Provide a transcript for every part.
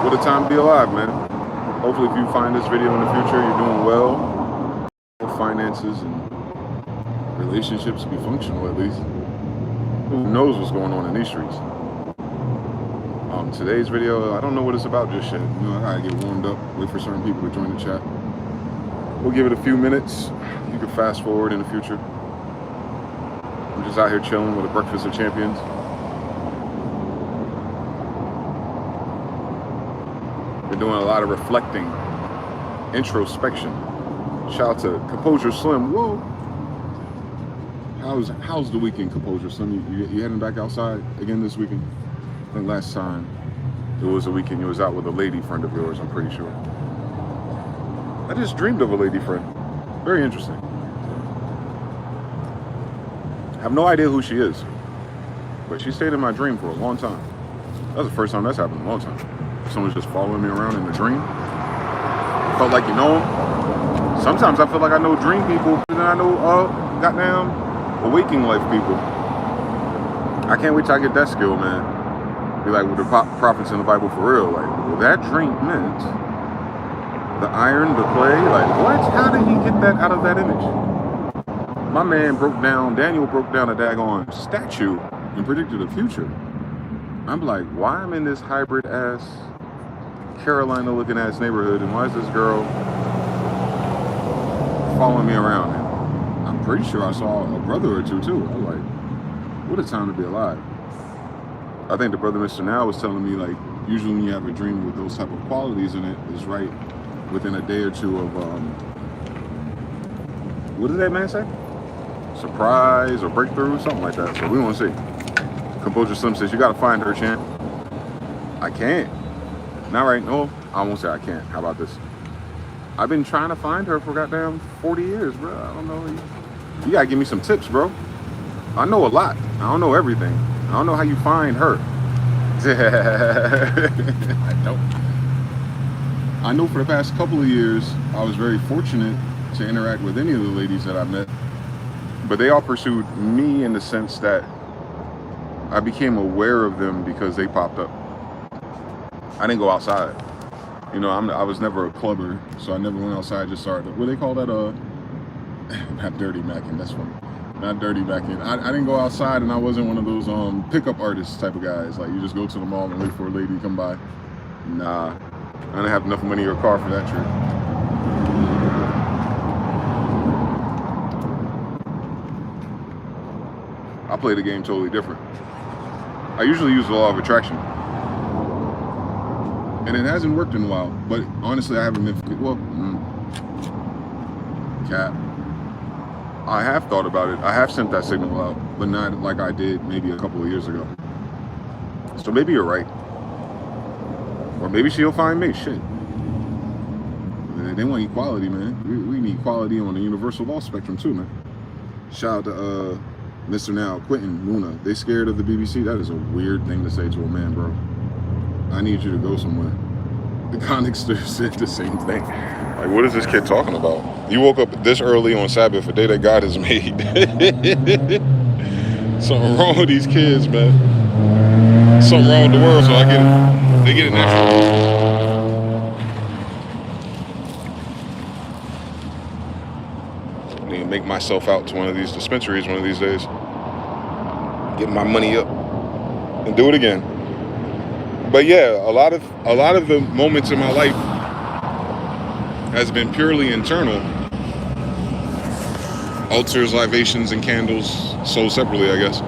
What a time to be alive, man. Hopefully if you find this video in the future, you're doing well. Finances and relationships be functional at least. Who knows what's going on in these streets? Today's video, I don't know what it's about just yet. You know, I gotta get warmed up, wait for certain people to join the chat. We'll give it a few minutes. You can fast forward in the future. I'm just out here chilling with a breakfast of champions. Been doing a lot of reflecting, introspection. Shout out to Composure Slim. Whoa. How's the weekend, Composure Slim? You heading back outside again this weekend? I think last time it was a weekend you was out with a lady friend of yours, I'm pretty sure. I just dreamed of a lady friend. Very interesting. I have no idea who she is, but she stayed in my dream for a long time. That's the first time that's happened in a long time. Someone's just following me around in the dream. Felt like you know them. Sometimes I feel like I know dream people, and then I know goddamn waking life people. I can't wait till I get that skill, man. Be like with the prophets in the Bible for real. Like, well, that drink meant the iron, the clay. Like, what? How did he get that out of that image? My man Daniel broke down a daggone statue and predicted the future. I'm like, why am I in this hybrid ass Carolina looking ass neighborhood, and why is this girl following me around? And I'm pretty sure I saw a brother or two too. I was like, what a time to be alive. I think the brother Mr. Now was telling me, like, usually when you have a dream with those type of qualities in it, is right within a day or two of what did that man say? Surprise or breakthrough, something like that. So we want to see. Composure Slim says, you got to find her, champ. I can't. Not right. No, I won't say I can't. How about this? I've been trying to find her for goddamn 40 years, bro. I don't know. You got to give me some tips, bro. I know a lot. I don't know everything. I don't know how you find her. I don't. I know for the past couple of years, I was very fortunate to interact with any of the ladies that I met. But they all pursued me in the sense that I became aware of them because they popped up. I didn't go outside. You know, I was never a clubber, so I never went outside, just started, what do they call that? Not dirty macking, that's funny. Not dirty macking. I didn't go outside, and I wasn't one of those pickup artists type of guys. Like, you just go to the mall and wait for a lady to come by. Nah, I didn't have enough money or car for that trip. I play the game totally different. I usually use the law of attraction. And it hasn't worked in a while, but honestly, I haven't been, well, Cap. I have thought about it. I have sent that signal out, but not like I did maybe a couple of years ago. So maybe you're right. Or maybe she'll find me, shit. They want equality, man. We need equality on the universal law spectrum too, man. Shout out to Mr. Now, Quentin, Luna. They scared of the BBC? That is a weird thing to say to a man, bro. I need you to go somewhere. The Connixter said the same thing. Like, what is this kid talking about? You woke up this early on Sabbath, a day that God has made. Something wrong with these kids, man. Something wrong with the world, so I get it. They get it naturally. I need to make myself out to one of these dispensaries one of these days. Get my money up and do it again. But yeah, a lot of the moments in my life has been purely internal. Altars, libations, and candles sold separately, I guess.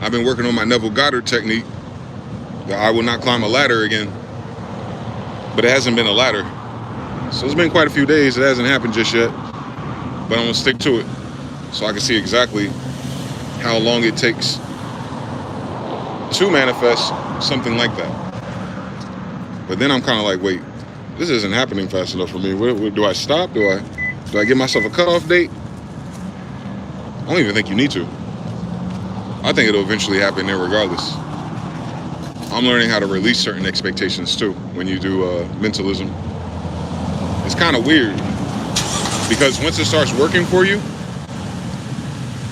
I've been working on my Neville Goddard technique. That I will not climb a ladder again. But it hasn't been a ladder. So it's been quite a few days. It hasn't happened just yet. But I'm going to stick to it so I can see exactly how long it takes to manifest something like that. But then I'm kind of like, wait, this isn't happening fast enough for me. Do I stop? Do I give myself a cutoff date? I don't even think you need to. I think it'll eventually happen there regardless. I'm learning how to release certain expectations too when you do mentalism. It's kind of weird because once it starts working for you,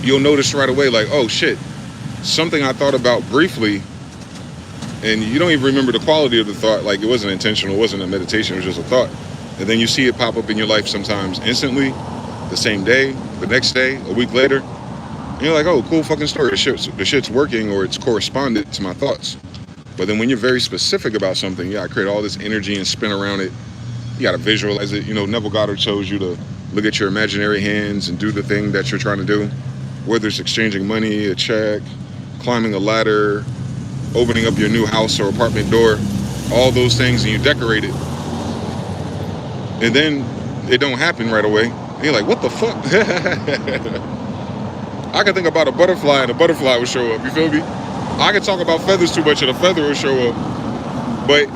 you'll notice right away, like, oh shit, something I thought about briefly, and you don't even remember the quality of the thought, like it wasn't intentional, it wasn't a meditation, it was just a thought. And then you see it pop up in your life sometimes instantly, the same day, the next day, a week later. And you're like, oh, cool fucking story. The shit's working, or it's corresponded to my thoughts. But then when you're very specific about something, you gotta create all this energy and spin around it. You gotta visualize it. You know, Neville Goddard shows you to look at your imaginary hands and do the thing that you're trying to do. Whether it's exchanging money, a check, climbing a ladder, opening up your new house or apartment door, all those things, and you decorate it. And then it don't happen right away. And you're like, what the fuck? I can think about a butterfly and a butterfly will show up, you feel me? I can talk about feathers too much and a feather will show up. But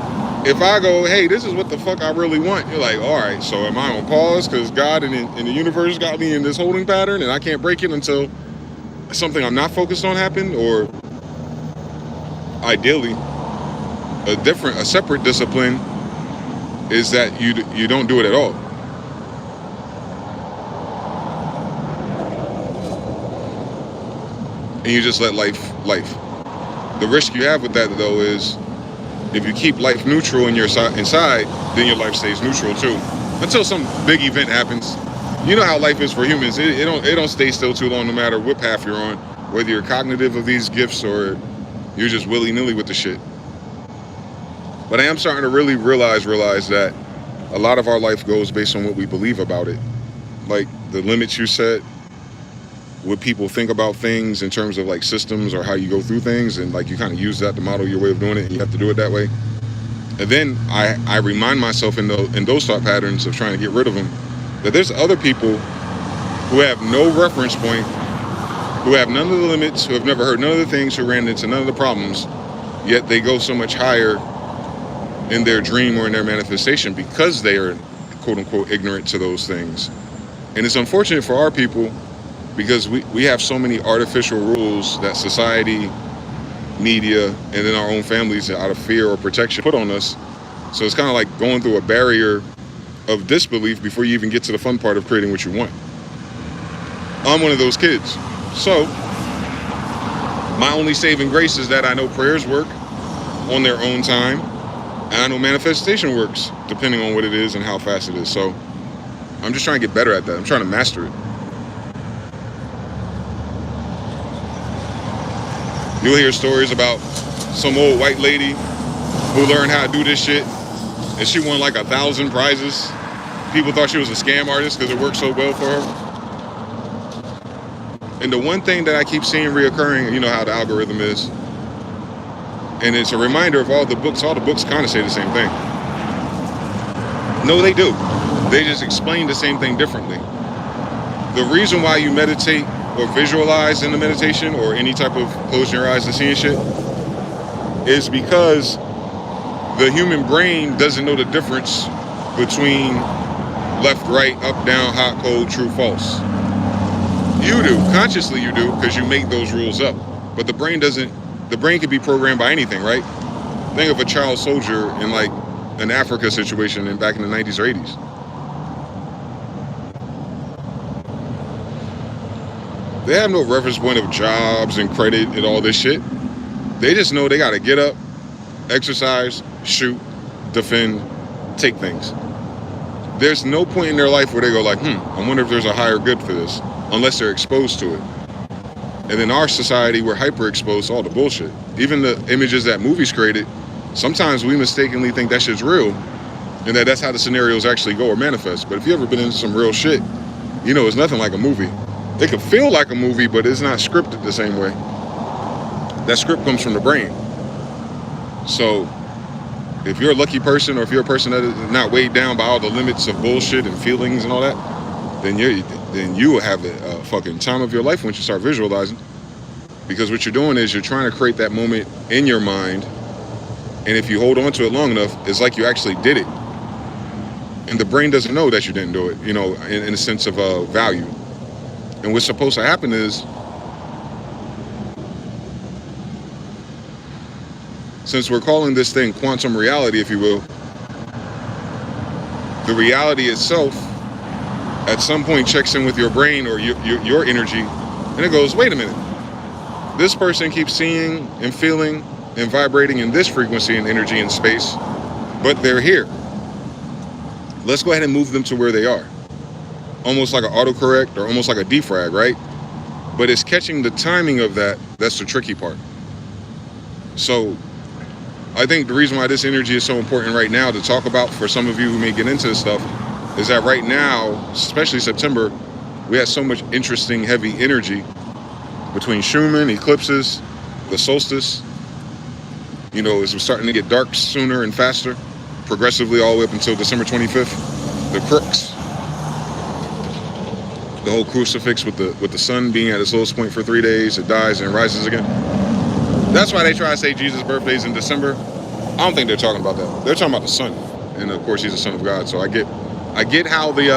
if I go, hey, this is what the fuck I really want, you're like, all right, so am I on pause because God and the universe got me in this holding pattern and I can't break it until something I'm not focused on happened? Or ideally, a separate discipline is that you don't do it at all. And you just let life. The risk you have with that, though, is if you keep life neutral in your inside, then your life stays neutral too, until some big event happens. You know how life is for humans. It don't stay still too long, no matter what path you're on, whether you're cognitive of these gifts or you're just willy-nilly with the shit. But I am starting to really realize that a lot of our life goes based on what we believe about it, like the limits you set, what people think about things in terms of like systems or how you go through things, and like you kind of use that to model your way of doing it, and you have to do it that way. And then I remind myself in those thought patterns of trying to get rid of them, that there's other people who have no reference point, who have none of the limits, who have never heard none of the things, who ran into none of the problems, yet they go so much higher in their dream or in their manifestation because they are quote unquote ignorant to those things. And it's unfortunate for our people, because we have so many artificial rules that society, media, and then our own families, out of fear or protection, put on us. So it's kind of like going through a barrier of disbelief before you even get to the fun part of creating what you want. I'm one of those kids. So my only saving grace is that I know prayers work on their own time, and I know manifestation works depending on what it is and how fast it is. So I'm just trying to get better at that. I'm trying to master it. You'll hear stories about some old white lady who learned how to do this shit, and she won like 1,000 prizes. People thought she was a scam artist because it worked so well for her. And the one thing that I keep seeing reoccurring, you know how the algorithm is, and it's a reminder of all the books kind of say the same thing. No, they do. They just explain the same thing differently. The reason why you meditate or visualize in the meditation or any type of closing your eyes and seeing shit is because the human brain doesn't know the difference between left, right, up, down, hot, cold, true, false. You do. Consciously you do, because you make those rules up. But the brain doesn't. The brain can be programmed by anything, right? Think of a child soldier in like an Africa situation back in the 90s or 80s. They have no reference point of jobs and credit and all this shit. They just know they got to get up, exercise, shoot, defend, take things. There's no point in their life where they go like, I wonder if there's a higher good for this, unless they're exposed to it. And in our society, we're hyper exposed to all the bullshit. Even the images that movies created, sometimes we mistakenly think that shit's real, and that's how the scenarios actually go or manifest. But if you ever been in some real shit, you know it's nothing like a movie. It can feel like a movie, but it's not scripted the same way. That script comes from the brain. So if you're a lucky person, or if you're a person that is not weighed down by all the limits of bullshit and feelings and all that, then you will have a fucking time of your life once you start visualizing. Because what you're doing is you're trying to create that moment in your mind, and if you hold on to it long enough, it's like you actually did it. And the brain doesn't know that you didn't do it, you know, in a sense of value. And what's supposed to happen is, since we're calling this thing quantum reality, if you will, the reality itself at some point checks in with your brain or your energy And it goes, wait a minute. This person keeps seeing and feeling and vibrating in this frequency and energy and space, but they're here. Let's go ahead and move them to where they are. Almost like an autocorrect or almost like a defrag, right? But it's catching the timing of that. That's the tricky part. So I think the reason why this energy is so important right now to talk about for some of you who may get into this stuff is that right now, especially September, we had so much interesting heavy energy between Schumann, eclipses, the solstice. You know, as we're starting to get dark sooner and faster, progressively all the way up until December 25th. The crooks, the whole crucifix with the sun being at its lowest point for 3 days, it dies and rises again. That's why they try to say Jesus' birthday's in December. I don't think they're talking about that. They're talking about the sun, and of course he's the son of God. So I get how the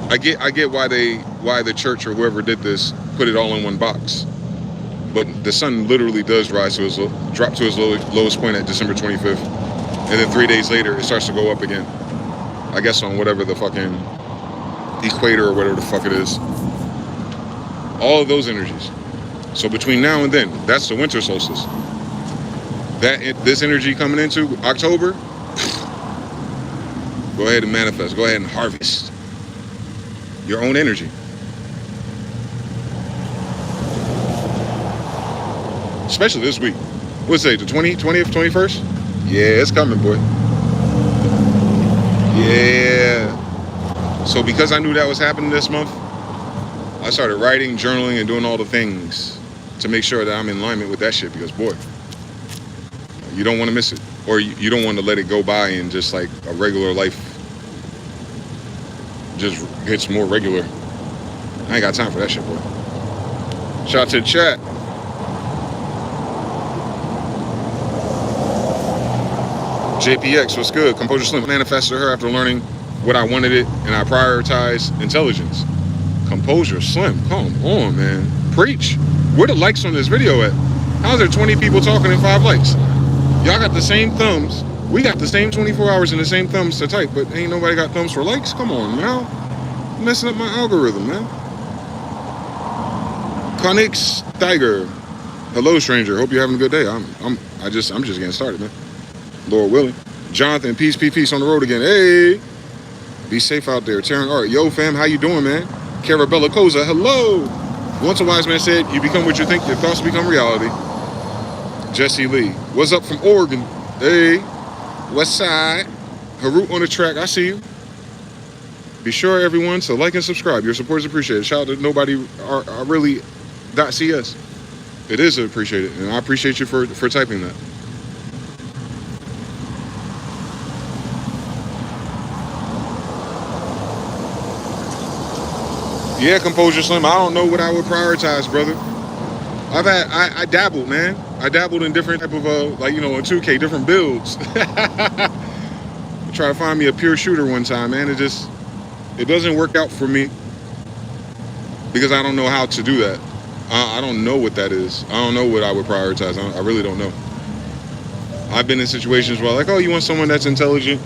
I get why the church or whoever did this put it all in one box. But the sun literally does rise to drop to its lowest point at December 25th, and then 3 days later it starts to go up again. I guess on whatever the fucking equator or whatever the fuck it is. All of those energies. So between now and then, that's the winter solstice. This energy coming into October, go ahead and manifest. Go ahead and harvest your own energy. Especially this week. What's it, the 20th, 21st? Yeah, it's coming, boy. Yeah. So because I knew that was happening this month, I started writing, journaling, and doing all the things to make sure that I'm in alignment with that shit, because boy, you don't want to miss it. Or you don't want to let it go by and just like a regular life just gets more regular. I ain't got time for that shit, boy. Shout out to the chat. JPX, what's good? Composure Slim manifested her after learning what I wanted it, and I prioritized intelligence. Composure Slim, come on, man. Preach. Where the likes on this video at? How's there 20 people talking and 5 likes? Y'all got the same thumbs. We got the same 24 hours and the same thumbs to type, but ain't nobody got thumbs for likes? Come on, now. You're messing up my algorithm, man. Conix Tiger. Hello, stranger. Hope you're having a good day. I'm just getting started, man. Lord willing. Jonathan, peace on the road again. Hey. Be safe out there. Taryn Art. Yo, fam, how you doing, man? Carabella Koza. Hello. Once a wise man said, you become what you think, your thoughts become reality. Jesse Lee. What's up from Oregon? Hey. West Side. Harut on the track. I see you. Be sure, everyone, to like and subscribe. Your support is appreciated. Shout out to nobody.CS. It is appreciated, and I appreciate you for typing that. Yeah, Composure Slim, I don't know what I would prioritize, brother. I dabbled, man. I dabbled in different type of, in 2K, different builds. Try to find me a pure shooter one time, man. It doesn't work out for me because I don't know how to do that. I don't know what that is. I don't know what I would prioritize. I really don't know. I've been in situations where like, oh, you want someone that's intelligent?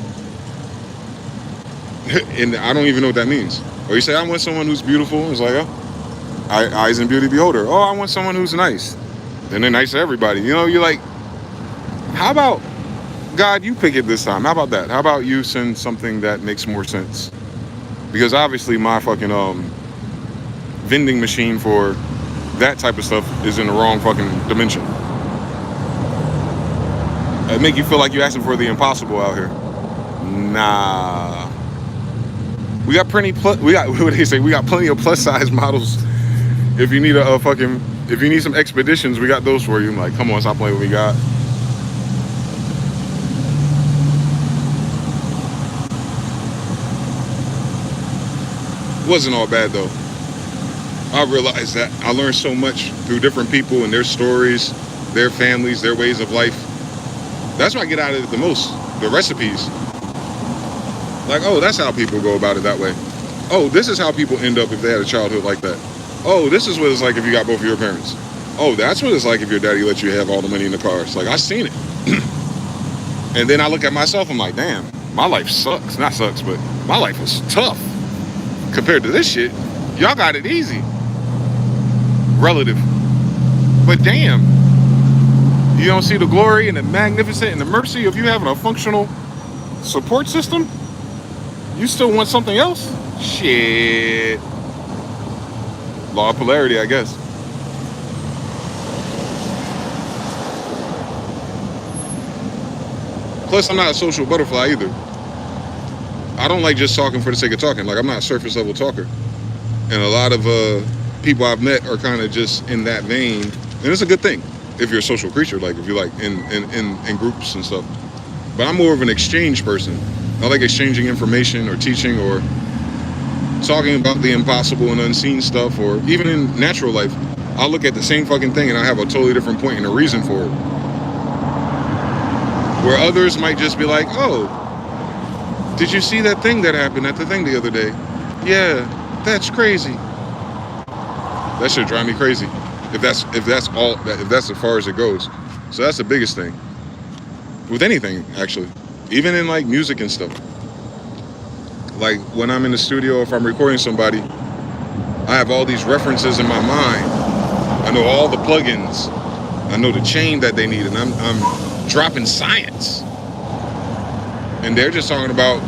And I don't even know what that means. Or you say, I want someone who's beautiful. It's like, oh, eyes and beauty beholder. Oh, I want someone who's nice. And they're nice to everybody. You know, you're like, how about, God, you pick it this time. How about that? How about you send something that makes more sense? Because obviously my fucking vending machine for that type of stuff is in the wrong fucking dimension. It make you feel like you're asking for the impossible out here. Nah. We got plenty of plus size models. If you need if you need some expeditions, we got those for you. I'm like, come on, stop playing what we got. Wasn't all bad though. I realized that I learned so much through different people and their stories, their families, their ways of life. That's what I get out of it the most. The recipes. Like, oh, that's how people go about it that way. Oh, this is how people end up if they had a childhood like that. Oh, this is what it's like if you got both of your parents. Oh, that's what it's like if your daddy let you have all the money in the car. It's like, I seen it. And then I look at myself, I'm like, damn, my life sucks. Not sucks, but my life was tough. Compared to this shit, y'all got it easy. relative. But damn, you don't see the glory and the magnificent and the mercy of you having a functional support system? You still want something else? Shit. Law of polarity, I guess. Plus, I'm not a social butterfly either. I don't like just talking for the sake of talking. Like, I'm not a surface level talker. And a lot of people I've met are kind of just in that vein. And it's a good thing if you're a social creature, like if you like in groups and stuff. But I'm more of an exchange person. I like exchanging information or teaching or talking about the impossible and unseen stuff, or even in natural life. I'll look at the same fucking thing and I have a totally different point and a reason for it. Where others might just be like, oh, did you see that thing that happened at the thing the other day? Yeah, that's crazy. That should drive me crazy. If that's as far as it goes. So that's the biggest thing. With anything, actually. Even in like music and stuff. Like when I'm in the studio, if I'm recording somebody, I have all these references in my mind. I know all the plugins. I know the chain that they need, and I'm dropping science. And they're just talking about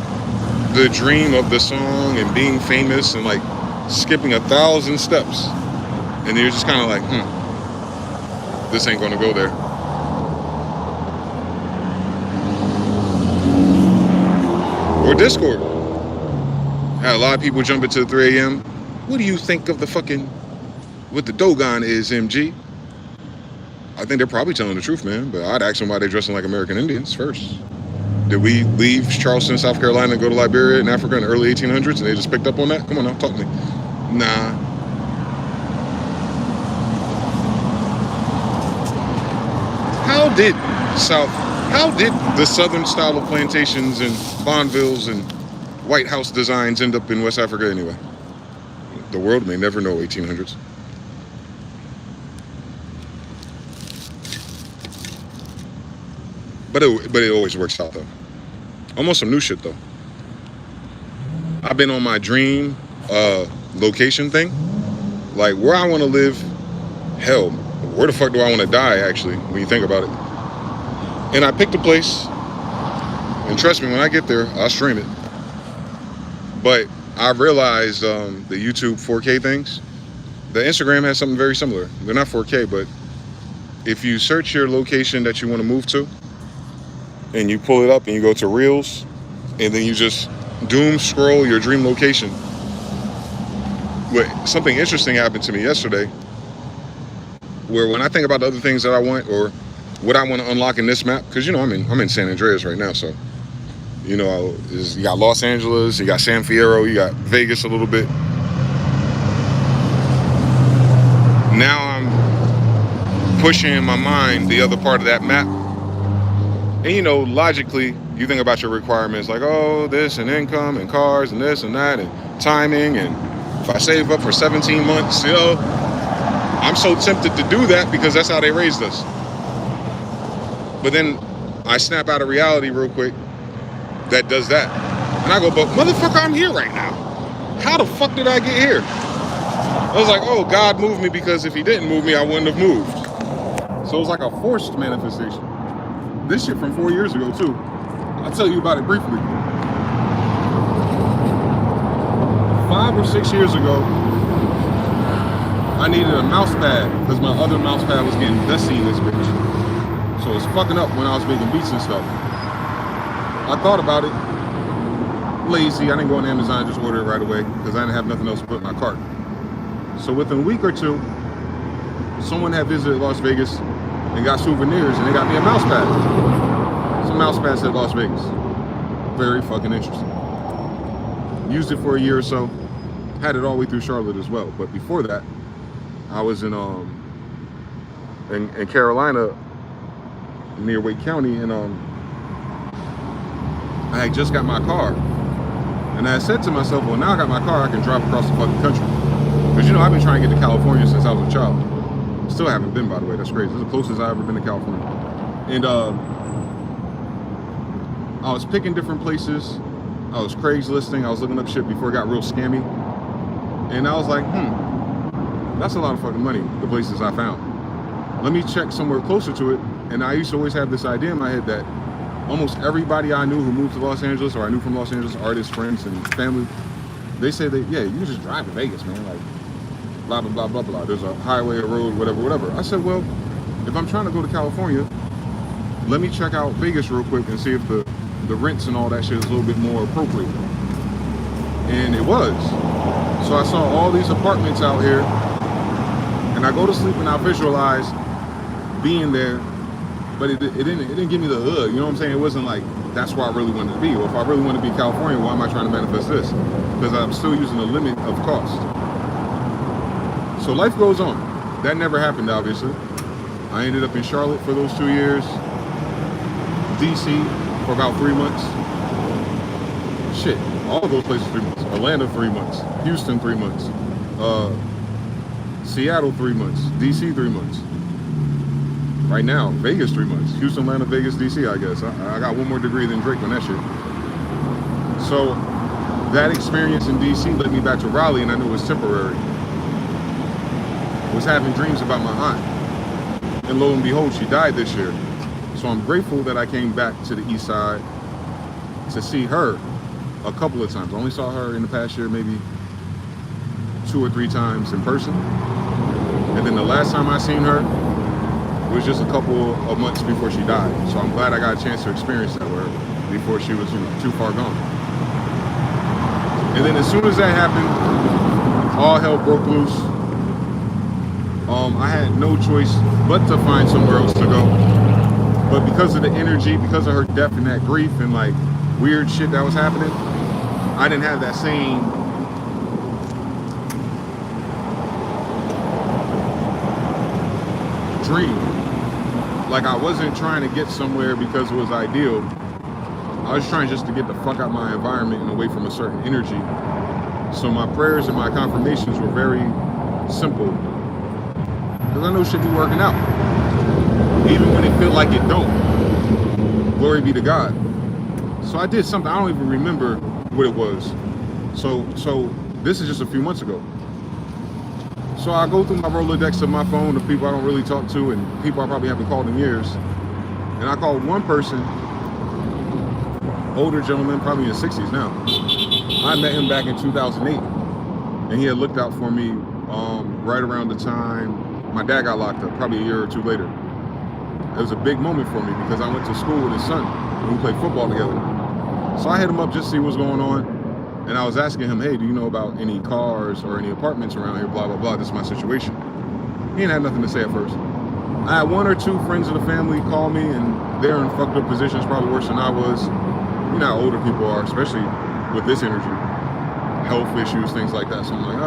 the dream of the song and being famous and like skipping 1,000 steps. And you're just kind of like, this ain't gonna go there. Or Discord. Had a lot of people jump into 3 a.m. What do you think of the fucking, what the Dogon is, MG? I think they're probably telling the truth, man. But I'd ask them why they're dressing like American Indians first. Did we leave Charleston, South Carolina, and go to Liberia in Africa in the early 1800s, and they just picked up on that? Come on now, talk to me. Nah. How did the southern style of plantations and Bonnevilles and White House designs end up in West Africa anyway? The world may never know 1800s. But it always works out though. Almost some new shit though. I've been on my dream location thing. Like where I want to live, hell, where the fuck do I want to die actually, when you think about it. And I picked a place, and trust me, when I get there, I'll stream it. But I realized the YouTube 4K things, the Instagram has something very similar. They're not 4K, but if you search your location that you want to move to, and you pull it up and you go to Reels, and then you just doom scroll your dream location. Something interesting happened to me yesterday, where when I think about the other things that I want, or what I want to unlock in this map, because you know I'm in San Andreas right now, so you know you got Los Angeles, you got San Fierro, you got Vegas a little bit. Now I'm pushing in my mind the other part of that map. And you know, logically, you think about your requirements like, oh, this and income and cars and this and that and timing. And if I save up for 17 months, you know, I'm so tempted to do that because that's how they raised us. But then I snap out of reality real quick that does that. And I go, but motherfucker, I'm here right now. How the fuck did I get here? I was like, oh, God moved me, because if he didn't move me, I wouldn't have moved. So it was like a forced manifestation. This shit from 4 years ago, too. I'll tell you about it briefly. 5 or 6 years ago, I needed a mouse pad because my other mouse pad was getting dusty in this bitch. So it was fucking up when I was making beats and stuff. I thought about it. Lazy. I didn't go on Amazon and just order it right away because I didn't have nothing else to put in my cart. So within a week or two, someone had visited Las Vegas and got souvenirs, and they got me a mouse pad. Some mouse pad said Las Vegas. Very fucking interesting. Used it for a year or so. Had it all the way through Charlotte as well. But before that, I was in Carolina, near Wake County, and I had just got my car. And I said to myself, well, now I got my car, I can drive across the fucking country. Because, you know, I've been trying to get to California since I was a child. Still haven't been, by the way. That's crazy. This is the closest I've ever been to California. And I was picking different places. I was Craigslisting. I was looking up shit before it got real scammy. And I was like, that's a lot of fucking money, the places I found. Let me check somewhere closer to it. And I used to always have this idea in my head that almost everybody I knew who moved to Los Angeles, or I knew from Los Angeles, artists, friends, and family, they say that, yeah, you can just drive to Vegas, man, like, blah, blah, blah, blah, blah. There's a highway, a road, whatever, whatever. I said, well, if I'm trying to go to California, let me check out Vegas real quick and see if the rents and all that shit is a little bit more appropriate. And it was. So I saw all these apartments out here, and I go to sleep and I visualize being there, but it didn't give me the you know what I'm saying? It wasn't like, that's where I really wanted to be. Or if I really want to be California, why am I trying to manifest this? Because I'm still using the limit of cost. So life goes on. That never happened, obviously. I ended up in Charlotte for those 2 years, DC for about 3 months. Shit, all of those places 3 months. Atlanta 3 months, Houston 3 months, Seattle 3 months, DC 3 months. Right now, Vegas 3 months. Houston, Atlanta, Vegas, DC, I guess. I got one more degree than Drake on that shit. So that experience in DC led me back to Raleigh, and I knew it was temporary. I was having dreams about my aunt, and lo and behold, she died this year. So I'm grateful that I came back to the east side to see her a couple of times. I only saw her in the past year maybe 2 or 3 times in person. And then the last time I seen her was just a couple of months before she died. So I'm glad I got a chance to experience that with her before she was, too far gone. And then as soon as that happened, all hell broke loose. I had no choice but to find somewhere else to go. But because of the energy, because of her death and that grief and like weird shit that was happening, I didn't have that same dream. Like, I wasn't trying to get somewhere because it was ideal. I was trying just to get the fuck out of my environment and away from a certain energy. So my prayers and my confirmations were very simple, because I know shit be working out, even when it feel like it don't. Glory be to God. So I did something, I don't even remember what it was. So this is just a few months ago. So I go through my Rolodex of my phone of people I don't really talk to and people I probably haven't called in years. And I called one person, older gentleman, probably in his 60s now. I met him back in 2008, and he had looked out for me right around the time my dad got locked up, probably a year or two later. It was a big moment for me because I went to school with his son and we played football together. So I hit him up just to see what's going on. And I was asking him, hey, do you know about any cars or any apartments around here, blah, blah, blah. This is my situation. He didn't have nothing to say at first. I had 1 or 2 friends of the family call me, and they're in fucked up positions, probably worse than I was. You know how older people are, especially with this energy. Health issues, things like that. So I'm like,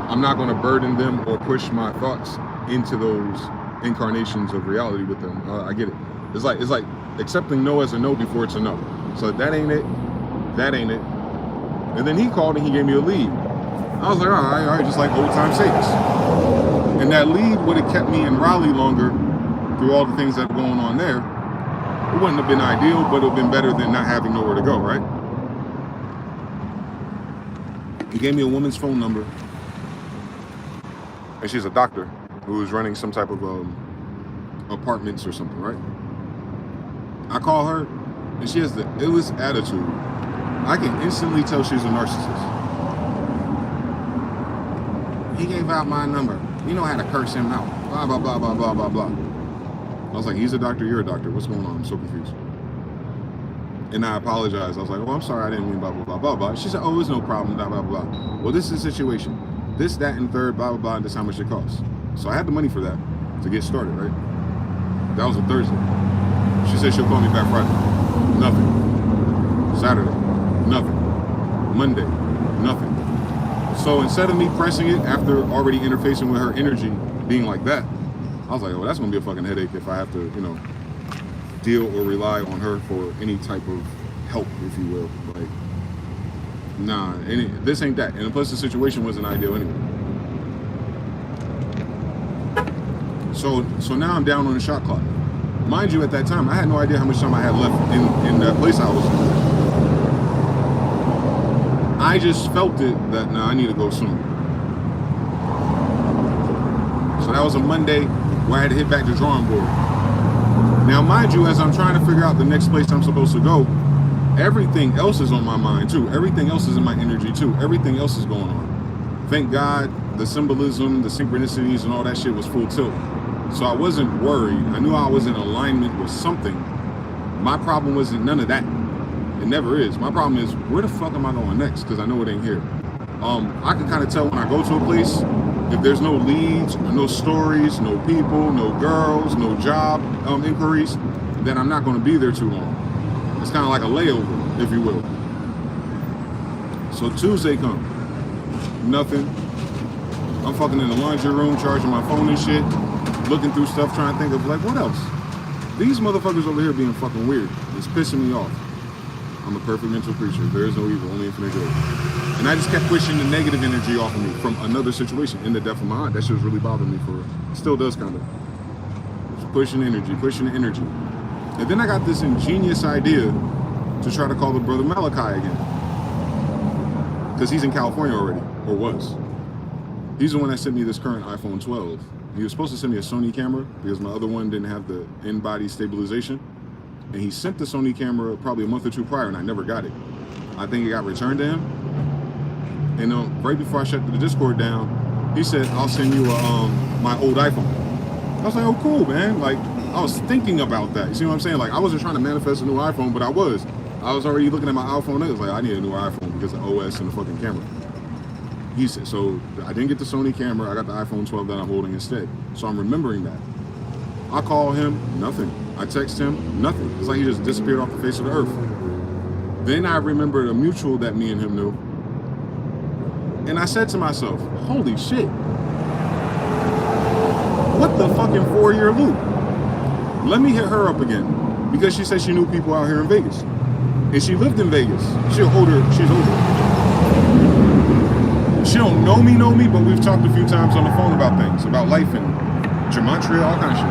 I'm not going to burden them or push my thoughts into those incarnations of reality with them. I get it. It's like accepting no as a no before it's a no. So that ain't it. That ain't it. And then he called and he gave me a lead. I was like, all right, just like old time sakes. And that lead would have kept me in Raleigh longer through all the things that are going on there. It wouldn't have been ideal, but it would have been better than not having nowhere to go, right? He gave me a woman's phone number. And she's a doctor who was running some type of apartments or something, right? I call her, and she has the illest attitude. I can instantly tell she's a narcissist. He gave out my number. You know how to curse him out. Blah, blah, blah, blah, blah, blah, blah. I was like, he's a doctor, you're a doctor. What's going on? I'm so confused. And I apologized. I was like, oh, I'm sorry, I didn't mean blah, blah, blah, blah, blah. She said, oh, it's no problem, blah, blah, blah. Well, this is the situation. This, that, and third, blah, blah, blah, and this is how much it costs. So I had the money for that to get started, right? That was a Thursday. She said she'll call me back Friday. Nothing. Saturday. Nothing. Monday. Nothing. So instead of me pressing it after already interfacing with her energy being like that, I was like, oh, that's gonna be a fucking headache if I have to, deal or rely on her for any type of help, if you will. Like, nah, this ain't that. And plus the situation wasn't ideal anyway. So now I'm down on the shot clock. Mind you, at that time, I had no idea how much time I had left in that place I was in. I just felt it that, I need to go soon. that was a Monday where I had to hit back to drawing board. Now, mind you, as I'm trying to figure out the next place I'm supposed to go, everything else is on my mind too. Everything else is in my energy too. Everything else is going on. Thank God the symbolism, the synchronicities, and all that shit was full tilt. So I wasn't worried. I knew I was in alignment with something. My problem wasn't none of that. It never is. My problem is, where the fuck am I going next? Because I know it ain't here. I can kind of tell when I go to a place, if there's no leads, no stories, no people, no girls, no job inquiries, then I'm not going to be there too long. It's kind of like a layover, if you will. So Tuesday comes. Nothing. I'm fucking in the laundry room, charging my phone and shit, looking through stuff, trying to think of, like, what else? These motherfuckers over here being fucking weird. It's pissing me off. I'm a perfect mental creature. There is no evil, only infinite good. And I just kept pushing the negative energy off of me from another situation in the depth of my heart. That shit was really bothering me for it. Still does, kind of. Just pushing the energy. And then I got this ingenious idea to try to call the brother Malachi again. Because he's in California already, or was. He's the one that sent me this current iPhone 12. He was supposed to send me a Sony camera because my other one didn't have the in-body stabilization. And he sent the Sony camera probably a month or two prior, and I never got it. I think it got returned to him. And right before I shut the Discord down, he said, I'll send you my old iPhone. I was like, oh, cool, man. Like, I was thinking about that. You see what I'm saying? Like, I wasn't trying to manifest a new iPhone, but I was. I was already looking at my iPhone. It was like, I need a new iPhone because of OS and the fucking camera. He said, so I didn't get the Sony camera. I got the iPhone 12 that I'm holding instead. So I'm remembering that. I call him, nothing. I text him, nothing. It's like he just disappeared off the face of the earth. Then I remembered a mutual that me and him knew. And I said to myself, holy shit. What the fucking 4-year loop? Let me hit her up again. Because she said she knew people out here in Vegas. And she lived in Vegas. She's older. She don't know me, but we've talked a few times on the phone about things, about life and gematria, all kind of shit.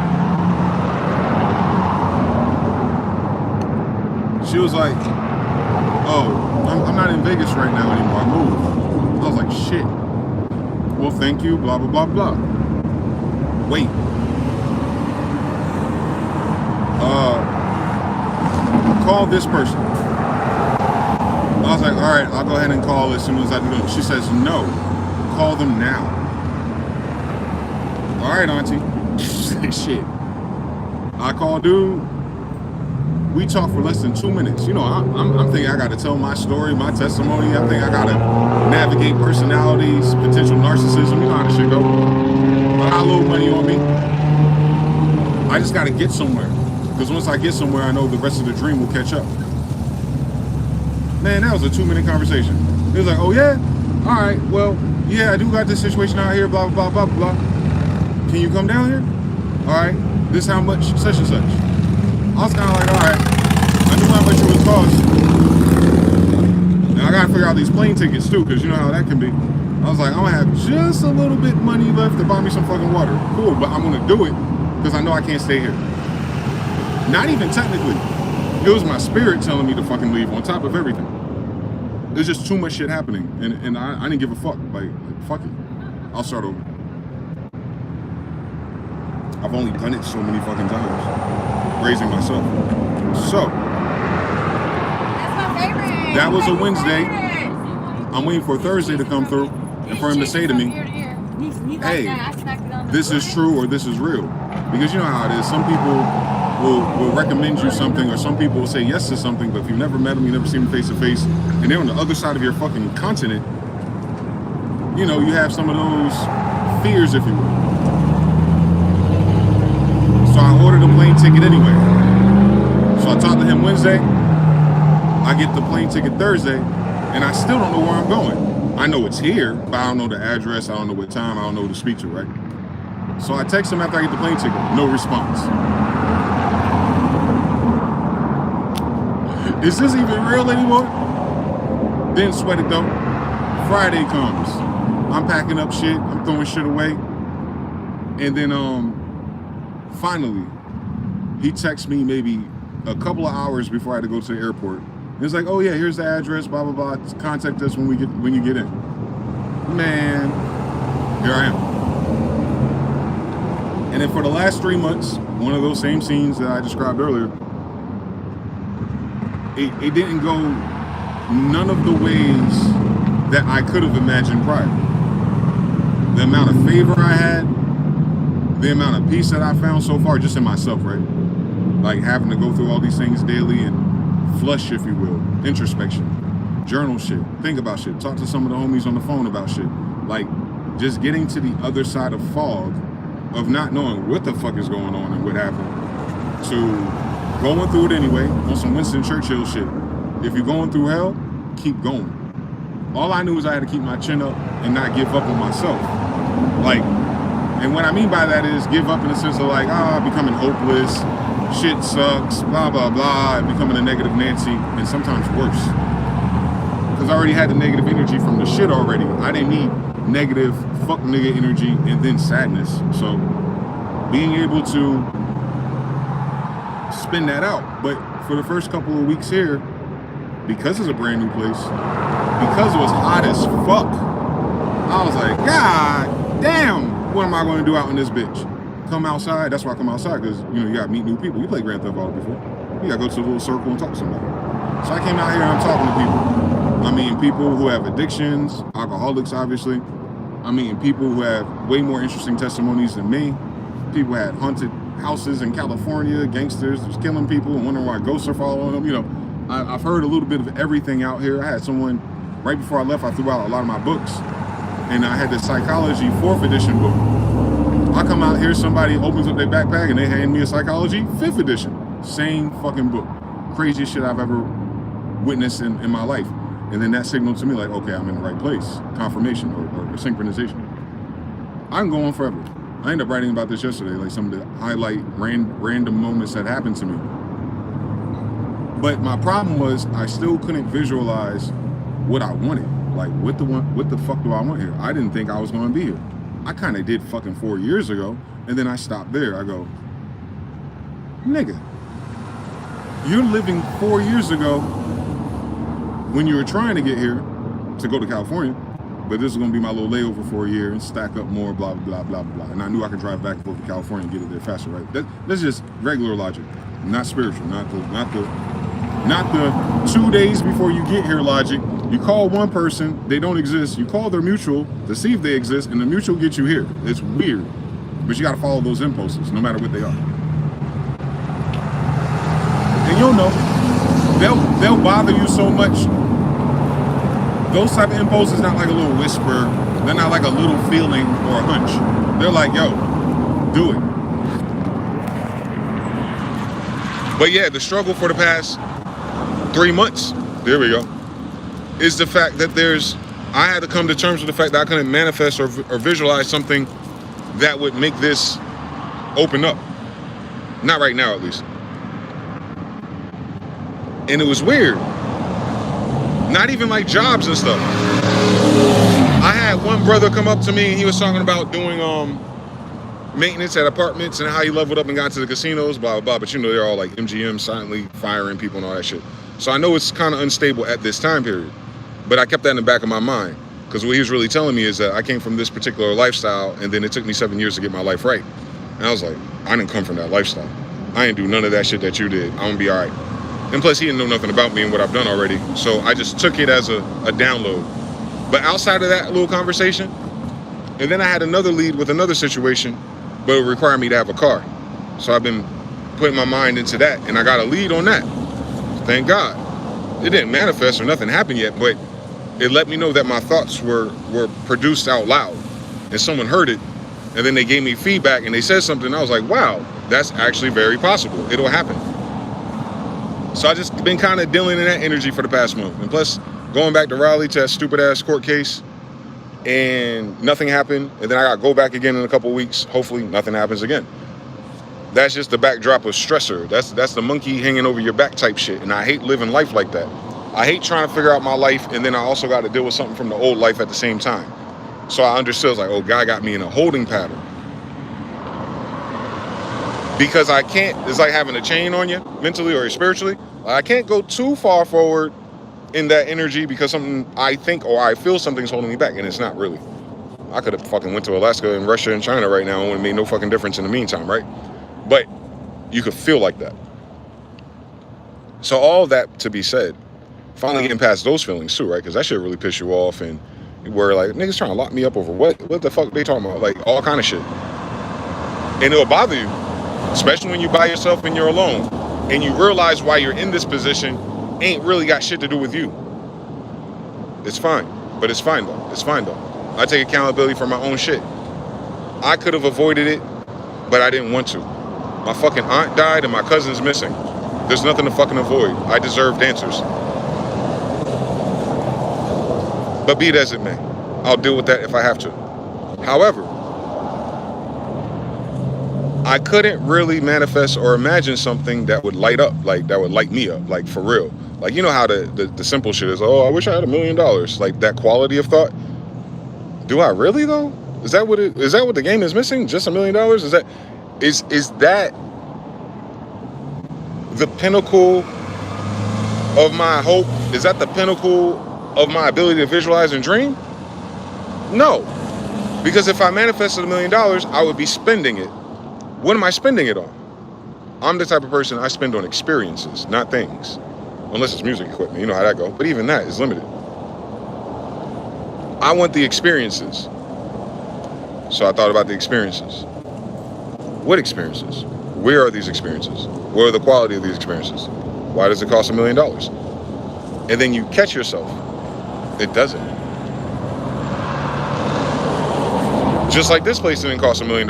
She was like, oh, I'm not in Vegas right now anymore. I moved. I was like, shit. Well, thank you, blah, blah, blah, blah. Wait. Call this person. I was like, all right, I'll go ahead and call as soon as I do it. She says, no, call them now. All right, auntie. Shit. I call dude. We talk for less than 2 minutes. You know, I'm thinking I got to tell my story, my testimony. I think I got to navigate personalities, potential narcissism. You know how this shit go. I got a little money on me. I just got to get somewhere. Because once I get somewhere, I know the rest of the dream will catch up. Man, that was a 2-minute conversation. He was like, oh yeah? All right, well, yeah, I do got this situation out here, blah, blah, blah, blah, blah. Can you come down here? All right, this how much, such and such. I was kind of like, all right, I knew how much it would cost. Now I got to figure out these plane tickets too, because you know how that can be. I was like, I'm going to have just a little bit money left to buy me some fucking water. Cool, but I'm going to do it because I know I can't stay here. Not even technically. It was my spirit telling me to fucking leave on top of everything. There's just too much shit happening. And I didn't give a fuck. Like, fuck it. I'll start over. I've only done it so many fucking times. Raising myself. So. That's my favorite. That was a Wednesday. I'm waiting for Thursday to come through and for him to say to me, hey, this is true or this is real. Because you know how it is. Some people will recommend you something, or some people will say yes to something, but if you've never met them, you never seen them face to face, and they're on the other side of your fucking continent, you know, you have some of those fears, if you will. So I ordered a plane ticket anyway. So I talked to him Wednesday. I get the plane ticket Thursday, and I still don't know where I'm going. I know it's here, but I don't know the address, I don't know what time, I don't know who to speak to, right? So I text him after I get the plane ticket, no response. Is this even real anymore? Didn't sweat it though. Friday comes. I'm packing up shit. I'm throwing shit away. And then finally, he texts me maybe a couple of hours before I had to go to the airport. It's like, oh yeah, here's the address, blah, blah, blah. Contact us when you get in. Man, here I am. then for the last 3 months, one of those same scenes that I described earlier, it didn't go none of the ways that I could have imagined prior. The amount of favor I had, the amount of peace that I found so far, just in myself, right? Like having to go through all these things daily and flush, if you will, introspection, journal shit, think about shit, talk to some of the homies on the phone about shit. Like just getting to the other side of fog of not knowing what the fuck is going on and what happened, to going through it anyway on some Winston Churchill shit. If you're going through hell, keep going. All I knew was I had to keep my chin up and not give up on myself. Like, and what I mean by that is give up in the sense of like, becoming hopeless, shit sucks, blah, blah, blah, and becoming a negative Nancy, and sometimes worse. Because I already had the negative energy from the shit already. I didn't need negative fuck nigga energy and then sadness. So being able to spin that out. But for the first couple of weeks here, because it's a brand new place, because it was hot as fuck, I was like, God damn, what am I going to do out in this bitch? Come outside. That's why I come outside, because you got to meet new people. You played Grand Theft Auto before. You got to go to a little circle and talk to somebody. So I came out here and I'm talking to people. I'm meeting people who have addictions, alcoholics, obviously. I'm meeting people who have way more interesting testimonies than me. People had haunted houses in California, gangsters just killing people and wondering why ghosts are following them. I've heard a little bit of everything out here. I had someone, right before I left, I threw out a lot of my books. And I had the psychology 4th edition book. I come out here, somebody opens up their backpack and they hand me a psychology 5th edition. Same fucking book. Craziest shit I've ever witnessed in my life. And then that signaled to me like, okay, I'm in the right place. Confirmation or synchronization. I can go on forever. I ended up writing about this yesterday, like some of the highlight random moments that happened to me. But my problem was I still couldn't visualize what I wanted. Like, what the fuck do I want here? I didn't think I was going to be here. I kind of did fucking 4 years ago, and then I stopped there. I go, nigga, you're living 4 years ago when you were trying to get here to go to California, but this is going to be my little layover for a year and stack up more, blah, blah, blah, blah, blah. And I knew I could drive back and forth to California and get it there faster, right? That's just regular logic, not spiritual, not the 2 days before you get here logic. You call one person, they don't exist. You call their mutual to see if they exist, and the mutual gets you here. It's weird, but you got to follow those impulses, no matter what they are. And you'll know, they'll bother you so much. Those type of impulses not like a little whisper. They're not like a little feeling or a hunch. They're like, yo, do it. But yeah, the struggle for the past 3 months, there we go, is the fact that I had to come to terms with the fact that I couldn't manifest or visualize something that would make this open up. Not right now, at least. And it was weird. Not even like jobs and stuff. I had one brother come up to me and he was talking about doing maintenance at apartments and how he leveled up and got to the casinos, blah, blah, blah. But they're all like MGM, silently firing people and all that shit. So I know it's kind of unstable at this time period. But I kept that in the back of my mind, because what he was really telling me is that I came from this particular lifestyle, and then it took me 7 years to get my life right. And I was like, I didn't come from that lifestyle. I didn't do none of that shit that you did. I'm gonna be all right. And plus, he didn't know nothing about me and what I've done already. So I just took it as a download. But outside of that little conversation, and then I had another lead with another situation, but it required me to have a car. So I've been putting my mind into that, and I got a lead on that. Thank God. It didn't manifest or nothing happened yet, but it let me know that my thoughts were produced out loud, and someone heard it, and then they gave me feedback and they said something, and I was like, wow, that's actually very possible. It'll happen. So I just been kind of dealing in that energy for the past month. And plus, going back to Raleigh to that stupid ass court case, and nothing happened, and then I got to go back again in a couple of weeks. Hopefully nothing happens again. That's just the backdrop of stressor. That's the monkey hanging over your back type shit. And I hate living life like that. I hate trying to figure out my life, and then I also got to deal with something from the old life at the same time. So I understood, I was like, oh, God got me in a holding pattern. Because I can't, it's like having a chain on you, mentally or spiritually. I can't go too far forward in that energy because something I think or I feel something's holding me back, and it's not really. I could have fucking went to Alaska and Russia and China right now and it would have made no fucking difference in the meantime, right? But you could feel like that. So all that to be said, finally getting past those feelings too, right? Because that shit really pissed you off, and you were like, niggas trying to lock me up over what? What the fuck they talking about? Like all kind of shit. And it'll bother you, especially when you by yourself and you're alone, and you realize why you're in this position ain't really got shit to do with you. It's fine, but it's fine though. It's fine though. I take accountability for my own shit. I could have avoided it, but I didn't want to. My fucking aunt died and my cousin's missing. There's nothing to fucking avoid. I deserved answers. But be it as it may, I'll deal with that if I have to. However, I couldn't really manifest or imagine something that would light up, like that would light me up, like for real. Like, you know how the simple shit is, oh, I wish I had $1 million. Like that quality of thought. Do I really though? Is that what the game is missing? Just $1 million? Is that the pinnacle of my hope? Is that the pinnacle of my ability to visualize and dream? No. Because if I manifested $1 million, I would be spending it. What am I spending it on? I'm the type of person I spend on experiences, not things. Unless it's music equipment, you know how that goes. But even that is limited. I want the experiences. So I thought about the experiences. What experiences? Where are these experiences? What are the quality of these experiences? Why does it cost $1 million? And then you catch yourself. It doesn't. Just like this place didn't cost $1 million.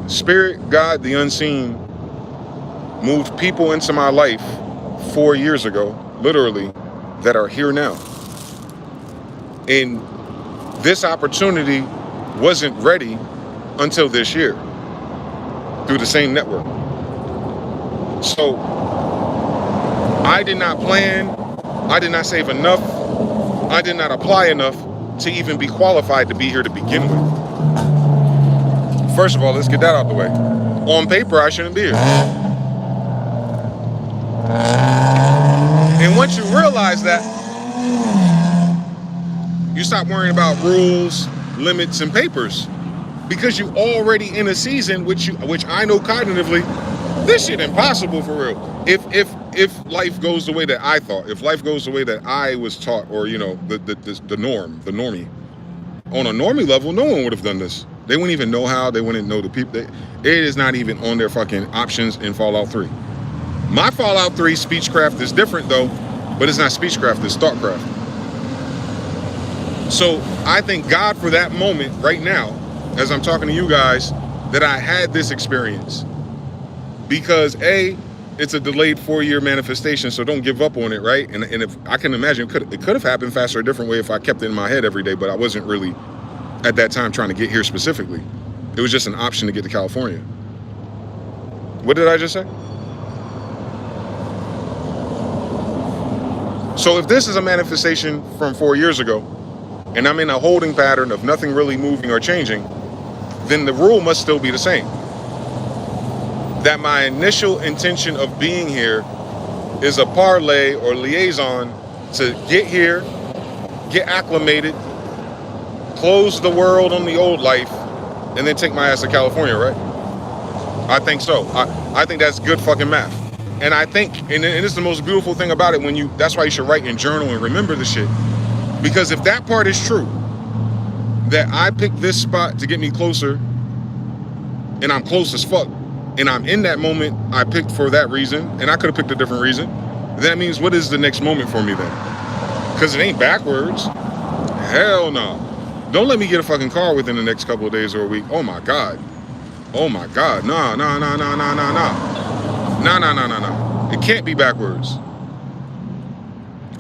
Spirit, God, the unseen, moved people into my life 4 years ago, literally, that are here now. And this opportunity wasn't ready until this year through the same network. So I did not plan, I did not save enough, I did not apply enough to even be qualified to be here to begin with. First of all, let's get that out the way. On paper, I shouldn't be here. And once you realize that, you stop worrying about rules, limits, and papers, because you already in a season which I know cognitively, this shit impossible for real. If life goes the way that I thought, if life goes the way that I was taught, or the normie, on a normie level, no one would have done this. They wouldn't even know how. They wouldn't know the people. It is not even on their fucking options in Fallout 3. My Fallout 3 speechcraft is different though, but it's not speechcraft, it's thoughtcraft. So I thank God for that moment right now, as I'm talking to you guys, that I had this experience. Because A, it's a delayed 4-year manifestation, so don't give up on it, right? And if I can imagine, it could have happened faster a different way if I kept it in my head every day, but I wasn't really at that time trying to get here specifically. It was just an option to get to California. What did I just say? So if this is a manifestation from 4 years ago, and I'm in a holding pattern of nothing really moving or changing, then the rule must still be the same. That my initial intention of being here is a parlay or liaison to get here, get acclimated, close the world on the old life, and then take my ass to California, right? I think so. I think that's good fucking math. And I think, and it's the most beautiful thing about it, that's why you should write and journal and remember the shit. Because if that part is true, that I picked this spot to get me closer, and I'm close as fuck, and I'm in that moment I picked for that reason, and I could have picked a different reason, that means what is the next moment for me then? Because it ain't backwards. Hell no. Don't let me get a fucking car within the next couple of days or a week. Oh my God. Oh my God. Nah. Nah. It can't be backwards.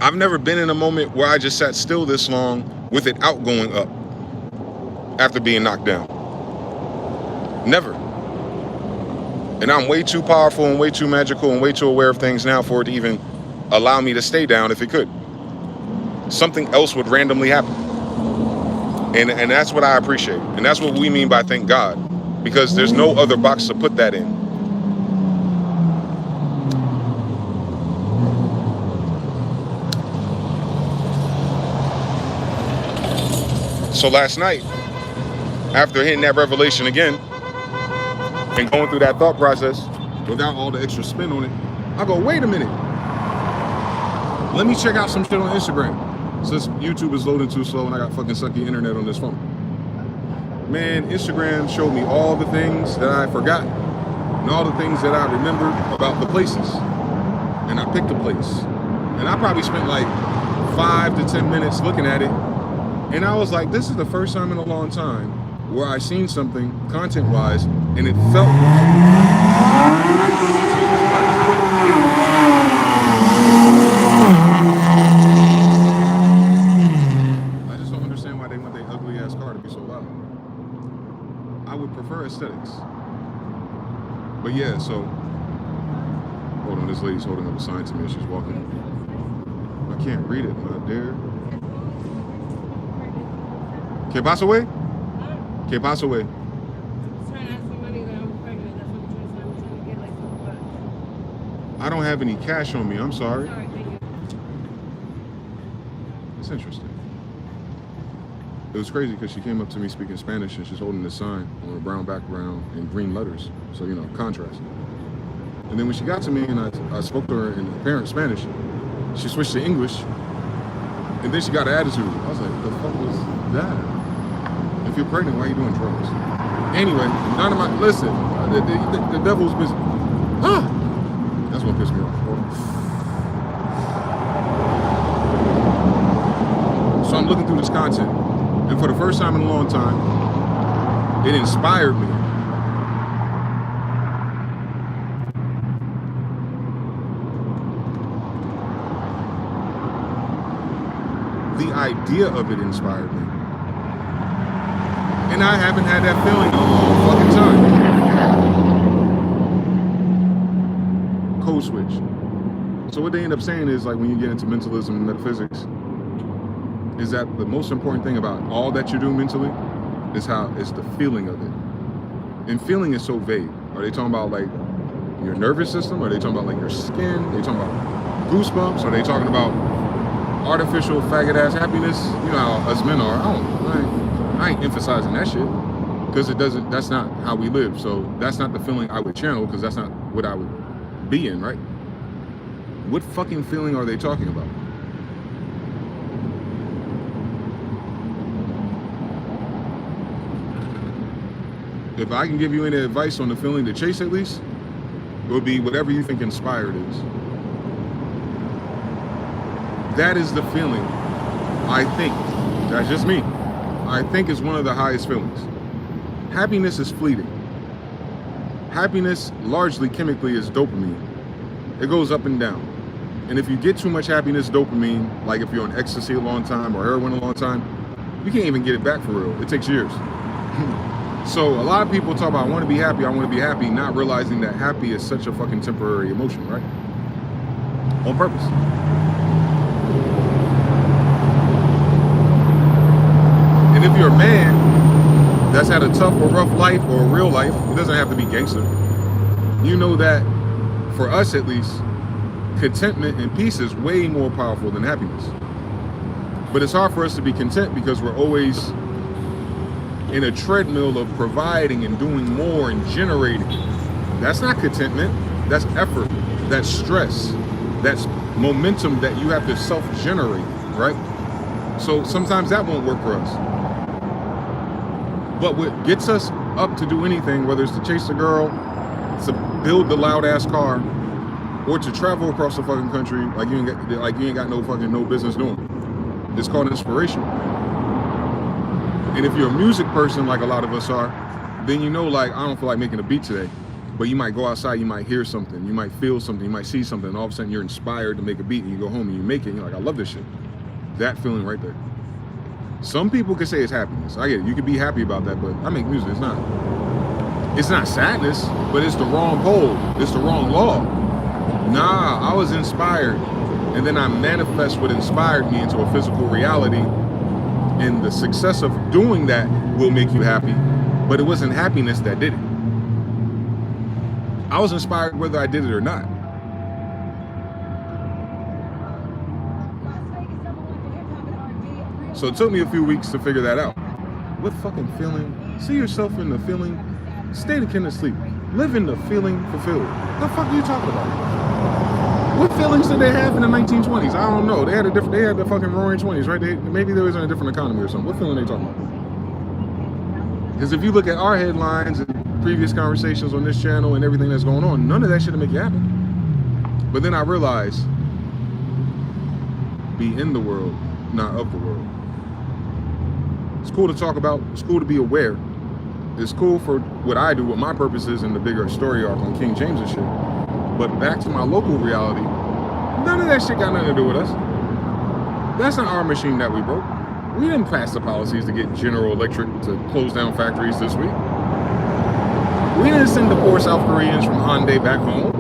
I've never been in a moment where I just sat still this long with it out going up after being knocked down. Never. And I'm way too powerful and way too magical and way too aware of things now for it to even allow me to stay down if it could. Something else would randomly happen. And that's what I appreciate. And that's what we mean by thank God. Because there's no other box to put that in. So last night, after hitting that revelation again and going through that thought process without all the extra spin on it, I go, wait a minute. Let me check out some shit on Instagram. Since YouTube is loading too slow and I got fucking sucky internet on this phone. Man, Instagram showed me all the things that I forgot and all the things that I remembered about the places. And I picked a place. And I probably spent like 5 to 10 minutes looking at it. And I was like, this is the first time in a long time where I seen something content-wise and it felt I just don't understand why they want their ugly ass car to be so loud. I would prefer aesthetics. But yeah, so hold on, this lady's holding up a sign to me as she's walking. I can't read it, my dear. ¿Qué pasa, güey? ¿Qué pasa, güey? I don't have any cash on me. I'm sorry. It's interesting. It was crazy because she came up to me speaking Spanish and she's holding this sign on a brown background in green letters. So, you know, contrast. And then when she got to me and I spoke to her in apparent Spanish, she switched to English. And then she got an attitude. I was like, the fuck was that? If you're pregnant, why are you doing drugs? Anyway, none of my, listen, the devil's busy. Ah! That's what pissed me off. So I'm looking through this content, and for the first time in a long time, it inspired me. The idea of it inspired me. And I haven't had that feeling in a long fucking time. Code switch. So what they end up saying is, like, when you get into mentalism and metaphysics, is that the most important thing about all that you do mentally is the feeling of it. And feeling is so vague. Are they talking about like your nervous system? Are they talking about like your skin? Are they talking about goosebumps? Are they talking about artificial faggot ass happiness? You know how us men are. I ain't emphasizing that shit because that's not how we live. So that's not the feeling I would channel because that's not what I would be in, right? What fucking feeling are they talking about? If I can give you any advice on the feeling to chase, at least, it would be whatever you think inspired is. That is the feeling, I think, that's just me, I think is one of the highest feelings. Happiness is fleeting. Happiness, largely chemically, is dopamine. It goes up and down. And if you get too much happiness, dopamine, like if you're on ecstasy a long time or heroin a long time, you can't even get it back for real. It takes years. So a lot of people talk about, I want to be happy, not realizing that happy is such a fucking temporary emotion, right? On purpose. And if you're a man that's had a tough or rough life or a real life, it doesn't have to be gangster. You know that, for us at least, contentment and peace is way more powerful than happiness. But it's hard for us to be content because we're always in a treadmill of providing and doing more and generating. That's not contentment, that's effort, that's stress, that's momentum that you have to self-generate, right? So sometimes that won't work for us. But what gets us up to do anything, whether it's to chase a girl, to build the loud ass car, or to travel across the fucking country like you ain't got no business doing, it's called inspiration. And if you're a music person like a lot of us are, then you know, like, I don't feel like making a beat today, but you might go outside, you might hear something, you might feel something, you might see something, and all of a sudden you're inspired to make a beat, and you go home and you make it, and you're like, I love this shit. That feeling right there. Some people could say it's happiness. I get it. You could be happy about that, but I make music. It's not sadness, but it's the wrong pole. It's the wrong law. Nah, I was inspired, and then I manifest what inspired me into a physical reality. And the success of doing that will make you happy, but it wasn't happiness that did it. I was inspired whether I did it or not. So it took me a few weeks to figure that out. What fucking feeling? See yourself in the feeling. State akin to sleep. Live in the feeling fulfilled. The fuck are you talking about? What feelings did they have in the 1920s? I don't know. They had the fucking roaring 20s, right? Maybe there was in a different economy or something. What feeling are they talking about? Because if you look at our headlines and previous conversations on this channel and everything that's going on, none of that shit will make you happy. But then I realized, be in the world, not of the world. It's cool to talk about. It's cool to be aware. It's cool for what I do, what my purpose is in the bigger story arc on King James and shit. But back to my local reality, none of that shit got nothing to do with us. That's not our machine that we broke. We didn't pass the policies to get General Electric to close down factories this week. We didn't send the poor South Koreans from Hyundai back home.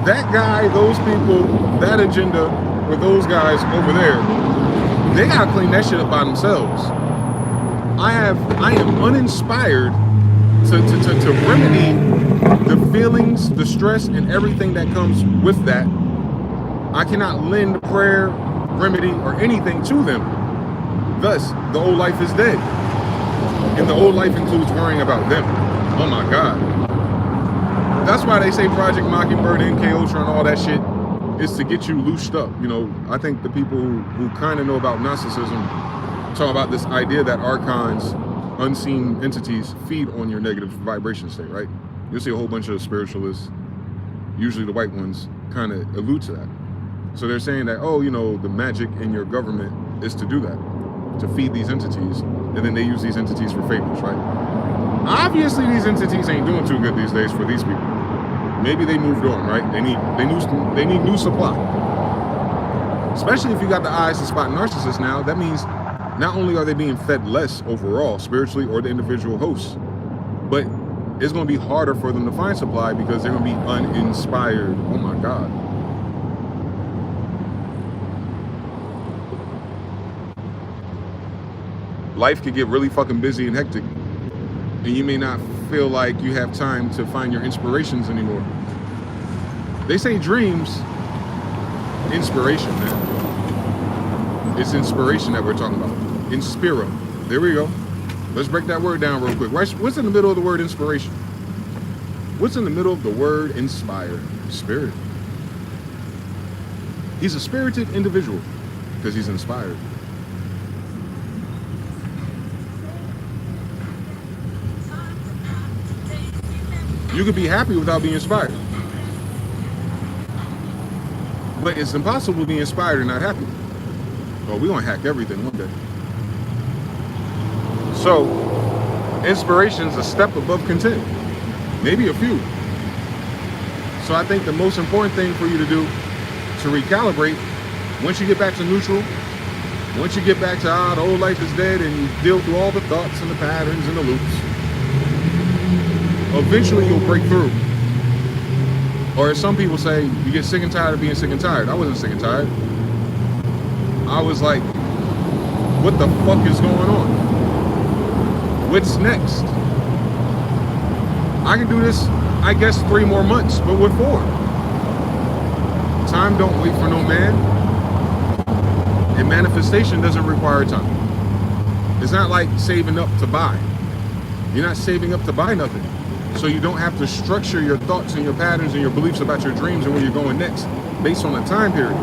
That guy, those people, that agenda with those guys over there, they gotta clean that shit up by themselves. I am uninspired to remedy the feelings, the stress, and everything that comes with that. I cannot lend prayer, remedy, or anything to them. Thus, the old life is dead. And the old life includes worrying about them. Oh my God. That's why they say Project Mockingbird, MK Ultra, and all that shit is to get you loosed up. You know, I think the people who kind of know about Gnosticism talk about this idea that archons, unseen entities, feed on your negative vibration state, right? You'll see a whole bunch of spiritualists, usually the white ones, kind of allude to that. So they're saying that, oh, you know, the magic in your government is to do that, to feed these entities, and then they use these entities for favors, right? Obviously, these entities ain't doing too good these days for these people. Maybe they moved on, right? They need new supply. Especially if you got the eyes to spot narcissists now, that means not only are they being fed less overall, spiritually or the individual hosts, but it's going to be harder for them to find supply because they're going to be uninspired. Oh my God. Life could get really fucking busy and hectic, and you may not feel like you have time to find your inspirations anymore. They say dreams, inspiration, man. It's inspiration that we're talking about. Inspira. There we go. Let's break that word down real quick. What's in the middle of the word inspiration? What's in the middle of the word inspire? Spirit. He's a spirited individual because he's inspired. You could be happy without being inspired. But it's impossible to be inspired and not happy. Well, we're going to hack everything one day. So, inspiration's a step above content. Maybe a few. So I think the most important thing for you to do to recalibrate, once you get back to neutral, once you get back to the old life is dead and you deal through all the thoughts and the patterns and the loops, eventually you'll break through. Or as some people say, you get sick and tired of being sick and tired. I wasn't sick and tired. I was like, what the fuck is going on? What's next? I can do this, I guess, 3 more months, but what for? Time don't wait for no man. And manifestation doesn't require time. It's not like saving up to buy. You're not saving up to buy nothing. So you don't have to structure your thoughts and your patterns and your beliefs about your dreams and where you're going next based on a time period.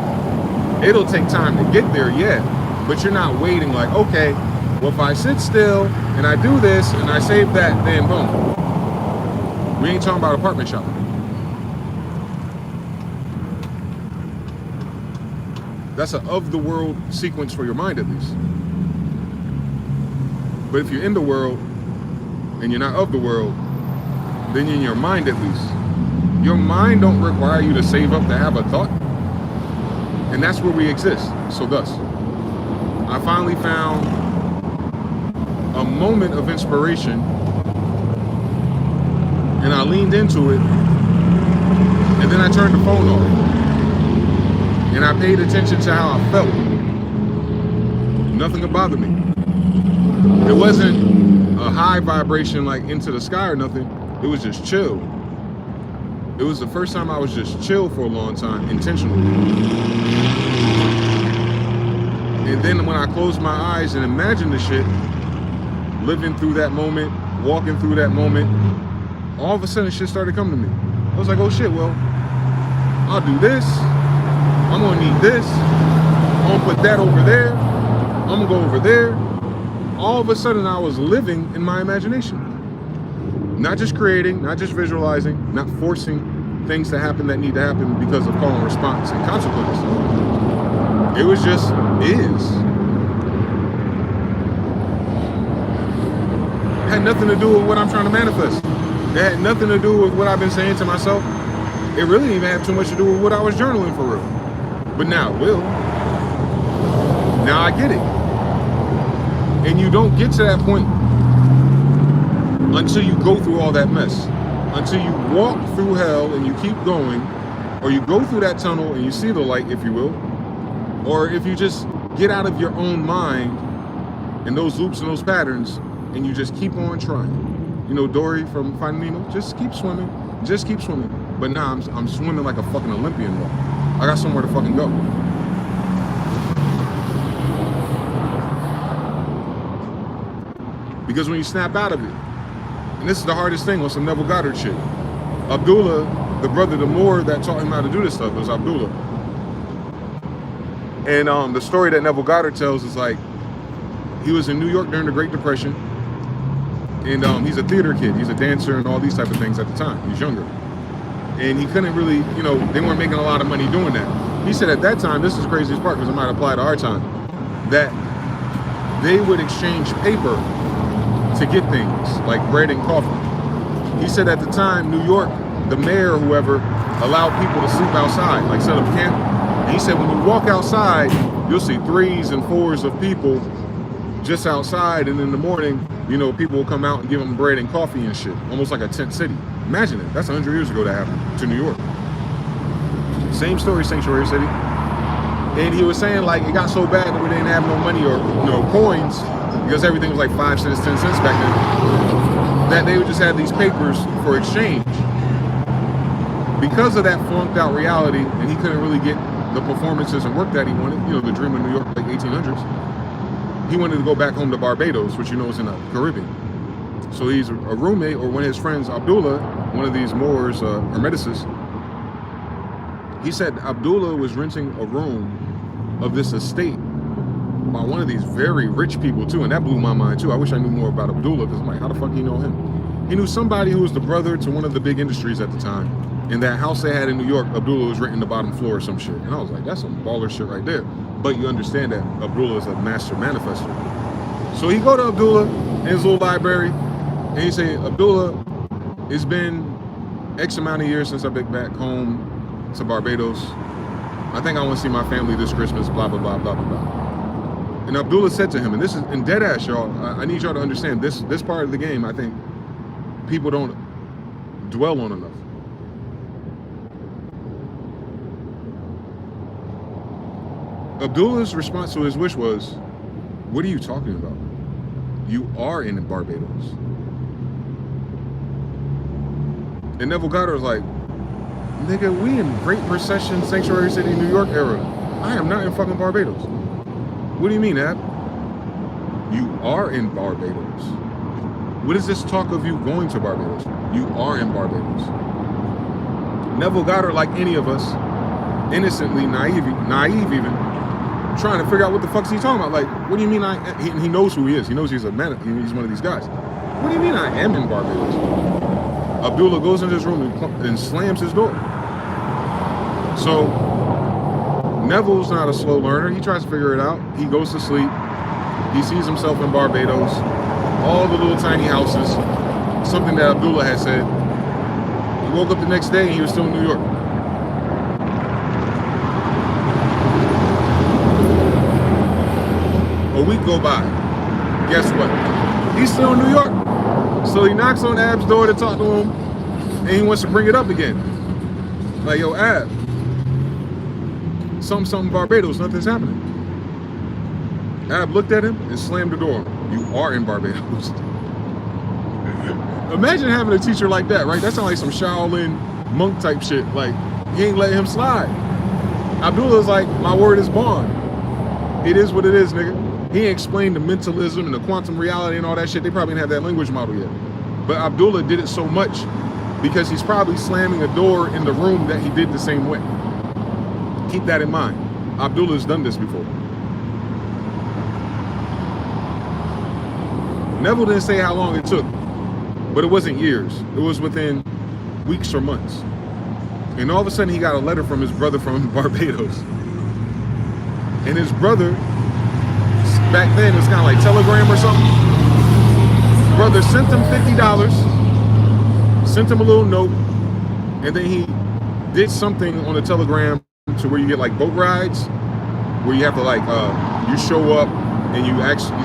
It'll take time to get there, yeah, but you're not waiting like, okay, well, if I sit still and I do this and I save that, then boom. We ain't talking about apartment shopping. That's an of the world sequence for your mind, at least. But if you're in the world and you're not of the world, then in your mind, at least, your mind don't require you to save up to have a thought. And that's where we exist. So thus, I finally found a moment of inspiration and I leaned into it, and then I turned the phone off and I paid attention to how I felt. Nothing could bother me. It wasn't a high vibration like into the sky or nothing. It was just chill. It was the first time I was just chill for a long time, intentionally. And then when I closed my eyes and imagined the shit, living through that moment, walking through that moment, all of a sudden shit started coming to me. I was like, oh shit, well, I'll do this. I'm gonna need this. I'm gonna put that over there. I'm gonna go over there. All of a sudden I was living in my imagination. Not just creating, not just visualizing, not forcing things to happen that need to happen because of call and response and consequences. It was just is. It had nothing to do with what I'm trying to manifest. It had nothing to do with what I've been saying to myself. It really didn't even have too much to do with what I was journaling for real. But now it will. Now I get it. And you don't get to that point until you go through all that mess. Until you walk through hell and you keep going, or you go through that tunnel and you see the light, if you will, or if you just get out of your own mind and those loops and those patterns and you just keep on trying. You know Dory from Finding Nemo? Just keep swimming. Just keep swimming. But now I'm swimming like a fucking Olympian though. I got somewhere to fucking go. Because when you snap out of it, and this is the hardest thing on some Neville Goddard shit. Abdullah, the brother, the Moor that taught him how to do this stuff was Abdullah. And the story that Neville Goddard tells is like, he was in New York during the Great Depression. And he's a theater kid. He's a dancer and all these type of things at the time. He's younger. And he couldn't really, you know, they weren't making a lot of money doing that. He said at that time, this is the craziest part because it might apply to our time, that they would exchange paper to get things like bread and coffee. He said at the time, New York, the mayor or whoever allowed people to sleep outside, like set up camp. And he said when you walk outside, you'll see 3s and 4s of people just outside, and in the morning, you know, people will come out and give them bread and coffee and shit, almost like a tent city. Imagine it. That's 100 years ago that happened to New York. Same story, Sanctuary City. And he was saying like it got so bad that we didn't have no money or, you know, coins, because everything was like 5 cents, 10 cents back then, that they would just have these papers for exchange. Because of that flunked out reality, and he couldn't really get the performances and work that he wanted, you know, the dream of New York, like 1800s, he wanted to go back home to Barbados, which you know is in the Caribbean. So he's a roommate, or one of his friends, Abdullah, one of these Moors, Hermeticists, he said Abdullah was renting a room of this estate by one of these very rich people too, and that blew my mind too. I wish I knew more about Abdullah, because I'm like, how the fuck do you know him? He knew somebody who was the brother to one of the big industries at the time. In that house they had in New York, Abdullah was renting the bottom floor or some shit. And I was like, that's some baller shit right there. But you understand that Abdullah is a master manifester. So he go to Abdullah in his little library, and he say, Abdullah, it's been X amount of years since I've been back home to Barbados. I think I want to see my family this Christmas, blah, blah, blah, blah, blah, blah. And Abdullah said to him, and this is in dead ass, y'all, I need y'all to understand this part of the game, I think people don't dwell on enough. Abdullah's response to his wish was, what are you talking about? You are in Barbados. And Neville Goddard was like, nigga, we in Great Recession, Sanctuary City, New York era. I am not in fucking Barbados. What do you mean, Ab? You are in Barbados. What is this talk of you going to Barbados? You are in Barbados. Neville Goddard, like any of us, innocently, naive even, trying to figure out what the fuck is he talking about. Like, what do you mean he knows who he is. He knows he's a man, he's one of these guys. What do you mean I am in Barbados? Abdullah goes into his room and slams his door. So Neville's not a slow learner. He tries to figure it out. He goes to sleep. He sees himself in Barbados, all the little tiny houses, something that Abdullah had said. He woke up the next day and he was still in New York. A week go by. Guess what? He's still in New York. So he knocks on Ab's door to talk to him, and he wants to bring it up again. Like, yo, Ab, something Barbados, nothing's happening. Ab looked at him and slammed the door. You are in Barbados. Imagine having a teacher like that, right? That sounds like some Shaolin monk type shit. Like, he ain't letting him slide. Abdullah's like, my word is bond. It is what it is, nigga. He explained the mentalism and the quantum reality and all that shit. They probably didn't have that language model yet. But Abdullah did it so much because he's probably slamming a door in the room that he did the same way. Keep that in mind. Abdullah's done this before. Neville didn't say how long it took, but it wasn't years. It was within weeks or months. And all of a sudden he got a letter from his brother from Barbados. And his brother, back then it was kind of like Telegram or something. His brother sent him $50, sent him a little note, and then he did something on the Telegram to where you get like boat rides, where you have to like, you show up and you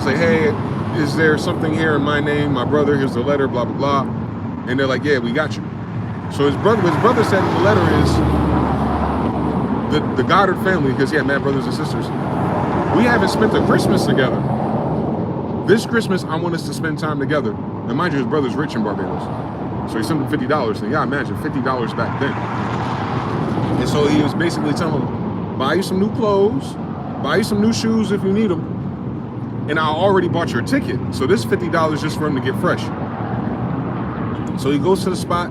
say, hey, is there something here in my name, my brother, here's the letter, blah, blah, blah. And they're like, yeah, we got you. So his brother said in the letter is, the Goddard family, because he had mad brothers and sisters, we haven't spent a Christmas together. This Christmas, I want us to spend time together. And mind you, his brother's rich in Barbados. So he sent him $50. And yeah, imagine $50 back then. And so he was basically telling him, buy you some new clothes, buy you some new shoes if you need them. And I already bought your ticket. So this $50 just for him to get fresh. So he goes to the spot,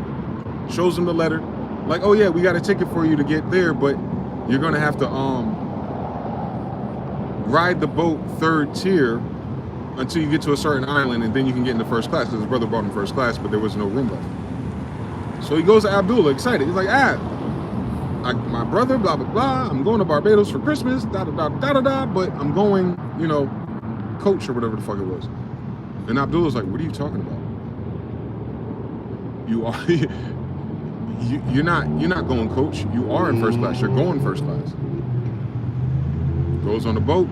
shows him the letter. Like, oh yeah, we got a ticket for you to get there, but you're gonna have to ride the boat 3rd tier until you get to a certain island, and then you can get into first class, because his brother brought him first class, but there was no room left. So he goes to Abdullah, excited. He's like, my brother, blah, blah, blah. I'm going to Barbados for Christmas, da, da, da, da, da, da, but I'm going, you know, coach or whatever the fuck it was. And Abdullah's like, what are you talking about? You are, you're not going coach. You are in first class. You're going first class. Goes on the boat.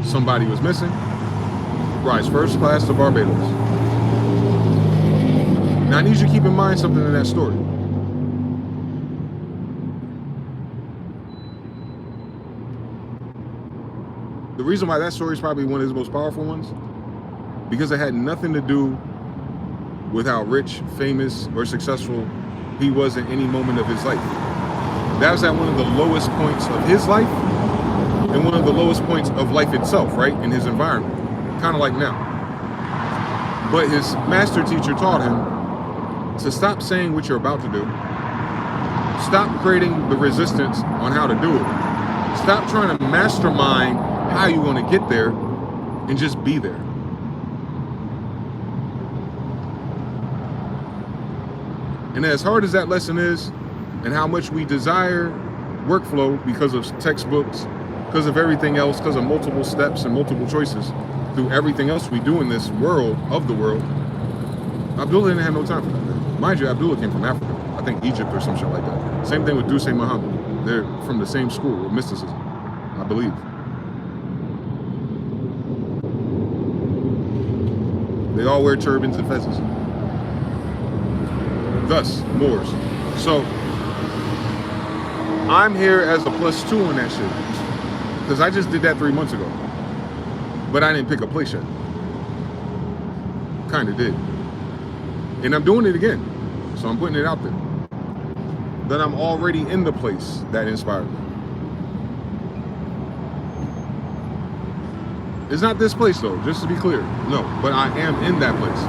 Somebody was missing. Rides first class to Barbados. Now I need you to keep in mind something in that story. The reason why that story is probably one of his most powerful ones, because it had nothing to do with how rich, famous, or successful he was in any moment of his life. That was at one of the lowest points of his life and one of the lowest points of life itself, right? In his environment, kind of like now. But his master teacher taught him to stop saying what you're about to do. Stop creating the resistance on how to do it. Stop trying to mastermind how you're going to get there, and just be there. And as hard as that lesson is, and how much we desire workflow because of textbooks, because of everything else, because of multiple steps and multiple choices through everything else we do in this world, of the world, Abdullah didn't have no time for that, man. Mind you, Abdullah came from Africa. I think Egypt or some shit like that. Same thing with Duse Muhammad. They're from the same school of mysticism, I believe. They all wear turbans and fezzes. Thus, Moors. So, I'm here as a +2 in that shit. Because I just did that 3 months ago. But I didn't pick a place yet. Kinda did. And I'm doing it again. So I'm putting it out there. That I'm already in the place that inspired me. It's not this place though, just to be clear. No, but I am in that place.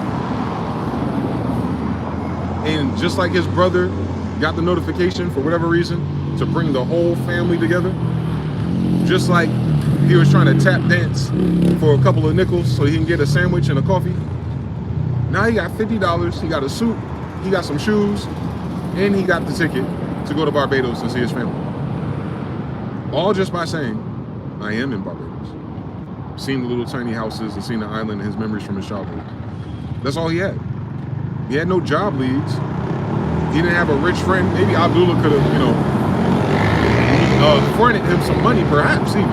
And just like his brother got the notification for whatever reason to bring the whole family together, just like he was trying to tap dance for a couple of nickels so he can get a sandwich and a coffee. Now he got $50, he got a suit, he got some shoes, and he got the ticket to go to Barbados and see his family. All just by saying, I am in Barbados. Seen the little tiny houses and seen the island and his memories from his childhood. That's all he had. He had no job leads. He didn't have a rich friend. Maybe Abdullah could have, you know, fronted him some money, perhaps even.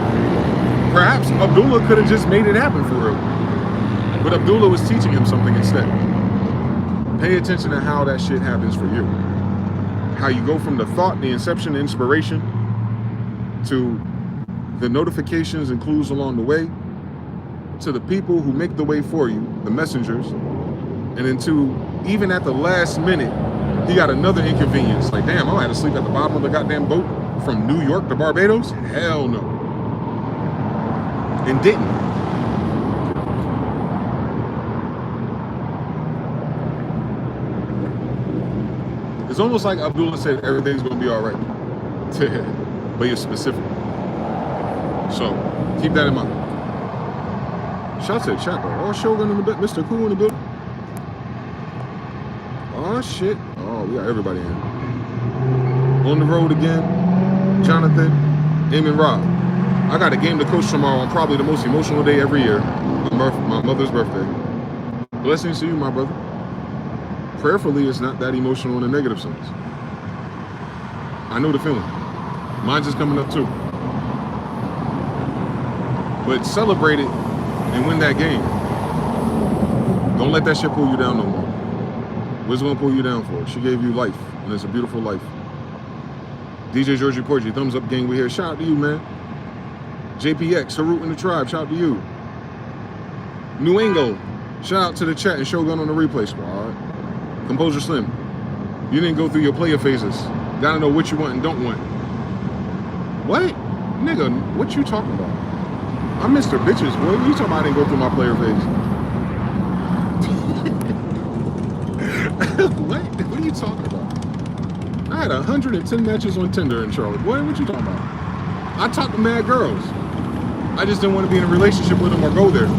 Perhaps Abdullah could have just made it happen for real. But Abdullah was teaching him something instead. Pay attention to how that shit happens for you. How you go from the thought, the inception, the inspiration, to the notifications and clues along the way, to the people who make the way for you, the messengers, and then to, even at the last minute, he got another inconvenience. Like, damn, I had to sleep at the bottom of the goddamn boat from New York to Barbados? Hell no. And didn't. It's almost like Abdullah said, everything's gonna be all right. But you're specific. So keep that in mind. Shout out to the chat though. Oh, Shogun in the building. Mr. Cool in the building. Oh shit. Oh, we got everybody in. On the road again. Jonathan, Eamon, Rob. I got a game to coach tomorrow on probably the most emotional day every year. My mother's birthday. Blessings to you, my brother. Prayerfully, it's not that emotional in a negative sense. I know the feeling. Mine's just coming up too. But celebrate it and win that game. Don't let that shit pull you down no more. What's gonna pull you down for? She gave you life, and it's a beautiful life. DJ Georgie Porgy, thumbs up gang, we here. Shout out to you, man. JPX, Harut in the tribe, shout out to you. New Angle, shout out to the chat and Shogun on the replay squad. Composer Slim, you didn't go through your player phases. Gotta know what you want and don't want. What? Nigga, what you talking about? I'm Mr. Bitches, boy. What you talking about? I didn't go through my player phase. What are you talking about? I had 110 matches on Tinder in Charlotte. Boy, what you talking about? I talked to mad girls. I just didn't want to be in a relationship with them or go there.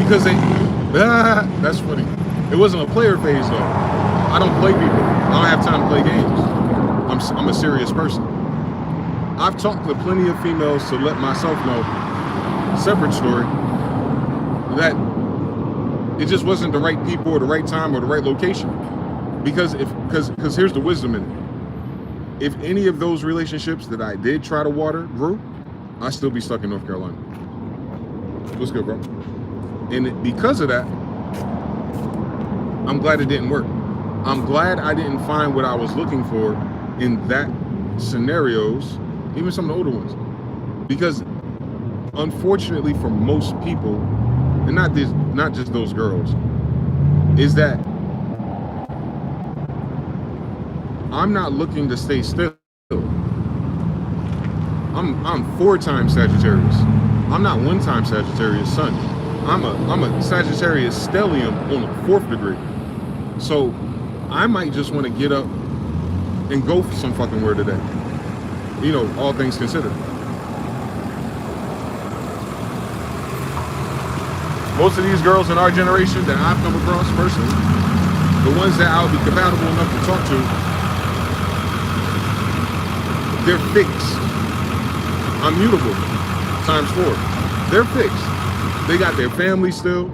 Because that's funny. It wasn't a player phase though. I don't play people. I don't have time to play games. I'm a serious person. I've talked to plenty of females to let myself know, separate story, that it just wasn't the right people or the right time or the right location. Because here's the wisdom in it. If any of those relationships that I did try to water grew, I'd still be stuck in North Carolina. What's good, bro? And because of that, I'm glad it didn't work. I'm glad I didn't find what I was looking for in that scenarios, even some of the older ones. Because unfortunately for most people, and not just those girls, is that I'm not looking to stay still. I'm 4-time Sagittarius. I'm not 1-time Sagittarius sun. I'm a Sagittarius stellium on the 4th degree. So I might just want to get up and go for some fucking word today. You know, all things considered. Most of these girls in our generation that I've come across personally, the ones that I'll be compatible enough to talk to, they're fixed. I'm mutable, ×4. They're fixed. They got their family still.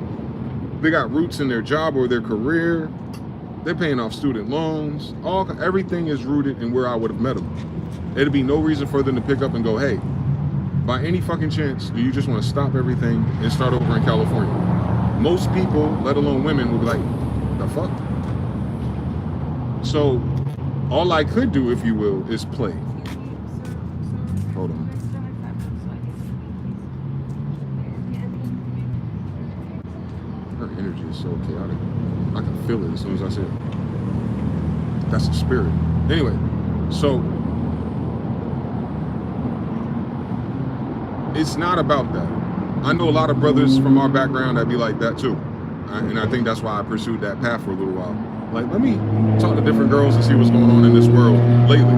They got roots in their job or their career. They're paying off student loans. Everything is rooted in where I would have met them. There'd be no reason for them to pick up and go, hey, by any fucking chance, do you just want to stop everything and start over in California? Most people, let alone women, will be like, the fuck? So all I could do, if you will, is play. Hold on. Her energy is so chaotic. I can feel it as soon as I say it. That's the spirit. Anyway, so it's not about that. I know a lot of brothers from our background that be like that too. And I think that's why I pursued that path for a little while. Like, let me talk to different girls and see what's going on in this world lately.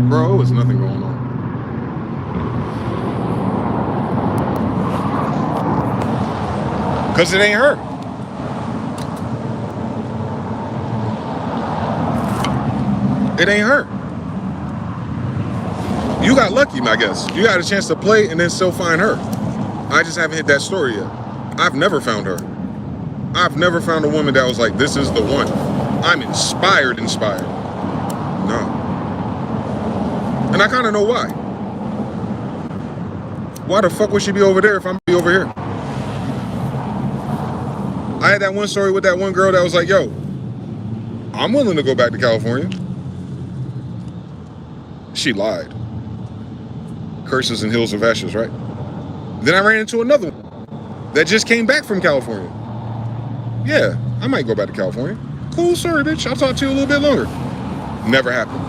Bro, there's nothing going on. Because it ain't her. It ain't her. You got lucky, I guess. You got a chance to play and then still find her. I just haven't hit that story yet. I've never found her. I've never found a woman that was like, this is the one. I'm inspired. No. And I kind of know why. Why the fuck would she be over there if I'm be over here? I had that one story with that one girl that was like, yo, I'm willing to go back to California. She lied. Curses and hills of ashes, right? Then I ran into another one that just came back from California. Yeah, I might go back to California. Cool, sorry, bitch. I'll talk to you a little bit longer. Never happened.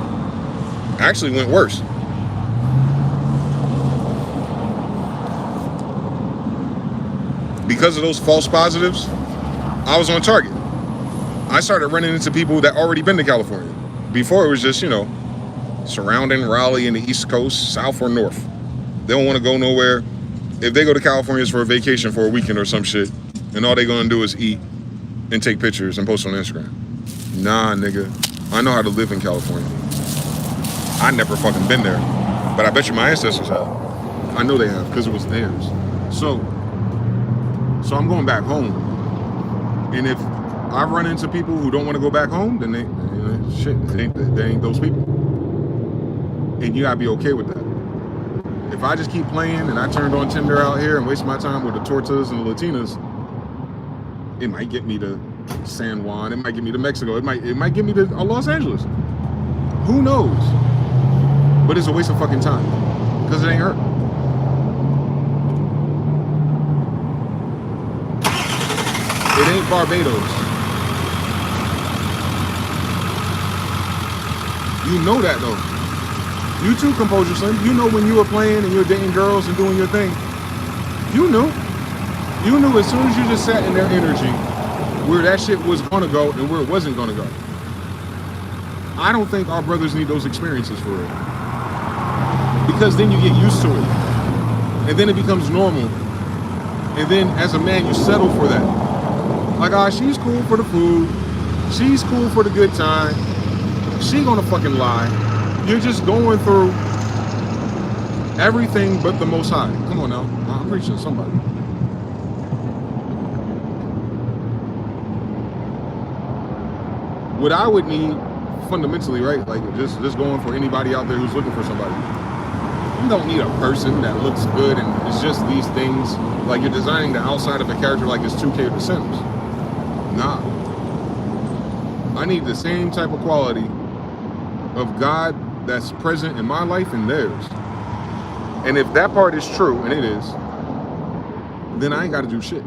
Actually went worse. Because of those false positives, I was on target. I started running into people that already been to California. Before it was just, you know, surrounding Raleigh and the East Coast, South or North. They don't want to go nowhere. If they go to California, it's for a vacation for a weekend or some shit, and all they gonna do is eat and take pictures and post on Instagram. Nah, nigga. I know how to live in California. I never fucking been there, but I bet you my ancestors have. I know they have, because it was theirs. So I'm going back home. And if I run into people who don't want to go back home, then they ain't those people. And you gotta be okay with that. If I just keep playing and I turned on Tinder out here and waste my time with the Tortas and the Latinas, it might get me to San Juan, it might get me to Mexico, it might get me to Los Angeles. Who knows? But it's a waste of fucking time, because it ain't her. It ain't Barbados. You know that though. You too, Composure Son. You know when you were playing and you were dating girls and doing your thing. You knew. You knew as soon as you just sat in their energy where that shit was gonna go and where it wasn't gonna go. I don't think our brothers need those experiences for it. Because then you get used to it. And then it becomes normal. And then as a man, you settle for that. Like, ah, she's cool for the food. She's cool for the good time. She gonna fucking lie. You're just going through everything but the Most High. Come on now, I'm preaching to somebody. What I would need fundamentally, right? Like just going for anybody out there who's looking for somebody. You don't need a person that looks good and it's just these things. Like you're designing the outside of a character like it's 2K or The Sims. Nah. I need the same type of quality of God that's present in my life and theirs. And if that part is true, and it is, then I ain't got to do shit.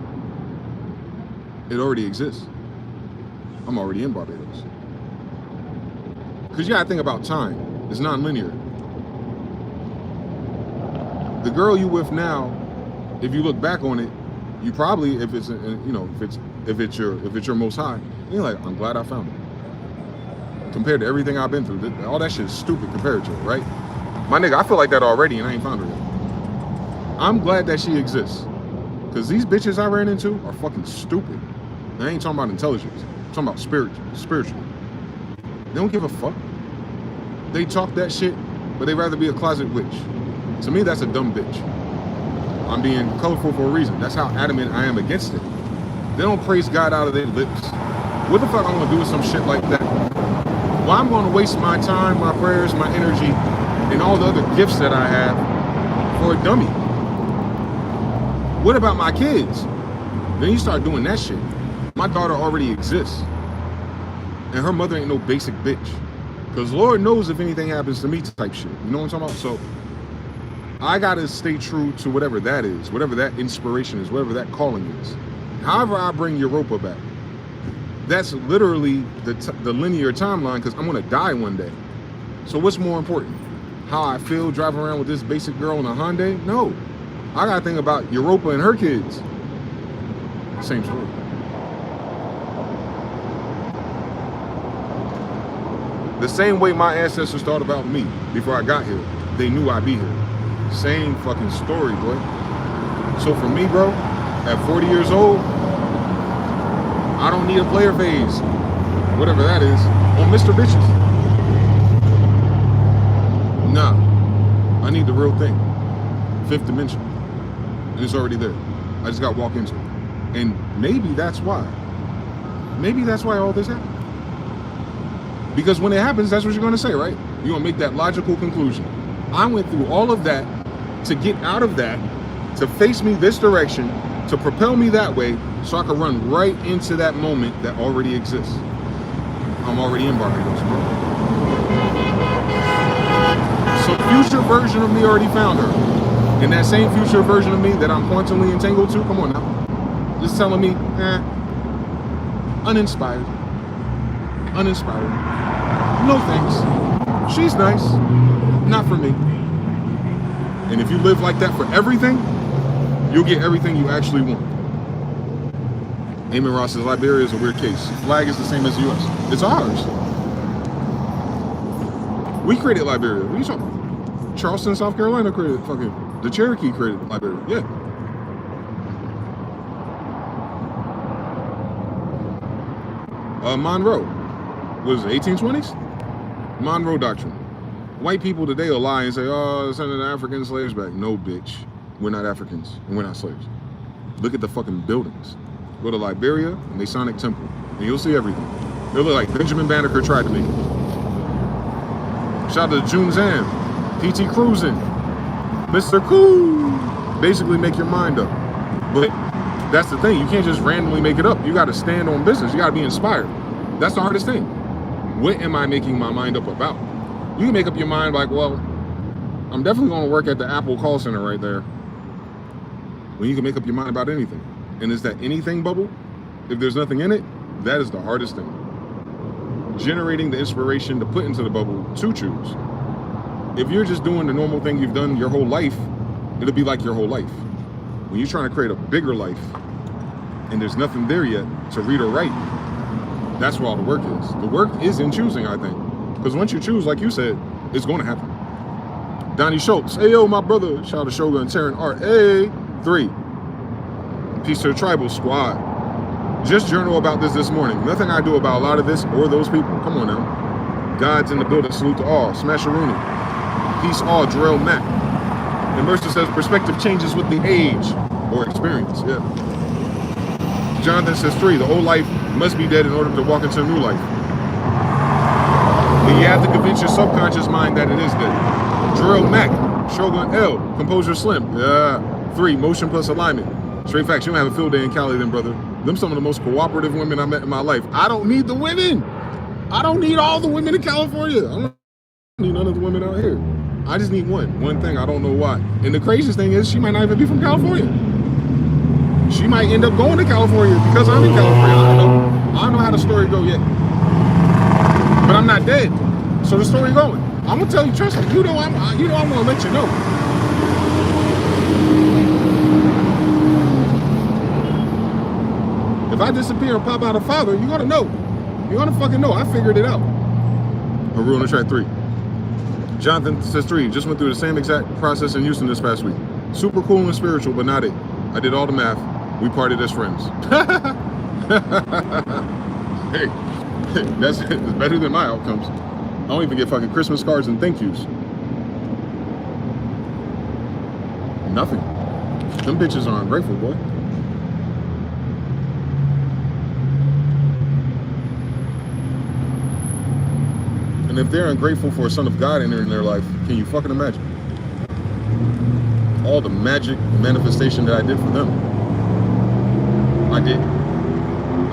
It already exists. I'm already in Barbados. Because you got to think about time. It's non-linear. The girl you with now, if you look back on it, you probably, if it's your Most High, you're like, I'm glad I found it. Compared to everything I've been through, all that shit is stupid compared to it, right? My nigga, I feel like that already and I ain't found her yet. I'm glad that she exists. Because these bitches I ran into are fucking stupid. I ain't talking about intelligence. I'm talking about spiritual. They don't give a fuck. They talk that shit, but they'd rather be a closet witch. To me, that's a dumb bitch. I'm being colorful for a reason. That's how adamant I am against it. They don't praise God out of their lips. What the fuck I'm gonna do with some shit like that? Well, I'm gonna waste my time, my prayers, my energy, and all the other gifts that I have for a dummy. What about my kids? Then you start doing that shit. My daughter already exists. And her mother ain't no basic bitch. Because Lord knows if anything happens to me type shit. You know what I'm talking about? So I gotta stay true to whatever that is, whatever that inspiration is, whatever that calling is. However I bring Europa back, that's literally the linear timeline, because I'm gonna die one day. So what's more important? How I feel driving around with this basic girl in a Hyundai? No. I gotta think about Europa and her kids. Same story. The same way my ancestors thought about me before I got here. They knew I'd be here. Same fucking story, boy. So for me, bro, at 40 years old, I don't need a player phase, whatever that is, on Mr. Bitches. Nah, I need the real thing. Fifth dimension. And it's already there. I just got to walk into it. And maybe that's why. Maybe that's why all this happened. Because when it happens, that's what you're going to say, right? You're going to make that logical conclusion. I went through all of that to get out of that, to face me this direction, to propel me that way, so I can run right into that moment that already exists. I'm already in Barbados, bro. So future version of me already found her. And that same future version of me that I'm quantumly entangled to, come on now. Just telling me, uninspired. Uninspired. No thanks. She's nice. Not for me. And if you live like that for everything, you'll get everything you actually want. Eamon Ross says Liberia is a weird case. Flag is the same as the U.S. It's ours. We created Liberia. What are you talking about? Charleston, South Carolina created fucking... The Cherokee created Liberia. Yeah. Monroe. What is it, 1820s? Monroe Doctrine. White people today will lie and say, oh, sending the African slaves back. No, bitch. We're not Africans and we're not slaves. Look at the fucking buildings. Go to Liberia, Masonic Temple, and you'll see everything. They look like Benjamin Banneker tried to make it. Shout out to June Zam, PT Cruising, Mr. Cool. Basically make your mind up. But that's the thing, you can't just randomly make it up. You gotta stand on business, you gotta be inspired. That's the hardest thing. What am I making my mind up about? You can make up your mind like, well, I'm definitely gonna work at the Apple call center right there. When you can make up your mind about anything. And is that anything bubble? If there's nothing in it, that is the hardest thing. Generating the inspiration to put into the bubble to choose. If you're just doing the normal thing you've done your whole life, it'll be like your whole life. When you're trying to create a bigger life and there's nothing there yet to read or write, that's where all the work is. The work is in choosing, I think. Because once you choose, like you said, it's going to happen. Donnie Schultz, hey yo, my brother. Shout out to Shogun, Terran Art, hey. 3. Peace to the tribal squad. Just journal about this morning. Nothing I do about a lot of this or those people. Come on now. God's in the building. Salute to all. Smash a Rooney. Peace all. Drill Mac. And Mercer says perspective changes with the age or experience. Yeah. Jonathan says 3. The old life must be dead in order to walk into a new life. And you have to convince your subconscious mind that it is dead. Drill Mac. Shogun L. Composure Slim. Yeah. 3. Motion plus alignment. Straight facts, you don't have a field day in Cali then, brother. Them some of the most cooperative women I met in my life. I don't need the women. I don't need all the women in California. I don't need none of the women out here. I just need one thing, I don't know why. And the craziest thing is she might not even be from California. She might end up going to California because I'm in California. I don't know how the story go yet. But I'm not dead. So the story going. I'm gonna tell you, trust me, I'm gonna let you know. If I disappear and pop out a father, you're gonna know. You're gonna fucking know. I figured it out. Maroon on the track 3. Jonathan says 3. Just went through the same exact process in Houston this past week. Super cool and spiritual, but not it. I did all the math. We partied as friends. Hey, that's better than my outcomes. I don't even get fucking Christmas cards and thank yous. Nothing. Them bitches are ungrateful, boy. And if they're ungrateful for a son of God entering their life, can you fucking imagine? All the magic manifestation that I did for them. I did.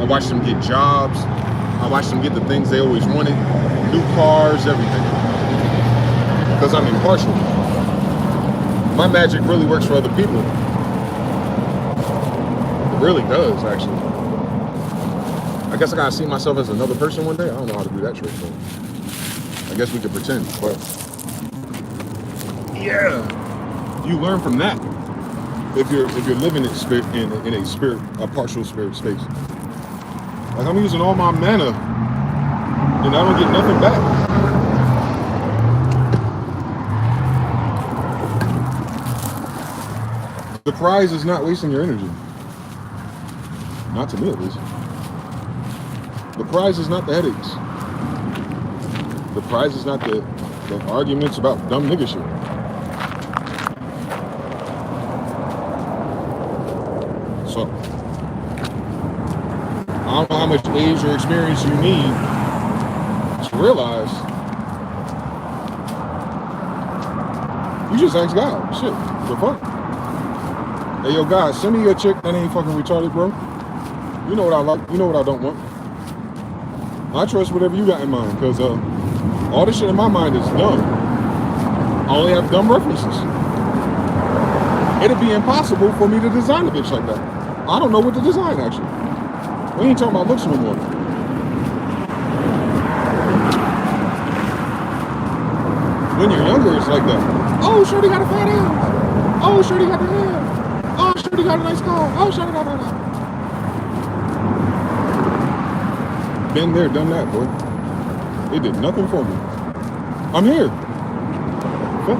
I watched them get jobs. I watched them get the things they always wanted. New cars, everything. Because I'm impartial. My magic really works for other people. It really does, actually. I guess I gotta see myself as another person one day. I don't know how to do that trick, though. I guess we could pretend, but yeah, you learn from that if you're living in a partial spirit space. Like I'm using all my mana and I don't get nothing back. The prize is not wasting your energy. Not to me, at least. The prize is not the headaches. The prize is not the arguments about dumb nigga shit. So, I don't know how much age or experience you need to realize. You just ask God. Shit, the fuck? Hey, yo, God, send me your chick that ain't fucking retarded, bro. You know what I like. You know what I don't want. I trust whatever you got in mind, because all this shit in my mind is dumb. I only have dumb references. It'd be impossible for me to design a bitch like that. I don't know what to design, actually. We ain't talking about looks no more. When you're younger, it's like that. Oh, shorty got a fat ass. Oh, shorty got the hair. Oh, shorty got a nice car. Oh, shorty got a... Been there, done that, boy. It did nothing for me. I'm here. Fuck.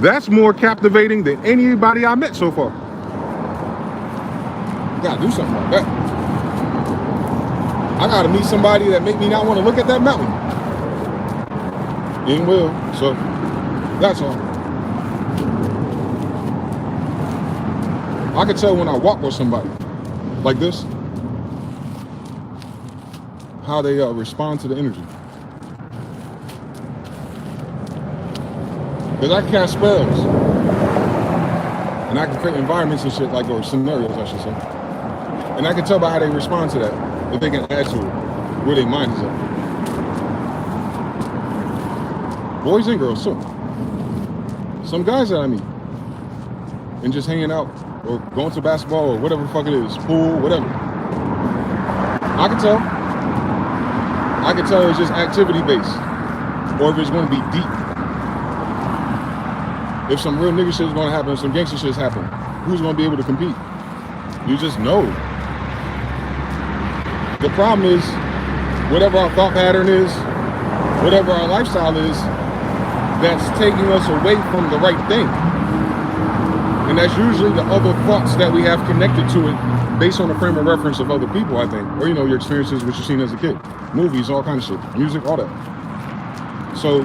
That's more captivating than anybody I met so far. You gotta do something like that. I gotta meet somebody that make me not want to look at that mountain. And will. So that's all. I can tell when I walk with somebody like this how they respond to the energy. Because I can cast spells and I can create environments and shit, like, or scenarios, I should say. And I can tell by how they respond to that, if they can add to it, where their mind is at. Boys and girls too. Some guys that I meet and just hanging out or going to basketball or whatever the fuck it is, pool, whatever. I can tell. I can tell it's just activity based, or if it's going to be deep. If some real nigga shit is going to happen, if some gangster shit is happening, who's going to be able to compete? You just know. The problem is, whatever our thought pattern is, whatever our lifestyle is, that's taking us away from the right thing. And that's usually the other thoughts that we have connected to it based on the frame of reference of other people, I think. Or, you know, your experiences, what you've seen as a kid. Movies, all kinds of shit. Music, all that. So,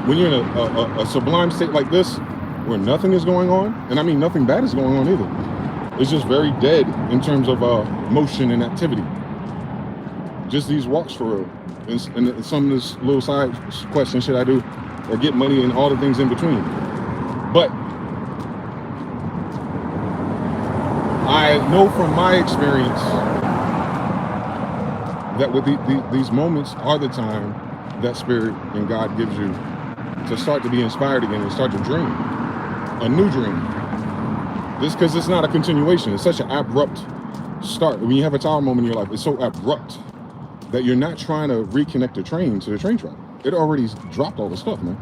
when you're in a sublime state like this, where nothing is going on, and I mean nothing bad is going on either. It's just very dead in terms of motion and activity. Just these walks for real. And some of this little side quest and shit I do, or get money and all the things in between. But I know from my experience that with these moments are the time that Spirit and God gives you to start to be inspired again and start to dream a new dream. Just because it's not a continuation, it's such an abrupt start. When you have a tower moment in your life, it's so abrupt that you're not trying to reconnect the train to the train track. It already dropped all the stuff, man.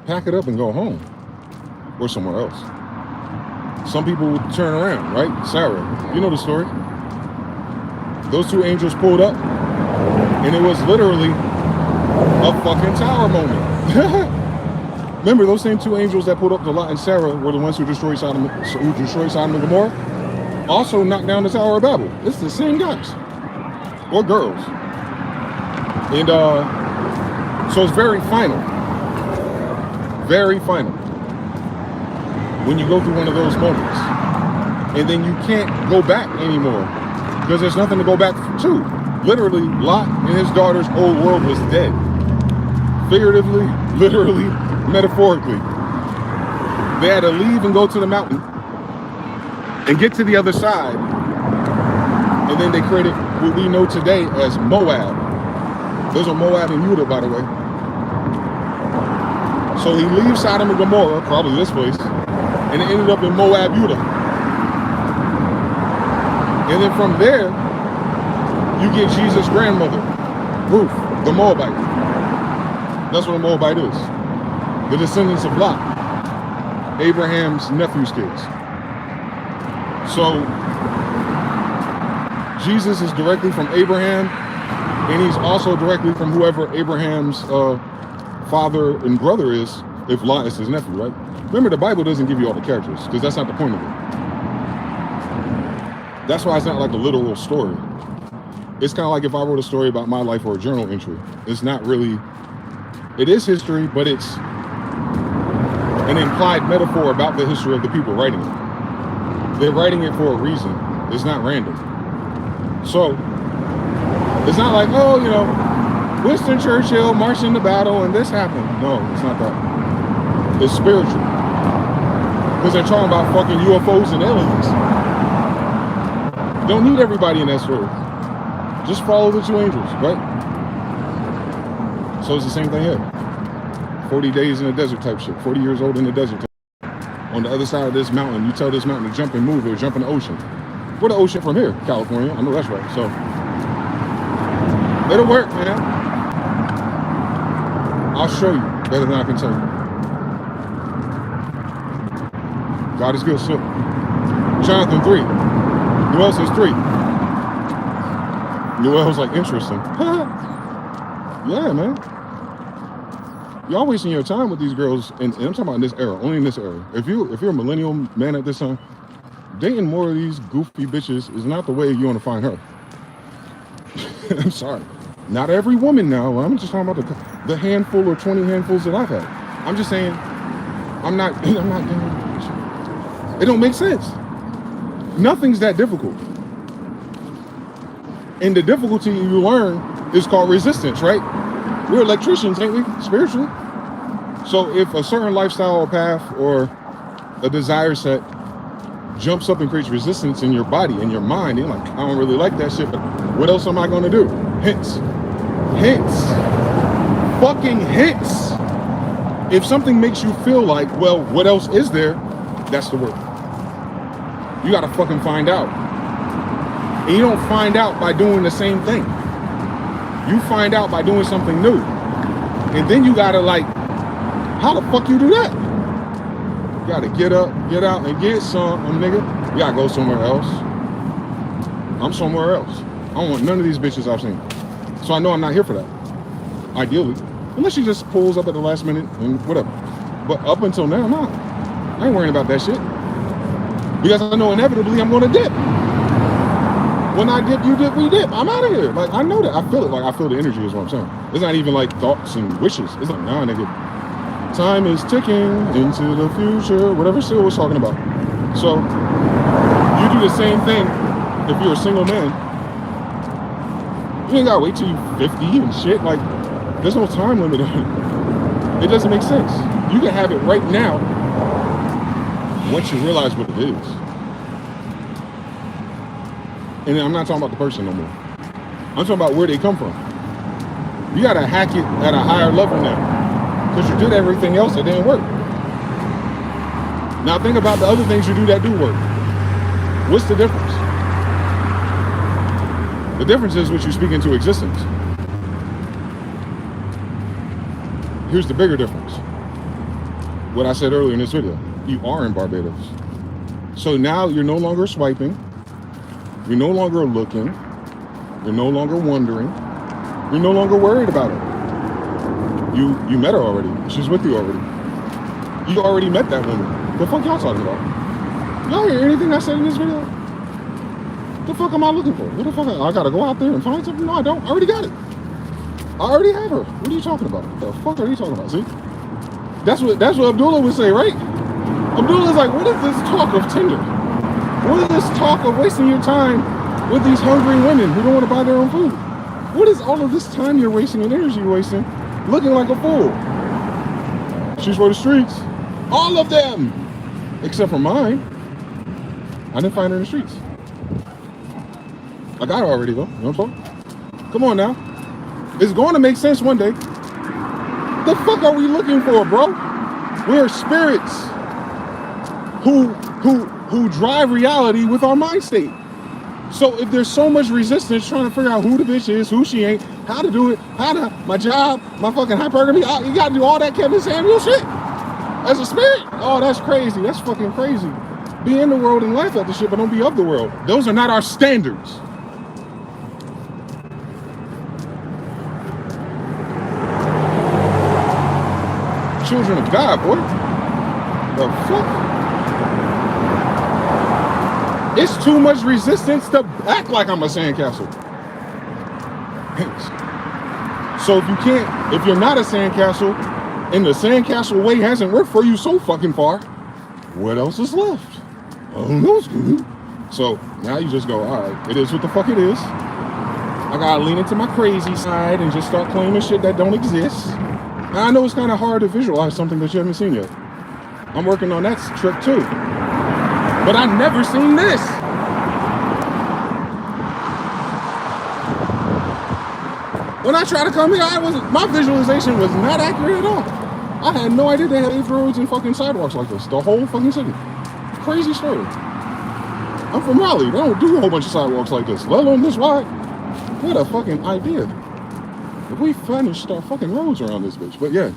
Pack it up and go home or somewhere else. Some people would turn around, right? Sarah, you know the story. Those two angels pulled up and it was literally a fucking tower moment. Remember, those same two angels that pulled up to Lot and Sarah were the ones who destroyed Sodom and Gomorrah. Also knocked down the Tower of Babel. It's the same guys or girls. And so it's very final. Very final. When you go through one of those moments. And then you can't go back anymore. Because there's nothing to go back to. Literally, Lot and his daughter's old world was dead. Figuratively, literally, metaphorically. They had to leave and go to the mountain and get to the other side. And then they created what we know today as Moab. Those are Moab and Judah, by the way. So he leaves Sodom and Gomorrah, probably this place, and it ended up in Moab, Judah. And then from there, you get Jesus' grandmother, Ruth, the Moabite. That's what a Moabite is. The descendants of Lot, Abraham's nephew's kids. So Jesus is directly from Abraham, and he's also directly from whoever Abraham's father and brother is, if Lot is his nephew, right? Remember, the Bible doesn't give you all the characters, because that's not the point of it. That's why it's not like a literal story. It's kind of like if I wrote a story about my life or a journal entry. It's not really, it is history, but it's an implied metaphor about the history of the people writing it. They're writing it for a reason. It's not random. So, it's not like, oh, you know, Winston Churchill marched into battle and this happened. No, it's not that. It's spiritual. Because they're talking about fucking UFOs and aliens. Don't need everybody in that story. Just follow the two angels, right? So it's the same thing here. 40 days in the desert type shit. 40 years old in the desert. On the other side of this mountain, you tell this mountain to jump and move, it'll jump in the ocean. Where the ocean from here? California. I know that's right. So it'll work, man. I'll show you better than I can tell you. God is good, so. Jonathan 3. Who else is 3? was like, interesting. Yeah, man. Y'all wasting your time with these girls, and I'm talking about in this era, only in this era. If you're a millennial man at this time, dating more of these goofy bitches is not the way you want to find her. I'm sorry. Not every woman now. I'm just talking about the handful or 20 handfuls that I've had. I'm just saying, I'm not it don't make sense. Nothing's that difficult. And the difficulty you learn is called resistance, right? We're electricians, ain't we? Spiritually. So if a certain lifestyle or path or a desire set jumps up and creates resistance in your body, in your mind, you're like, I don't really like that shit, but what else am I gonna do? Hints. Fucking hints. If something makes you feel like, well, what else is there? That's the word. You gotta fucking find out. And you don't find out by doing the same thing. You find out by doing something new. And then you gotta like, how the fuck you do that? You gotta get up, get out, and get some, nigga. You gotta go somewhere else. I'm somewhere else. I don't want none of these bitches I've seen. So I know I'm not here for that. Ideally. Unless she just pulls up at the last minute and whatever. But up until now, nah. I ain't worrying about that shit. Because I know inevitably I'm gonna dip. When I dip, you dip, we dip. I'm out of here. Like, I know that. I feel it. Like, I feel the energy is what I'm saying. It's not even like thoughts and wishes. It's like, nah, nigga. Time is ticking into the future. Whatever Seal was talking about. So, you do the same thing if you're a single man. You ain't gotta wait till you're 50 and shit. Like, there's no time limit on it. It doesn't make sense. You can have it right now once you realize what it is. And I'm not talking about the person no more. I'm talking about where they come from. You gotta hack it at a higher level now. Because you did everything else that didn't work. Now think about the other things you do that do work. What's the difference? The difference is what you speak into existence. Here's the bigger difference. What I said earlier in this video. You are in Barbados. So now you're no longer swiping. You're no longer looking. You're no longer wondering. You're no longer worried about her. You met her already. She's with you already. You already met that woman. The fuck y'all talking about? Y'all hear anything I said in this video? The fuck am I looking for? What the fuck? I gotta go out there and find something? No, I don't. I already got it. I already have her. What are you talking about? What the fuck are you talking about? See? That's what Abdullah would say, right? Abdullah's like, what is this talk of Tinder? What is this talk of wasting your time with these hungry women who don't want to buy their own food? What is all of this time you're wasting and energy you're wasting looking like a fool? She's for the streets. All of them! Except for mine. I didn't find her in the streets. I got her already though. You know what I'm saying? Come on now. It's going to make sense one day. The fuck are we looking for, bro? We're spirits who drive reality with our mind state. So if there's so much resistance trying to figure out who the bitch is, who she ain't, how to do it, my job, my fucking hypergamy, you gotta do all that Kevin Samuel shit as a spirit. Oh, that's crazy. That's fucking crazy. Be in the world and laugh at the shit, but don't be of the world. Those are not our standards. Children of God, boy. The fuck? It's too much resistance to act like I'm a sandcastle. So if you're not a sandcastle, and the sandcastle way hasn't worked for you so fucking far, what else is left? Oh no, dude. So now you just go, all right, it is what the fuck it is. I gotta lean into my crazy side and just start claiming shit that don't exist. And I know it's kind of hard to visualize something that you haven't seen yet. I'm working on that trick too. But I never seen this. When I tried to come here, my visualization was not accurate at all. I had no idea they had paved roads and fucking sidewalks like this. The whole fucking city. Crazy story. I'm from Raleigh. They don't do a whole bunch of sidewalks like this, let alone this wide. What a fucking idea. If we finished our fucking roads around this bitch. But yeah,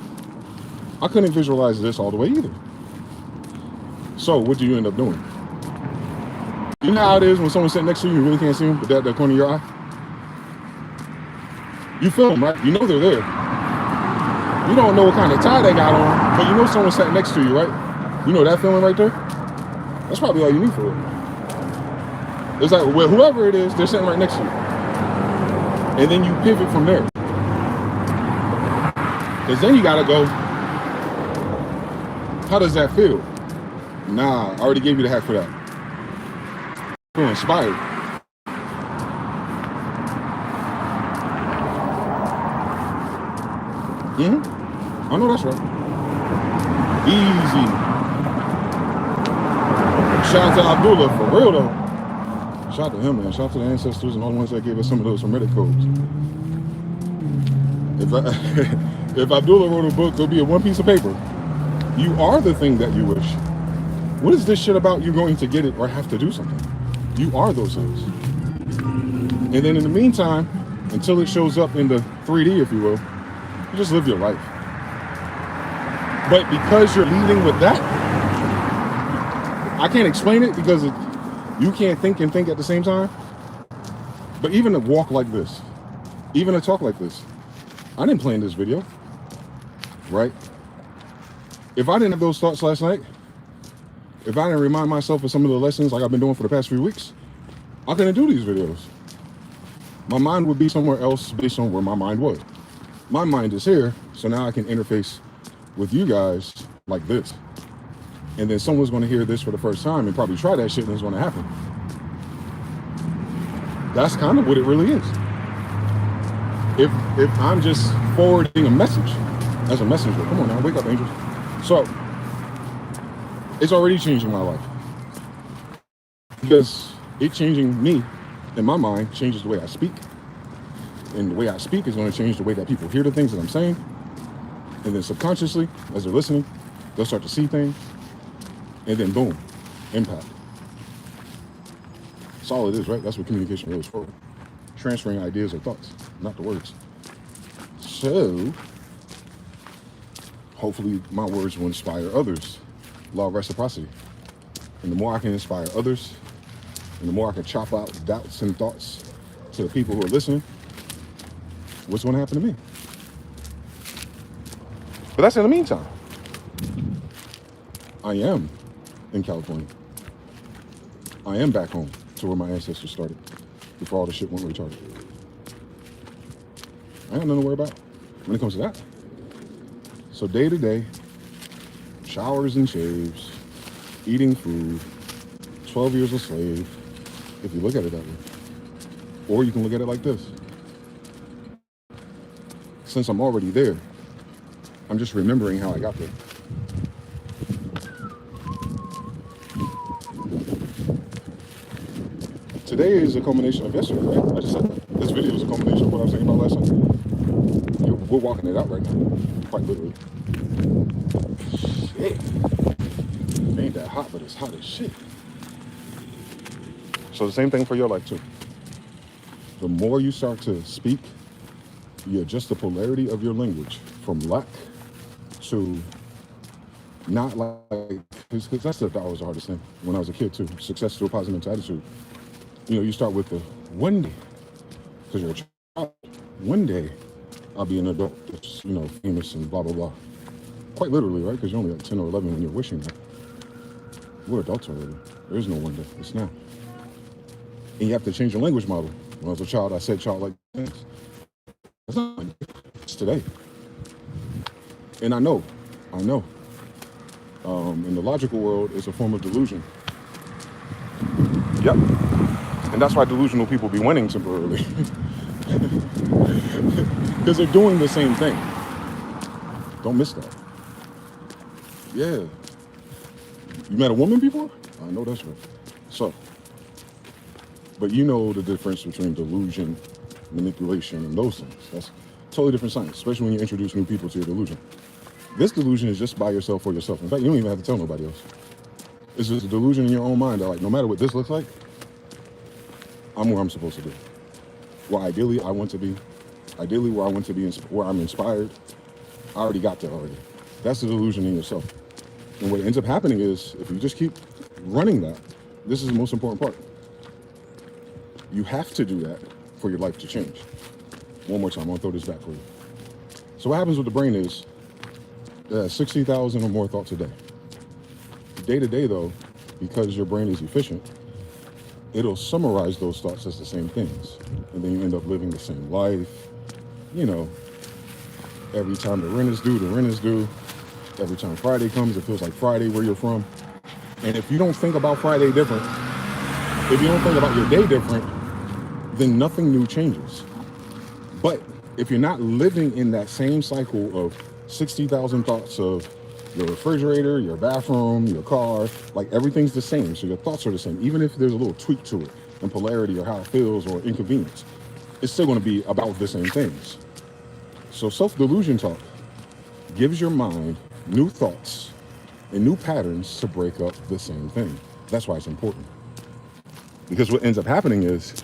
I couldn't visualize this all the way either. So what do you end up doing? You know how it is when someone's sitting next to you, you really can't see them, but that corner of your eye? You feel them, right? You know they're there. You don't know what kind of tie they got on, but you know someone sat next to you, right? You know that feeling right there? That's probably all you need for it. It's like, well, whoever it is, they're sitting right next to you. And then you pivot from there. Because then you gotta go, how does that feel? Nah, I already gave you the hack for that. Feel inspired. I know that's right. Easy. Shout out to Abdullah, for real though. Shout out to him, man. Shout out to the ancestors and all the ones that gave us some of those hermetic codes. If Abdullah wrote a book, there'll be a one piece of paper. You are the thing that you wish. What is this shit about you going to get it or have to do something? You are those things. And then in the meantime, until it shows up in the 3D, if you will, you just live your life. But because you're leading with that, I can't explain it because you can't think and think at the same time. But even to walk like this, even to talk like this, I didn't plan this video, right? If I didn't have those thoughts last night, if I didn't remind myself of some of the lessons like I've been doing for the past few weeks, I couldn't do these videos. My mind would be somewhere else based on where my mind was. My mind is here, so now I can interface with you guys like this. And then someone's going to hear this for the first time and probably try that shit and it's going to happen. That's kind of what it really is. If I'm just forwarding a message as a messenger, come on now, wake up, angels. So, it's already changing my life. Because it changing me in my mind changes the way I speak. And the way I speak is going to change the way that people hear the things that I'm saying. And then subconsciously, as they're listening, they'll start to see things. And then boom, impact. That's all it is, right? That's what communication really is for. Transferring ideas or thoughts, not the words. So, hopefully my words will inspire others. Law of reciprocity. And the more I can inspire others, and the more I can chop out doubts and thoughts to the people who are listening, what's going to happen to me? But that's in the meantime. I am in California. I am back home to where my ancestors started before all the shit went retarded. I ain't nothing to worry about when it comes to that. So day to day, showers and shaves, eating food, 12 years a slave, if you look at it that way. Or you can look at it like this. Since I'm already there, I'm just remembering how I got there. Today is a culmination of yesterday, right? I just said that. This video is a culmination of what I was thinking about last night. We're walking it out right now, quite literally. Shit. It ain't that hot, but it's hot as shit. So the same thing for your life too. The more you start to speak, you adjust the polarity of your language from lack to not like, because that's the that was the hardest thing when I was a kid too. Success to a positive mental attitude. You know, you start with the one day, because you're a child. One day, I'll be an adult, that's, you know, famous and blah, blah, blah. Quite literally, right? Because you're only like 10 or 11 when you're wishing that. We're adults already. There is no one day. It's now. And you have to change your language model. When I was a child, I said childlike things. That's not like it's today. And I know. In the logical world, it's a form of delusion. Yep. And that's why delusional people be winning temporarily. Because they're doing the same thing. Don't miss that. Yeah. You met a woman before? I know that's right. So, but you know the difference between delusion, manipulation, and those things. That's totally different science, especially when you introduce new people to your delusion. This delusion is just by yourself for yourself. In fact, you don't even have to tell nobody else. It's just a delusion in your own mind that, like, no matter what this looks like, I'm where I'm supposed to be. Where ideally I want to be. Ideally where I want to be, where I'm inspired. I already got there already. That's the delusion in yourself. And what ends up happening is, if you just keep running that, this is the most important part. You have to do that for your life to change. One more time, I'll throw this back for you. So what happens with the brain is 60,000 or more thoughts a day. Day to day though, because your brain is efficient, it'll summarize those thoughts as the same things. And then you end up living the same life. You know, every time the rent is due, the rent is due. Every time Friday comes, it feels like Friday where you're from. And if you don't think about Friday different, if you don't think about your day different, then nothing new changes. But if you're not living in that same cycle of 60,000 thoughts of your refrigerator, your bathroom, your car, like everything's the same. So your thoughts are the same. Even if there's a little tweak to it in polarity or how it feels or inconvenience, it's still going to be about the same things. So self-delusion talk gives your mind new thoughts and new patterns to break up the same thing. That's why it's important. Because what ends up happening is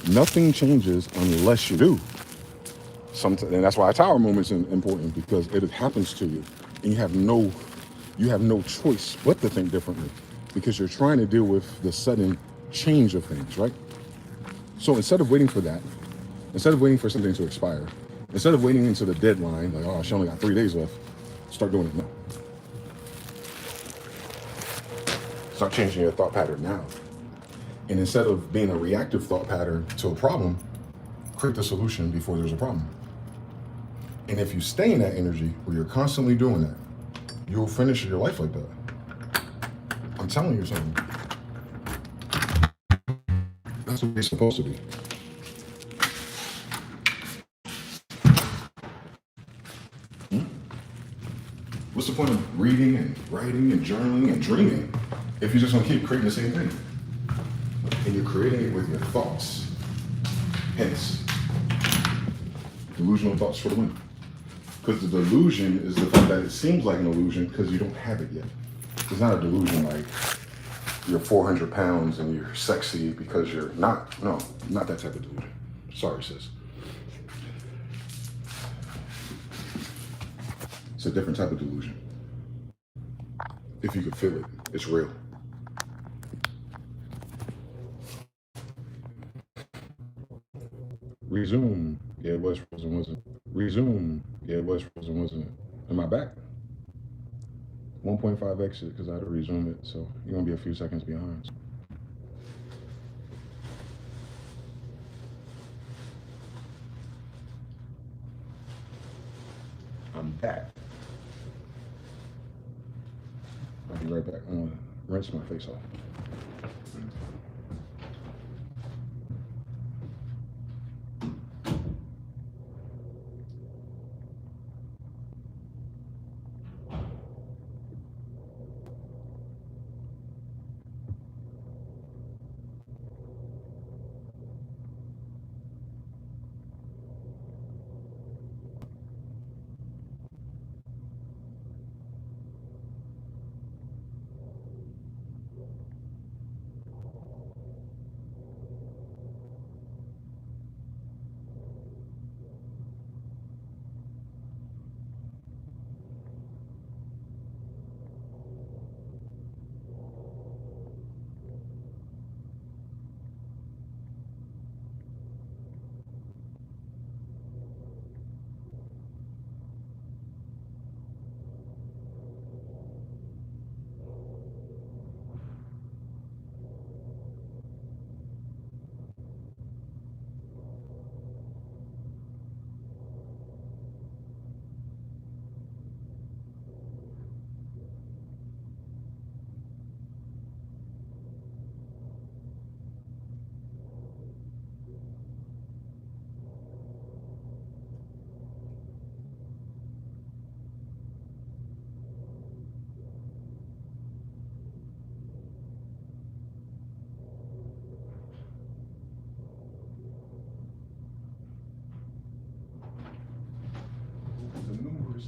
nothing changes unless you do. And that's why a tower moment's important, because it happens to you. And you have no choice but to think differently, because you're trying to deal with the sudden change of things, right? So instead of waiting for that, instead of waiting for something to expire, instead of waiting until the deadline, like, oh, she only got 3 days left, start doing it now. Start changing your thought pattern now. And instead of being a reactive thought pattern to a problem, create the solution before there's a problem. And if you stay in that energy where you're constantly doing that, you'll finish your life like that. I'm telling you something. That's what it's supposed to be. What's the point of reading and writing and journaling and dreaming if you're just gonna keep creating the same thing? And you're creating it with your thoughts. Hence, delusional thoughts for the win. Because the delusion is the fact that it seems like an illusion because you don't have it yet. It's not a delusion like you're 400 pounds and you're sexy because you're not. No, not that type of delusion. Sorry, sis. It's a different type of delusion. If you could feel it, it's real. Resume. Yeah, it was frozen, wasn't it? Resume. Yeah, it was frozen, wasn't it? Am I back? 1.5 exit because I had to resume it, so you're gonna be a few seconds behind. I'm back. I'll be right back. I'm gonna rinse my face off.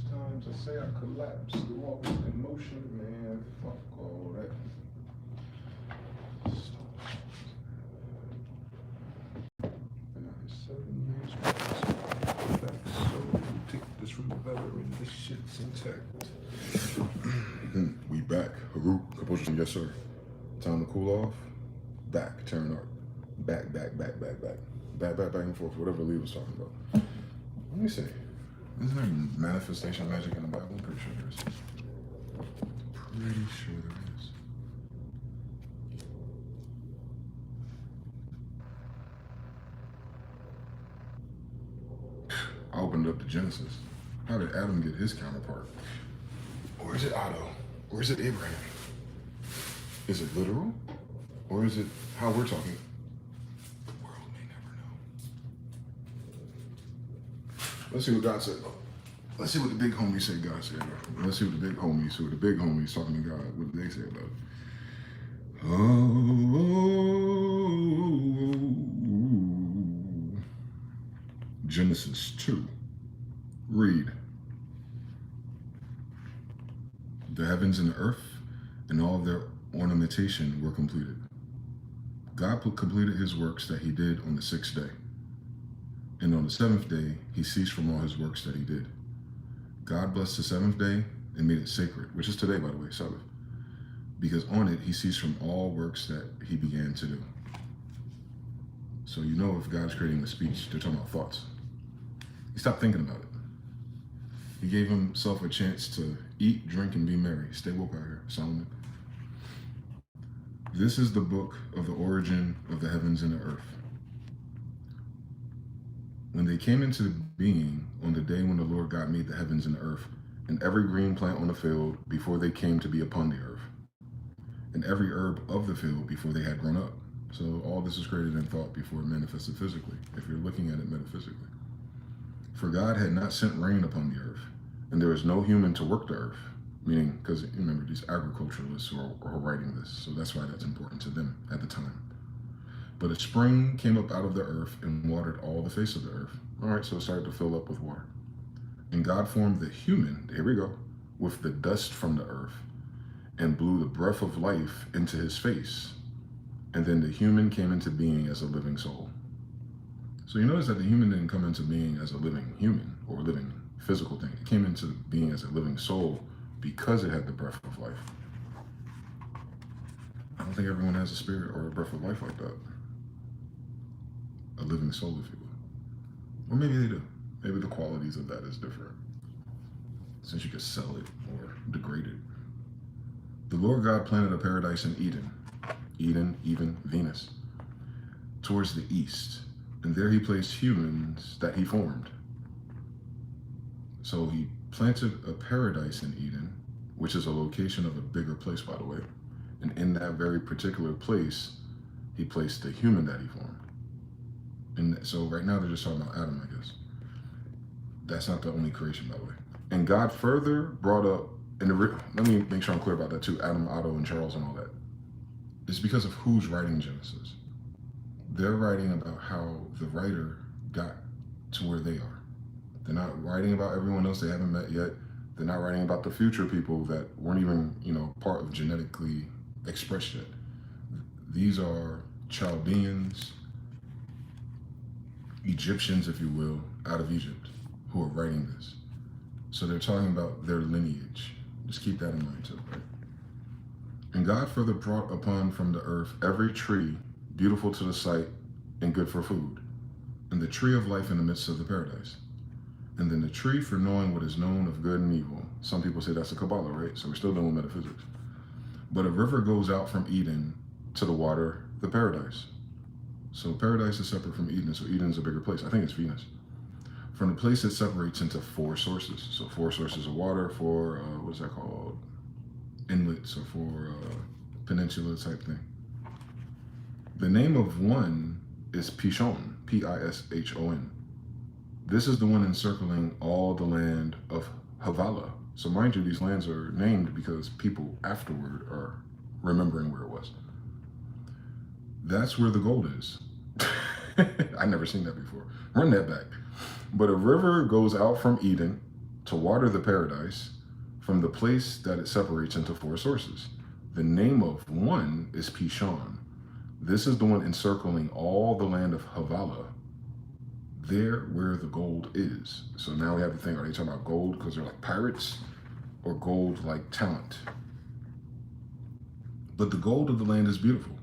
Times I say I collapse through all this emotion, man. Fuck all that. Been out here 7 years. Back so take this from the better and this shit's intact. We back. Haru, composure, yes sir. Time to cool off. Back, turn up. Back and forth. Whatever Lee was talking about. Let me see. Isn't there manifestation magic in the Bible? I'm pretty sure there is. Pretty sure there is. I opened up the Genesis. How did Adam get his counterpart? Or is it Otto? Or is it Abraham? Is it literal? Or is it how we're talking? The world may never know. Let's see what God said. Let's see what the big homies say God said. Let's see what the big homies talking to God, what did they say about it? Genesis 2. Read. The heavens and the earth and all their ornamentation were completed. God completed his works that he did on the 6th day. And on the 7th day, he ceased from all his works that he did. God blessed the 7th day and made it sacred, which is today, by the way, Sabbath, because on it he ceased from all works that he began to do. So you know if God's creating a speech, they're talking about thoughts. He stopped thinking about it. He gave himself a chance to eat, drink, and be merry. Stay woke out here, Solomon. This is the book of the origin of the heavens and the earth. When they came into being on the day when the Lord God made the heavens and the earth, and every green plant on the field before they came to be upon the earth, and every herb of the field before they had grown up. So all this is created in thought before it manifested physically, if you're looking at it metaphysically. For God had not sent rain upon the earth, and there was no human to work the earth. Meaning, because remember, these agriculturalists are writing this, so that's why that's important to them at the time. But a spring came up out of the earth and watered all the face of the earth. All right, so it started to fill up with water. And God formed the human, here we go, with the dust from the earth, and blew the breath of life into his face. And then the human came into being as a living soul. So you notice that the human didn't come into being as a living human or a living physical thing. It came into being as a living soul because it had the breath of life. I don't think everyone has a spirit or a breath of life like that. A living soul, if you will. Or maybe they do. Maybe the qualities of that is different, since you could sell it or degrade it. The Lord God planted a paradise in Eden, even Venus, towards the east. And there he placed humans that he formed. So he planted a paradise in Eden, which is a location of a bigger place, by the way. And in that very particular place, he placed the human that he formed. And so right now they're just talking about Adam, I guess. That's not the only creation, by the way. And God further brought up, let me make sure I'm clear about that too, Adam, Otto, and Charles and all that. It's because of who's writing Genesis. They're writing about how the writer got to where they are. They're not writing about everyone else they haven't met yet. They're not writing about the future people that weren't even, part of genetically expressed yet. These are Chaldeans, Egyptians, if you will, out of Egypt, who are writing this. So they're talking about their lineage. Just keep that in mind too, right? And God further brought upon from the earth every tree beautiful to the sight and good for food, and the tree of life in the midst of the paradise. And then the tree for knowing what is known of good and evil. Some people say that's a Kabbalah, right? So we're still dealing with metaphysics. But a river goes out from Eden to the water, the paradise. So paradise is separate from Eden, so Eden's a bigger place. I think it's Venus. From the place it separates into 4 sources. So 4 sources of water, 4, what is that called? Inlets, or 4 peninsula type thing. The name of one is Pishon, P-I-S-H-O-N. This is the one encircling all the land of Havilah. So mind you, these lands are named because people afterward are remembering where it was. That's where the gold is. I've never seen that before. Run that back. But a river goes out from Eden to water the paradise from the place that it separates into 4 sources. The name of one is Pishon. This is the one encircling all the land of Havilah. There where the gold is. So now we have the thing, are they talking about gold because they're like pirates, or gold like talent? But the gold of the land is beautiful.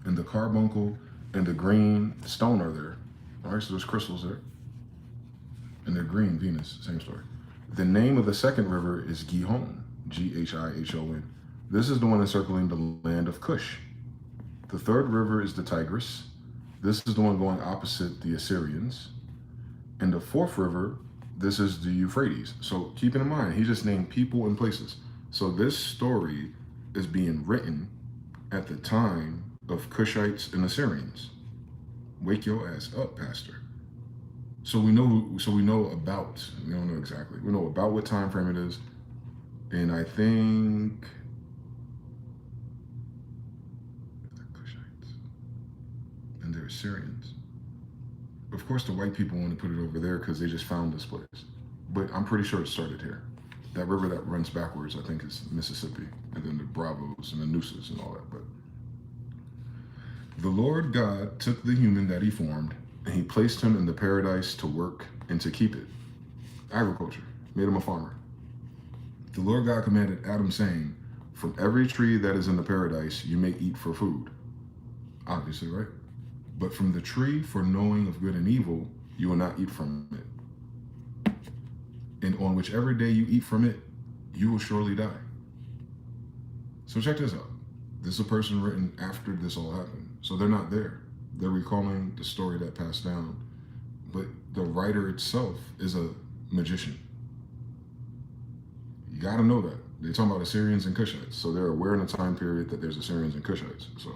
And the carbuncle and the green stone are there. All right, so there's crystals there. And they're green, Venus, same story. The name of the second river is Gihon, G-H-I-H-O-N. This is the one encircling the land of Cush. The third river is the Tigris. This is the one going opposite the Assyrians. And the fourth river, this is the Euphrates. So keep in mind, he just named people and places. So this story is being written at the time of Cushites and Assyrians. Wake your ass up, Pastor. So we know about, we don't know exactly. We know about what time frame it is. And I think the Cushites and they're Assyrians. Of course, the white people want to put it over there because they just found this place. But I'm pretty sure it started here. That river that runs backwards, I think, is Mississippi. And then the Bravos and the Nooses and all that. But the Lord God took the human that he formed, and he placed him in the paradise to work and to keep it. Agriculture. Made him a farmer. The Lord God commanded Adam, saying, from every tree that is in the paradise you may eat for food. Obviously, right? But from the tree for knowing of good and evil, you will not eat from it. And on whichever day you eat from it, you will surely die. So check this out. This is a person written after this all happened. So they're not there. They're recalling the story that passed down. But the writer itself is a magician. You got to know that. They're talking about Assyrians and Cushites. So they're aware in the time period that there's Assyrians and Cushites. So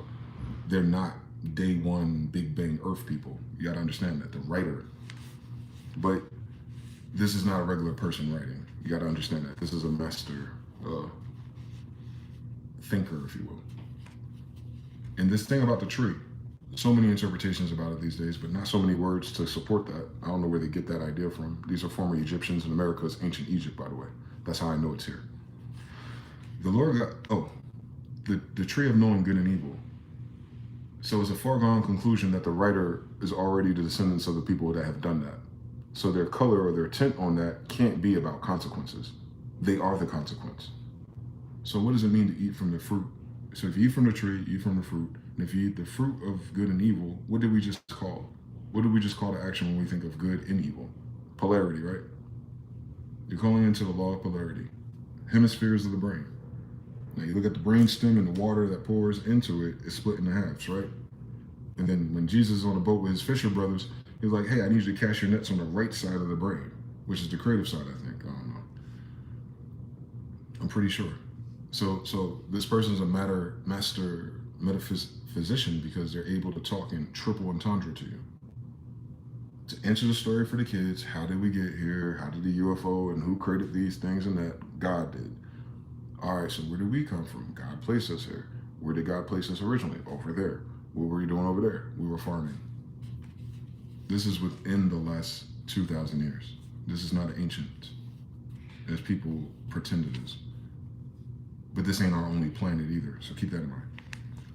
they're not day one Big Bang Earth people. You got to understand that. The writer. But this is not a regular person writing. You got to understand that. This is a master thinker, if you will. And this thing about the tree, so many interpretations about it these days, but not so many words to support that. I don't know where they get that idea from. These are former Egyptians, and America is ancient Egypt, by the way. That's how I know it's here. The Lord got, the tree of knowing good and evil. So it's a foregone conclusion that the writer is already the descendants of the people that have done that. So their color or their tint on that can't be about consequences. They are the consequence. So what does it mean to eat from the fruit? So if you eat from the tree, you eat from the fruit. And if you eat the fruit of good and evil, what did we just call? What did we just call the action when we think of good and evil? Polarity, right? You're calling into the law of polarity. Hemispheres of the brain. Now you look at the brain stem and the water that pours into it is split into halves, right? And then when Jesus is on the boat with his fisher brothers, he's like, hey, I need you to cast your nets on the right side of the brain, which is the creative side, I think. I don't know. I'm pretty sure. So this person's a master metaphysician because they're able to talk in triple entendre to you. To answer the story for the kids, how did we get here? How did the UFO and who created these things and that? God did. All right, so where did we come from? God placed us here. Where did God place us originally? Over there. What were you doing over there? We were farming. This is within the last 2,000 years. This is not ancient, as people pretend it is. But this ain't our only planet either, so keep that in mind.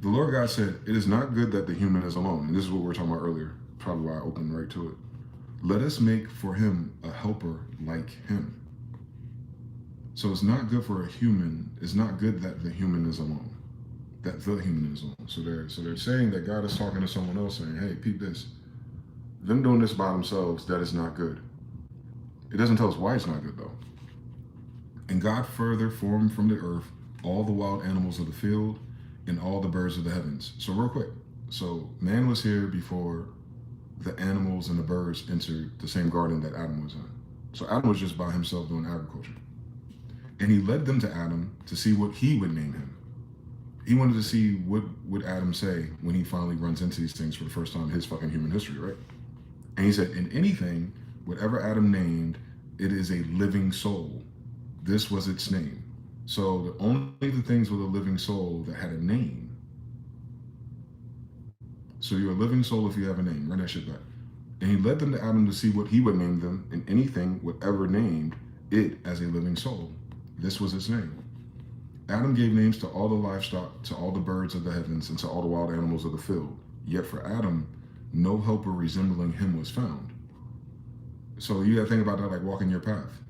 The Lord God said, it is not good that the human is alone. And this is what we were talking about earlier, probably why I opened right to it. Let us make for him a helper like him. So it's not good for a human, it's not good that the human is alone. That the human is alone. So they're saying that God is talking to someone else saying, hey, peep this. Them doing this by themselves, that is not good. It doesn't tell us why it's not good though. And God further formed from the earth all the wild animals of the field and all the birds of the heavens. So real quick, so man was here before the animals and the birds entered the same garden that Adam was in. So Adam was just by himself doing agriculture. And he led them to Adam to see what he would name him. He wanted to see what would Adam say when he finally runs into these things for the first time in his fucking human history, right? And he said, in anything, whatever Adam named, it is a living soul. This was its name. So only the things with a living soul that had a name. So you're a living soul if you have a name. Run that shit back. And he led them to Adam to see what he would name them, and anything, whatever named it as a living soul. This was its name. Adam gave names to all the livestock, to all the birds of the heavens, and to all the wild animals of the field. Yet for Adam, no helper resembling him was found. So you gotta think about that like walking your path.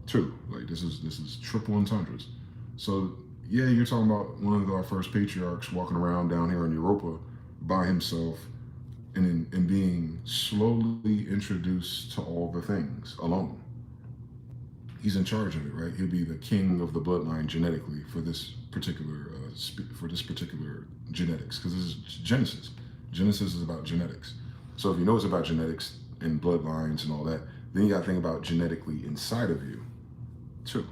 Too. Like this is triple entendres. So yeah, you're talking about one of our first patriarchs walking around down here in Europa by himself, and in being slowly introduced to all the things alone. He's in charge of it, right? He'll be the king of the bloodline genetically for this particular genetics, because this is Genesis. Genesis is about genetics. So if you know it's about genetics and bloodlines and all that, then you got to think about genetically inside of you, too.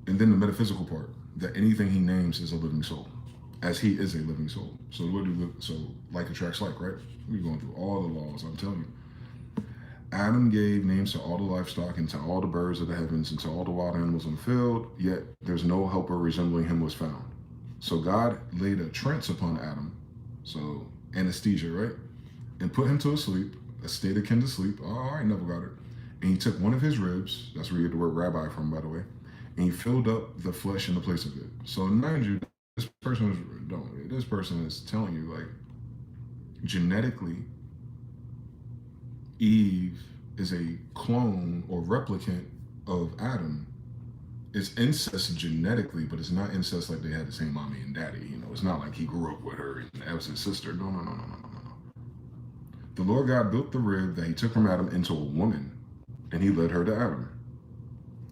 And then the metaphysical part, that anything he names is a living soul, as he is a living soul. So like attracts like, right? We're going through all the laws, I'm telling you. Adam gave names to all the livestock and to all the birds of the heavens and to all the wild animals in the field, yet there's no helper resembling him was found. So God laid a trance upon Adam, so anesthesia, right? And put him to a sleep, a state akin to sleep. All right, Neville Goddard. And he took one of his ribs, that's where you get the word rabbi from, by the way, and he filled up the flesh in the place of it. So mind you, this person is telling you, like, genetically, Eve is a clone or replicant of Adam. It's incest genetically, but it's not incest like they had the same mommy and daddy. You know, it's not like he grew up with her and that was his sister. No. The Lord God built the rib that he took from Adam into a woman, and he led her to Adam.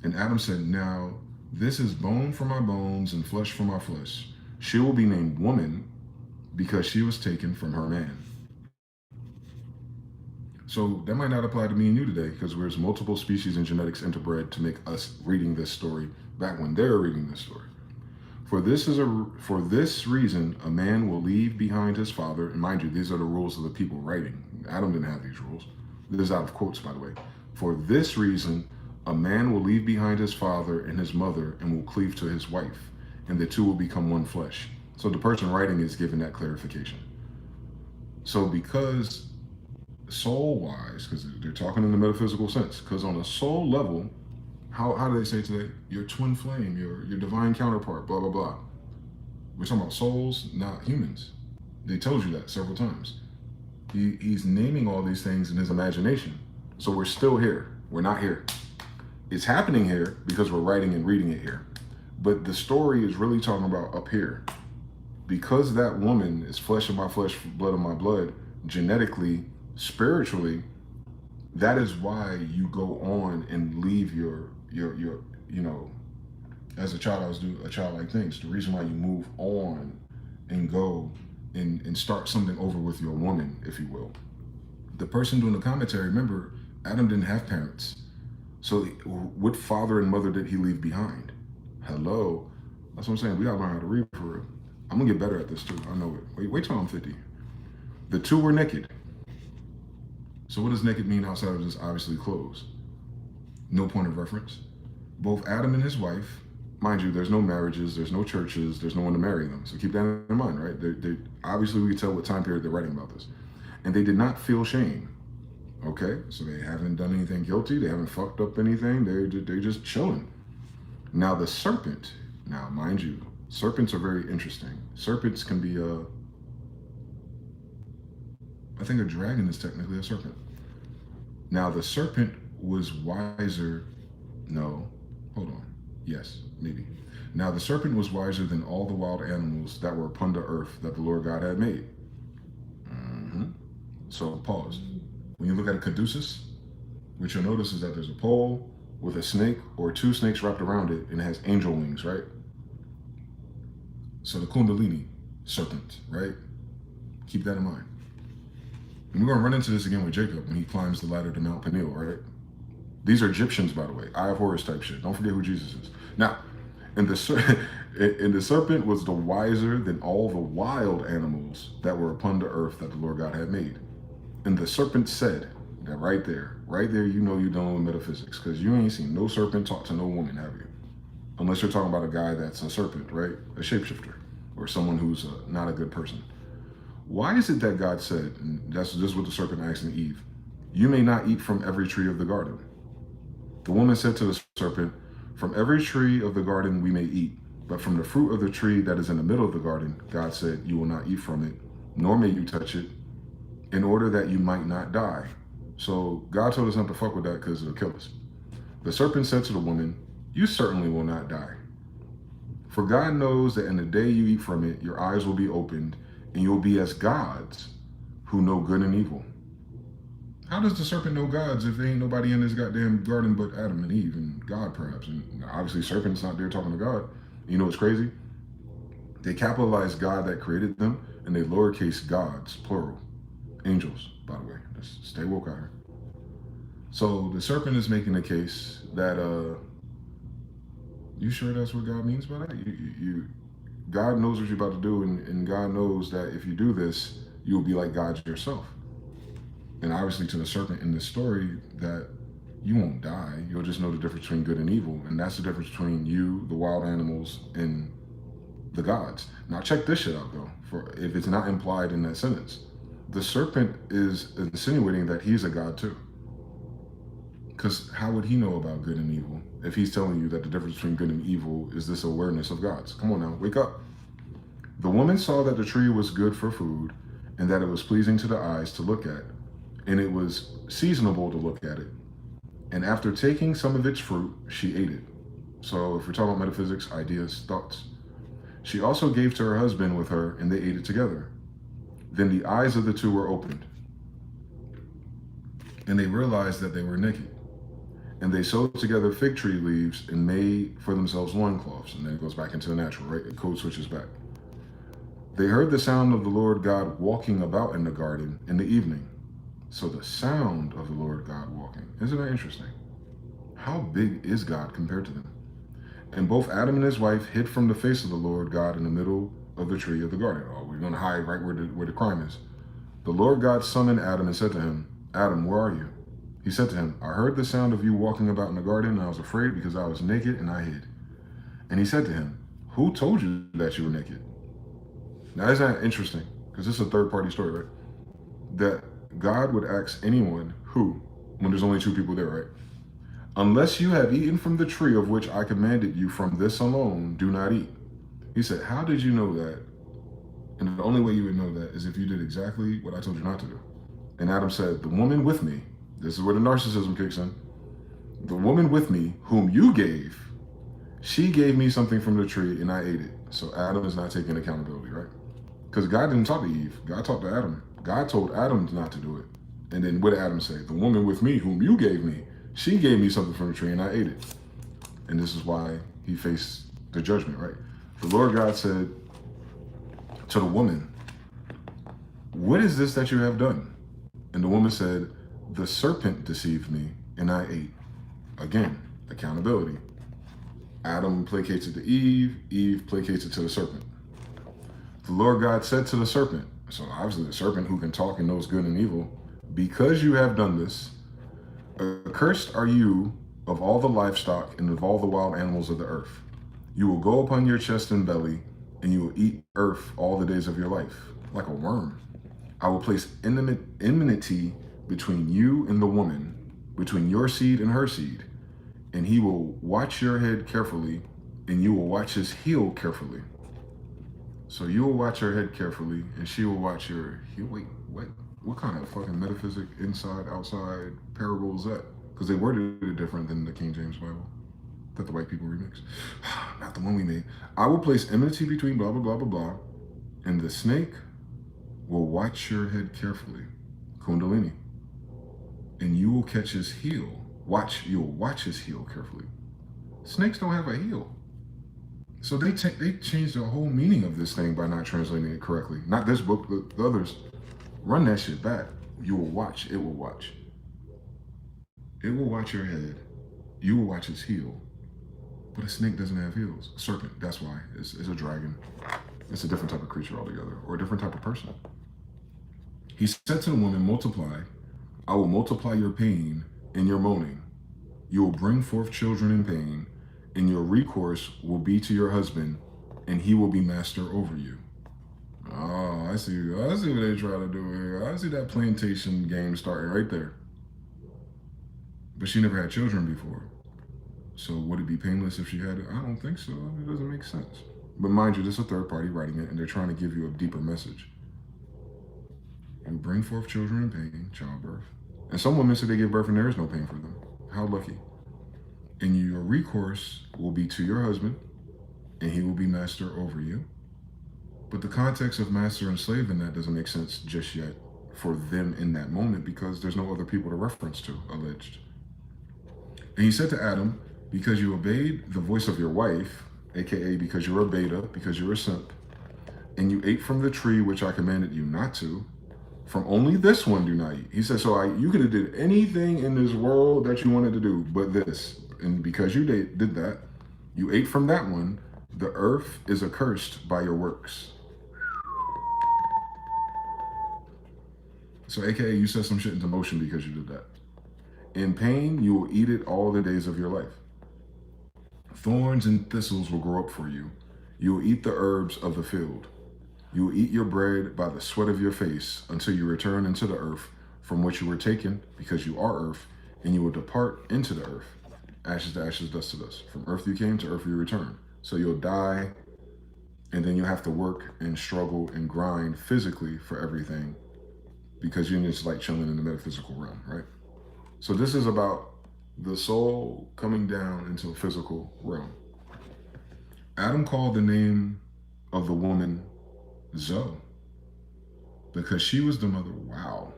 And Adam said, now, this is bone from my bones and flesh from my flesh. She will be named woman because she was taken from her man. So that might not apply to me and you today, because there's multiple species and genetics interbred to make us reading this story back when they're reading this story. For this reason, a man will leave behind his father. And mind you, these are the rules of the people writing. Adam didn't have these rules. This is out of quotes, by the way. For this reason, a man will leave behind his father and his mother and will cleave to his wife, and the two will become one flesh. So the person writing is giving that clarification. So because soul-wise, because they're talking in the metaphysical sense, because on a soul level, how do they say today? Your twin flame, your divine counterpart, blah, blah, blah. We're talking about souls, not humans. They told you that several times. He's naming all these things in his imagination. So we're still here. We're not here. It's happening here because we're writing and reading it here. But the story is really talking about up here. Because that woman is flesh of my flesh, blood of my blood, genetically, spiritually, that is why you go on and leave your you know, as a child, I was doing a childlike things. The reason why you move on and go and start something over with your woman, if you will. The person doing the commentary, remember, Adam didn't have parents. So what father and mother did he leave behind? Hello. That's what I'm saying. We gotta learn how to read for real. I'm gonna get better at this too. I know it. Wait till I'm 50. The two were naked. So what does naked mean outside of just obviously clothes? No point of reference. Both Adam and his wife, mind you, there's no marriages, there's no churches, there's no one to marry them. So keep that in mind, right? They obviously, we can tell what time period they're writing about this. And they did not feel shame. Okay, so they haven't done anything guilty. They haven't fucked up anything. They're just chilling. Now the serpent, now mind you, serpents are very interesting. Serpents can be I think a dragon is technically a serpent. Now the serpent was wiser. No, hold on. Yes, maybe. Now the serpent was wiser than all the wild animals that were upon the earth that the Lord God had made. So pause. When you look at a caduceus, what you'll notice is that there's a pole with a snake or two snakes wrapped around it, and it has angel wings, right? So the Kundalini, serpent, right? Keep that in mind. And we're going to run into this again with Jacob when he climbs the ladder to Mount Peniel, right? These are Egyptians, by the way. Eye of Horus type shit. Don't forget who Jesus is. Now, and the serpent was the wiser than all the wild animals that were upon the earth that the Lord God had made. And the serpent said, that right there, you know you're dealing with metaphysics, because you ain't seen no serpent talk to no woman, have you? Unless you're talking about a guy that's a serpent, right? A shapeshifter, or someone who's not a good person. Why is it that God said, and that's just what the serpent asked Eve, you may not eat from every tree of the garden? The woman said to the serpent, from every tree of the garden we may eat, but from the fruit of the tree that is in the middle of the garden, God said, you will not eat from it, nor may you touch it, in order that you might not die. So God told us not to fuck with that because it'll kill us. The serpent said to the woman, you certainly will not die. For God knows that in the day you eat from it, your eyes will be opened, and you'll be as gods who know good and evil. How does the serpent know gods if there ain't nobody in this goddamn garden but Adam and Eve and God, perhaps? And obviously, serpent's not there talking to God. You know what's crazy? They capitalize God that created them, and they lowercase gods, plural. Angels, by the way. Just stay woke out here. So the serpent is making the case that, you sure that's what God means by that? God knows what you're about to do, and God knows that if you do this, you'll be like God yourself. And obviously to the serpent in this story, that you won't die. You'll just know the difference between good and evil. And that's the difference between you, the wild animals, and the gods. Now check this shit out though, for if it's not implied in that sentence. The serpent is insinuating that he's a god too. Because how would he know about good and evil if he's telling you that the difference between good and evil is this awareness of gods? Come on now, wake up. The woman saw that the tree was good for food and that it was pleasing to the eyes to look at, and it was seasonable to look at it. And after taking some of its fruit, she ate it. So if we're talking about metaphysics, ideas, thoughts. She also gave to her husband with her, and they ate it together. Then the eyes of the two were opened, and they realized that they were naked. And they sewed together fig tree leaves and made for themselves loincloths. And then it goes back into the natural, right? The code switches back. They heard the sound of the Lord God walking about in the garden in the evening. So the sound of the Lord God walking. Isn't that interesting? How big is God compared to them? And both Adam and his wife hid from the face of the Lord God in the middle of the tree of the garden. Oh, we're going to hide right where the crime is. The Lord God summoned Adam and said to him, Adam, where are you? He said to him, I heard the sound of you walking about in the garden, and I was afraid because I was naked and I hid. And he said to him, who told you that you were naked? Now, isn't that interesting? Because this is a third-party story, right? That God would ask anyone who, when there's only two people there, right? Unless you have eaten from the tree of which I commanded you, from this alone, do not eat. He said, how did you know that? And the only way you would know that is if you did exactly what I told you not to do. And Adam said, the woman with me, this is where the narcissism kicks in. The woman with me, whom you gave, she gave me something from the tree and I ate it. So Adam is not taking accountability, right? Because God didn't talk to Eve. God talked to Adam. God told Adam not to do it. And then what did Adam say? The woman with me, whom you gave me, she gave me something from the tree and I ate it. And this is why he faced the judgment, right? The Lord God said to the woman, what is this that you have done? And the woman said, the serpent deceived me and I ate. Again, accountability. Adam placates it to Eve, Eve placates it to the serpent. The Lord God said to the serpent, so obviously the serpent who can talk and knows good and evil, because you have done this, accursed are you of all the livestock and of all the wild animals of the earth. You will go upon your chest and belly, and you will eat earth all the days of your life, like a worm. I will place enmity between you and the woman, between your seed and her seed, and he will watch your head carefully, and you will watch his heel carefully. So you will watch her head carefully, and she will watch your heel. Wait, what kind of fucking metaphysic, inside, outside parable is that? Because they worded it different than the King James Bible that the white people remixed. Not the one we made. I will place enmity between blah, blah, blah, blah, blah, and the snake will watch your head carefully, Kundalini, and you will catch his heel. You'll watch his heel carefully. Snakes don't have a heel. So they changed the whole meaning of this thing by not translating it correctly. Not this book, but the others. Run that shit back. You will watch. It will watch. It will watch your head. You will watch its heel. But a snake doesn't have heels. A serpent, that's why. It's a dragon. It's a different type of creature altogether, or a different type of person. He said to the woman, multiply. I will multiply your pain and your moaning. You will bring forth children in pain, and your recourse will be to your husband, and he will be master over you. Oh, I see what they try to do here. I see that plantation game starting right there. But she never had children before. So would it be painless if she had it? I don't think so. It doesn't make sense. But mind you, this is a third party writing it, and they're trying to give you a deeper message. You bring forth children in pain, childbirth. And some women say they give birth and there is no pain for them. How lucky. And your recourse will be to your husband, and he will be master over you. But the context of master and slave in that doesn't make sense just yet for them in that moment because there's no other people to reference to, alleged. And he said to Adam, because you obeyed the voice of your wife, aka because you're a beta, because you're a simp, and you ate from the tree which I commanded you not to, from only this one do not eat. He said, so you could have did anything in this world that you wanted to do, but this. And because you did that, you ate from that one, the earth is accursed by your works. So aka you set some shit into motion because you did that. In pain, you will eat it all the days of your life. Thorns and thistles will grow up for you. You will eat the herbs of the field. You will eat your bread by the sweat of your face until you return into the earth from which you were taken, because you are earth, and you will depart into the earth. Ashes to ashes, dust to dust. From earth you came, to earth you return. So you'll die, and then you'll have to work and struggle and grind physically for everything, because you're just like chilling in the metaphysical realm, right? So this is about the soul coming down into a physical realm. Adam called the name of the woman Zoe because she was the mother. Wow.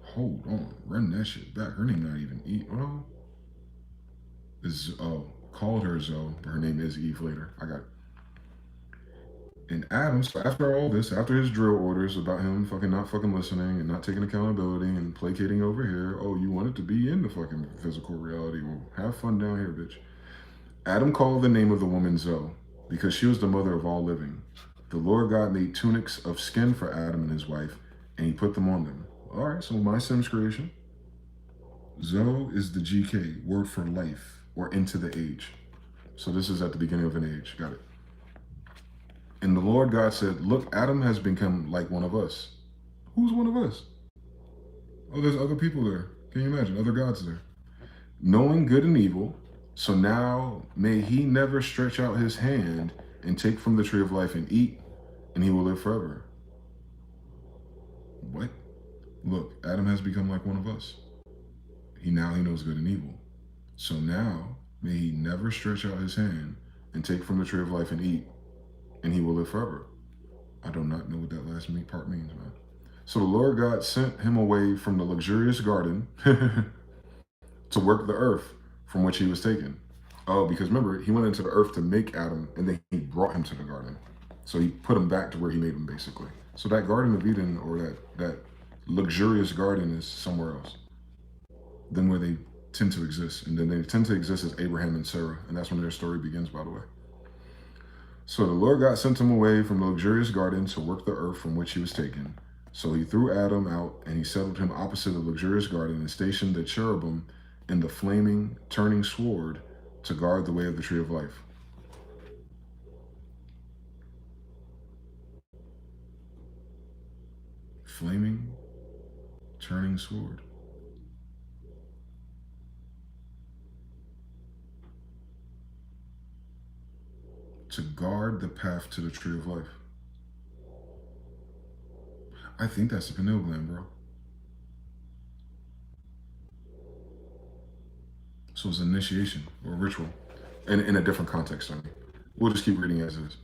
Hold on, run that shit back. Her name not even Eve. Oh, called her Zoe, but her name is Eve later. I got it. And Adam, so after all this, after his drill orders about him not fucking listening and not taking accountability and placating over here, oh, you wanted to be in the fucking physical reality. Well, have fun down here, bitch. Adam called the name of the woman Zoe because she was the mother of all living. The Lord God made tunics of skin for Adam and his wife, and he put them on them. All right, so my Sims creation. Zoe is the GK, word for life, or into the age. So this is at the beginning of an age. Got it. And the Lord God said, look, Adam has become like one of us. Who's one of us? Oh, there's other people there. Can you imagine? Other gods there. Knowing good and evil. So now may he never stretch out his hand and take from the tree of life and eat, and he will live forever. What? Look, Adam has become like one of us. He knows good and evil. So now may he never stretch out his hand and take from the tree of life and eat, and he will live forever. I do not know what that last part means, man. So the Lord God sent him away from the luxurious garden to work the earth from which he was taken. Oh, because remember, he went into the earth to make Adam, and then he brought him to the garden. So he put him back to where he made him, basically. So that Garden of Eden, or that luxurious garden, is somewhere else than where they tend to exist. And then they tend to exist as Abraham and Sarah, and that's when their story begins, by the way. So the Lord God sent him away from the luxurious garden to work the earth from which he was taken. So he threw Adam out, and he settled him opposite the luxurious garden and stationed the cherubim in the flaming, turning sword to guard the way of the tree of life. Flaming, turning sword. To guard the path to the tree of life. I think that's the pineal gland, bro. So it's initiation or ritual, and in a different context. I mean, we'll just keep reading as is.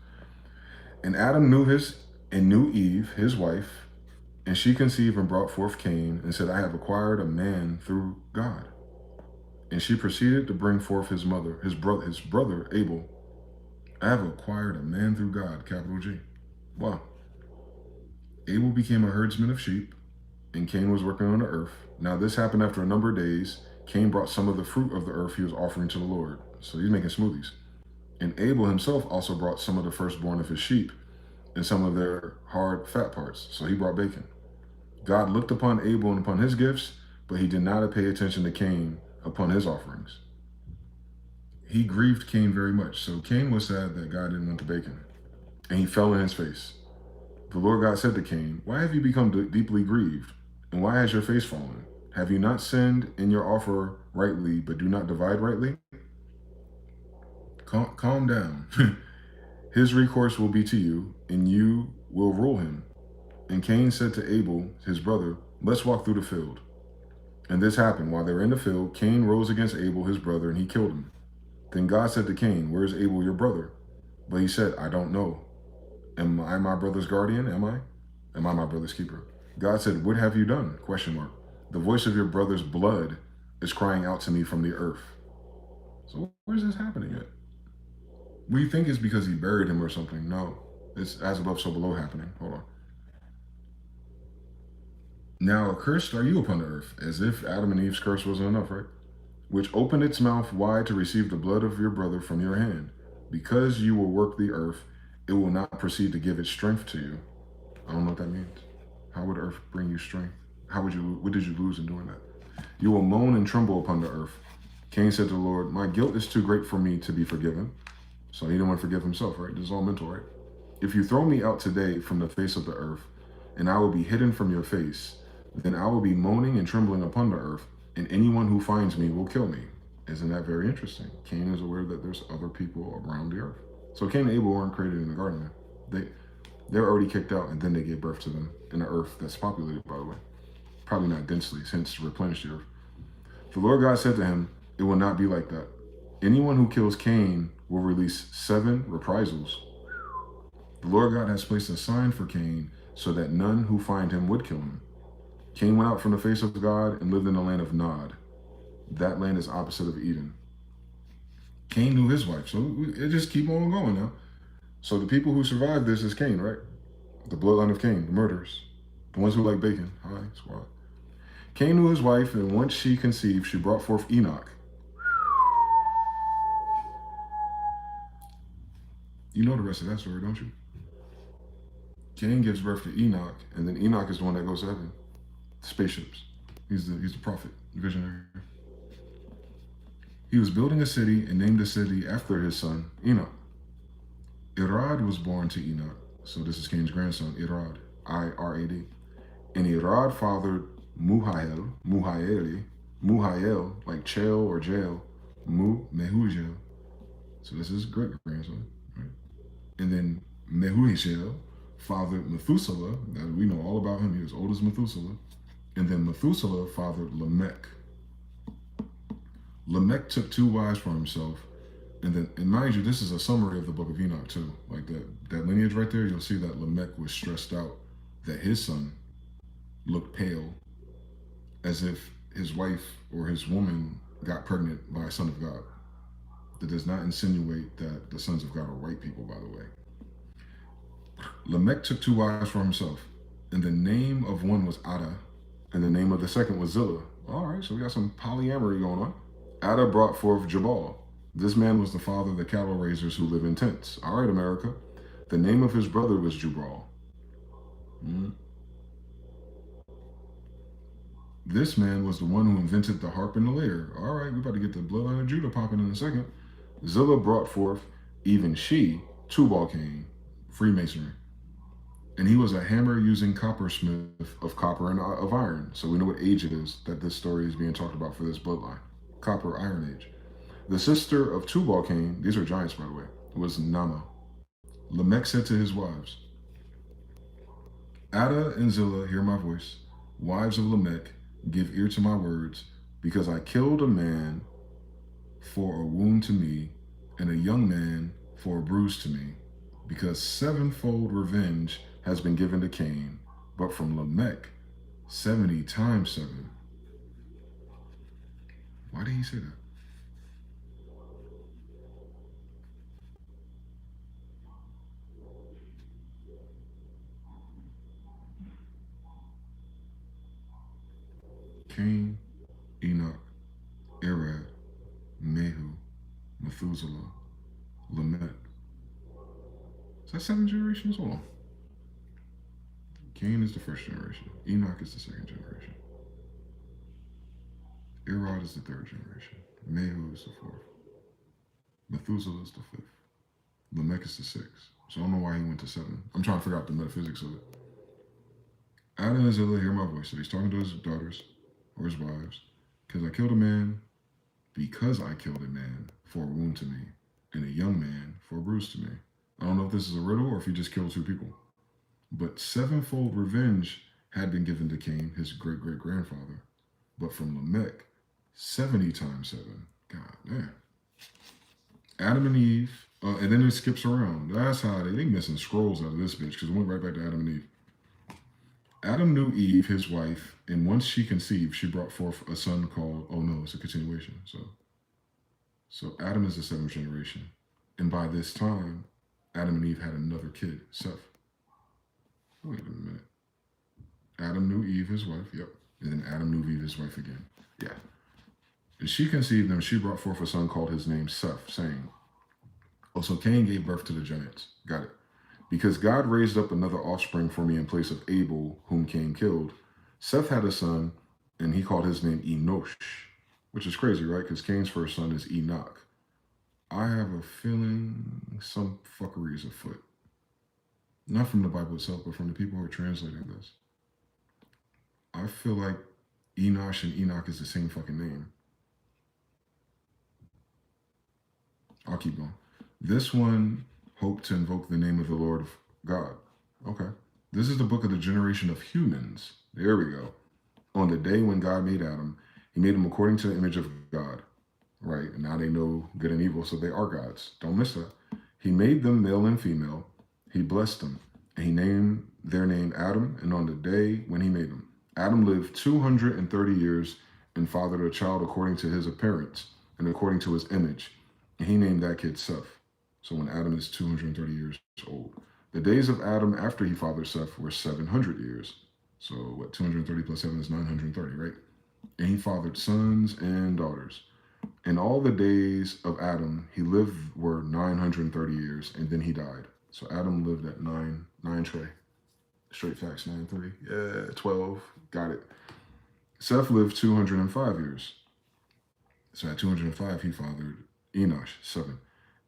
And Adam knew Eve, his wife, and she conceived and brought forth Cain, and said, I have acquired a man through God. And she proceeded to bring forth his brother Abel. I have acquired a man through God, capital G. Wow. Abel became a herdsman of sheep, and Cain was working on the earth. Now this happened after a number of days. Cain brought some of the fruit of the earth he was offering to the Lord. So he's making smoothies. And Abel himself also brought some of the firstborn of his sheep and some of their hard fat parts. So he brought bacon. God looked upon Abel and upon his gifts, but he did not pay attention to Cain upon his offerings. He grieved Cain very much. So Cain was sad that God didn't want the bacon, and he fell on his face. The Lord God said to Cain, why have you become deeply grieved? And why has your face fallen? Have you not sinned in your offer rightly, but do not divide rightly? Calm down. His recourse will be to you, and you will rule him. And Cain said to Abel, his brother, let's walk through the field. And this happened. While they were in the field, Cain rose against Abel, his brother, and he killed him. Then God said to Cain, where is Abel, your brother? But he said, I don't know. Am I my brother's guardian? Am I? Am I my brother's keeper? God said, what have you done? Question mark. The voice of your brother's blood is crying out to me from the earth. So where's this happening at? We think it's because he buried him or something. No, it's as above, so below happening. Hold on. Now accursed are you upon the earth, as if Adam and Eve's curse wasn't enough, right? Which opened its mouth wide to receive the blood of your brother from your hand. Because you will work the earth, it will not proceed to give its strength to you. I don't know what that means. How would earth bring you strength? What did you lose in doing that? You will moan and tremble upon the earth. Cain said to the Lord, my guilt is too great for me to be forgiven. So he didn't want to forgive himself, right? This is all mental, right? If you throw me out today from the face of the earth, and I will be hidden from your face, then I will be moaning and trembling upon the earth, and anyone who finds me will kill me. Isn't that very interesting? Cain is aware that there's other people around the earth. So Cain and Abel weren't created in the garden. They're already kicked out, and then they gave birth to them in an earth that's populated, by the way. Probably not densely, hence replenish the earth. The Lord God said to him, it will not be like that. Anyone who kills Cain will release 7 reprisals. The Lord God has placed a sign for Cain so that none who find him would kill him. Cain went out from the face of God and lived in the land of Nod. That land is opposite of Eden. Cain knew his wife, so it just keep on going now. So the people who survived this is Cain, right? The bloodline of Cain, the murderers, the ones who like bacon. Hi, squad. Cain knew his wife, and once she conceived, she brought forth Enoch. You know the rest of that story, don't you? Cain gives birth to Enoch, and then Enoch is the one that goes to heaven. Spaceships. He's the prophet, visionary. He was building a city and named the city after his son, Enoch. Irad was born to Enoch. So this is Cain's grandson, Irad, I-R-A-D. And Irad fathered Muhael, like Chel or Jael, Mehujael. So this is great grandson, right? And then Mehujael fathered Methuselah. That we know all about him. He was old as Methuselah. And then Methuselah fathered Lamech. Lamech took 2 wives for himself. And mind you, this is a summary of the book of Enoch too. Like that lineage right there, you'll see that Lamech was stressed out that his son looked pale, as if his wife or his woman got pregnant by a son of God. That does not insinuate that the sons of God are white people, by the way. Lamech took 2 wives for himself, and the name of one was Ada, and the name of the second was Zillah. All right, so we got some polyamory going on. Ada brought forth Jabal. This man was the father of the cattle raisers who live in tents. All right, America. The name of his brother was Jubal. This man was the one who invented the harp and the lyre. All right, we're about to get the bloodline of Judah popping in a second. Zillah brought forth, even she, Tubal-Cain, Freemasonry. And he was a hammer-using coppersmith of copper and of iron. So we know what age it is that this story is being talked about for this bloodline. Copper Iron Age. The sister of Tubal-Cain, these are giants by the way, was Nama. Lamech said to his wives, Ada and Zillah, hear my voice. Wives of Lamech, give ear to my words, because I killed a man for a wound to me, and a young man for a bruise to me, because 7-fold revenge has been given to Cain, but from Lamech, 70 times 7. Why did he say that? Cain, Enoch, Irad, Mehu, Methuselah, Lamech. Is that 7 generations? Hold on. Cain is the first generation. Enoch is the second generation. Irad is the 3rd generation. Mehu is the 4th. Methuselah is the 5th. Lamech is the 6th. So I don't know why he went to 7. I'm trying to figure out the metaphysics of it. Ada and Zillah hear my voice. So he's talking to his daughters or his wives. Because I killed a man for a wound to me, and a young man for a bruise to me. I don't know if this is a riddle or if he just killed 2 people. But 7-fold revenge had been given to Cain, his great-great-grandfather. But from Lamech, 70 times 7. God damn. Adam and Eve And then it skips around. That's how they missing scrolls out of this bitch because it went right back to Adam and Eve. Adam knew Eve, his wife, and once she conceived, she brought forth a son called, oh no, it's a continuation. So Adam is the seventh generation. And by this time, Adam and Eve had another kid, Seth. Wait a minute. Adam knew Eve, his wife, yep. And then Adam knew Eve, his wife again. Yeah. And she conceived them, she brought forth a son called his name Seth, saying, oh, so Cain gave birth to the giants. Got it. Because God raised up another offspring for me in place of Abel, whom Cain killed. Seth had a son, and he called his name Enosh, which is crazy, right? Because Cain's first son is Enoch. I have a feeling some fuckery is afoot. Not from the Bible itself, but from the people who are translating this. I feel like Enosh and Enoch is the same fucking name. I'll keep going. This one hoped to invoke the name of the Lord God. Okay. This is the book of the generation of humans. There we go. On the day when God made Adam, he made him according to the image of God. Right? And now they know good and evil, so they are gods. Don't miss that. He made them male and female. He blessed them. And he named their name Adam. And on the day when he made them, Adam lived 230 years and fathered a child according to his appearance and according to his image. And he named that kid Seth. So when Adam is 230 years old. The days of Adam after he fathered Seth were 700 years. So what, 230 plus 7 is 930, right? And he fathered sons and daughters. And all the days of Adam he lived were 930 years, and then he died. So Adam lived at 9 tray. Straight facts, 9-3. Yeah, 12. Got it. Seth lived 205 years. So at 205, he fathered Enosh, 7.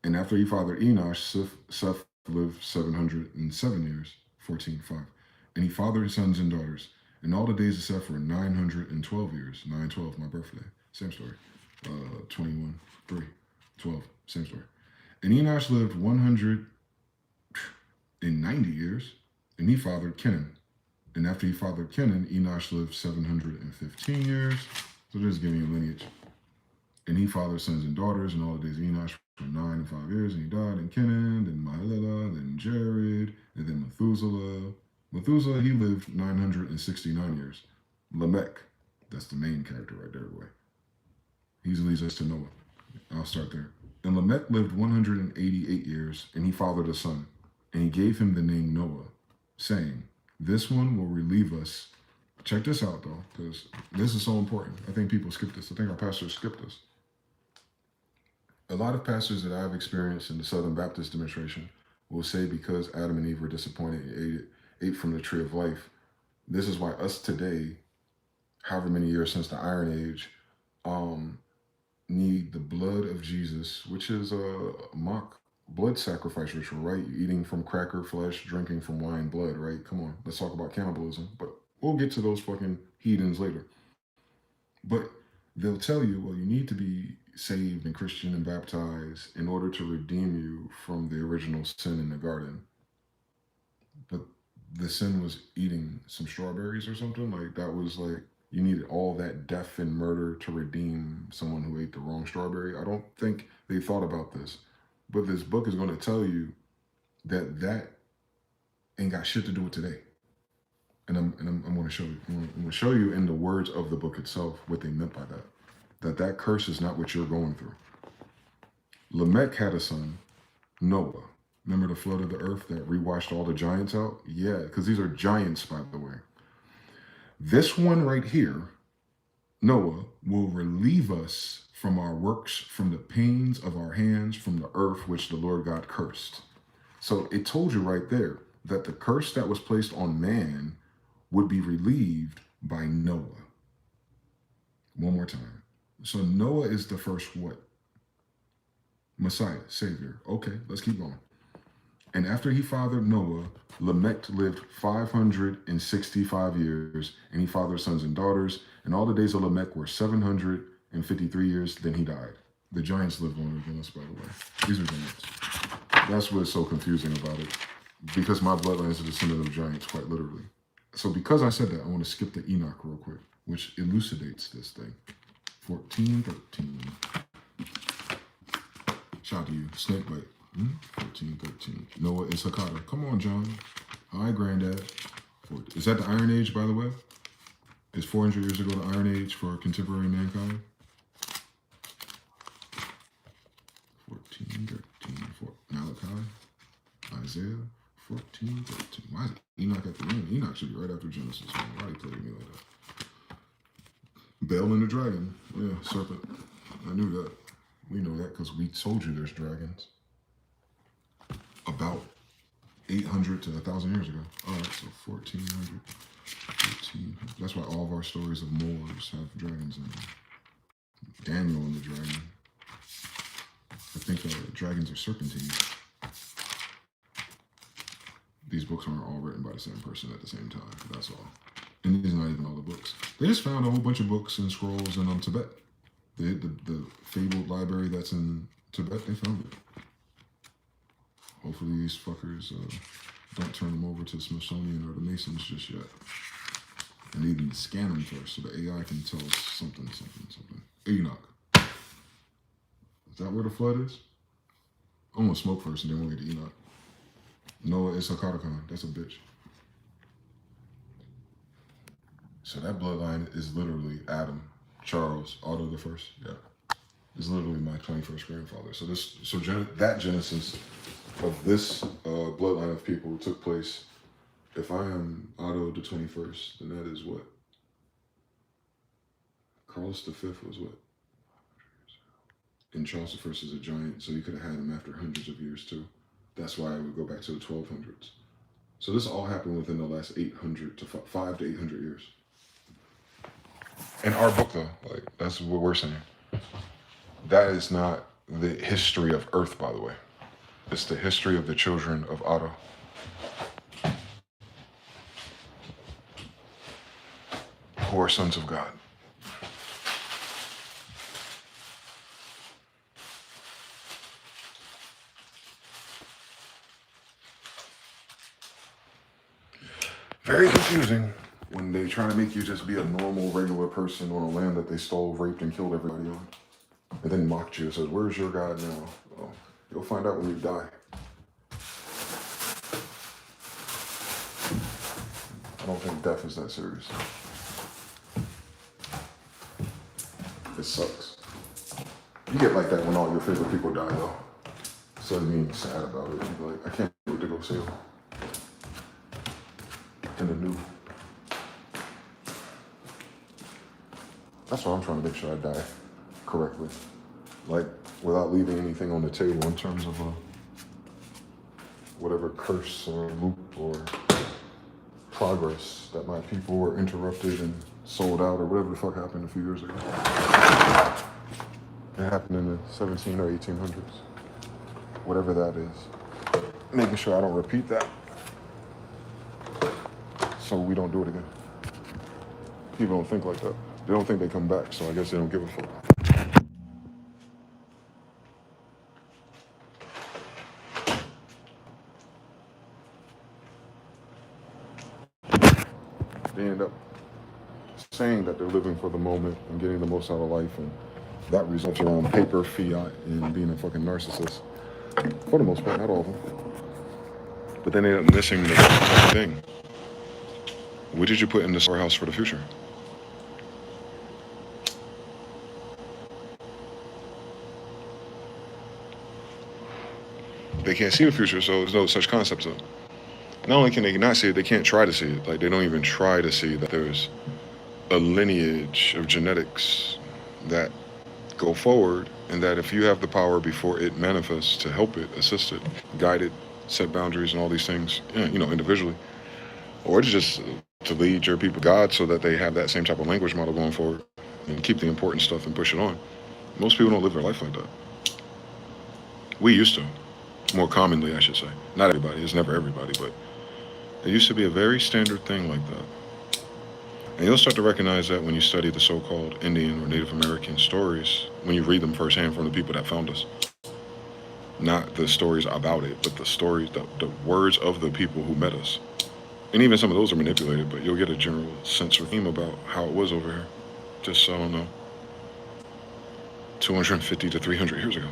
And after he fathered Enosh, Seth lived 707 years, 14:5. And he fathered his sons and daughters. And all the days of Seth were 912 years. 9/12, my birthday. Same story. 21:3/12, same story. And Enosh lived 190 years, and he fathered Kenan. And after he fathered Kenan, Enosh lived 715 years. So just giving you a lineage. And he fathered sons and daughters, and all the days of Enosh were 9 and 5 years, and he died. And Kenan, then Mahalalel, then Jared, and then Methuselah. Methuselah, he lived 969 years. Lamech, that's the main character right there, boy. He leads us to Noah. I'll start there. And Lamech lived 188 years, and he fathered a son. And he gave him the name Noah, saying, this one will relieve us. Check this out, though, because this is so important. I think people skip this. I think our pastors skip this. A lot of pastors that I've experienced in the Southern Baptist demonstration will say because Adam and Eve were disappointed and ate from the tree of life, this is why us today, however many years since the Iron Age, need the blood of Jesus, which is a mock blood sacrifice ritual, right? Eating from cracker flesh, drinking from wine blood, right? Come on, let's talk about cannibalism. But we'll get to those fucking heathens later. But they'll tell you, well, you need to be saved and Christian and baptized in order to redeem you from the original sin in the garden. But the sin was eating some strawberries or something. Like that was like, you needed all that death and murder to redeem someone who ate the wrong strawberry. I don't think they thought about this. But this book is going to tell you that ain't got shit to do with today. And I'm going to show you. I'm going to show you in the words of the book itself what they meant by that. That curse is not what you're going through. Lamech had a son, Noah. Remember the flood of the earth that rewashed all the giants out? Yeah, because these are giants, by the way. This one right here, Noah, will relieve us from our works, from the pains of our hands, from the earth which the Lord God cursed. So it told you right there that the curse that was placed on man would be relieved by Noah. One more time. So Noah is the first what? Messiah, Savior. Okay, let's keep going. And after he fathered Noah, Lamech lived 565 years, and he fathered sons and daughters, and all the days of Lamech were 753 years, then he died. The giants lived longer than us, by the way. These are giants. That's what's so confusing about it, because my bloodline is a descendant of giants, quite literally. So because I said that, I want to skip to Enoch real quick, which elucidates this thing. 14:13. Shout out to you, Snake Bite. 1413. Noah is Hakata. Come on, John. Hi, Granddad. Is that the Iron Age, by the way? Is 400 years ago the Iron Age for contemporary mankind? 1413. Malachi. Isaiah. 1413. Why is Enoch at the end? Enoch should be right after Genesis. Man. Why they play with me like that? Bel and the dragon. Yeah, serpent. I knew that. We know that because we told you there's dragons. About 800 to 1,000 years ago. All right, so 1400, 1500. That's why all of our stories of Moors have dragons in them. Daniel and the dragon. I think dragons are serpentine. These books aren't all written by the same person at the same time. That's all. And these are not even all the books. They just found a whole bunch of books and scrolls in Tibet. The fabled library that's in Tibet, they found it. Hopefully these fuckers don't turn them over to Smithsonian or the Masons just yet. And even scan them first so the AI can tell us something. Enoch. Is that where the flood is? I'm gonna smoke first and then we'll get to Enoch. Noah is Hakatakan. That's a bitch. So that bloodline is literally Adam, Charles, Otto the First. Yeah, is literally my 21st grandfather. So that genesis of this bloodline of people took place. If I am Otto the 21st, then that is what? Carlos V was what? And Charles I is a giant, so you could have had him after hundreds of years too. That's why I would go back to the 1200s. So this all happened within the last 800 to 5 to 800 years. In our book though, like that's what we're saying. That is not the history of Earth, by the way. It's the history of the children of Otto. Who are sons of God. Very confusing when they try to make you just be a normal, regular person on a land that they stole, raped, and killed everybody on. And then mocked you and says, where's your God now? Well, you'll find out when you die. I don't think death is that serious. It sucks. You get like that when all your favorite people die, though. So being sad about it, you're like, I can't wait to go see them. In the new. That's why I'm trying to make sure I die correctly. Like, without leaving anything on the table in terms of whatever curse or loop or progress that my people were interrupted and sold out or whatever the fuck happened a few years ago. It happened in the 17 or 1800s. Whatever that is. Making sure I don't repeat that. So we don't do it again. People don't think like that. They don't think they come back, so I guess they don't give a fuck. They end up saying that they're living for the moment and getting the most out of life, and that results around paper, fiat, and being a fucking narcissist. For the most part, not all of them. But then they end up missing the thing. What did you put in the storehouse for the future? They can't see the future, so there's no such concept of it. Not only can they not see it, they can't try to see it. Like, they don't even try to see that there's a lineage of genetics that go forward, and that if you have the power before it manifests to help it, assist it, guide it, set boundaries and all these things, you know, individually, or to just to lead your people to God so that they have that same type of language model going forward and keep the important stuff and push it on. Most people don't live their life like that. We used to. More commonly, I should say. Not everybody. It's never everybody, but it used to be a very standard thing like that. And you'll start to recognize that when you study the so-called Indian or Native American stories, when you read them firsthand from the people that found us. Not the stories about it, but the stories, the words of the people who met us. And even some of those are manipulated, but you'll get a general sense or theme about how it was over here. Just, I don't know, 250 to 300 years ago.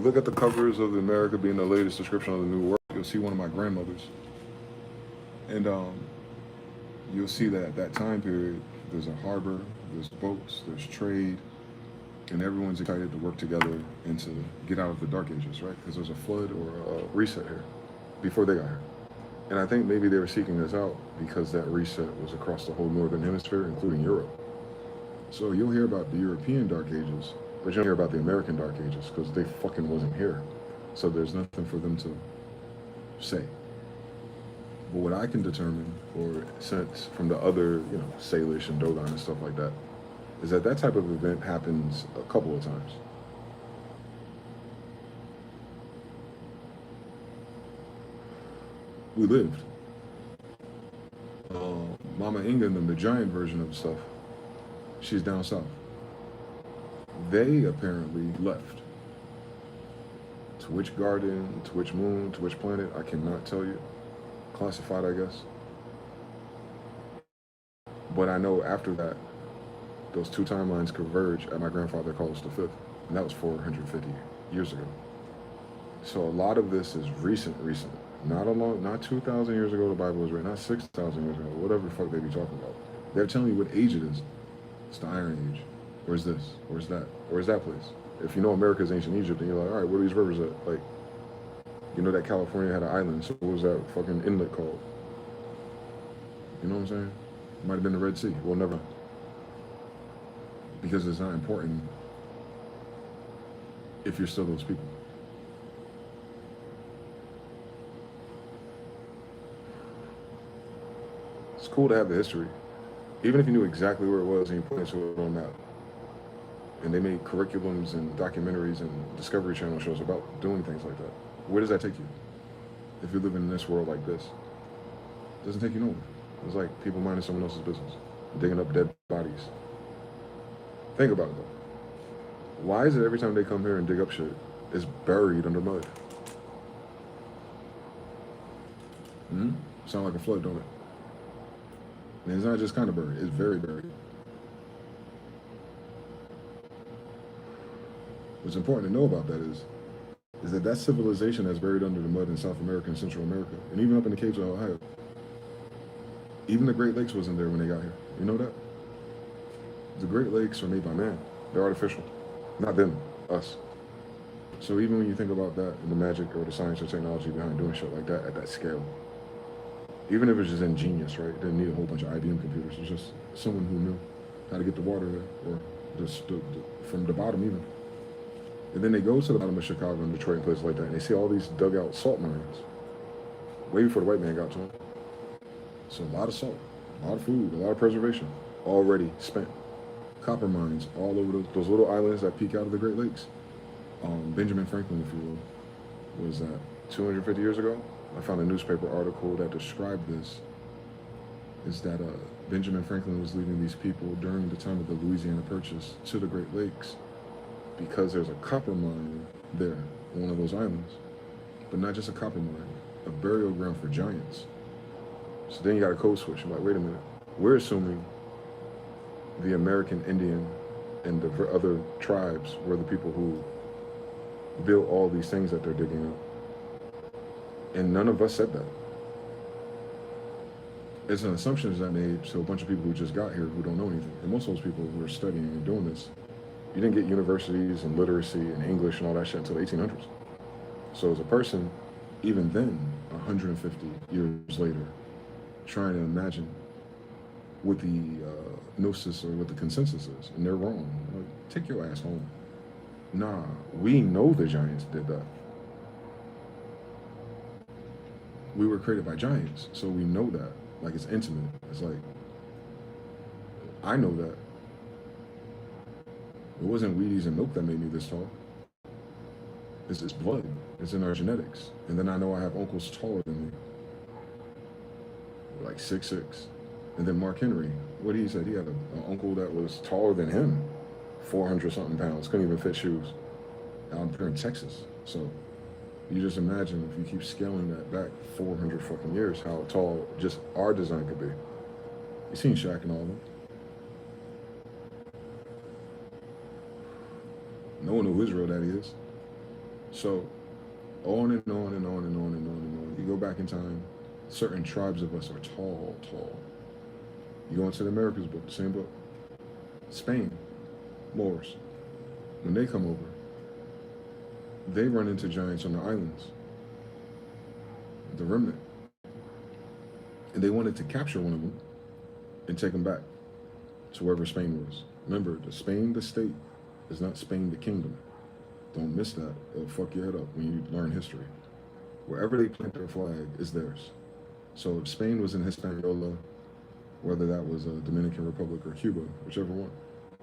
you look at the covers of the America being the latest description of the New World, you'll see one of my grandmothers. And you'll see that at that time period, there's a harbor, there's boats, there's trade, and everyone's excited to work together and to get out of the dark ages, right? Because there's a flood or a reset here before they got here. And I think maybe they were seeking this out because that reset was across the whole northern hemisphere, including Europe. So you'll hear about the European dark ages, but you don't hear about the American dark ages because they fucking wasn't here. So there's nothing for them to say. But what I can determine or sense from the other, Salish and Dogon and stuff like that, is that that type of event happens a couple of times. We lived. Mama Inga and them, the giant version of stuff, she's down south. They apparently left. To which garden, to which moon, to which planet, I cannot tell you. Classified, I guess. But I know after that, those two timelines converge at my grandfather calls the fifth, and that was 450 years ago. So a lot of this is recent. Not 2,000 years ago the Bible was written, not 6,000 years ago, whatever the fuck they be talking about. They're telling you what age it is. It's the Iron Age. Where's this? Where's that? Where's that place? If you know America's ancient Egypt, then you're like, all right, where are these rivers at? Like, you know that California had an island, so what was that fucking inlet called? You know what I'm saying? It might have been the Red Sea. Well, never. Because it's not important if you're still those people. It's cool to have the history. Even if you knew exactly where it was and you put it to it on a map. And they made curriculums and documentaries and Discovery Channel shows about doing things like that. Where does that take you? If you're living in this world like this, it doesn't take you nowhere. It's like people minding someone else's business, digging up dead bodies. Think about it though. Why is it every time they come here and dig up shit, it's buried under mud? Sound like a flood, don't it? And it's not just kind of buried, it's very buried. What's important to know about that is that civilization that's buried under the mud in South America and Central America, and even up in the caves of Ohio, even the Great Lakes wasn't there when they got here. You know that? The Great Lakes are made by man. They're artificial. Not them, us. So even when you think about that and the magic or the science or technology behind doing shit like that at that scale, even if it's just ingenious, right? It didn't need a whole bunch of IBM computers. It's just someone who knew how to get the water there, or just from the bottom even. And then they go to the bottom of Chicago and Detroit and places like that, and they see all these dug out salt mines way before the white man got to them. So a lot of salt, a lot of food, a lot of preservation already spent. Copper mines all over those little islands that peek out of the Great Lakes. Benjamin Franklin, if you will, was that 250 years ago? I found a newspaper article that described this. Is that Benjamin Franklin was leading these people during the time of the Louisiana Purchase to the Great Lakes because there's a copper mine there on one of those islands. But not just a copper mine, a burial ground for giants. So then you got a code switch. I'm like, wait a minute. We're assuming the American Indian and the other tribes were the people who built all these things that they're digging up. And none of us said that. It's an assumption that made to a bunch of people who just got here who don't know anything. And most of those people who are studying and doing this, you didn't get universities and literacy and English and all that shit until the 1800s. So as a person, even then, 150 years later, trying to imagine what the gnosis or what the consensus is, and they're wrong. Like, take your ass home. Nah, we know the giants did that. We were created by giants, so we know that. Like, it's intimate. It's like, I know that. It wasn't Wheaties and milk that made me this tall. It's blood. It's in our genetics. And then I know I have uncles taller than me. Like 6'6". And then Mark Henry, what he said, he had an uncle that was taller than him, 400 something pounds, couldn't even fit shoes, out here in Texas. So you just imagine if you keep scaling that back 400 fucking years, how tall just our design could be. You seen Shaq and all of them. No one knows who his real daddy is. So on and on and on and on and on and on. You go back in time, certain tribes of us are tall, tall. You go into the Americas book, the same book. Spain, Moors, when they come over, they run into giants on the islands, the remnant. And they wanted to capture one of them and take them back to wherever Spain was. Remember, the Spain, the state, is not Spain, the kingdom. Don't miss that. It'll fuck your head up when you learn history. Wherever they plant their flag is theirs. So if Spain was in Hispaniola, whether that was a Dominican Republic or Cuba, whichever one,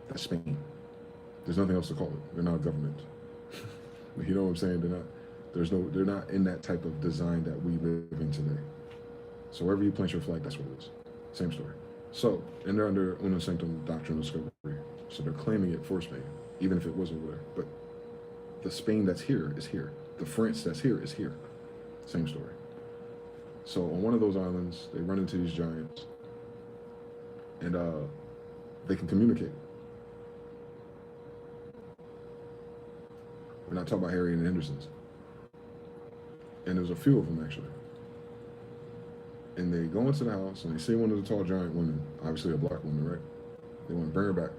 that's Spain. There's nothing else to call it. They're not a government. You know what I'm saying? They're not in that type of design that we live in today. So wherever you plant your flag, that's what it is. Same story. So, and they're under Unum Sanctum doctrine of discovery. So they're claiming it for Spain, even if it was over there. But the Spain that's here is here. The France that's here is here. Same story. So on one of those islands, they run into these giants, and they can communicate. We're not talking about Harry and the Hendersons. And there's a few of them, actually. And they go into the house, and they see one of the tall giant women, obviously a black woman, right? They want to bring her back.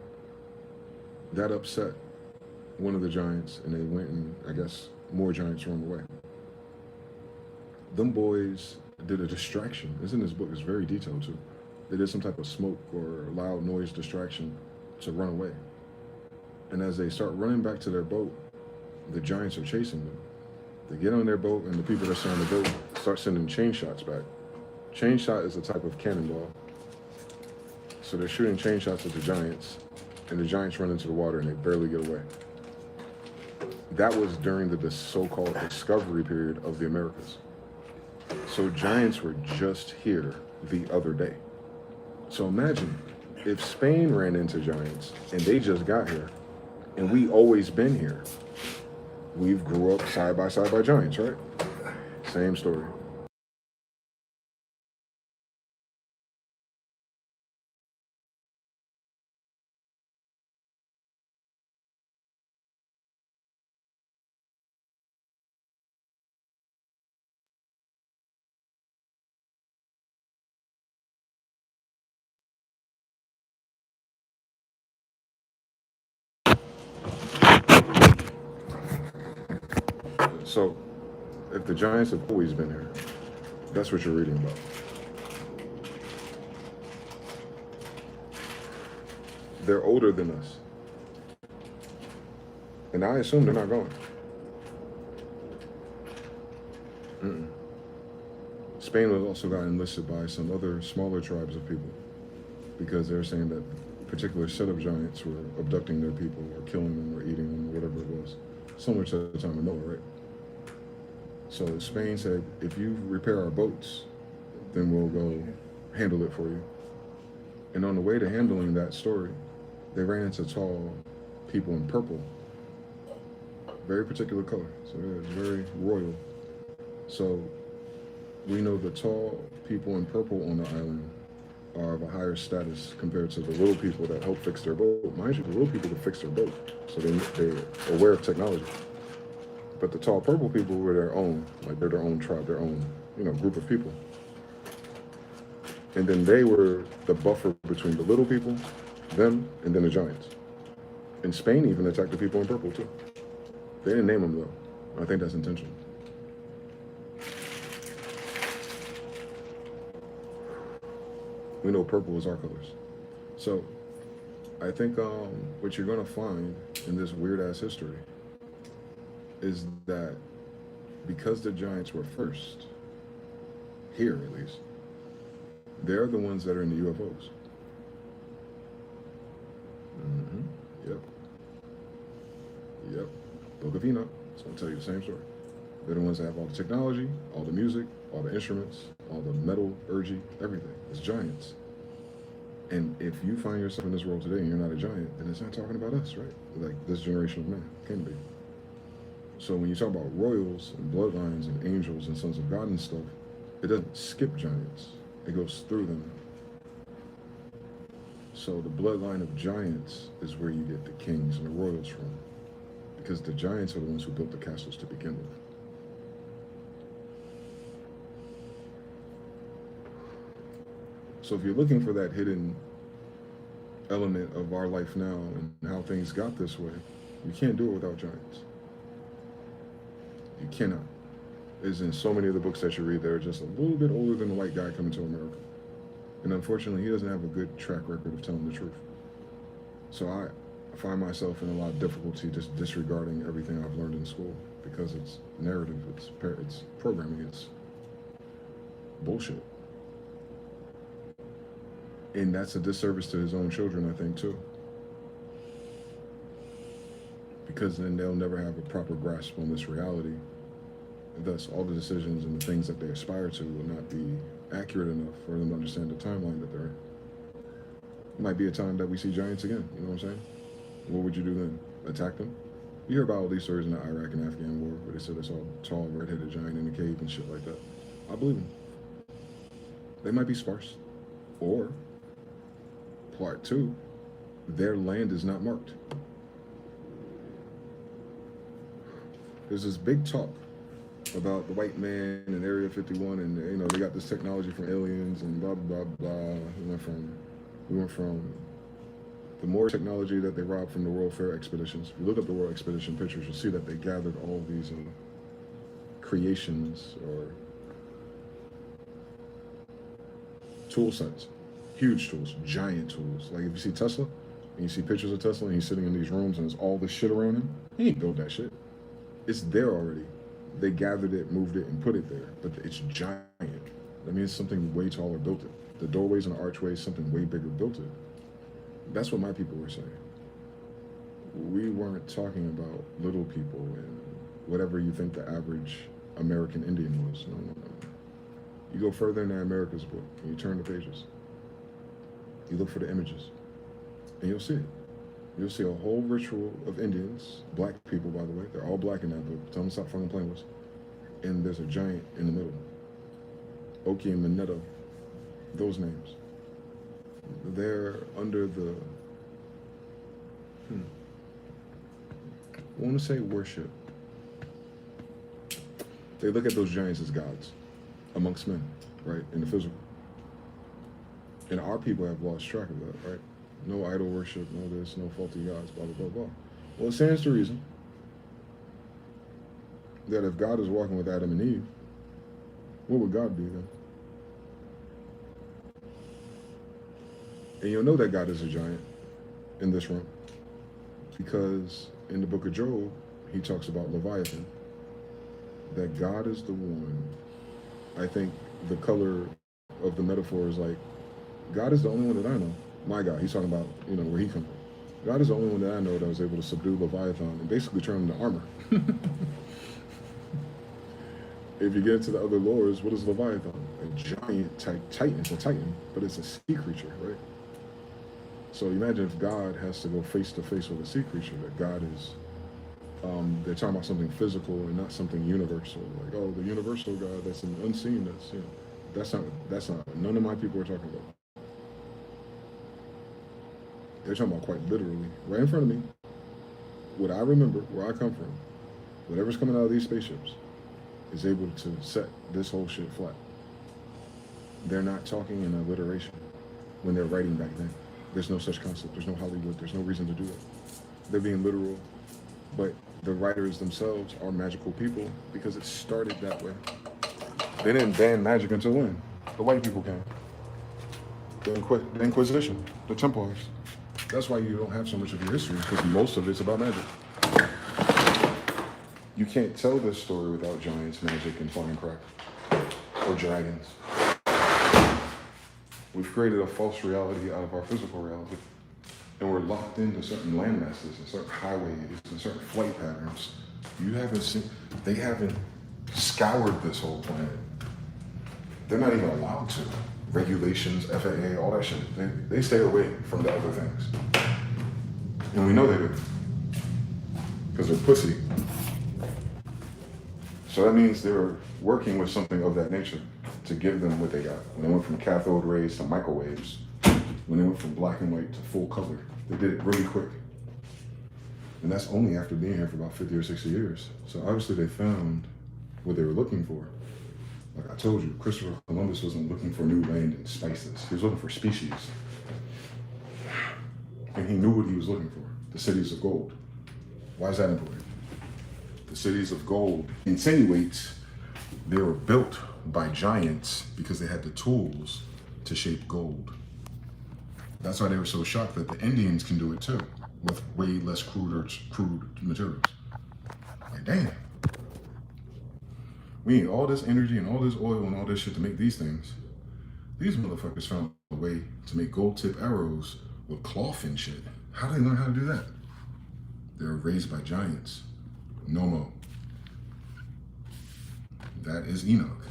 That upset one of the giants, and they went and, I guess, more giants run away. Them boys did a distraction. It's in this book. It's very detailed, too. They did some type of smoke or loud noise distraction to run away. And as they start running back to their boat, the giants are chasing them. They get on their boat, and the people that are on the boat start sending chain shots back. Chain shot is a type of cannonball. So they're shooting chain shots at the giants, and the giants run into the water, and they barely get away. That was during the so-called discovery period of the Americas. So giants were just here the other day. So imagine if Spain ran into giants, and they just got here, and we always been here. We've grew up side by giants, right? Same story. So if the giants have always been here, that's what you're reading about. They're older than us. And I assume they're not going. Spain was also got enlisted by some other smaller tribes of people because they're saying that particular set of giants were abducting their people or killing them or eating them or whatever it was. Similar to the time of Noah, right? So Spain said, if you repair our boats, then we'll go handle it for you. And on the way to handling that story, they ran into tall people in purple. Very particular color, so it's very royal. So we know the tall people in purple on the island are of a higher status compared to the little people that help fix their boat. Mind you, the little people can fix their boat, so they're aware of technology. But the tall purple people were their own, like they're their own tribe, their own, group of people. And then they were the buffer between the little people, them, and then the giants. And Spain even attacked the people in purple too. They didn't name them though. I think that's intentional. We know purple is our colors. So I think what you're gonna find in this weird ass history is that because the giants were first, here at least, they're the ones that are in the UFOs. Yep. Book of Enoch. It's gonna tell you the same story. They're the ones that have all the technology, all the music, all the instruments, all the metallurgy, everything. It's giants. And if you find yourself in this world today and you're not a giant, then it's not talking about us, right? Like this generation of man can be. So when you talk about royals and bloodlines and angels and sons of God and stuff, it doesn't skip giants. It goes through them. So the bloodline of giants is where you get the kings and the royals from. because the giants are the ones who built the castles to begin with. So if you're looking for that hidden element of our life now and how things got this way, you can't do it without giants. You cannot. As in so many of the books that you read, they're just a little bit older than the white guy coming to America. And unfortunately, he doesn't have a good track record of telling the truth. So I find myself in a lot of difficulty just disregarding everything I've learned in school because it's narrative, it's programming, it's bullshit. And that's a disservice to his own children, I think, too. Because then they'll never have a proper grasp on this reality. And thus, all the decisions and the things that they aspire to will not be accurate enough for them to understand the timeline that they're in. It might be a time that we see giants again, you know what I'm saying? What would you do then? Attack them? You hear about all these stories in the Iraq and Afghan war where they said they saw a tall, red-headed giant in a cave and shit like that. I believe them. They might be sparse. Or, part two, their land is not marked. There's this big talk about the white man in Area 51 and, you know, they got this technology from aliens and blah, blah, blah. We went from the more technology that they robbed from the World Fair expeditions. If you look up the World Expedition pictures, you'll see that they gathered all these creations or tool sets, huge tools, giant tools. Like if you see Tesla and you see pictures of Tesla and he's sitting in these rooms and there's all this shit around him, he ain't built that shit. It's there already. They gathered it, moved it, and put it there, but it's giant. That means something way taller built it. The doorways and the archways, something way bigger built it. That's what my people were saying. We weren't talking about little people and whatever you think the average American Indian was. No. You go further in the America's book, and you turn the pages. You look for the images, and you'll see it. You'll see a whole ritual of Indians, black people, by the way. They're all black in that book. Tell them to stop fucking playing with us. And there's a giant in the middle. Oki and Manetto, those names. They're under the, I want to say worship. They look at those giants as gods amongst men, right, in the physical. And our people have lost track of that, right? No idol worship, no this, no faulty gods, blah, blah, blah, blah. Well, it stands to reason that if God is walking with Adam and Eve, what would God be then? And you'll know that God is a giant in this room because in the book of Job, he talks about Leviathan, that God is the one. I think the color of the metaphor is like, God is the only one that I know. My God, he's talking about, you know, where he comes from. God is the only one that I know that was able to subdue Leviathan and basically turn him into armor. If you get into the other lores, what is Leviathan? A giant titan. It's a titan, but it's a sea creature, right? So imagine if God has to go face to face with a sea creature, that God is, they're talking about something physical and not something universal. Like, oh, the universal God, that's an unseen, that's, you know, that's not, none of my people are talking about. They're talking about quite literally, right in front of me, what I remember, where I come from, whatever's coming out of these spaceships is able to set this whole shit flat. They're not talking in alliteration when they're writing back then. There's no such concept. There's no Hollywood. There's no reason to do it. They're being literal, but the writers themselves are magical people because it started that way. They didn't ban magic until when? The white people came. The Inquisition, the Templars. That's why you don't have so much of your history, because most of it's about magic. You can't tell this story without giants, magic, and flying crap. Or dragons. We've created a false reality out of our physical reality. And we're locked into certain landmasses and certain highways and certain flight patterns. They haven't scoured this whole planet. They're not even allowed to. Regulations, FAA, all that shit. They stay away from the other things. And we know they do. Because they're pussy. So that means they were working with something of that nature to give them what they got. When they went from cathode rays to microwaves, when they went from black and white to full color, they did it really quick. And that's only after being here for about 50 or 60 years. So obviously they found what they were looking for. Like I told you, Christopher Columbus wasn't looking for new land and spices. He was looking for species. And he knew what he was looking for, the cities of gold. Why is that important? The cities of gold insinuates they were built by giants because they had the tools to shape gold. That's why they were so shocked that the Indians can do it too, with way less crude materials. Like, damn. We need all this energy and all this oil and all this shit to make these things. These motherfuckers found a way to make gold tip arrows with cloth and shit. How did they learn how to do that? They were raised by giants. Nomo. That is Enoch.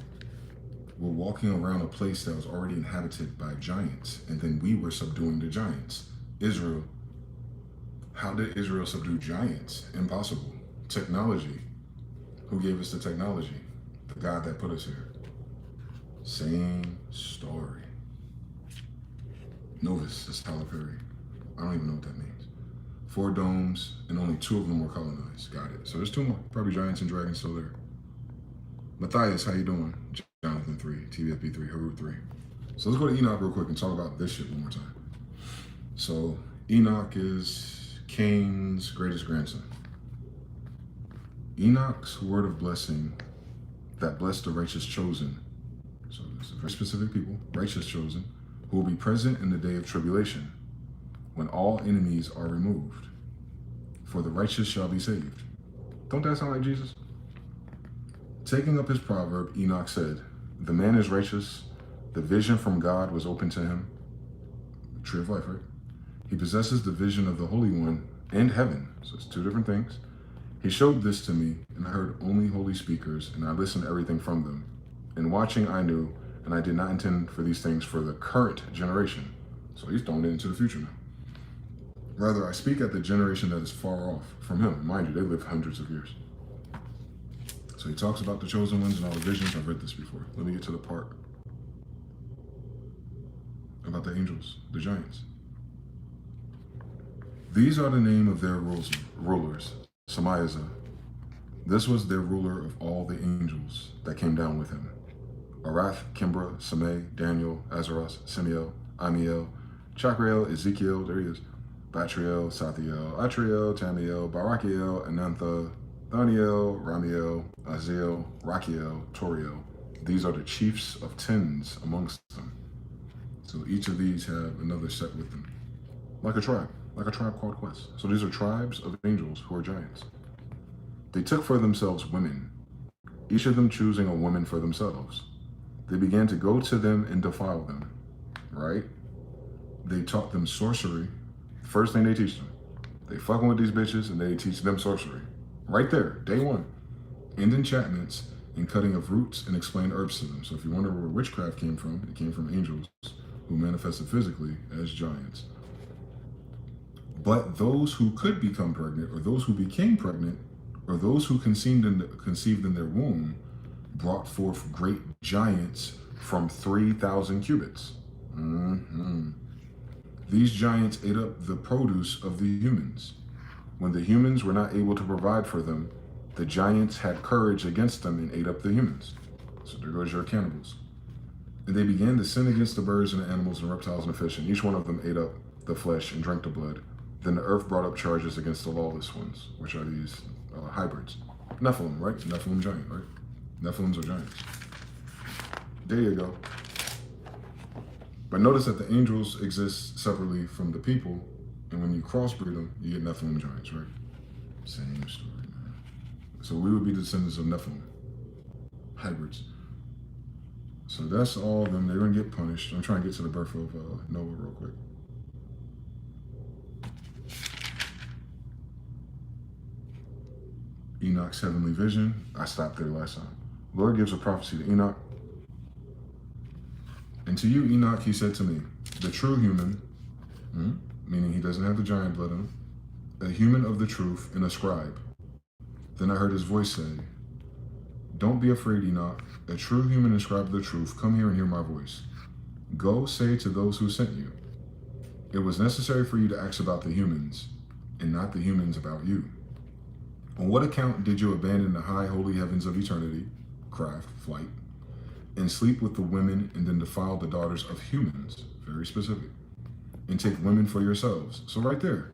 We're walking around a place that was already inhabited by giants, and then we were subduing the giants. Israel. How did Israel subdue giants? Impossible. Technology. Who gave us the technology? The God that put us here. Same story. Novus is Tyler Perry. I don't even know what that means. 4 domes, and only 2 of them were colonized. Got it. So there's 2 more. Probably giants and dragons still there. Matthias, how you doing? Jonathan 3, TVFB 3, Harut 3. So let's go to Enoch real quick and talk about this shit one more time. So Enoch is Cain's greatest grandson. Enoch's word of blessing that blessed the righteous chosen. So there's very specific people, righteous chosen, who will be present in the day of tribulation, when all enemies are removed. For the righteous shall be saved. Don't that sound like Jesus? Taking up his proverb, Enoch said, the man is righteous, the vision from God was open to him. Tree of life, right? He possesses the vision of the Holy One and heaven. So it's 2 different things. He showed this to me, and I heard only holy speakers, and I listened to everything from them. In watching, I knew, and I did not intend for these things for the current generation. So he's throwing it into the future now. Rather, I speak at the generation that is far off from him. Mind you, they lived hundreds of years. So he talks about the chosen ones and all the visions. I've read this before. Let me get to the part about the angels, the giants. These are the name of their rulers. Samaiza. This was their ruler of all the angels that came down with him. Arath, Kimbra, Sameh, Daniel, Azaras, Semiel, Amiel, Chakreel, Ezekiel, there he is, Batriel, Sathiel, Atriel, Tamiel, Barakiel, Anantha, Thaniel, Ramiel, Aziel, Rakiel, Toriel. These are the chiefs of 10s amongst them. So each of these have another set with them. Like a tribe called Quest. So these are tribes of angels who are giants. They took for themselves women, each of them choosing a woman for themselves. They began to go to them and defile them, right? They taught them sorcery. First thing they teach them. They fucking with these bitches and they teach them sorcery. Right there, day 1. And enchantments and cutting of roots and explain herbs to them. So if you wonder where witchcraft came from, it came from angels who manifested physically as giants. But those who could become pregnant, or those who became pregnant, or those who conceived in their womb, brought forth great giants from 3,000 cubits. These giants ate up the produce of the humans. When the humans were not able to provide for them, the giants had courage against them and ate up the humans. So there goes your cannibals. And they began to sin against the birds and the animals and reptiles and the fish, and each one of them ate up the flesh and drank the blood. Then the earth brought up charges against the lawless ones, which are these hybrids. Nephilim, right? Nephilim giant, right? Nephilims are giants. There you go. But notice that the angels exist separately from the people, and when you crossbreed them, you get Nephilim giants, right? Same story, man. So we would be descendants of Nephilim, hybrids. So that's all of them. They're going to get punished. I'm trying to get to the birth of Noah real quick. Enoch's heavenly vision. I stopped there last time. Lord gives a prophecy to Enoch. And to you, Enoch, he said to me, the true human, meaning he doesn't have the giant blood in him, a human of the truth and a scribe. Then I heard his voice say, don't be afraid, Enoch, a true human and scribe of the truth, come here and hear my voice. Go say to those who sent you, it was necessary for you to ask about the humans. and not the humans about you? On what account did you abandon the high holy heavens of eternity, craft, flight, and sleep with the women and then defile the daughters of humans, very specific, and take women for yourselves? So right there,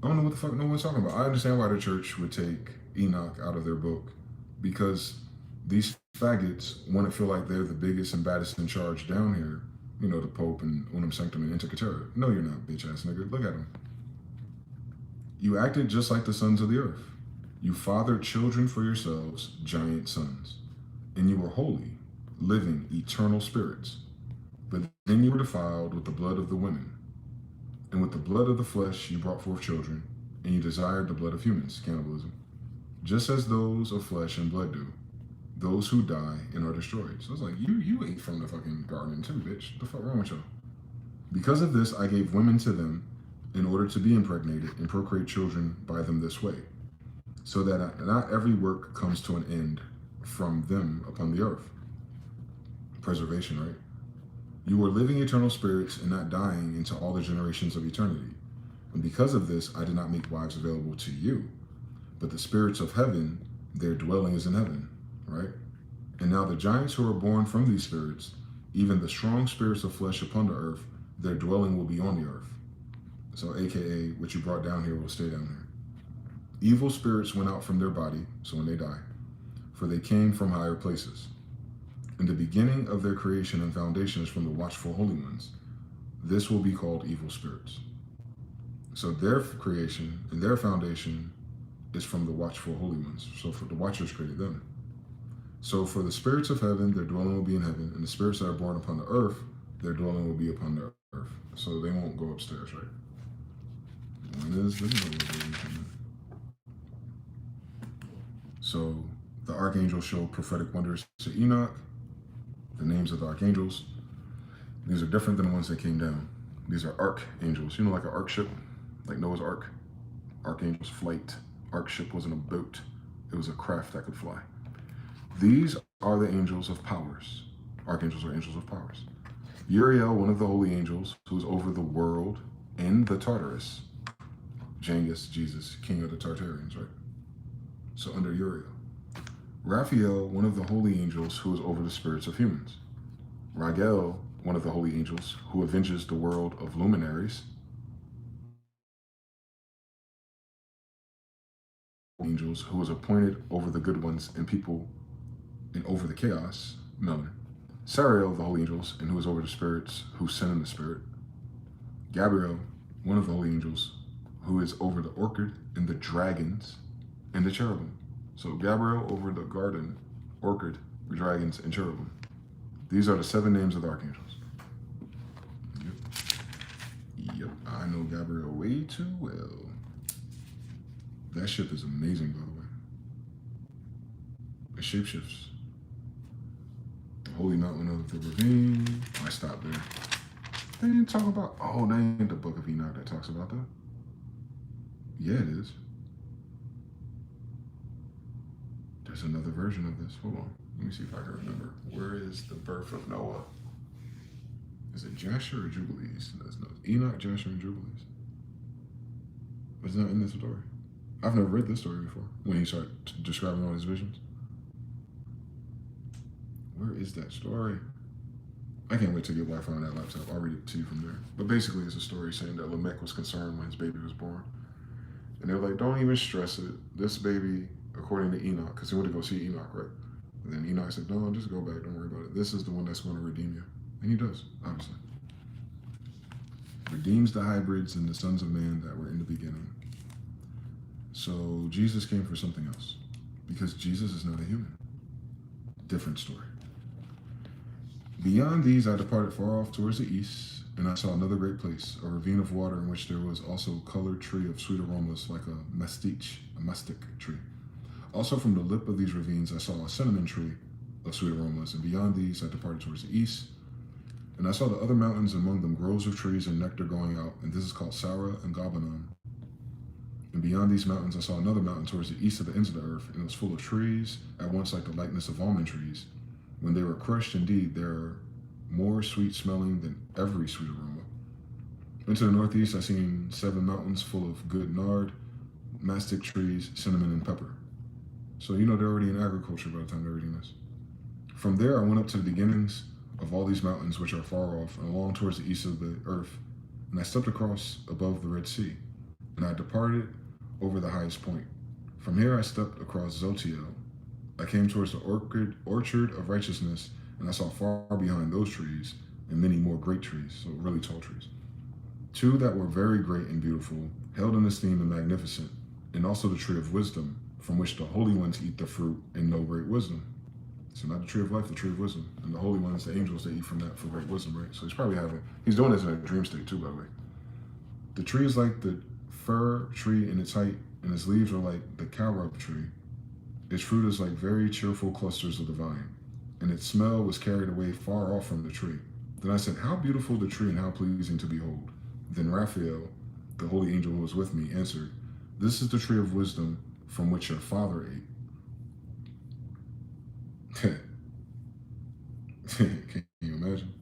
I don't know what the fuck no one's talking about. I understand why the church would take Enoch out of their book, because these faggots want to feel like they're the biggest and baddest in charge down here. You know, the Pope and Unum Sanctum and Inter Caetera. No, you're not, bitch ass nigga. Look at them. You acted just like the sons of the earth. You fathered children for yourselves, giant sons. And you were holy, living, eternal spirits. But then you were defiled with the blood of the women. And with the blood of the flesh you brought forth children, and you desired the blood of humans, cannibalism, just as those of flesh and blood do, those who die and are destroyed. So it's like, you ate from the fucking garden too, bitch. What the fuck wrong with y'all? Because of this, I gave women to them in order to be impregnated and procreate children by them this way, so that not every work comes to an end from them upon the earth. Preservation, right? You were living eternal spirits and not dying into all the generations of eternity. And because of this, I did not make wives available to you. But the spirits of heaven, their dwelling is in heaven, right? And now the giants who are born from these spirits, even the strong spirits of flesh upon the earth, their dwelling will be on the earth. So AKA, what you brought down here will stay down here. Evil spirits went out from their body, so when they die, for they came from higher places. And the beginning of their creation and foundation is from the watchful holy ones. This will be called evil spirits. So their creation and their foundation is from the watchful holy ones. So for the watchers created them. So for the spirits of heaven, their dwelling will be in heaven, and the spirits that are born upon the earth, their dwelling will be upon the earth. So they won't go upstairs, right? So the archangels show prophetic wonders to Enoch. The names of the archangels, these are different than the ones that came down. These are archangels, you know, like an ark ship, like Noah's Ark. Archangels flight. Ark ship wasn't a boat, it was a craft that could fly. These are the angels of powers. Archangels are angels of powers. Uriel, one of the holy angels, who is over the world and the Tartarus. Genghis, Jesus, king of the Tartarians, right? So under Uriel. Raphael, one of the holy angels who is over the spirits of humans. Raguel, one of the holy angels who avenges the world of luminaries. Angels who is appointed over the good ones and people and over the chaos, Melon. Sariel, the holy angels, and who is over the spirits who sin in the spirit. Gabriel, one of the holy angels who is over the orchid and the dragons and the cherubim. So Gabriel over the garden, orchid, dragons, and cherubim. These are the 7 names of the archangels. Yep, I know Gabriel way too well. That ship is amazing, by the way. It shapeshifts. The holy mountain of the ravine. I stopped there. They didn't talk about, oh, that ain't the book of Enoch that talks about that. Yeah, it is. There's another version of this. Hold on. Let me see if I can remember. Where is the birth of Noah? Is it Jasher or Jubilees? That's not Enoch, Jasher, and Jubilees. It's not in this story. I've never read this story before. When he started describing all his visions. Where is that story? I can't wait to get Wi-Fi on that laptop. I'll read it to you from there. But basically, it's a story saying that Lamech was concerned when his baby was born. And they were like, don't even stress it. This baby, according to Enoch, because he went to go see Enoch, right? And then Enoch said, no, just go back. Don't worry about it. This is the one that's going to redeem you. And he does, obviously. Redeems the hybrids and the sons of man that were in the beginning. So Jesus came for something else. Because Jesus is not a human. Different story. Beyond these, I departed far off towards the east, and I saw another great place, a ravine of water in which there was also a colored tree of sweet aromas like a mastic tree. Also from the lip of these ravines, I saw a cinnamon tree of sweet aromas, and beyond these, I departed towards the east, and I saw the other mountains, among them groves of trees and nectar going out, and this is called Sarah and Gabanon. And beyond these mountains, I saw another mountain towards the east of the ends of the earth, and it was full of trees, at once like the likeness of almond trees. When they were crushed, indeed, they are more sweet smelling than every sweet aroma. Into the northeast, I seen 7 mountains full of good nard, mastic trees, cinnamon, and pepper. So you know they're already in agriculture by the time they're reading this. From there, I went up to the beginnings of all these mountains which are far off and along towards the east of the earth, and I stepped across above the Red Sea, and I departed over the highest point. From here, I stepped across Smyth-EL. I came towards the orchard of righteousness, and I saw far behind those trees and many more great trees, so really tall trees. 2 that were very great and beautiful, held in esteem and magnificent, and also the tree of wisdom, from which the holy ones eat the fruit and know great wisdom. So not the tree of life, the tree of wisdom. And the holy ones, the angels, they eat from that for great wisdom, right? So he's doing this in a dream state too, by the way. The tree is like the fir tree in its height, and its leaves are like the carob tree. Its fruit is like very cheerful clusters of the vine, and its smell was carried away far off from the tree. Then I said, how beautiful the tree and how pleasing to behold. Then Raphael, the holy angel who was with me, answered, this is the tree of wisdom from which your father ate. Can you imagine?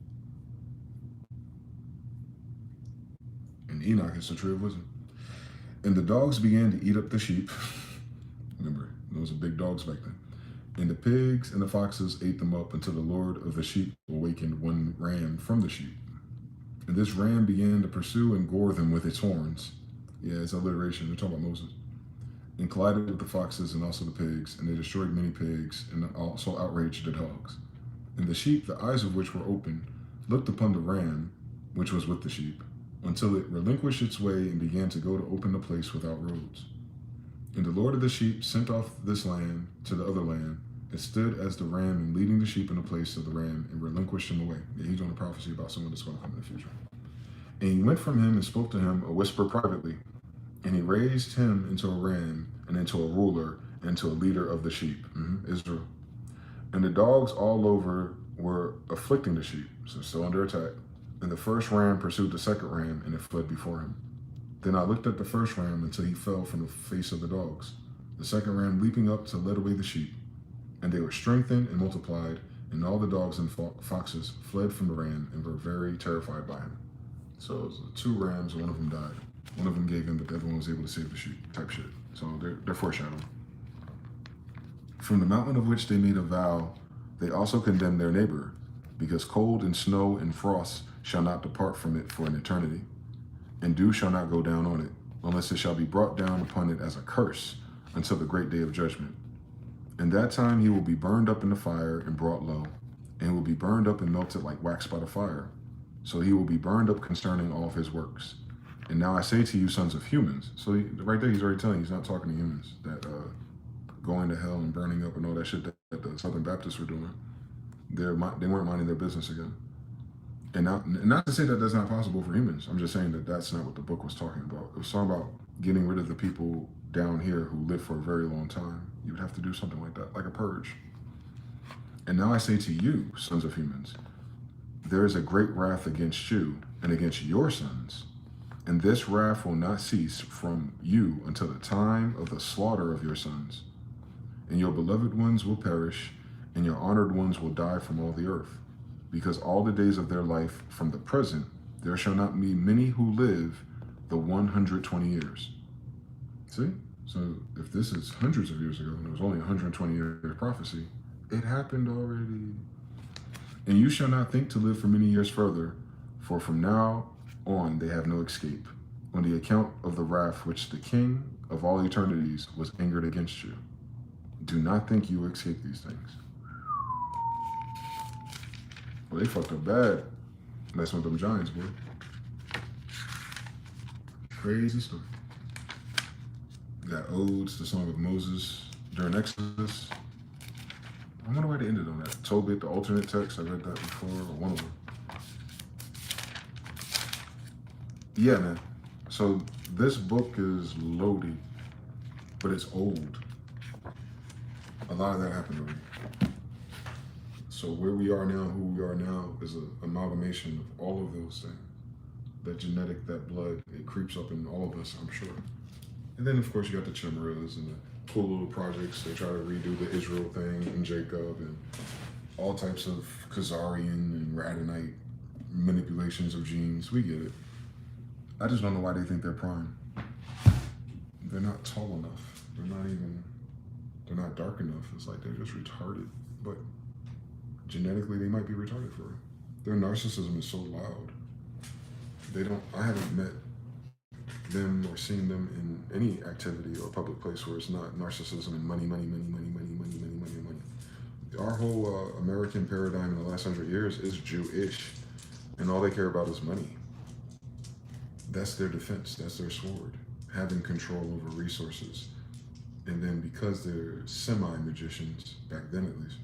And Enoch is the tree of wisdom. And the dogs began to eat up the sheep. Remember, those were big dogs back then. And the pigs and the foxes ate them up until the Lord of the sheep awakened one ram from the sheep. And this ram began to pursue and gore them with its horns. Yeah, it's alliteration. They're talking about Moses. And collided with the foxes and also the pigs, and they destroyed many pigs and also outraged the dogs. And the sheep, the eyes of which were open, looked upon the ram, which was with the sheep, until it relinquished its way and began to go to open the place without roads. And the Lord of the sheep sent off this land to the other land, and stood as the ram and leading the sheep in the place of the ram and relinquished him away. Yeah, he's doing a prophecy about someone that's going to come in the future. And he went from him and spoke to him a whisper privately. And he raised him into a ram and into a ruler and into a leader of the sheep, Israel. And the dogs all over were afflicting the sheep, so still under attack. And the first ram pursued the second ram, and it fled before him. Then I looked at the first ram until he fell from the face of the dogs. The second ram leaping up to lead away the sheep. And they were strengthened and multiplied, and all the dogs and foxes fled from the ram and were very terrified by him. So it was 2 rams, and one of them died. One of them gave in, but the other one was able to save the sheep, type shit. So they're foreshadowing. From the mountain of which they made a vow, they also condemned their neighbor, because cold and snow and frost shall not depart from it for an eternity, and dew shall not go down on it, unless it shall be brought down upon it as a curse until the great day of judgment. And that time he will be burned up in the fire and brought low, and will be burned up and melted like wax by the fire. So he will be burned up concerning all of his works. And now I say to you, sons of humans. So right there, he's already telling you, he's not talking to humans, that going to hell and burning up and all that shit that the Southern Baptists were doing. They weren't minding their business again. And not to say that that's not possible for humans. I'm just saying that that's not what the book was talking about. It was talking about getting rid of the people down here who lived for a very long time. You would have to do something like that, like a purge. And now I say to you, sons of humans, there is a great wrath against you and against your sons. And this wrath will not cease from you until the time of the slaughter of your sons. And your beloved ones will perish, and your honored ones will die from all the earth. Because all the days of their life from the present, there shall not be many who live the 120 years. See? So if this is hundreds of years ago, and it was only 120-year prophecy, it happened already. And you shall not think to live for many years further, for from now on they have no escape, on the account of the wrath which the King of all eternities was angered against you. Do not think you will escape these things. Well, they fucked up bad messing with them giants, boy. Crazy story. Got odes, the song of Moses during Exodus. I wonder why they ended on that. Tobit, the alternate text, I read that before, or one of them. Yeah, man. So this book is loaded, but it's old. A lot of that happened already. So where we are now, who we are now, is an amalgamation of all of those things. That genetic, that blood, it creeps up in all of us, I'm sure. And then, of course, you got the chimeras and the cool little projects. They try to redo the Israel thing and Jacob and all types of Khazarian and Radonite manipulations of genes. We get it. I just don't know why they think they're prime. They're not tall enough. They're not dark enough. It's like they're just retarded. But genetically, they might be retarded for real. Their narcissism is so loud. I haven't met them or seen them in any activity or public place where it's not narcissism and money. Our whole American paradigm in the last 100 years is Jewish, and all they care about is money. That's their defense. That's their sword. Having control over resources. And then because they're semi-magicians, back then at least,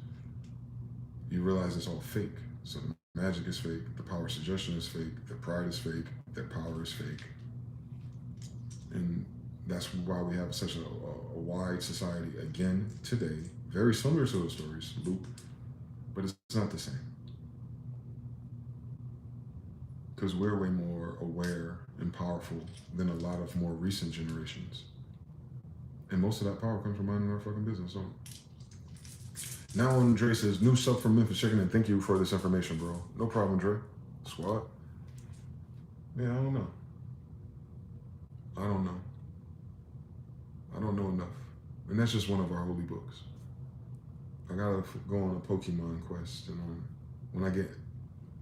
you realize it's all fake. So the magic is fake, the power of suggestion is fake, the pride is fake, their power is fake. And that's why we have such a wide society again today, very similar to those stories, loop, but it's not the same. Because we're way more aware and powerful than a lot of more recent generations. And most of that power comes from minding our fucking business, don't it? Now Andre says, new sub from Memphis checking in. Thank you for this information, bro. No problem, Dre. Squad. Yeah, I don't know. I don't know enough. And that's just one of our holy books. I gotta go on a Pokemon quest, and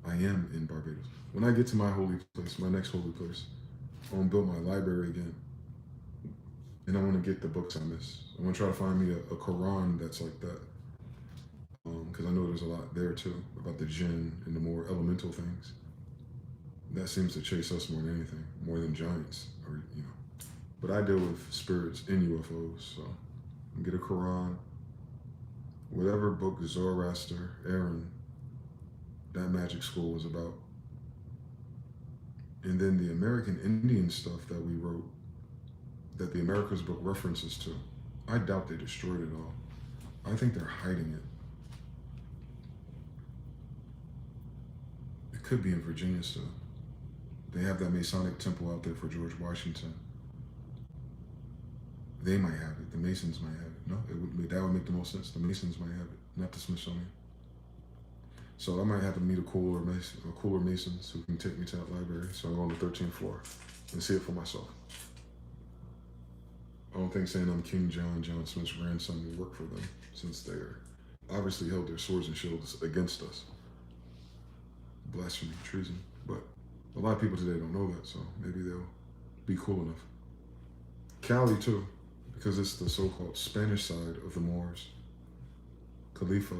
I am in Barbados. When I get to my holy place, my next holy place, I want to build my library again. And I want to get the books I miss. I want to try to find me a Quran that's like that. Because I know there's a lot there too, about the jinn and the more elemental things. That seems to chase us more than anything, more than giants, or, you know. But I deal with spirits and UFOs, so get a Quran, whatever book Zoroaster, Aaron, that magic school was about. And then the American Indian stuff that we wrote, that the Americas book references to, I doubt they destroyed it all. I think they're hiding it. It could be in Virginia still. They have that Masonic temple out there for George Washington. They might have it. The Masons might have it. No, that would make the most sense. The Masons might have it, not the Smithsonian. So I might have to meet a cooler Masons who can take me to that library. So I go on the 13th floor and see it for myself. I don't think saying I'm King John Smith's grandson will work for them, since they're obviously held their swords and shields against us. Blasphemy, treason. But a lot of people today don't know that, so maybe they'll be cool enough. Cali too, because it's the so-called Spanish side of the Moors. Khalifa,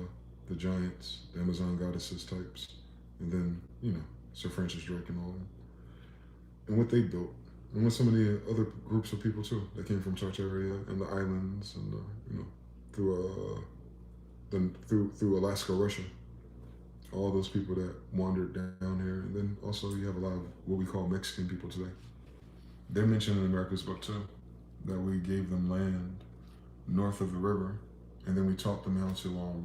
the giants, the Amazon goddesses types, and then, you know, Sir Francis Drake and all of them. And what they built. And with some of the other groups of people too that came from Tartaria and the islands, and you know, through Alaska, Russia, all those people that wandered down here, and then also you have a lot of what we call Mexican people today. They're mentioned in America's book too, that we gave them land north of the river, and then we taught them how to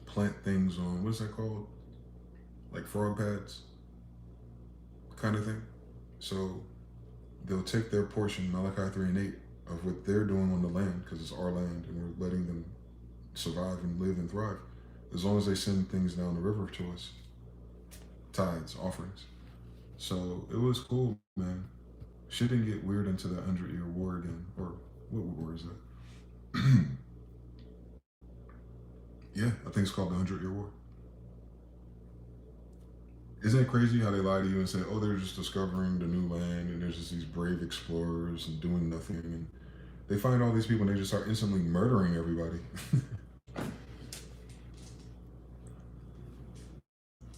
plant things on, what's that called? Like frog pads, kind of thing. So they'll take their portion, Malachi 3 and 8, of what they're doing on the land, because it's our land and we're letting them survive and live and thrive. As long as they send things down the river to us, tithes, offerings. So it was cool, man. Shit didn't get weird into the 100-Year War again, or what war is that? Yeah, I think it's called the 100-Year War. Isn't it crazy how they lie to you and say, oh, they're just discovering the new land and there's just these brave explorers and doing nothing, and they find all these people and they just start instantly murdering everybody.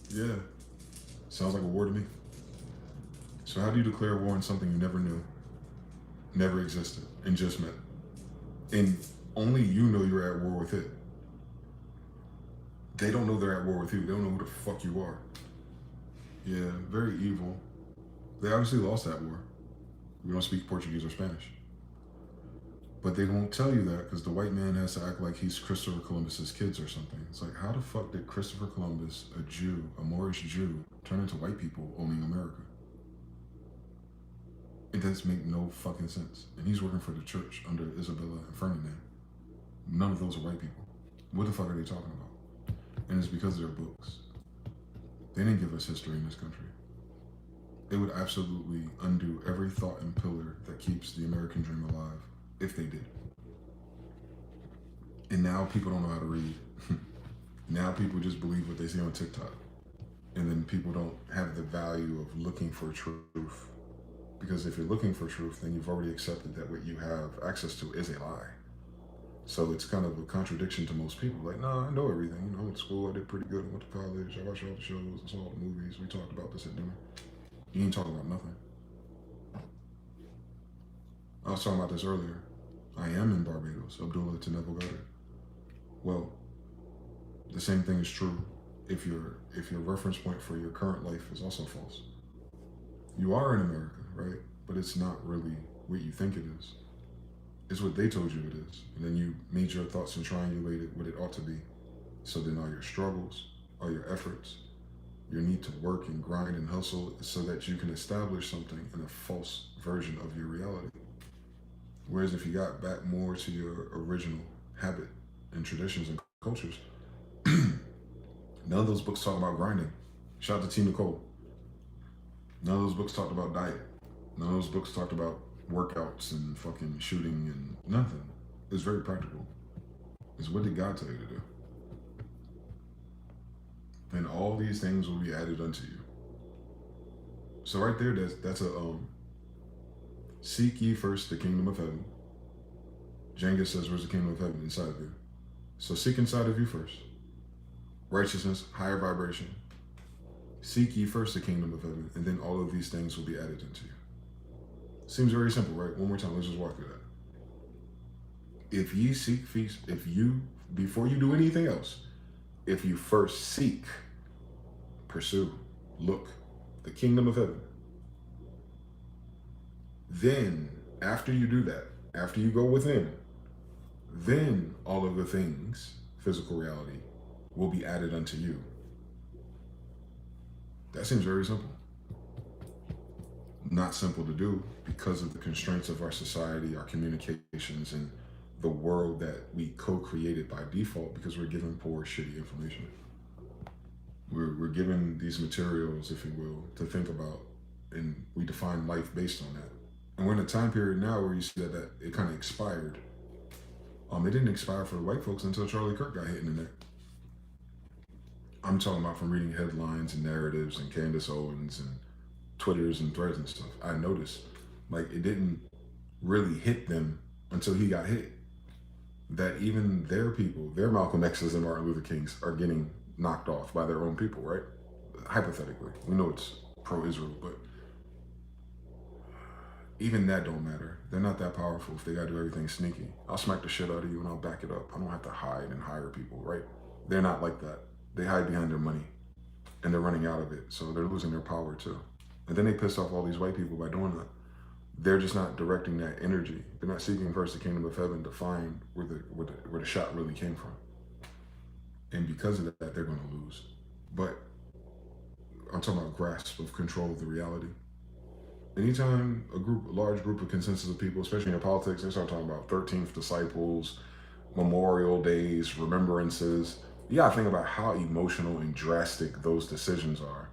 Yeah, sounds like a war to me. So how do you declare war on something you never knew, never existed, and just met? And only you know you're at war with it. They don't know they're at war with you. They don't know who the fuck you are. Yeah, very evil. They obviously lost that war. We don't speak Portuguese or Spanish. But they won't tell you that because the white man has to act like he's Christopher Columbus's kids or something. It's like, how the fuck did Christopher Columbus, a Jew, a Moorish Jew, turn into white people owning America? It doesn't make no fucking sense. And he's working for the church under Isabella and Ferdinand. None of those are white people. What the fuck are they talking about? And it's because of their books. They didn't give us history in this country. It would absolutely undo every thought and pillar that keeps the American dream alive, if they did. And now people don't know how to read. Now people just believe what they see on TikTok. And then people don't have the value of looking for truth. Because if you're looking for truth, then you've already accepted that what you have access to is a lie. So it's kind of a contradiction to most people. Like, nah, I know everything. You know, I went to school, I did pretty good, I went to college, I watched all the shows, I saw all the movies, we talked about this at dinner. You ain't talking about nothing. I was talking about this earlier. I am in Barbados, Abdullah to Neville Goddard. Well, the same thing is true if your reference point for your current life is also false. You are in America, right? But it's not really what you think it is. It's what they told you it is. And then you made your thoughts and triangulated what it ought to be. So then all your struggles, all your efforts, your need to work and grind and hustle so that you can establish something in a false version of your reality. Whereas if you got back more to your original habit and traditions and cultures, none of those books talk about grinding. Shout out to T. Nicole. None of those books talked about diet. None of those books talked about workouts and fucking shooting and nothing. It's very practical. It's what did God tell you to do? And all these things will be added unto you. So right there, that's a seek ye first the kingdom of heaven. Jenga says, where's the kingdom of heaven? Inside of you. So seek inside of you first. Righteousness, higher vibration. Seek ye first the kingdom of heaven, and then all of these things will be added unto you. Seems very simple, right? One more time, let's just walk through that. If ye seek feast, before you do anything else, if you first seek, pursue, look, the kingdom of heaven, then after you do that, after you go within, then all of the things, physical reality, will be added unto you. That seems very simple. Not simple to do because of the constraints of our society, our communications, and the world that we co-created by default because we're given poor, shitty information. We're given these materials, if you will, to think about, and we define life based on that. And we're in a time period now where you see that it kind of expired. It didn't expire for the white folks until Charlie Kirk got hit in the neck. I'm talking about from reading headlines and narratives and Candace Owens and Twitters and threads and stuff. I noticed, like, it didn't really hit them until he got hit. That even their people, their Malcolm X's and Martin Luther Kings, are getting knocked off by their own people, right? Hypothetically. We know it's pro-Israel, but even that don't matter. They're not that powerful if they gotta do everything sneaky. I'll smack the shit out of you and I'll back it up. I don't have to hide and hire people, right? They're not like that. They hide behind their money and they're running out of it. So they're losing their power too. And then they piss off all these white people by doing that. They're just not directing that energy. They're not seeking first the kingdom of heaven to find where the shot really came from. And because of that, they're gonna lose. But I'm talking about grasp of control of the reality. Anytime a large group of consensus of people, especially in politics, they start talking about 13th disciples, memorial days, remembrances. You gotta think about how emotional and drastic those decisions are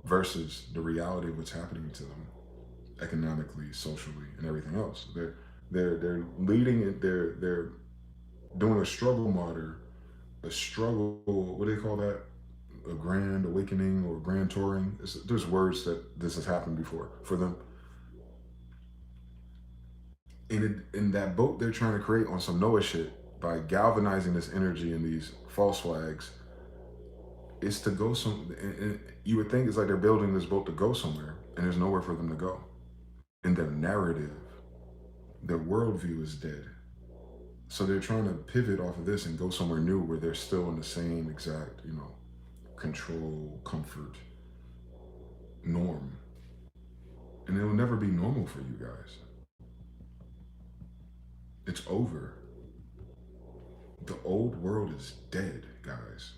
versus the reality of what's happening to them economically, socially, and everything else. They're leading it, they're doing a struggle martyr, a struggle, what do they call that? A grand awakening or grand touring. There's words that this has happened before for them. In that boat they're trying to create on some Noah shit by galvanizing this energy and these false flags, is to go and you would think it's like they're building this boat to go somewhere and there's nowhere for them to go. And their narrative, their worldview is dead. So they're trying to pivot off of this and go somewhere new where they're still in the same exact, control, comfort, norm. And it will never be normal for you guys. It's over. The old world is dead, guys.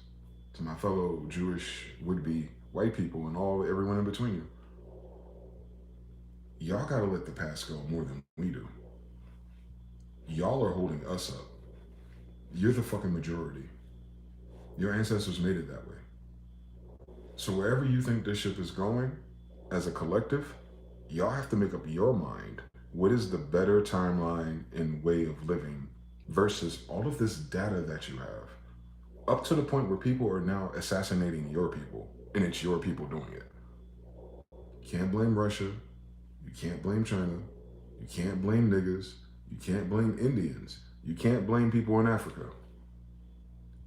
To my fellow Jewish would-be white people and everyone in between you. Y'all gotta let the past go more than we do. Y'all are holding us up. You're the fucking majority. Your ancestors made it that way. So wherever you think this ship is going, as a collective, y'all have to make up your mind. What is the better timeline and way of living versus all of this data that you have? Up to the point where people are now assassinating your people, and it's your people doing it. You can't blame Russia. You can't blame China. You can't blame niggas. You can't blame Indians. You can't blame people in Africa.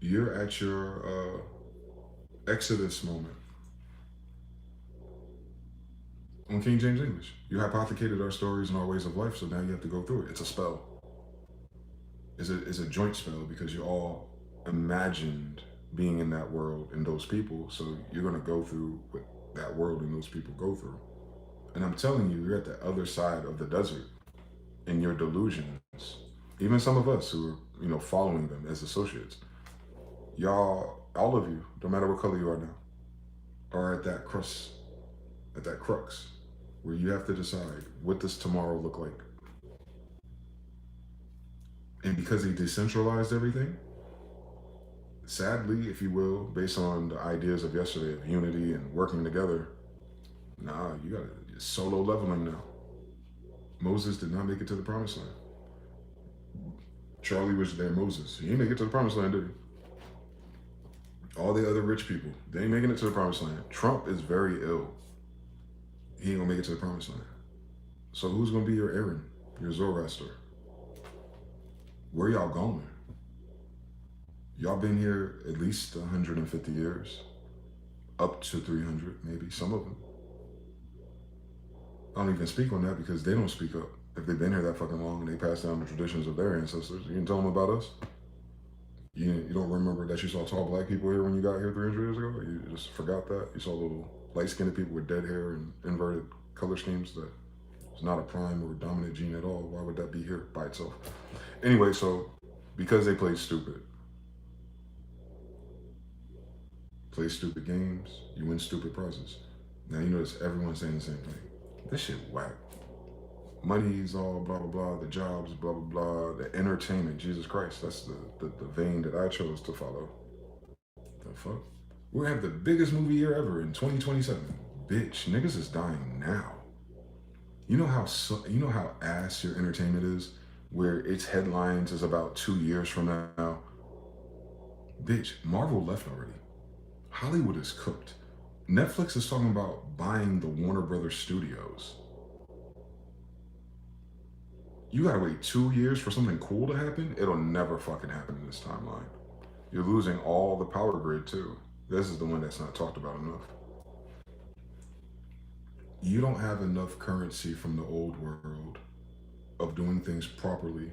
You're at your Exodus moment. On King James English, you hypothecated our stories and our ways of life, so now you have to go through it. It's a spell. It's a joint spell because you all imagined being in that world and those people, so you're going to go through what that world and those people go through. And I'm telling you, you're at the other side of the desert in your delusions. Even some of us who are, following them as associates. Y'all, all of you, no matter what color you are now, are at that crux, where you have to decide, what does tomorrow look like? And because he decentralized everything, sadly, if you will, based on the ideas of yesterday of unity and working together, you got solo leveling now. Moses did not make it to the promised land. Charlie was there, Moses. He didn't make it to the promised land, did he? All the other rich people, they ain't making it to the promised land. Trump is very ill. He ain't gonna make it to the promised land. So who's gonna be your Aaron, your Zoroaster? Where y'all going? Y'all been here at least 150 years, up to 300, maybe, some of them. I don't even speak on that because they don't speak up. If they've been here that fucking long and they pass down the traditions of their ancestors, you can tell them about us. You don't remember that you saw tall black people here when you got here 300 years ago? You just forgot that? You saw little light-skinned people with dead hair and inverted color schemes that is not a prime or dominant gene at all. Why would that be here by itself? Anyway, so because they played stupid. Play stupid games, you win stupid prizes. Now you notice everyone's saying the same thing. This shit whack. Money's all blah, blah, blah. The jobs, blah, blah, blah. The entertainment, Jesus Christ. That's the vein that I chose to follow. The fuck? We're gonna have the biggest movie year ever in 2027. Bitch, niggas is dying now. You know how ass your entertainment is? Where its headlines is about 2 years from now? Bitch, Marvel left already. Hollywood is cooked. Netflix is talking about buying the Warner Brothers studios. You gotta wait 2 years for something cool to happen? It'll never fucking happen in this timeline. You're losing all the power grid too. This is the one that's not talked about enough. You don't have enough currency from the old world of doing things properly,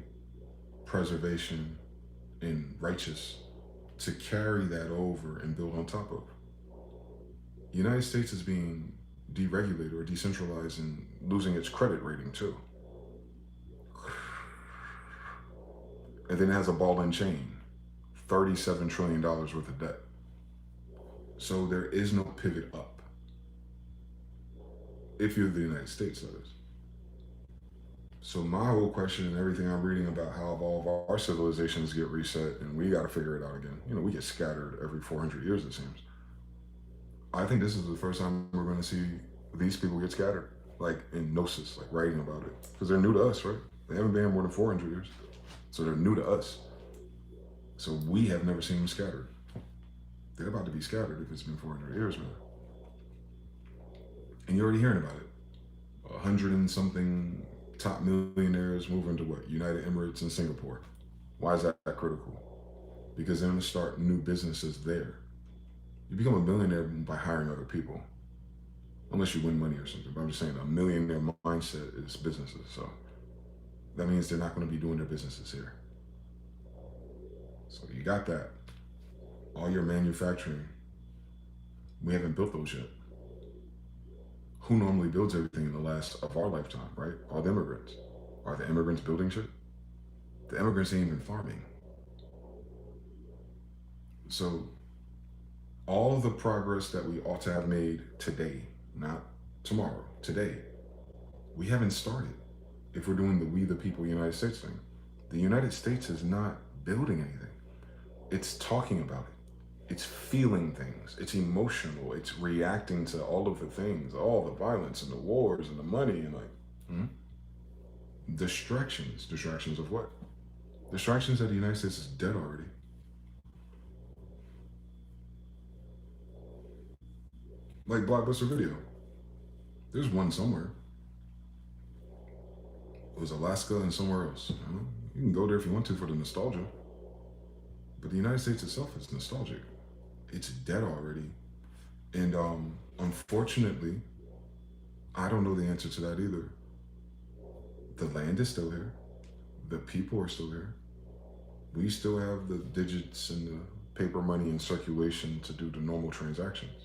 preservation, and righteous to carry that over and build on top of. The United States is being deregulated or decentralized and losing its credit rating too. And then it has a ball and chain, $37 trillion worth of debt. So there is no pivot up. If you're the United States, that is. So my whole question and everything I'm reading about how all of our civilizations get reset and we got to figure it out again. We get scattered every 400 years, it seems. I think this is the first time we're going to see these people get scattered, like in Gnosis, like writing about it. Because they're new to us, right? They haven't been here more than 400 years. So they're new to us. So we have never seen them scattered. They're about to be scattered if it's been 400 years, man. And you're already hearing about it. 100 and something top millionaires moving to what? United Emirates and Singapore. Why is that critical? Because they're going to start new businesses there. You become a millionaire by hiring other people. Unless you win money or something. But I'm just saying a millionaire mindset is businesses. So that means they're not going to be doing their businesses here. So you got that. All your manufacturing. We haven't built those yet. Who normally builds everything in the last of our lifetime, right? All the immigrants. Are the immigrants building shit? The immigrants ain't even farming. So all the progress that we ought to have made today, not tomorrow, today, we haven't started if we're doing the we the people United States thing. The United States is not building anything. It's talking about it. It's feeling things. It's emotional. It's reacting to all of the things, all the violence and the wars and the money and distractions. Distractions of what? Distractions that the United States is dead already. Like Blockbuster Video. There's one somewhere. It was Alaska and somewhere else. You can go there if you want to for the nostalgia. But the United States itself is nostalgic. It's dead already. And unfortunately, I don't know the answer to that either. The land is still here. The people are still here. We still have the digits and the paper money in circulation to do the normal transactions.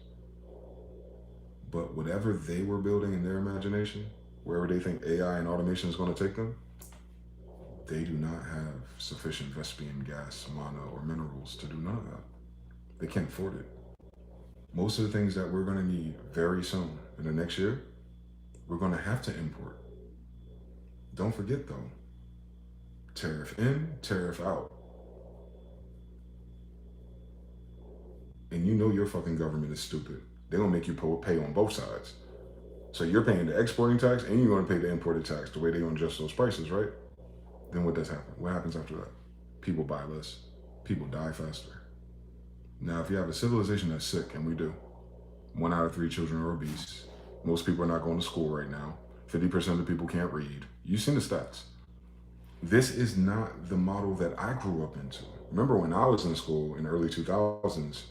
But whatever they were building in their imagination, wherever they think AI and automation is going to take them, they do not have sufficient Vespian gas, mana, or minerals to do none of that. They can't afford it. Most of the things that we're going to need very soon in the next year, we're going to have to import. Don't forget though, tariff in, tariff out. And you know your fucking government is stupid. They're going to make you pay on both sides. So you're paying the exporting tax and you're going to pay the imported tax the way they're going to adjust those prices, right? Then what does happen? What happens after that? People buy less. People die faster. Now, if you have a civilization that's sick, and we do, 1 out of 3 children are obese. Most people are not going to school right now. 50% of the people can't read. You've seen the stats. This is not the model that I grew up into. Remember when I was in school in the early 2000s,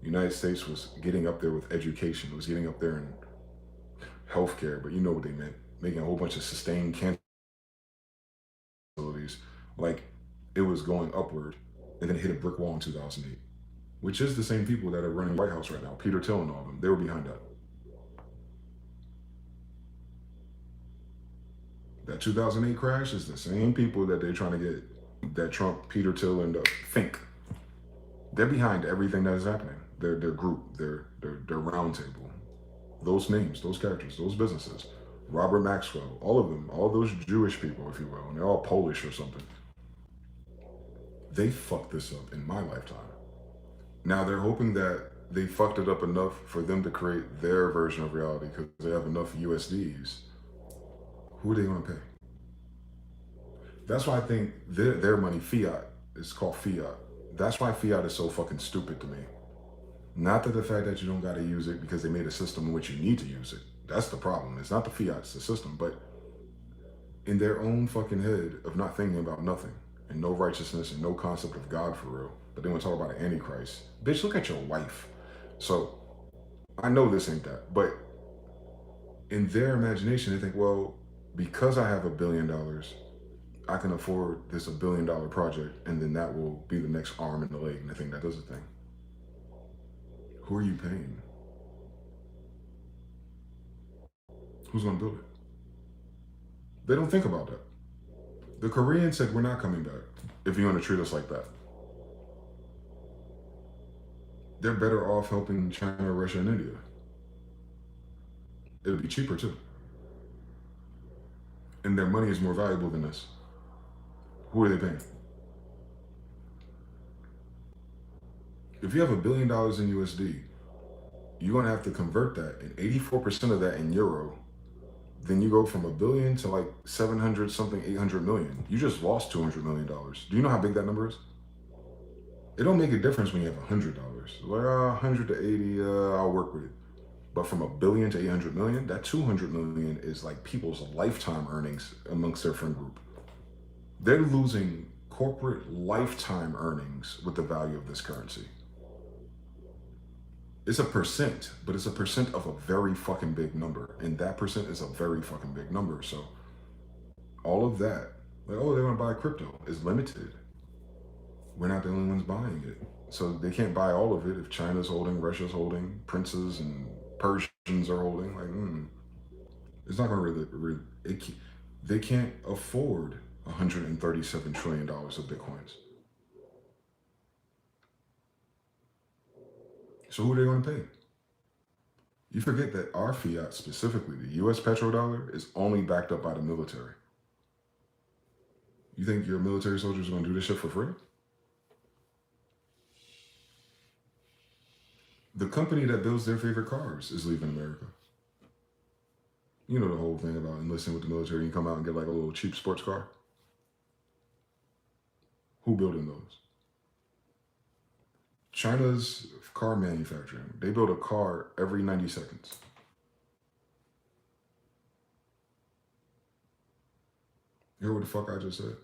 the United States was getting up there with education. It was getting up there in healthcare, but you know what they meant. Making a whole bunch of sustained cancer facilities. Like it was going upward and then it hit a brick wall in 2008, which is the same people that are running White House right now. Peter Thiel and all of them, they were behind that. That 2008 crash is the same people that they're trying to get, that Trump, Peter Thiel, and Fink. They're behind everything that is happening. Their group, their round table, those names, those characters, those businesses, Robert Maxwell, all of them, all those Jewish people, if you will, and they're all Polish or something. They fucked this up in my lifetime. Now they're hoping that they fucked it up enough for them to create their version of reality because they have enough USDs. Who are they going to pay? That's why I think their money, fiat, is called fiat. That's why fiat is so fucking stupid to me. Not that the fact that you don't got to use it because they made a system in which you need to use it. That's the problem. It's not the fiat, it's the system. But in their own fucking head of not thinking about nothing and no righteousness and no concept of God for real, but they want to talk about an antichrist. Bitch, look at your wife. So I know this ain't that, but in their imagination, they think, well, because I have $1 billion, I can afford this $1 billion project, and then that will be the next arm in the leg, and the thing that does the thing. Who are you paying? Who's going to build it? They don't think about that. The Koreans said, we're not coming back if you're going to treat us like that. They're better off helping China, Russia, and India. It'll be cheaper too. And their money is more valuable than this. Who are they paying? If you have $1 billion in USD, you're going to have to convert that, and 84% of that in euro. Then you go from $1 billion to like 700 something, 800 million. You just lost $200 million. Do you know how big that number is? It don't make a difference when you have $100. Like 100 to 80, I'll work with it. But from $1 billion to 800 million, that 200 million is like people's lifetime earnings amongst their friend group. They're losing corporate lifetime earnings with the value of this currency. It's a percent, but it's a percent of a very fucking big number. And that percent is a very fucking big number. So all of that, like, oh, they want to buy crypto, is limited. We're not the only ones buying it. So they can't buy all of it if China's holding, Russia's holding, princes and Persians are holding. Like, it's not going to really they can't afford $137 trillion of Bitcoins. So who are they going to pay? You forget that our fiat, specifically the US petrodollar, is only backed up by the military. You think your military soldiers are going to do this shit for free? The company that builds their favorite cars is leaving America. You know the whole thing about enlisting with the military and you come out and get like a little cheap sports car? Who building those? China's car manufacturing. They build a car every 90 seconds. You hear what the fuck I just said?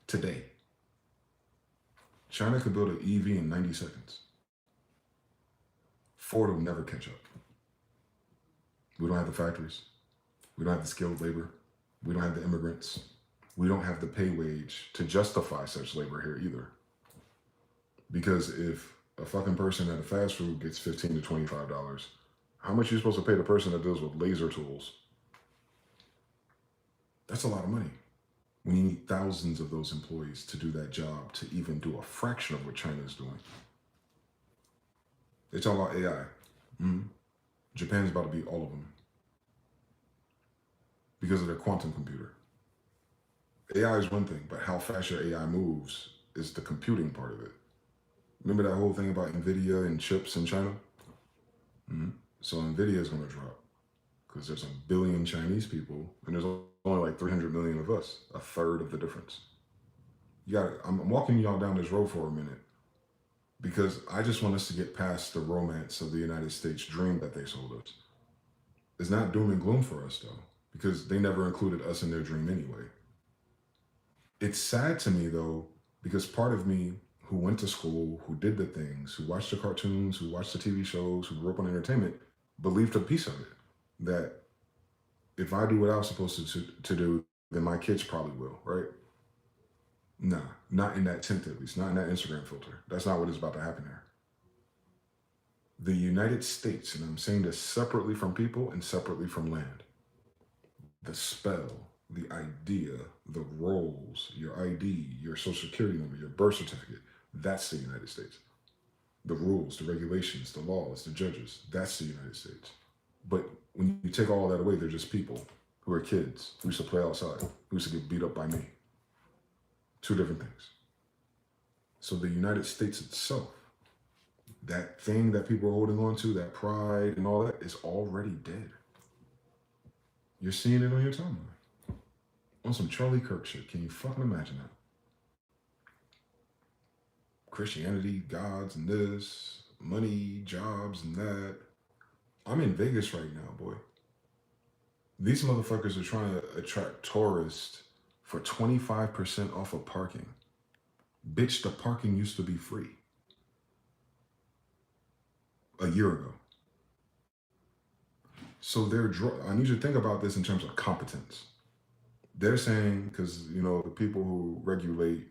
Today. China could build an EV in 90 seconds. Ford will never catch up. We don't have the factories. We don't have the skilled labor. We don't have the immigrants. We don't have the pay wage to justify such labor here either. Because if a fucking person at a fast food gets $15 to $25, how much are you supposed to pay the person that deals with laser tools? That's a lot of money. When you need thousands of those employees to do that job, to even do a fraction of what China is doing. They talk about AI. Japan's about to beat all of them because of their quantum computer. AI is one thing, but how fast your AI moves is the computing part of it. Remember that whole thing about NVIDIA and chips in China? So NVIDIA is going to drop because there's 1 billion Chinese people and there's only like 300 million of us, a third of the difference. I'm walking y'all down this road for a minute because I just want us to get past the romance of the United States dream that they sold us. It's not doom and gloom for us though, because they never included us in their dream anyway. It's sad to me though, because part of me who went to school, who did the things, who watched the cartoons, who watched the TV shows, who grew up on entertainment, believed a piece of it. That if I do what I was supposed to do, then my kids probably will, right? Nah, not in that tint at least, not in that Instagram filter. That's not what is about to happen here. The United States, and I'm saying this separately from people and separately from land, the spell, the idea, the roles, your ID, your social security number, your birth certificate, that's the United States. The rules, the regulations, the laws, the judges, that's the United States. But when you take all that away, they're just people who are kids, who used to play outside, who used to get beat up by me. Two different things. So the United States itself, that thing that people are holding on to, that pride and all that, is already dead. You're seeing it on your timeline. On some Charlie Kirk shit. Can you fucking imagine that? Christianity, gods, and this, money, jobs, and that. I'm in Vegas right now, boy. These motherfuckers are trying to attract tourists for 25% off of parking. Bitch, the parking used to be free a year ago. So I need you to think about this in terms of competence. They're saying, because, you know, the people who regulate,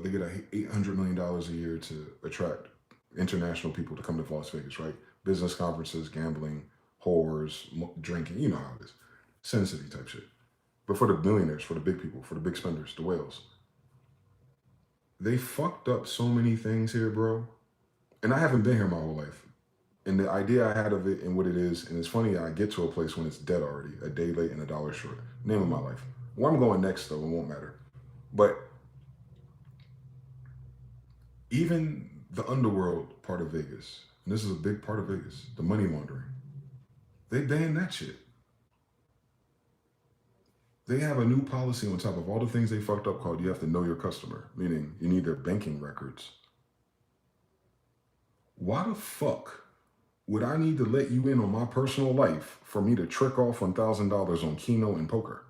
they get $800 million a year to attract international people to come to Las Vegas, right? Business conferences, gambling, whores, drinking, you know how it is. Sin City type shit. But for the millionaires, for the big people, for the big spenders, the whales. They fucked up so many things here, bro. And I haven't been here my whole life. And the idea I had of it and what it is, and it's funny, I get to a place when it's dead already, a day late and $1 short. Name of my life. Where I'm going next, though, it won't matter. But even the underworld part of Vegas, and this is a big part of Vegas, the money laundering, they banned that shit. They have a new policy on top of all the things they fucked up called you have to know your customer, meaning you need their banking records. Why the fuck would I need to let you in on my personal life for me to trick off $1,000 on Keno and poker?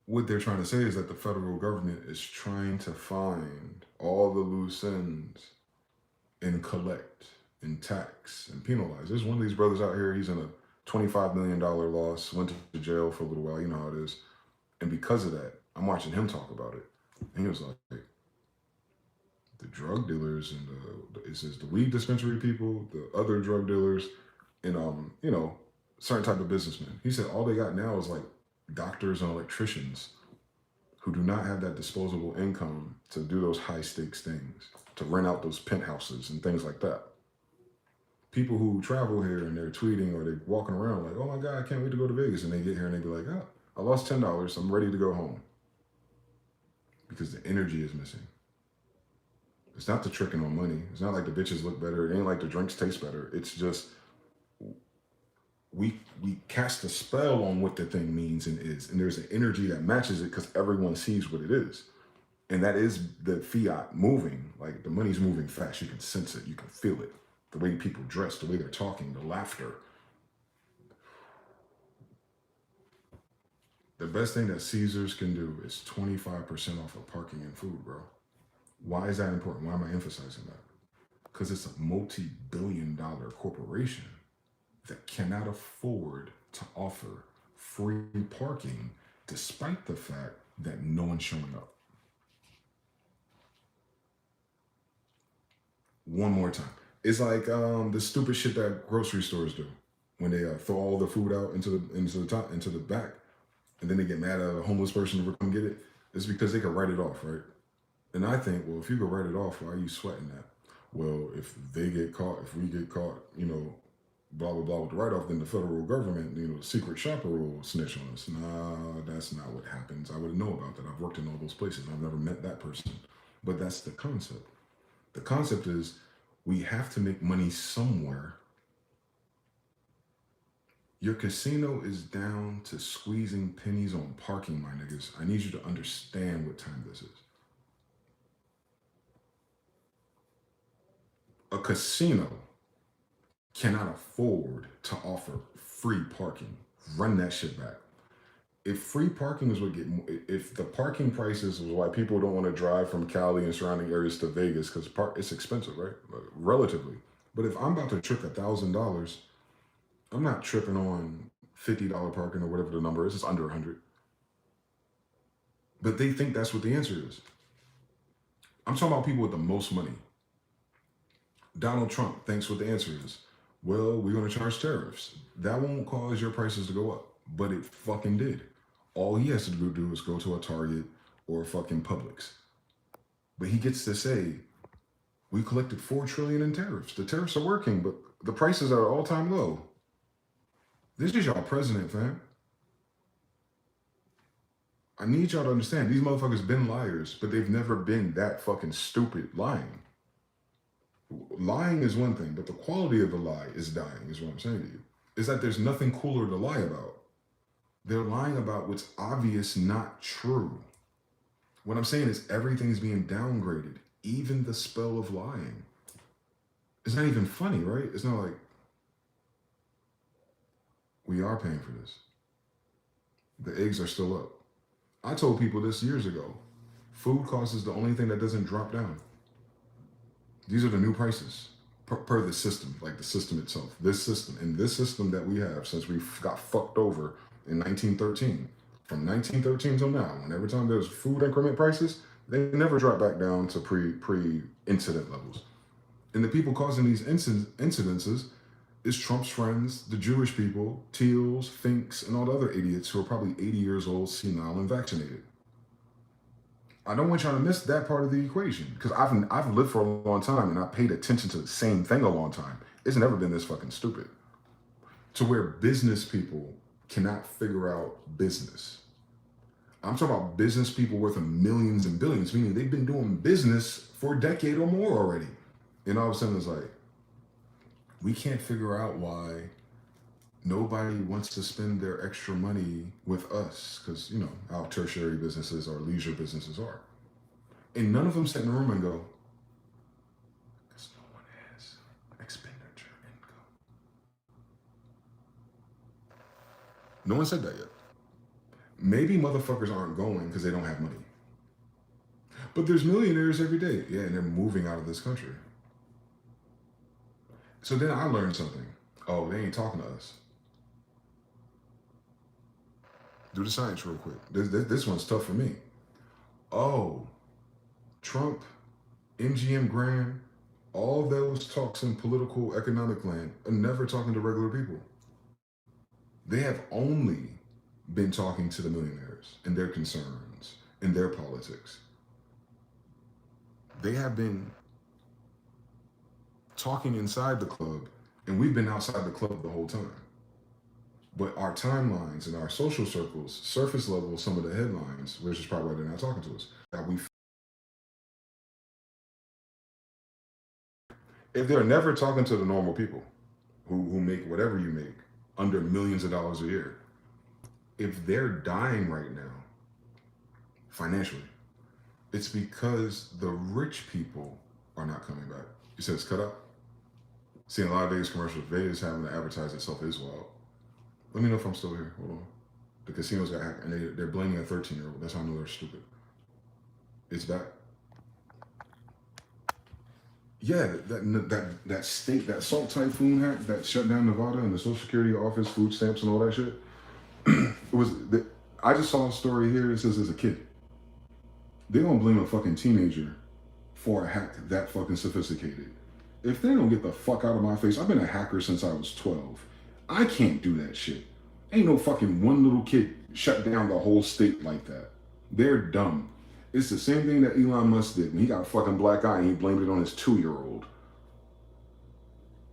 What they're trying to say is that the federal government is trying to find all the loose ends and collect and tax and penalize. There's one of these brothers out here, he's in a $25 million loss, went to jail for a little while, you know how it is. And because of that, I'm watching him talk about it. And he was like, the drug dealers and it says the weed dispensary people, the other drug dealers, and you know, certain type of businessmen. He said all they got now is like doctors and electricians who do not have that disposable income to do those high stakes things, to rent out those penthouses and things like that. People who travel here and they're tweeting or they're walking around like, oh my God, I can't wait to go to Vegas. And they get here and they be like, oh, I lost $10. I'm ready to go home. Because the energy is missing. It's not the tricking on money. It's not like the bitches look better. It ain't like the drinks taste better. It's just we cast a spell on what the thing means and is. And there's an energy that matches it because everyone sees what it is. And that is the fiat moving. Like the money's moving fast. You can sense it. You can feel it. The way people dress, the way they're talking, the laughter. The best thing that Caesars can do is 25% off of parking and food, bro. Why is that important? Why am I emphasizing that? Because it's a multi-billion-dollar corporation that cannot afford to offer free parking despite the fact that no one's showing up. One more time. It's like the stupid shit that grocery stores do when they throw all the food out into the back, and then they get mad at a homeless person to come get it. It's because they can write it off, right? And I think, well, if you can write it off, why are you sweating that? Well, if they get caught, if we get caught, blah, blah, blah with the write-off, then the federal government, the secret shopper will snitch on us. Nah, that's not what happens. I wouldn't know about that. I've worked in all those places. I've never met that person. But that's the concept. The concept is we have to make money somewhere. Your casino is down to squeezing pennies on parking, my niggas. I need you to understand what time this is. A casino cannot afford to offer free parking. Run that shit back. If free parking is what if the parking prices was why people don't want to drive from Cali and surrounding areas to Vegas, because it's expensive, right? Relatively. But if I'm about to trick $1,000, I'm not tripping on $50 parking or whatever the number is. It's under 100. But they think that's what the answer is. I'm talking about people with the most money. Donald Trump thinks what the answer is. Well, we're going to charge tariffs. That won't cause your prices to go up. But it fucking did. All he has to do is go to a Target or a fucking Publix. But he gets to say, we collected $4 trillion in tariffs. The tariffs are working, but the prices are all-time low. This is y'all president, fam. I need y'all to understand, these motherfuckers been liars, but they've never been that fucking stupid lying. Lying is one thing, but the quality of the lie is dying, is what I'm saying to you. Is that there's nothing cooler to lie about. They're lying about what's obvious, not true. What I'm saying is everything's being downgraded, even the spell of lying. It's not even funny, right? It's not like, we are paying for this. The eggs are still up. I told people this years ago. Food cost is the only thing that doesn't drop down. These are the new prices per the system, like the system itself. This system that we have since we got fucked over in 1913. From 1913 till now, and every time there's food increment prices, they never drop back down to pre-incident levels. And the people causing these incidences is Trump's friends, the Jewish people, Teals, Finks, and all the other idiots who are probably 80 years old, senile, and vaccinated. I don't want y'all to miss that part of the equation, because I've lived for a long time and I paid attention to the same thing a long time. It's never been this fucking stupid. To where business people cannot figure out business. I'm talking about business people worth of millions and billions, meaning they've been doing business for a decade or more already. And all of a sudden it's like, we can't figure out why nobody wants to spend their extra money with us, because, how tertiary businesses or leisure businesses are. And none of them sit in the room and go, because no one has expenditure income. No one said that yet. Maybe motherfuckers aren't going because they don't have money. But there's millionaires every day. Yeah, and they're moving out of this country. So then I learned something. Oh, they ain't talking to us. Do the science real quick. This one's tough for me. Oh, Trump, MGM Graham, all those talks in political economic land are never talking to regular people. They have only been talking to the millionaires and their concerns and their politics. They have been talking inside the club, and we've been outside the club the whole time. But our timelines and our social circles, surface level, some of the headlines, which is probably why they're not talking to us, that we If they're never talking to the normal people who make whatever you make under millions of dollars a year, if they're dying right now financially, it's because the rich people are not coming back. You said it's cut up? Seeing a lot of Vegas commercials, Vegas having to advertise itself as well. Let me know if I'm still here. Hold on. The casinos got hacked, and they're blaming a 13-year-old. That's how I know they're stupid. It's back. Yeah, that state, that salt typhoon hack that shut down Nevada and the Social Security office, food stamps, and all that shit. I just saw a story here that says there's a kid. They're gonna blame a fucking teenager for a hack that fucking sophisticated. If they don't get the fuck out of my face, I've been a hacker since I was 12. I can't do that shit. Ain't no fucking one little kid shut down the whole state like that. They're dumb. It's the same thing that Elon Musk did when he got a fucking black eye and he blamed it on his 2-year-old.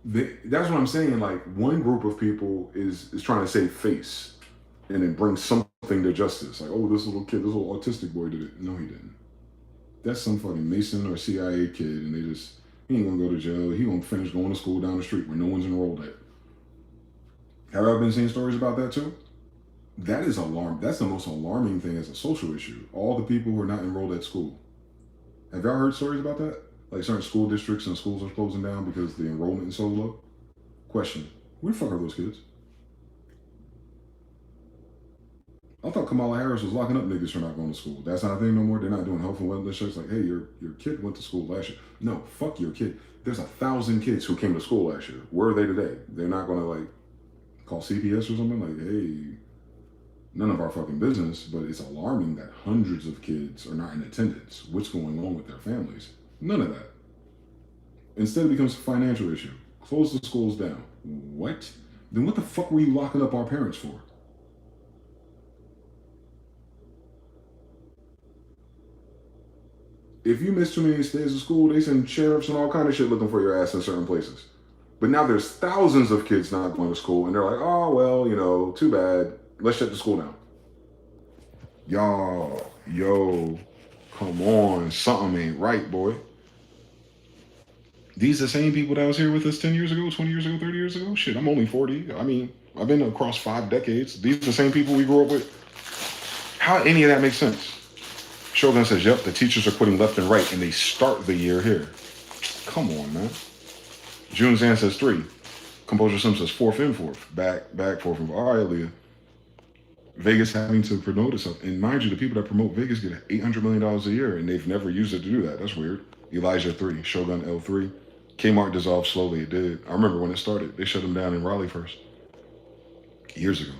That's what I'm saying. Like, one group of people is trying to save face and then bring something to justice. Like, oh, this little kid, this little autistic boy did it. No, he didn't. That's some fucking Mason or CIA kid, and he ain't gonna go to jail. He gonna finish going to school down the street where no one's enrolled at. Have I been seeing stories about that too? That is alarm. That's the most alarming thing as a social issue. All the people who are not enrolled at school. Have y'all heard stories about that? Like certain school districts and schools are closing down because the enrollment is so low? Question, where the fuck are those kids? I thought Kamala Harris was locking up niggas for not going to school. That's not a thing no more. They're not doing health and wellness checks like, hey, your kid went to school last year. No, fuck your kid. There's 1,000 kids who came to school last year. Where are they today? They're not going to like call CPS or something like, hey, none of our fucking business, but it's alarming that hundreds of kids are not in attendance. What's going on with their families? None of that. Instead, it becomes a financial issue. Close the schools down. What? Then what the fuck were you locking up our parents for? If you miss too many days of school, they send sheriffs and all kind of shit looking for your ass in certain places. But now there's thousands of kids not going to school, and they're like, oh, well, too bad. Let's shut the school down. Y'all, come on. Something ain't right, boy. These the same people that was here with us 10 years ago, 20 years ago, 30 years ago? Shit, I'm only 40. I mean, I've been across 5 decades. These are the same people we grew up with. How any of that makes sense? Shogun says, yep, the teachers are quitting left and right, and they start the year here. Come on, man. June's Ancestry. Composer Sim says 4th and 4th. Back, 4th and 4th. All right, Leah. Vegas having to promote itself. And mind you, the people that promote Vegas get $800 million a year, and they've never used it to do that. That's weird. Elijah 3, Shogun L3. Kmart dissolved slowly. It did. I remember when it started. They shut them down in Raleigh first. Years ago.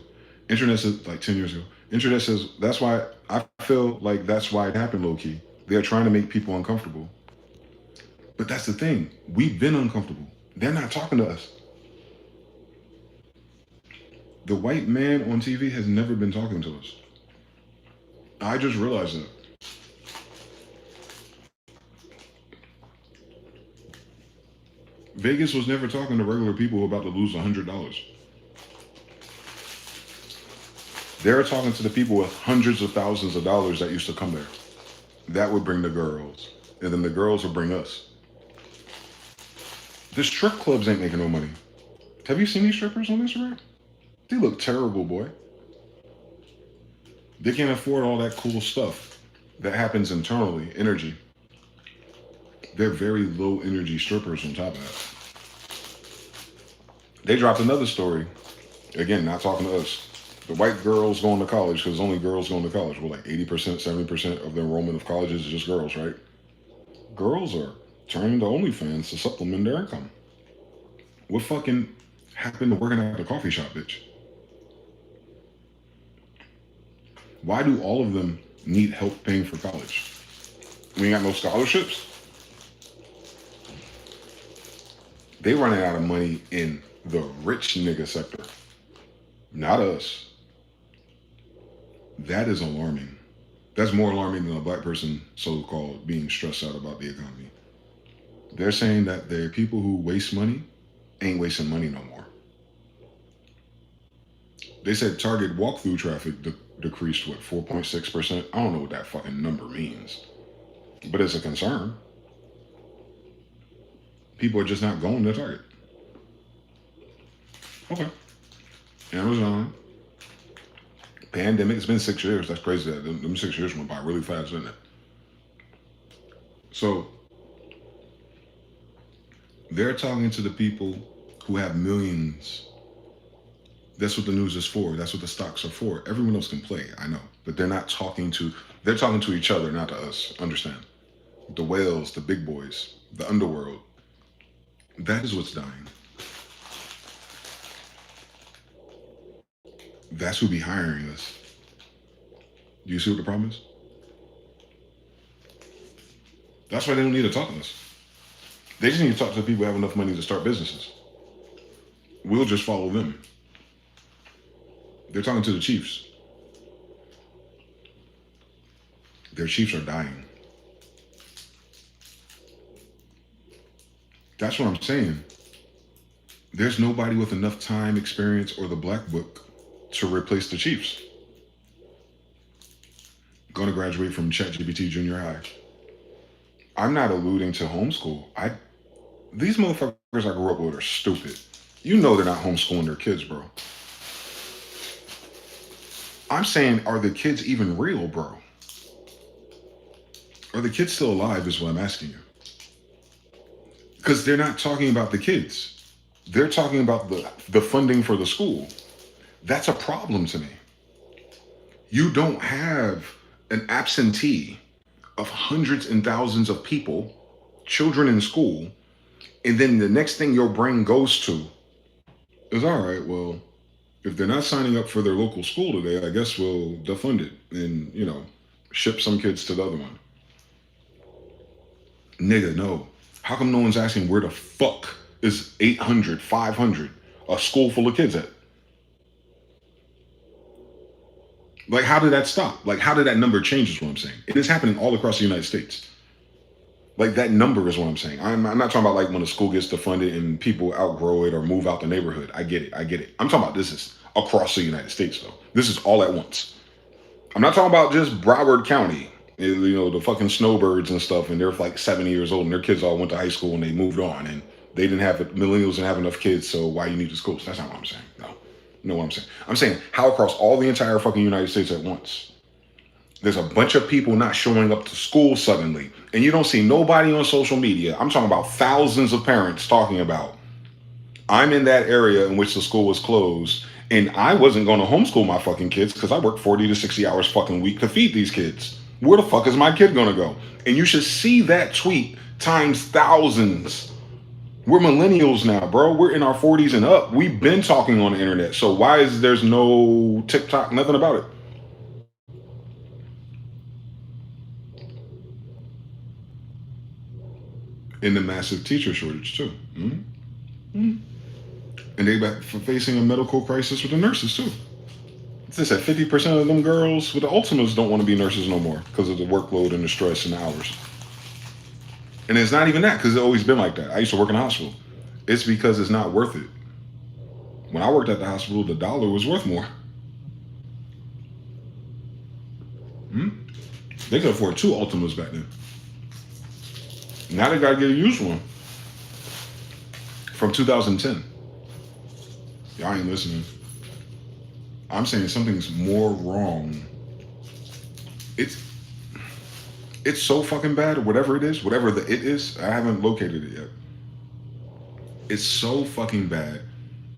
Internet says, like 10 years ago. Internet says, that's why, I feel like that's why it happened low-key. They're trying to make people uncomfortable. But that's the thing. We've been uncomfortable. They're not talking to us. The white man on TV has never been talking to us. I just realized that. Vegas was never talking to regular people who are about to lose $100. They're talking to the people with hundreds of thousands of dollars that used to come there. That would bring the girls. And then the girls would bring us. The strip clubs ain't making no money. Have you seen these strippers on Instagram? They look terrible, boy. They can't afford all that cool stuff that happens internally, energy. They're very low energy strippers on top of that. They dropped another story. Again, not talking to us. The white girls going to college, because only girls going to college. Well, like 80%, 70% of the enrollment of colleges is just girls, right? Girls are turning to OnlyFans to supplement their income. What fucking happened to working at the coffee shop, bitch? Why do all of them need help paying for college? We ain't got no scholarships? They running out of money in the rich nigga sector. Not us. That is alarming. That's more alarming than a black person, so-called, being stressed out about the economy. They're saying that there are people who waste money ain't wasting money no more. They said Target walk-through traffic decreased, 4.6%? I don't know what that fucking number means, but it's a concern. People are just not going to Target. Okay. Amazon. Pandemic. It's been 6 years. That's crazy. Them 6 years went by really fast, didn't it? So they're talking to the people who have millions. That's what the news is for. That's what the stocks are for. Everyone else can play, I know. But they're talking to each other, not to us. Understand? The whales, the big boys, the underworld. That is what's dying. That's who be hiring us. Do you see what the problem is? That's why they don't need to talk to us. They just need to talk to the people who have enough money to start businesses. We'll just follow them. They're talking to the chiefs. Their chiefs are dying. That's what I'm saying. There's nobody with enough time, experience, or the black book to replace the chiefs. Going to graduate from ChatGPT junior high. I'm not alluding to homeschool. These motherfuckers I grew up with are stupid. You know they're not homeschooling their kids, bro. I'm saying, are the kids even real, bro? Are the kids still alive is what I'm asking you. Because they're not talking about the kids. They're talking about the funding for the school. That's a problem to me. You don't have an absentee of hundreds and thousands of people, children in school, and then the next thing your brain goes to is, all right, well, if they're not signing up for their local school today, I guess we'll defund it and, ship some kids to the other one. Nigga, no. How come no one's asking where the fuck is 800, 500, a school full of kids at? Like, how did that stop? Like, how did that number change is what I'm saying. It is happening all across the United States. Like, that number is what I'm saying. I'm not talking about like when a school gets defunded and people outgrow it or move out the neighborhood. I get it. I'm talking about this is across the United States, though. This is all at once. I'm not talking about just Broward County, the fucking snowbirds and stuff, and they're like 70 years old and their kids all went to high school and they moved on and they didn't have, millennials didn't have enough kids, so why you need the schools? That's not what I'm saying. No. You know what I'm saying? I'm saying how across all the entire fucking United States at once, there's a bunch of people not showing up to school suddenly, and you don't see nobody on social media. I'm talking about thousands of parents talking about, I'm in that area in which the school was closed, and I wasn't going to homeschool my fucking kids because I work 40 to 60 hours fucking week to feed these kids. Where the fuck is my kid going to go? And you should see that tweet times thousands. We're millennials now, bro. We're in our 40s and up. We've been talking on the internet. So why is there's no TikTok, nothing about it? And the massive teacher shortage too. And they facing a medical crisis with the nurses too. It's just that 50% of them girls with the ultimates don't want to be nurses no more because of the workload and the stress and the hours. And it's not even that because it's always been like that. I used to work in a hospital. It's because it's not worth it. When I worked at the hospital, the dollar was worth more. They could afford 2 Ultimas back then. Now they got to get a used one from 2010. Y'all ain't listening. I'm saying something's more wrong. It's so fucking bad, or whatever it is, whatever the it is. I haven't located it yet. It's so fucking bad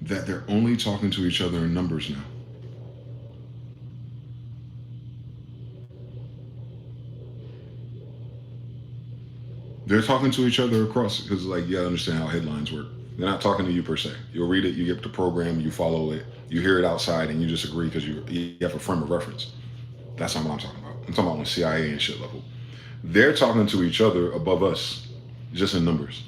that they're only talking to each other in numbers now. They're talking to each other across, because like, you gotta understand how headlines work. They're not talking to you per se. You'll read it, you get the program, you follow it, you hear it outside, and you just agree because you have a frame of reference. That's not what I'm talking about. I'm talking about on CIA and shit level. They're talking to each other above us, just in numbers.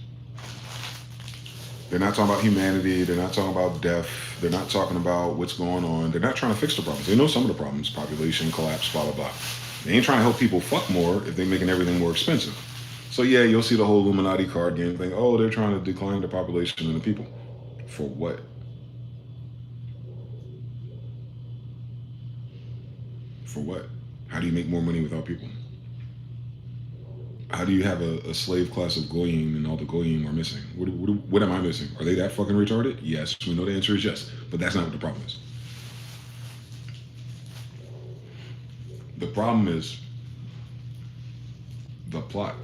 They're not talking about humanity. They're not talking about death. They're not talking about what's going on. They're not trying to fix the problems. They know some of the problems, population collapse, blah, blah, blah. They ain't trying to help people fuck more if they're making everything more expensive. So yeah, you'll see the whole Illuminati card game thing. Oh, they're trying to decline the population and the people. For what? For what? How do you make more money without people? How do you have a slave class of goyim and all the goyim are missing? What am I missing? Are they that fucking retarded? Yes, we know the answer is yes, but that's not what the problem is. The problem is the plot.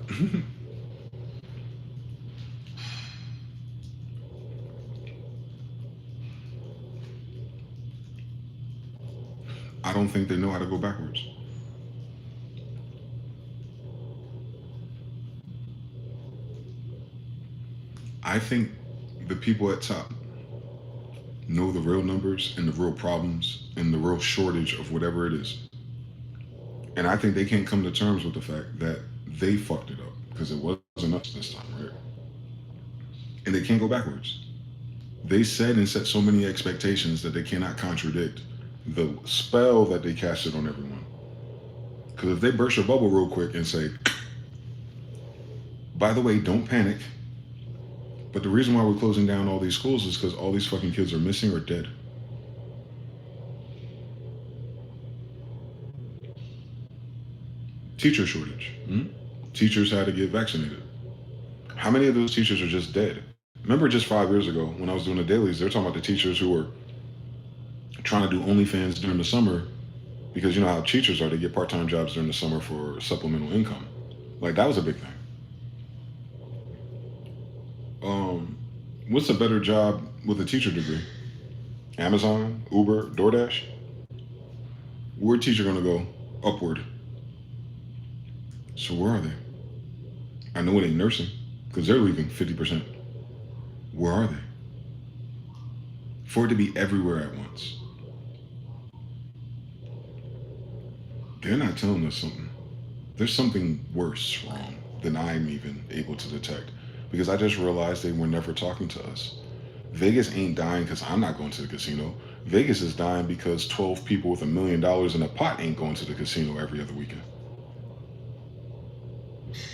I don't think they know how to go backwards. I think the people at top know the real numbers and the real problems and the real shortage of whatever it is. And I think they can't come to terms with the fact that they fucked it up because it wasn't us this time, right? And they can't go backwards. They said and set so many expectations that they cannot contradict the spell that they casted on everyone. Because if they burst your bubble real quick and say, by the way, don't panic, but the reason why we're closing down all these schools is because all these fucking kids are missing or dead. Teacher shortage. Teachers had to get vaccinated. How many of those teachers are just dead? Remember just 5 years ago when I was doing the dailies, they're talking about the teachers who were trying to do OnlyFans during the summer because you know how teachers are, they get part-time jobs during the summer for supplemental income. Like that was a big thing. What's a better job with a teacher degree? Amazon, Uber, DoorDash? Where's teacher gonna go? Upward. So where are they? I know it ain't nursing because they're leaving 50%. Where are they? For it to be everywhere at once. They're not telling us something. There's something worse wrong than I'm even able to detect. Because I just realized they were never talking to us. Vegas ain't dying because I'm not going to the casino. Vegas is dying because 12 people with $1 million in a pot ain't going to the casino every other weekend.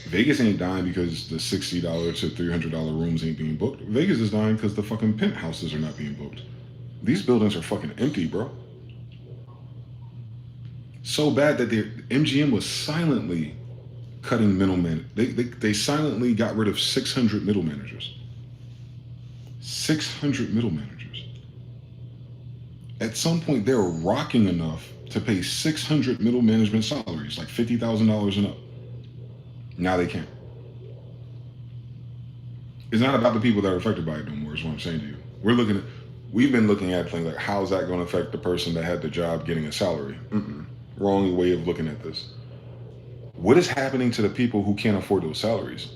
Vegas ain't dying because the $60 to $300 rooms ain't being booked. Vegas is dying because the fucking penthouses are not being booked. These buildings are fucking empty, bro. So bad that MGM was silently cutting middlemen. They silently got rid of 600 middle managers. 600 middle managers. At some point, they were rocking enough to pay 600 middle management salaries, like $50,000 and up. Now they can't. It's not about the people that are affected by it no more, is what I'm saying to you. We've been looking at things like, how's that going to affect the person that had the job getting a salary? Wrong way of looking at this. What is happening to the people who can't afford those salaries?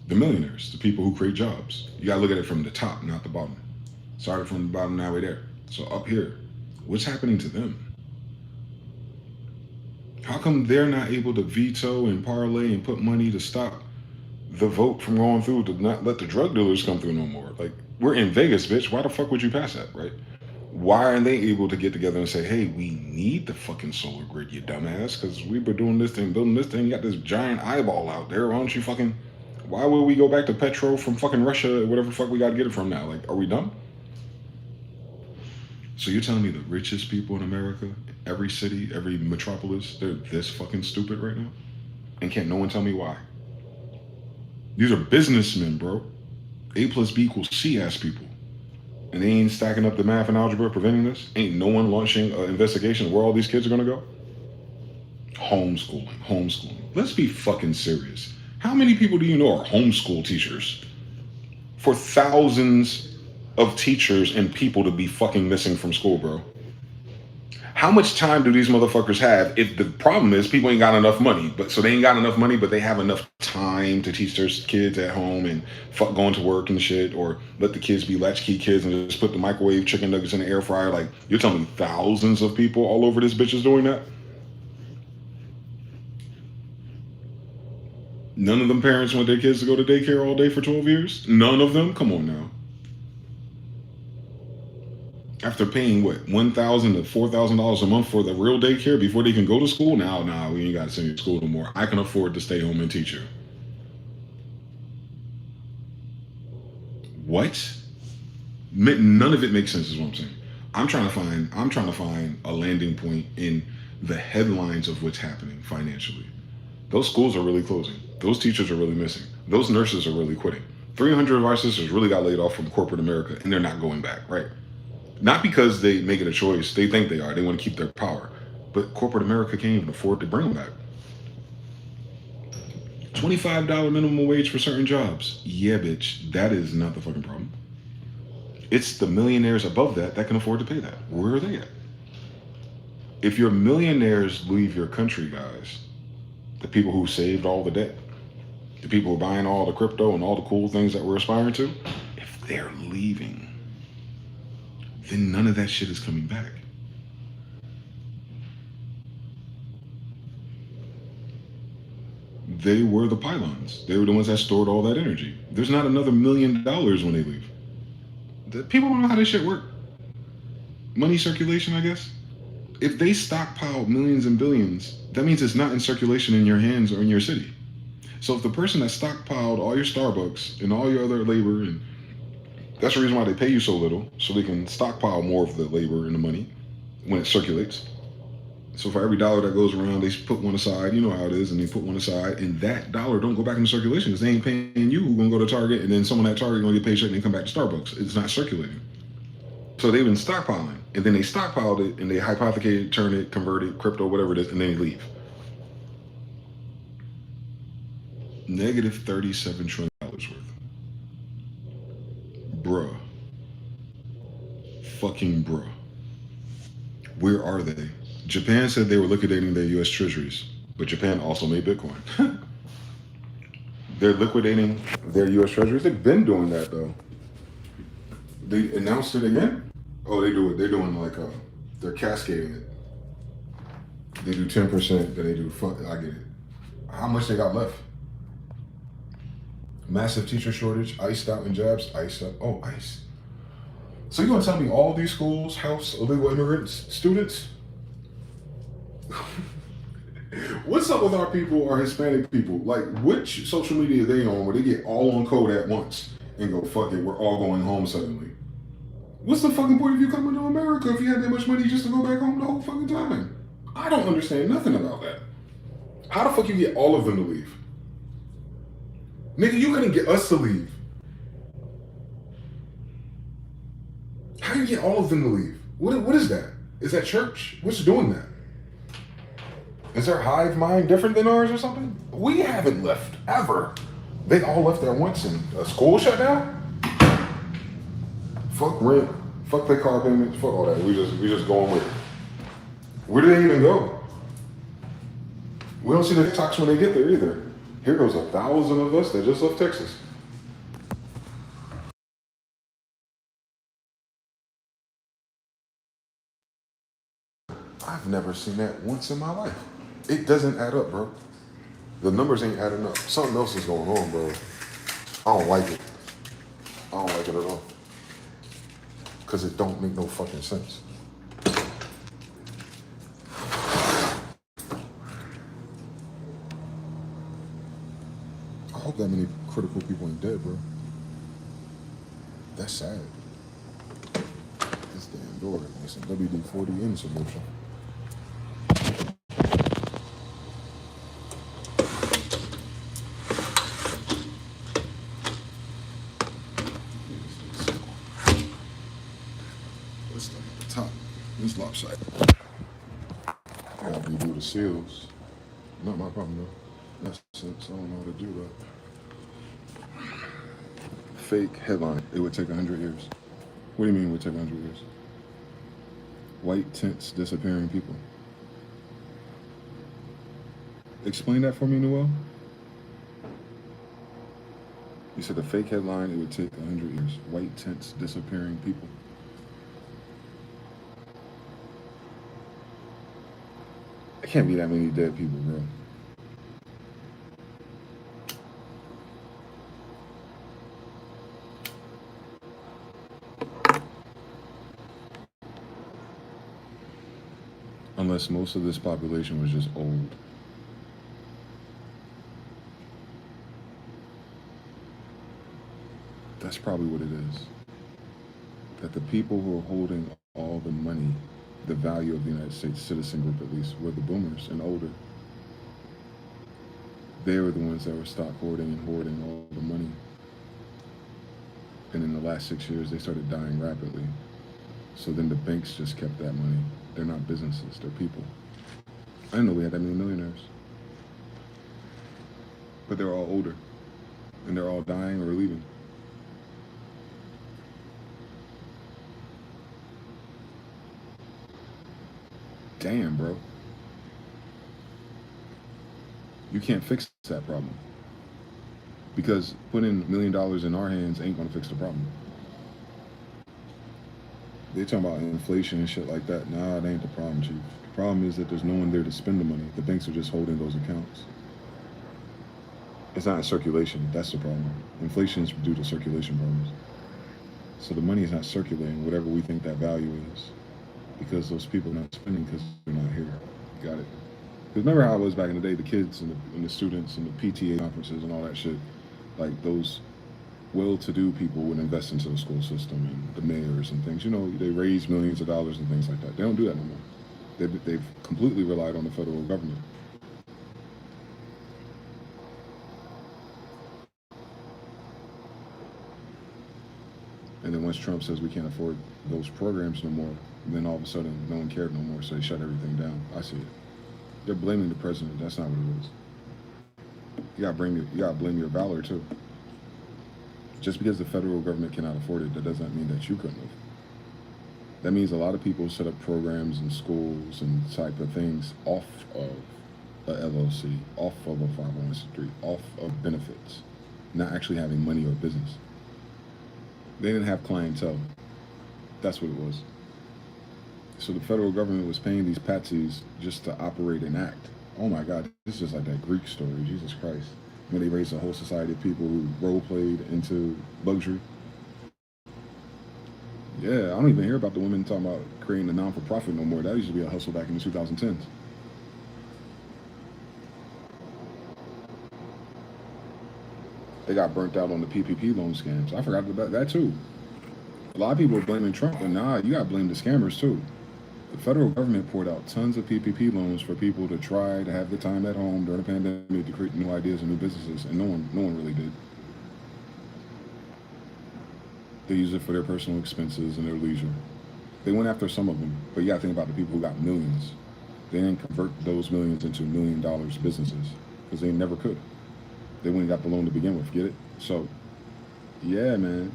The millionaires, the people who create jobs. You gotta look at it from the top, not the bottom. Started from the bottom, now we're there. So up here, what's happening to them? How come they're not able to veto and parlay and put money to stop the vote from going through, to not let the drug dealers come through no more? Like, we're in Vegas, bitch. Why the fuck would you pass that, right? Why aren't they able to get together and say, hey, we need the fucking solar grid, you dumbass, because we've been doing this thing, building this thing, you got this giant eyeball out there, why don't you fucking, why would we go back to petrol from fucking Russia, whatever the fuck we got to get it from now? Like, are we dumb? So you're telling me the richest people in America, every city, every metropolis, they're this fucking stupid right now? And can't no one tell me why? These are businessmen, bro. A plus B equals C ass people. And they ain't stacking up the math and algebra preventing this? Ain't no one launching an investigation of where all these kids are gonna go? Homeschooling. Let's be fucking serious. How many people do you know are homeschool teachers? For thousands of teachers and people to be fucking missing from school, bro. How much time do these motherfuckers have if the problem is people ain't got enough money? So they ain't got enough money, but they have enough time to teach their kids at home and fuck going to work and shit, or let the kids be latchkey kids and just put the microwave chicken nuggets in the air fryer. Like, you're telling me thousands of people all over this bitch is doing that? None of them parents want their kids to go to daycare all day for 12 years? None of them? Come on now. After paying, what, $1,000 to $4,000 a month for the real daycare before they can go to school? Nah, we ain't got to send you to school no more. I can afford to stay home and teach you. What? None of it makes sense is what I'm saying. I'm trying to find a landing point in the headlines of what's happening financially. Those schools are really closing. Those teachers are really missing. Those nurses are really quitting. 300 of our sisters really got laid off from corporate America, and they're not going back, right? Not because they make it a choice. They think they are. They want to keep their power. But corporate America can't even afford to bring them back. $25 minimum wage for certain jobs. Yeah, bitch. That is not the fucking problem. It's the millionaires above that that can afford to pay that. Where are they at? If your millionaires leave your country, guys, the people who saved all the debt, the people who are buying all the crypto and all the cool things that we're aspiring to, if they're leaving, then none of that shit is coming back. They were the pylons. They were the ones that stored all that energy. There's not another $1 million when they leave. People don't know how this shit work. Money circulation, I guess. If they stockpile millions and billions, that means it's not in circulation in your hands or in your city. So if the person that stockpiled all your Starbucks and all your other labor, and that's the reason why they pay you so little, so they can stockpile more of the labor and the money when it circulates. So for every dollar that goes around, they put one aside. You know how it is, and they put one aside, and that dollar don't go back into circulation because they ain't paying you. Who's gonna go to Target, and then someone at Target gonna get paycheck and they come back to Starbucks. It's not circulating. So they've been stockpiling, and then they stockpiled it, and they hypothecated, turn it, convert it, crypto, whatever it is, and then they leave. Negative $37 trillion worth. Bruh. Fucking bruh. Where are they? Japan said they were liquidating their U.S. treasuries, but Japan also made Bitcoin. They're liquidating their U.S. treasuries. They've been doing that, though. They announced it again? Oh, they do it. They're doing like, they're cascading it. They do 10%, then they do, I get it. How much they got left? Massive teacher shortage, iced out in jabs, iced out. Oh, ice. So you gonna tell me all these schools house illegal immigrant students? What's up with our people, our Hispanic people? Like, which social media are they on where they get all on code at once and go, fuck it, we're all going home suddenly? What's the fucking point of you coming to America if you had that much money just to go back home the whole fucking time? I don't understand nothing about that. How the fuck you get all of them to leave? Nigga, you couldn't get us to leave. How do you get all of them to leave? What is that? Is that church? What's doing that? Is their hive mind different than ours or something? We haven't left, ever. They all left there once and a school shut down? Fuck rent, fuck their car payments, fuck all that. We just going with it. Where do they even go? We don't see the TikToks when they get there either. Here goes 1,000 of us that just left Texas. I've never seen that once in my life. It doesn't add up, bro. The numbers ain't adding up. Something else is going on, bro. I don't like it. I don't like it at all. Because it don't make no fucking sense. I hope that many critical people ain't dead, bro. That's sad. This damn door makes some WD-40 in some motion. Let's start at the top. This lopsided. I gotta redo the seals. Not my problem though. That's sense. I don't know how to do that. Fake headline. It would take 100 years. What do you mean it would take 100 years? White tents disappearing people. Explain that for me, Noel. You said the fake headline, it would take 100 years. White tents disappearing people. There can't be that many dead people, bro. Unless most of this population was just old. That's probably what it is. That the people who are holding all the money, the value of the United States citizen group at least, were the boomers and older. They were the ones that were stock hoarding and hoarding all the money. And in the last 6 years, they started dying rapidly. So then the banks just kept that money. They're not businesses, they're people. I didn't know we had that many millionaires. But they're all older. And they're all dying or leaving. Damn, bro. You can't fix that problem. Because putting $1 million in our hands ain't gonna fix the problem. They talking about inflation and shit like that. Nah, it ain't the problem, Chief. The problem is that there's no one there to spend the money. The banks are just holding those accounts. It's not in circulation, that's the problem. Inflation is due to circulation problems. So the money is not circulating, whatever we think that value is. Because those people are not spending because they're not here. Got it? Because remember how it was back in the day, the kids and the students and the PTA conferences and all that shit, like those well-to-do people would invest into the school system and the mayors and things. You know, they raise millions of dollars and things like that. They don't do that no more. They've completely relied on the federal government. And then once Trump says we can't afford those programs no more, then all of a sudden no one cared no more, so they shut everything down. I see it. They're blaming the president. That's not what it is. You gotta blame your valor too. Just because the federal government cannot afford it, that doesn't mean that you couldn't have. That means a lot of people set up programs in schools and type of things off of a LLC, off of a 501c3, off of benefits, not actually having money or business. They didn't have clientele. That's what it was. So the federal government was paying these patsies just to operate and act. Oh my God, this is just like that Greek story, Jesus Christ. When they raised a whole society of people who role played into luxury. Yeah, I don't even hear about the women talking about creating a non-for-profit no more. That used to be a hustle back in the 2010s. They got burnt out on the PPP loan scams. I forgot about that too. A lot of people are blaming Trump, but nah, you gotta blame the scammers too. The federal government poured out tons of PPP loans for people to try to have the time at home during the pandemic to create new ideas and new businesses, and no one really did. They use it for their personal expenses and their leisure. They went after some of them, but you gotta think about the people who got millions. They didn't convert those millions into $1 million businesses because they never could. They went and got the loan to begin with, get it? So, yeah, man.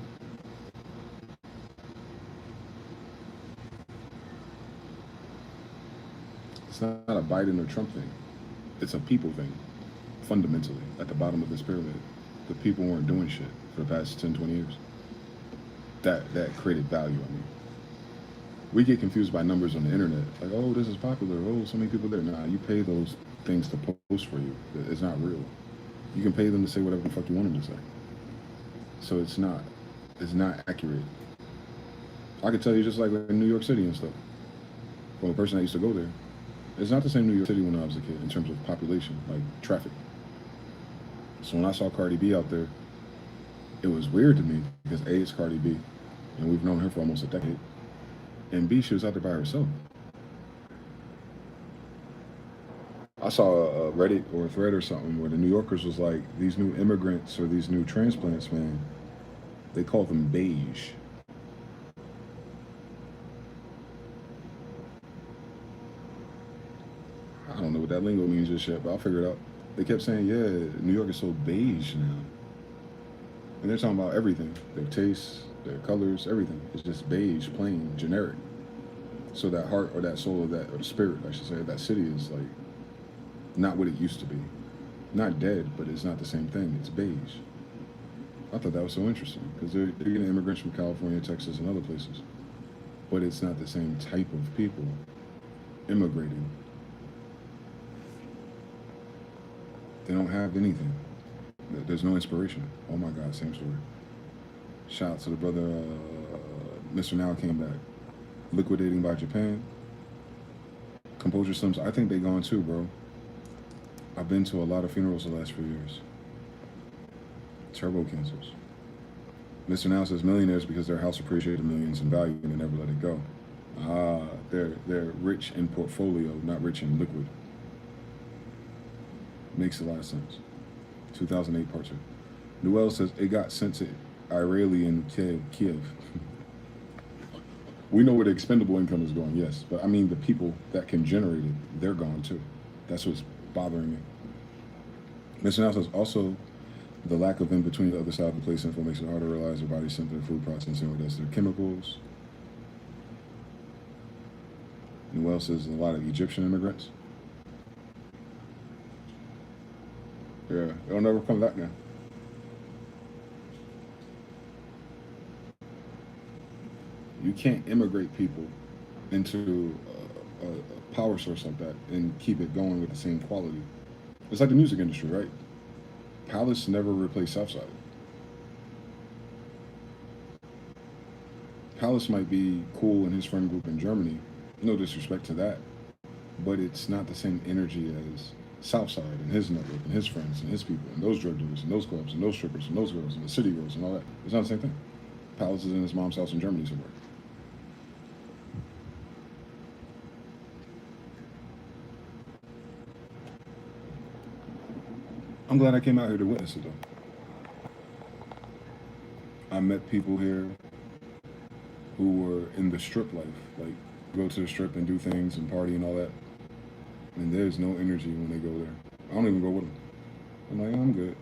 It's not a Biden or Trump thing. It's a people thing, fundamentally, at the bottom of this pyramid. The people weren't doing shit for the past 10, 20 years. That created value, I mean. We get confused by numbers on the internet. Like, oh, this is popular. Oh, so many people there. Nah, you pay those things to post for you. It's not real. You can pay them to say whatever the fuck you want them to say. So it's not accurate. I could tell you just like in New York City and stuff. From a person that used to go there. It's not the same New York City when I was a kid in terms of population, like traffic. So when I saw Cardi B out there, it was weird to me because A, it's Cardi B, and we've known her for almost a decade. And B, she was out there by herself. I saw a Reddit or a thread or something where the New Yorkers was like, these new immigrants or these new transplants, man, they call them beige. I don't know what that lingo means just yet, but I'll figure it out. They kept saying, yeah, New York is so beige now. And they're talking about everything, their tastes, their colors, everything. It's just beige, plain, generic. So that heart or that soul of that, or the spirit, I should say, that city is like not what it used to be. Not dead, but it's not the same thing. It's beige. I thought that was so interesting because they're getting immigrants from California, Texas, and other places. But it's not the same type of people immigrating. They don't have anything. There's no inspiration. Oh my God, same story. Shout out to the brother, Mr. Now came back. Liquidating by Japan. Composure Slims, I think they gone too, bro. I've been to a lot of funerals the last few years. Turbo cancers. Mr. Now says millionaires because their house appreciated millions in value and they never let it go. Ah, they're rich in portfolio, not rich in liquid. Makes a lot of sense. 2008 part 2. Noel says it got sent to Irali in Kiev. We know where the expendable income is going, yes. But I mean, the people that can generate it, they're gone too. That's what's bothering me. Mr. Now says also the lack of in between the other side of the place info makes it hard to realize their body sent their food processing with us. Their chemicals. Noel says a lot of Egyptian immigrants. Yeah, it'll never come back now. You can't immigrate people into a power source like that and keep it going with the same quality. It's like the music industry, right? Palace never replaced Southside. Palace might be cool in his friend group in Germany, no disrespect to that, but it's not the same energy as Southside and his network and his friends and his people and those drug dealers and those clubs and those strippers and those girls and the city girls and all that. It's not the same thing. Palace is in his mom's house in Germany somewhere. I'm glad I came out here to witness it, though. I met people here who were in the strip life, like go to the strip and do things and party and all that. And there's no energy when they go there. I don't even go with them. I'm like, oh, I'm good.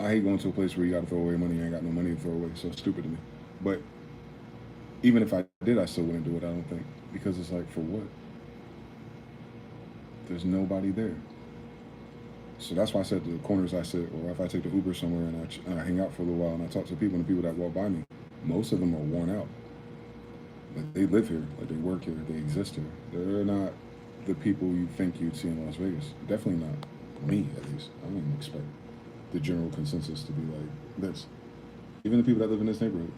I hate going to a place where you got to throw away money. You ain't got no money to throw away. So stupid to me. But even if I did, I still wouldn't do it, I don't think. Because it's like, for what? There's nobody there. So that's why I said the corners I sit, or if I take the Uber somewhere and I hang out for a little while and I talk to people and the people that walk by me, most of them are worn out. Like they live here, like they work here, they exist here. They're not the people you think you'd see in Las Vegas. Definitely not me, at least. I wouldn't expect the general consensus to be like this. Even the people that live in this neighborhood,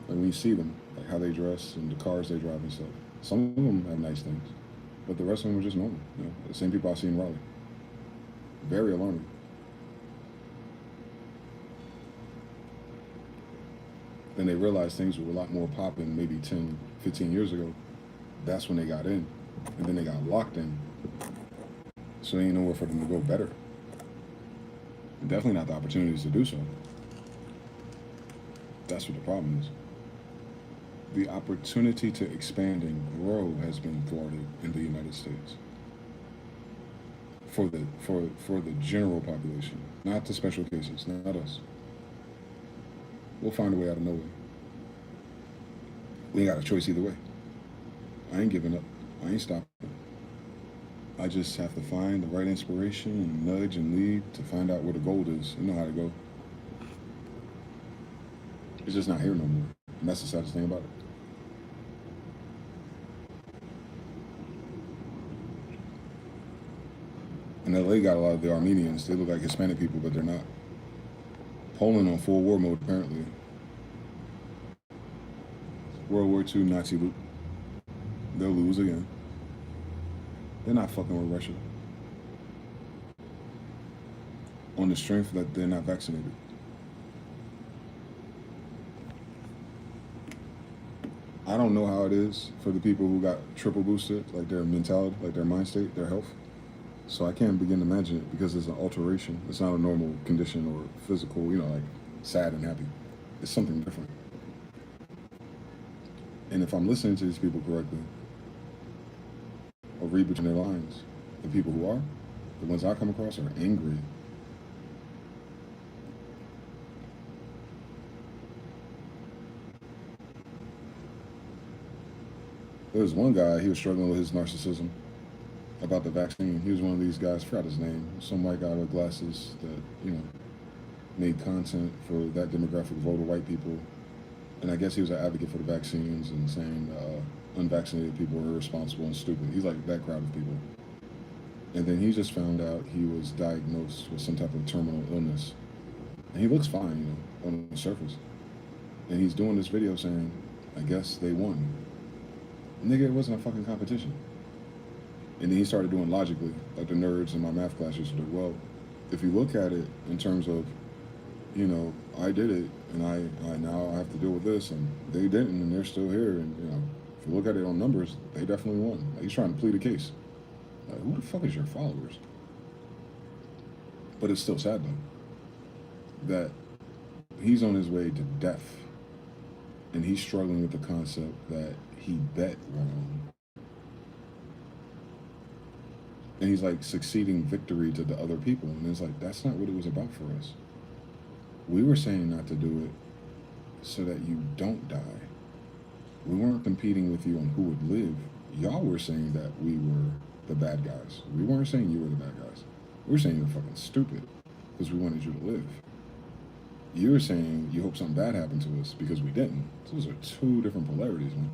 like when you see them, like how they dress and the cars they drive and stuff, some of them have nice things, but the rest of them are just normal. You know, the same people I see in Raleigh. Very alarming. Then they realized things were a lot more popping maybe 10, 15 years ago. That's when they got in. And then they got locked in. So there ain't nowhere for them to go better. And definitely not the opportunities to do so. That's what the problem is. The opportunity to expand and grow has been thwarted in the United States. For the general population, not the special cases, not us. We'll find a way out of nowhere. We ain't got a choice either way. I ain't giving up. I ain't stopping. I just have to find the right inspiration and nudge and lead to find out where the gold is. You know how to go. It's just not here no more. And that's the saddest thing about it. And LA got a lot of the Armenians. They look like Hispanic people, but they're not. Poland on full war mode, apparently. World War II Nazi loop. They'll lose again. They're not fucking with Russia. On the strength that they're not vaccinated. I don't know how it is for the people who got triple boosted, like their mentality, like their mind state, their health. So I can't begin to imagine it because it's an alteration. It's not a normal condition or physical, you know, like sad and happy. It's something different. And if I'm listening to these people correctly, or read between their lines, the people who are, the ones I come across are angry. There was one guy, he was struggling with his narcissism about the vaccine. He was one of these guys, I forgot his name, some white guy with glasses that, you know, made content for that demographic of older white people. And I guess he was an advocate for the vaccines and saying unvaccinated people are irresponsible and stupid. He's like that crowd of people. And then he just found out he was diagnosed with some type of terminal illness. And he looks fine, you know, on the surface. And he's doing this video saying, I guess they won. Nigga, it wasn't a fucking competition. And then he started doing logically, like the nerds in my math class used to do. Well, if you look at it in terms of, you know, I did it, and I now have to deal with this, and they didn't, and they're still here, and, you know, if you look at it on numbers, they definitely won. Like, he's trying to plead a case. Like, who the fuck is your followers? But it's still sad, though. that he's on his way to death, and he's struggling with the concept that he bet wrong. And he's like succeeding victory to the other people. And it's like, that's not what it was about for us. We were saying not to do it so that you don't die. We weren't competing with you on who would live. Y'all were saying that we were the bad guys. We weren't saying you were the bad guys. We were saying you're fucking stupid because we wanted you to live. You were saying you hope something bad happened to us because we didn't. Those are two different polarities, man.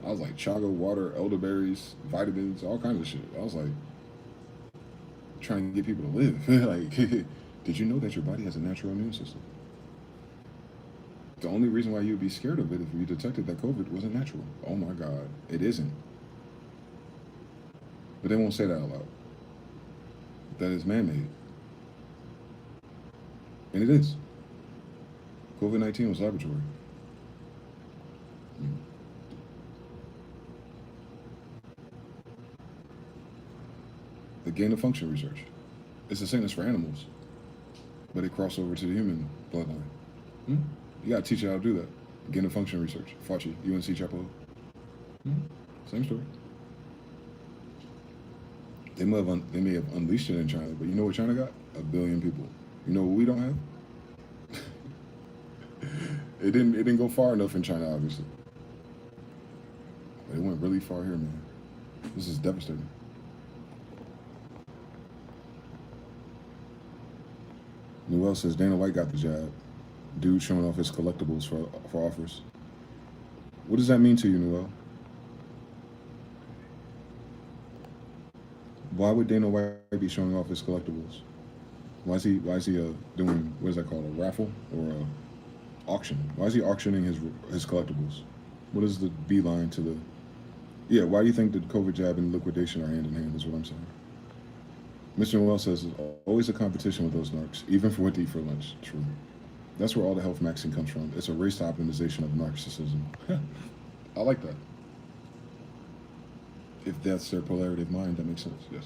I was like chaga, water, elderberries, vitamins, all kinds of shit. I was like trying to get people to live. Like, did you know that your body has a natural immune system? The only reason why you would be scared of it if you detected that COVID wasn't natural. Oh my God, it isn't. But they won't say that out loud. That is man-made. And it is. COVID-19 was laboratory. The gain of function research. It's the same as for animals, but it crossed over to the human bloodline. You gotta teach you how to do that. Gain of function research. Fauci, UNC Chapel. Same story. They may have unleashed it in China, but you know what China got? 1 billion people. You know what we don't have? It didn't go far enough in China, obviously. But it went really far here, man. This is devastating. Noel says Dana White got the jab. Dude showing off his collectibles for offers. What does that mean to you, Noel? Why would Dana White be showing off his collectibles? Why is he doing, what is that called, a raffle or a auction? Why is he auctioning his collectibles? What is the beeline to the? Yeah, why do you think the COVID jab and liquidation are hand in hand? Is what I'm saying. Mr. Noel says there's always a competition with those narcs, even for what to eat for lunch. True. That's where all the health maxing comes from. It's a race to optimization of narcissism. I like that. If that's their polarity of mind, that makes sense, yes.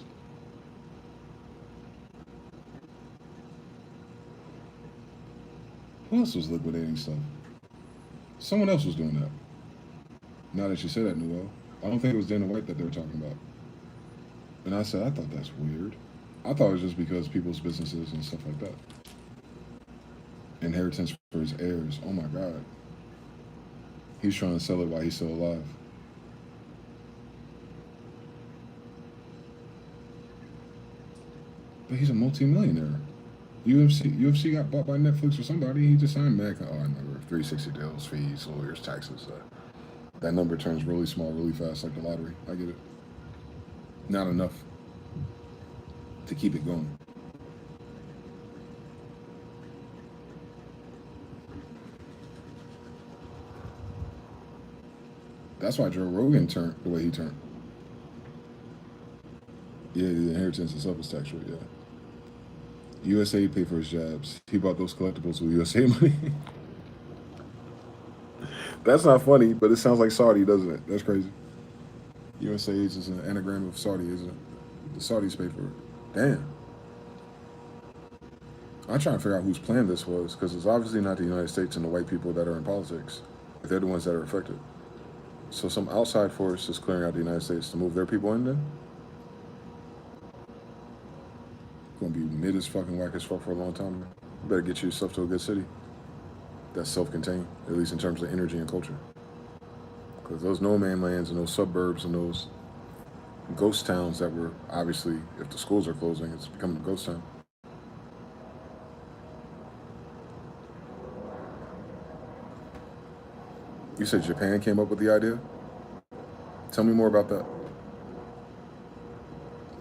Who else was liquidating stuff? Someone else was doing that. Now that you say that, Noel, I don't think it was Dana White that they were talking about. And I said, I thought that's weird. I thought it was just because people's businesses and stuff like that. Inheritance for his heirs. Oh my God. He's trying to sell it while he's still alive. But he's a multi-millionaire. UFC got bought by Netflix or somebody. He just signed back. Oh, I remember. 360 deals, fees, lawyers, taxes. That number turns really small really fast, like the lottery. I get it. Not enough to keep it going. That's why Joe Rogan turned the way he turned. Yeah, the inheritance and self is tax rate, yeah. USA paid for his jabs. He bought those collectibles with USA money. That's not funny, but it sounds like Saudi, doesn't it? That's crazy. USAID is an anagram of Saudi, isn't it? The Saudis pay for it. Damn. I'm trying to figure out whose plan this was, because it's obviously not the United States and the white people that are in politics. They're the ones that are affected. So some outside force is clearing out the United States to move their people in there? Gonna be mid as fucking whack as fuck for a long time. You better get yourself to a good city that's self-contained, at least in terms of energy and culture. Because those no-man lands and those suburbs and those ghost towns that were, obviously, if the schools are closing, it's becoming a ghost town. You said Japan came up with the idea? Tell me more about that.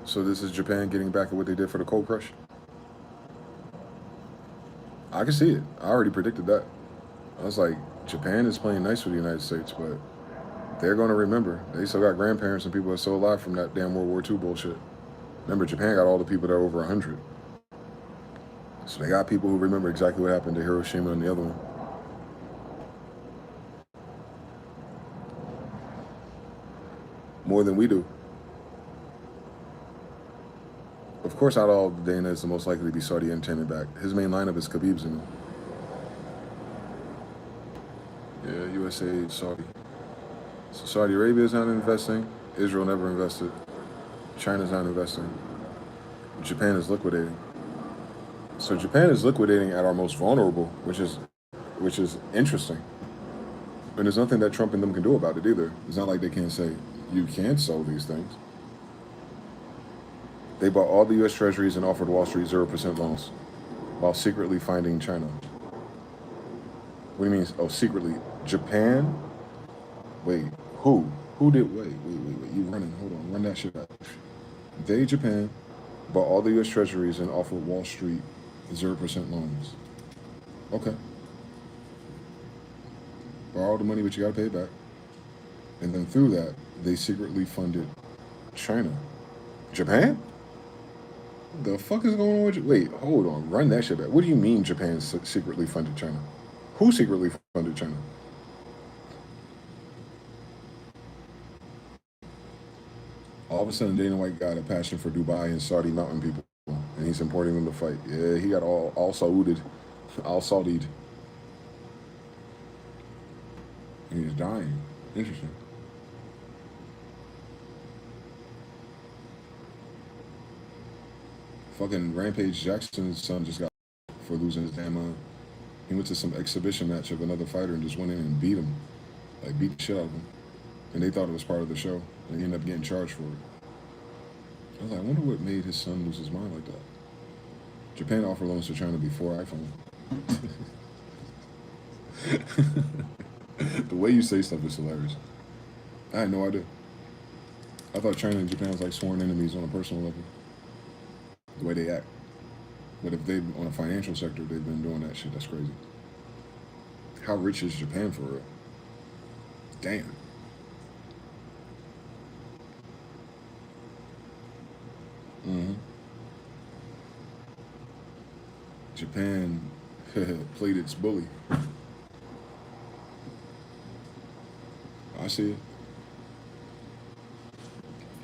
So this is Japan getting back at what they did for the coal crush? I can see it. I already predicted that. I was like, Japan is playing nice with the United States, but they're going to remember. They still got grandparents and people that are still alive from that damn World War II bullshit. Remember, Japan got all the people that are over 100. So they got people who remember exactly what happened to Hiroshima and the other one. More than we do. Of course, out of all Dana is the most likely to be Saudi entertainment back. His main lineup is Khabib's in it. Yeah, USA, Saudi. So Saudi Arabia is not investing. Israel never invested. China's not investing. Japan is liquidating. So Japan is liquidating at our most vulnerable, which is interesting. And there's nothing that Trump and them can do about it either. It's not like they can't say, you can't sell these things. They bought all the U.S. treasuries and offered Wall Street 0% loans while secretly finding China. What do you mean? Oh, secretly. Japan? Wait, who? Who did? Wait. You running. Hold on. Run that shit back. They, Japan, bought all the U.S. treasuries and offered Wall Street 0% loans. Okay. Borrow the money, but you gotta pay it back. And then through that, they secretly funded China. Japan? The fuck is going on with you? Wait, hold on. Run that shit back. What do you mean Japan secretly funded China? Who secretly funded China? All of a sudden, Dana White got a passion for Dubai and Saudi mountain people, and he's importing them to fight. Yeah, he got all Saudied. And he's dying. Interesting. Fucking Rampage Jackson's son just got for losing his damn mind. He went to some exhibition match of another fighter and just went in and beat him. Like, beat the shit out of him. And they thought it was part of the show. And he ended up getting charged for it. I was like, I wonder what made his son lose his mind like that. Japan offered loans to China before iPhone. The way you say stuff is hilarious. I had no idea. I thought China and Japan was like sworn enemies on a personal level. The way they act. But if they, on a financial sector, they've been doing that shit, that's crazy. How rich is Japan for real? Damn. Japan played its bully. I see it.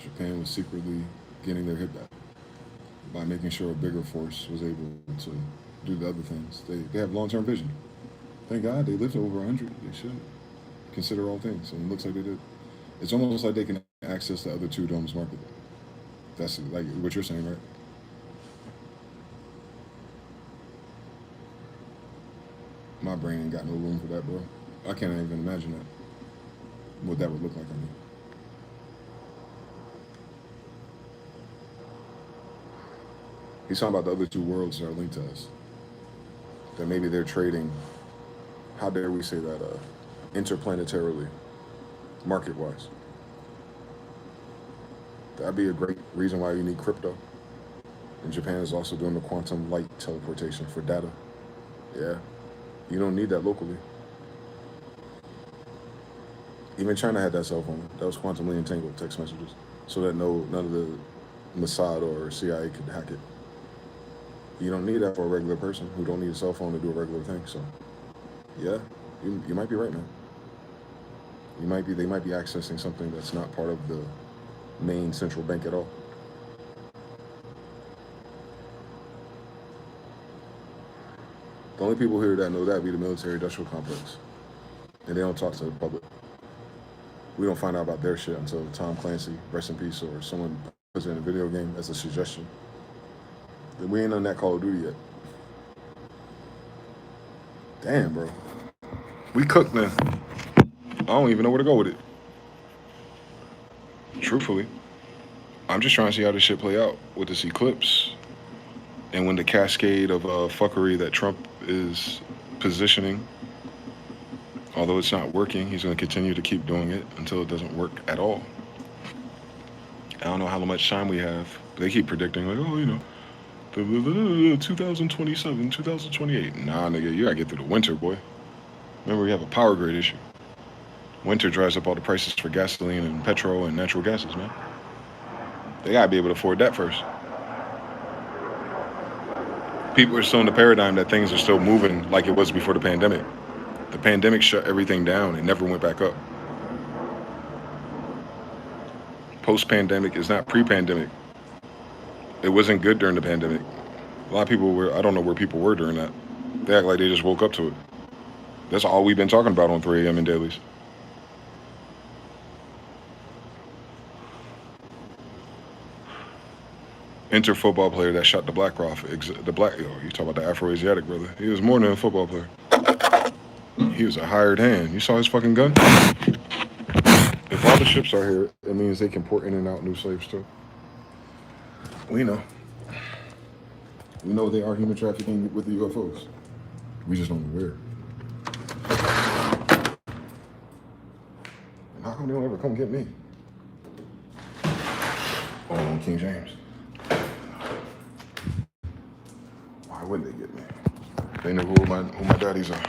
Japan was secretly getting their hit back by making sure a bigger force was able to do the other things. They have long-term vision. Thank God they lived over 100. They should consider all things, and it looks like they did. It's almost like they can access the other two domes market. That's like what you're saying, right? My brain ain't got no room for that, bro. I can't even imagine that. What that would look like on me. He's talking about the other two worlds that are linked to us. That maybe they're trading, how dare we say that, interplanetarily, market-wise. That'd be a great reason why you need crypto. And Japan is also doing the quantum light teleportation for data. Yeah, you don't need that locally. Even China had that cell phone. That was quantumly entangled text messages, so that none of the Mossad or CIA could hack it. You don't need that for a regular person who don't need a cell phone to do a regular thing. So, yeah, you might be right, man. They might be accessing something that's not part of the main central bank at all. The only people here that know that be the military-industrial complex, and they don't talk to the public. We don't find out about their shit until Tom Clancy, rest in peace, or someone puts it in a video game as a suggestion. We ain't on that Call of Duty yet. Damn, bro. We cooked, man. I don't even know where to go with it. Truthfully, I'm just trying to see how this shit play out with this eclipse. And when the cascade of fuckery that Trump is positioning, although it's not working, he's going to continue to keep doing it until it doesn't work at all. I don't know how much time we have. They keep predicting, like, oh, you know, 2027, 2028. Nah, nigga, you gotta get through the winter, boy. Remember, we have a power grid issue. Winter drives up all the prices for gasoline and petrol and natural gases, man. They gotta be able to afford that first. People are still in the paradigm that things are still moving like it was before the pandemic. The pandemic shut everything down and never went back up. Post-pandemic is not pre-pandemic. It wasn't good during the pandemic. A lot of people were, I don't know where people were during that. They act like they just woke up to it. That's all we've been talking about on 3 a.m. in dailies. Enter football player that shot the black off. The black, you talk about the Afro-Asiatic brother. He was more than a football player. He was a hired hand. You saw his fucking gun? If all the ships are here, it means they can port in and out new slaves too. We know. We know they are human trafficking with the UFOs. We just don't know where. And how come they don't ever come get me? Oh, on King James. Why wouldn't they get me? They know who my daddies are.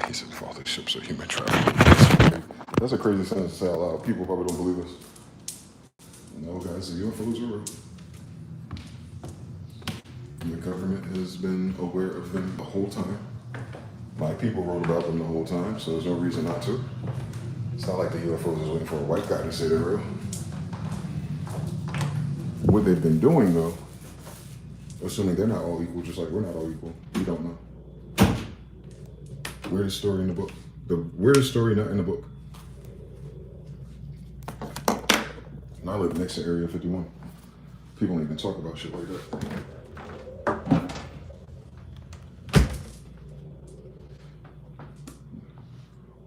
He said, all these ships are human trafficking. That's a crazy sentence to say out loud. People probably don't believe us. No, guys, the UFOs are real. The government has been aware of them the whole time. Black people wrote about them the whole time, so there's no reason not to. It's not like the UFOs is waiting for a white guy to say they're real. What they've been doing, though, assuming they're not all equal, just like we're not all equal, we don't know. Weirdest story in the book. The weirdest story not in the book. And I live next to Area 51. People don't even talk about shit like that.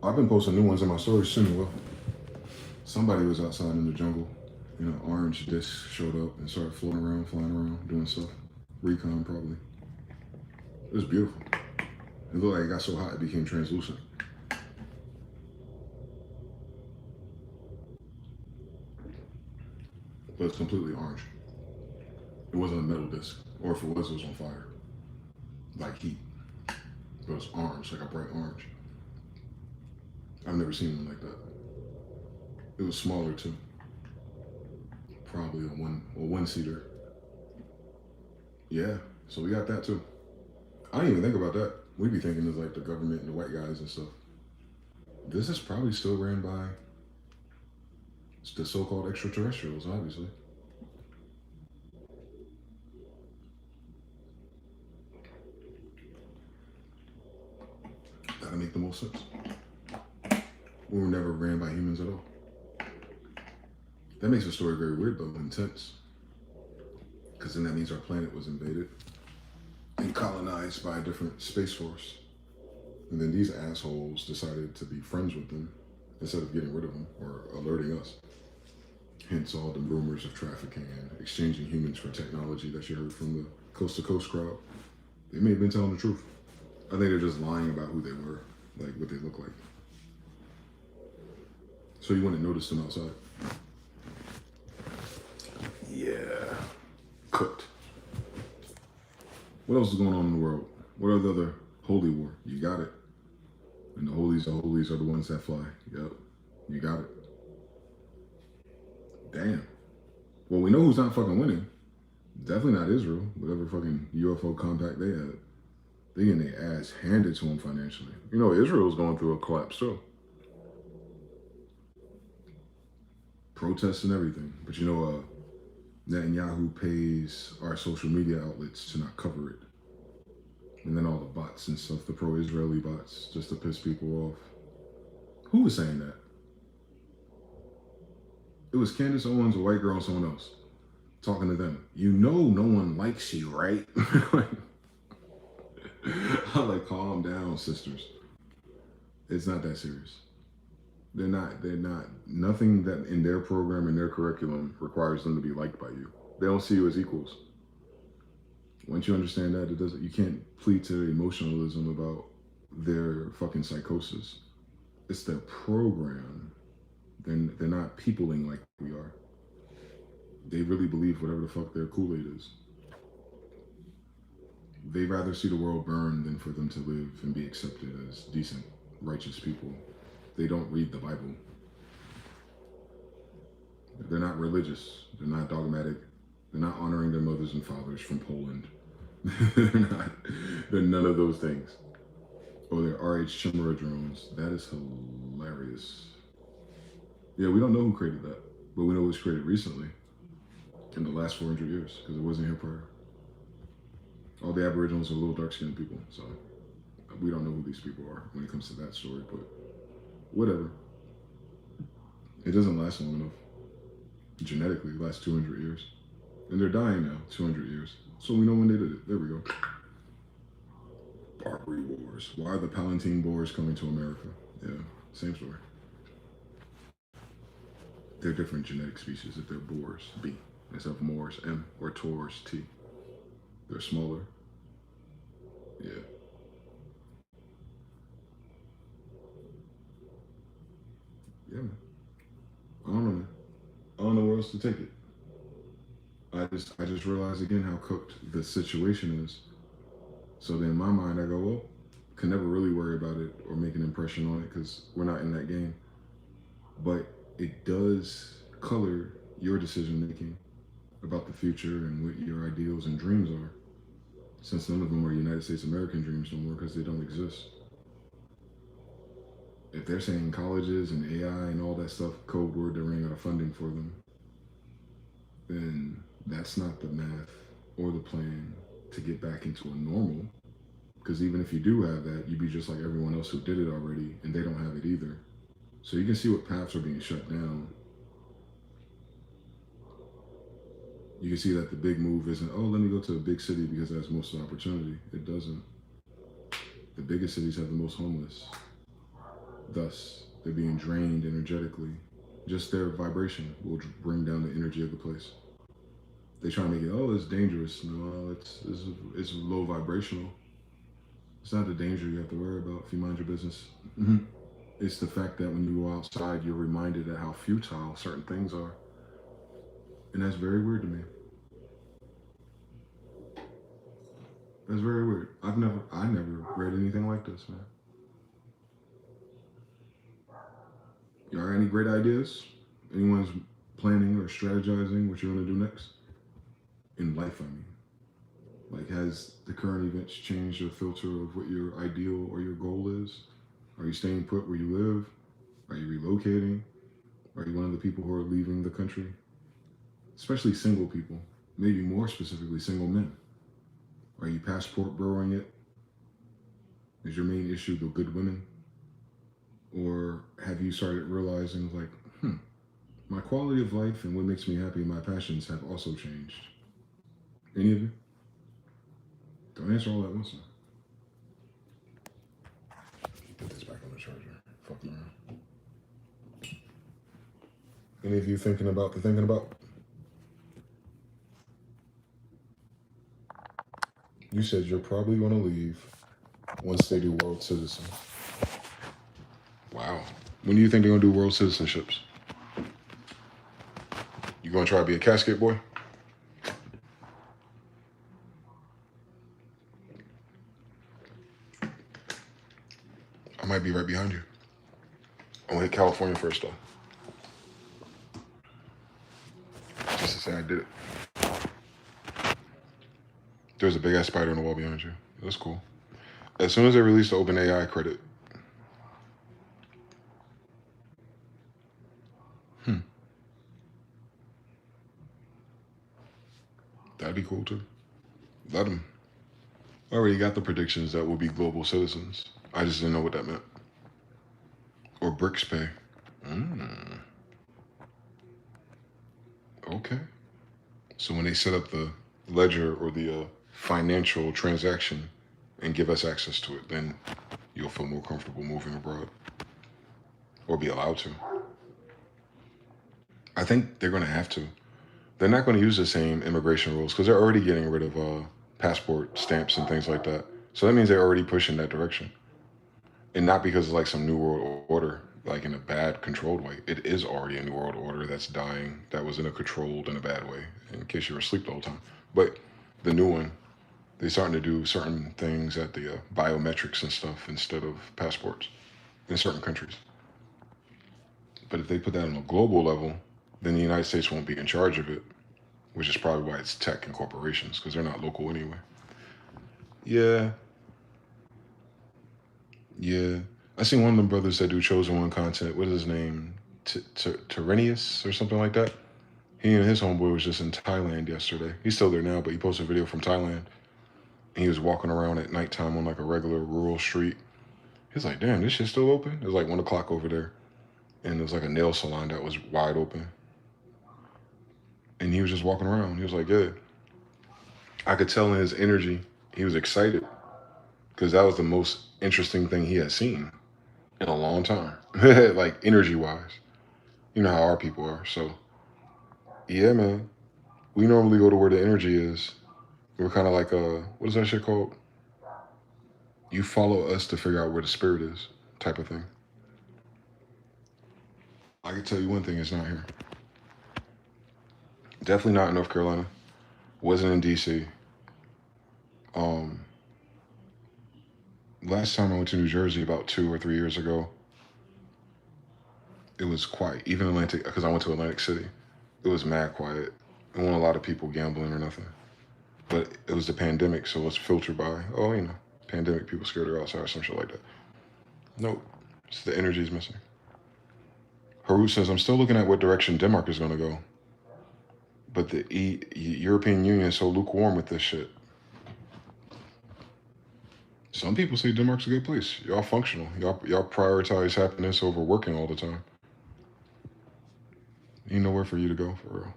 I've been posting new ones in my stories soon. Well, somebody was outside in the jungle. You know, orange disc showed up and started floating around, flying around, doing stuff. Recon, probably. It was beautiful. It looked like it got so hot it became translucent. But it's completely orange. It wasn't a metal disc. Or if it was on fire. Like heat. But it's orange, like a bright orange. I've never seen one like that. It was smaller too. Probably a one-seater. Yeah, so we got that too. I didn't even think about that. We'd be thinking of like the government and the white guys and stuff. This is probably still ran by the so-called extraterrestrials, obviously. That'll make the most sense. We were never ran by humans at all. That makes the story very weird, though, intense. Because then that means our planet was invaded and colonized by a different space force. And then these assholes decided to be friends with them instead of getting rid of them or alerting us. Hence all the rumors of trafficking and exchanging humans for technology that you heard from the Coast to Coast crowd. They may have been telling the truth. I think they're just lying about who they were, like what they look like. So you wouldn't notice them outside. Yeah. Cooked. What else is going on in the world? What are the other holy war? You got it. And the holies are the ones that fly. Yep. You got it. Damn. Well, we know who's not fucking winning. Definitely not Israel. Whatever fucking UFO compact they had. They getting their ass handed to them financially. You know, Israel's going through a collapse too. Protests and everything. But you know, Netanyahu pays our social media outlets to not cover it. And then all the bots and stuff, the pro-Israeli bots, just to piss people off. Who was saying that? It was Candace Owens, a white girl, and someone else. Talking to them. You know no one likes you, right? I'm like, calm down, sisters. It's not that serious. They're not, nothing that in their program and their curriculum requires them to be liked by you. They don't see you as equals. Once you understand that, you can't plead to emotionalism about their fucking psychosis. It's their program. They're not peopling like we are. They really believe whatever the fuck their Kool-Aid is. They'd rather see the world burn than for them to live and be accepted as decent, righteous people. They don't read the Bible. They're not religious. They're not dogmatic. They're not honoring their mothers and fathers from Poland. they're not. They're none of those things. Oh, they're RH Chimera drones. That is hilarious. Yeah, we don't know who created that, but we know it was created recently in the last 400 years because it wasn't here prior. All the Aboriginals are little dark-skinned people, so we don't know who these people are when it comes to that story, but whatever. It doesn't last long enough. Genetically, it lasts 200 years. And they're dying now, 200 years. So we know when they did it. There we go. Barbary Wars. Why are the Palatine Boers coming to America? Yeah, same story. They're different genetic species. If they're Boers, B. Instead of Moors, M. Or Taurs, T. They're smaller. Yeah. Yeah, man. I don't know, man. I don't know where else to take it. I just realized again how cooked the situation is. So then in my mind, I go, well, can never really worry about it or make an impression on it because we're not in that game. But it does color your decision making about the future and what your ideals and dreams are, since none of them are United States American dreams no more because they don't exist. If they're saying colleges and AI and all that stuff, code word, they're running out of funding for them, then that's not the math or the plan to get back into a normal. Because even if you do have that, you'd be just like everyone else who did it already, and they don't have it either. So you can see what paths are being shut down. You can see that the big move isn't, oh, let me go to a big city because that's most of the opportunity. It doesn't. The biggest cities have the most homeless. Thus, they're being drained energetically. Just their vibration will bring down the energy of the place. They try to make it, oh, it's dangerous. No, it's low vibrational. It's not the danger you have to worry about if you mind your business. It's the fact that when you go outside, you're reminded of how futile certain things are. And that's very weird to me. That's very weird. I never read anything like this, man. Y'all got any great ideas? Anyone's planning or strategizing what you're gonna do next? In life, I mean. Like, has the current events changed your filter of what your ideal or your goal is? Are you staying put where you live? Are you relocating? Are you one of the people who are leaving the country? Especially single people, maybe more specifically single men. Are you passport broing it? Is your main issue the good women? Or have you started realizing like, my quality of life and what makes me happy and my passions have also changed? Any of you? Don't answer all at once now. Put this back on the charger. Fucking around. Any of you thinking about the thinking about? You said you're probably going to leave once they do world citizen. Wow. When do you think they're going to do world citizenships? You going to try to be a casket boy? I might be right behind you. I'm going to hit California first, though. Just to say I did it. There's a big-ass spider on the wall behind you. That's cool. As soon as they release the OpenAI credit, that'd be cool, too. Let them. I already got the predictions that we'll be global citizens. I just didn't know what that meant. Or BRICS pay. Okay. So when they set up the ledger or the financial transaction and give us access to it, then you'll feel more comfortable moving abroad. Or be allowed to. I think they're going to have to. They're not going to use the same immigration rules because they're already getting rid of passport stamps and things like that. So that means they're already pushing that direction. And not because of like some new world order, like in a bad, controlled way. It is already a new world order that's dying, that was in a controlled in a bad way, in case you were asleep the whole time. But the new one, they're starting to do certain things at the biometrics and stuff instead of passports in certain countries. But if they put that on a global level, then the United States won't be in charge of it, which is probably why it's tech and corporations, because they're not local anyway. Yeah. Yeah. I seen one of them brothers that do Chosen One content. What is his name? Tyrenius or something like that. He and his homeboy was just in Thailand yesterday. He's still there now, but he posted a video from Thailand. And he was walking around at nighttime on like a regular rural street. He's like, damn, this shit's still open? It was like 1 o'clock over there. And there was like a nail salon that was wide open. And he was just walking around. He was like, yeah. I could tell in his energy, he was excited. Because that was the most interesting thing he had seen in a long time. Like energy-wise. You know how our people are. So, yeah, man. We normally go to where the energy is. We're kind of like, what is that shit called? You follow us to figure out where the spirit is, type of thing. I can tell you one thing, it's not here. Definitely not in North Carolina. Wasn't in DC. Last time I went to New Jersey about 2 or 3 years ago, it was quiet. Even Atlantic, because I went to Atlantic City, it was mad quiet. There weren't a lot of people gambling or nothing. But it was the pandemic, so it's filtered by, pandemic, people scared to go outside or some shit like that. Nope. It's the energy's missing. Haru says, I'm still looking at what direction Denmark is going to go. But the European Union is so lukewarm with this shit. Some people say Denmark's a good place. Y'all functional. Y'all prioritize happiness over working all the time. Ain't nowhere for you to go, for real.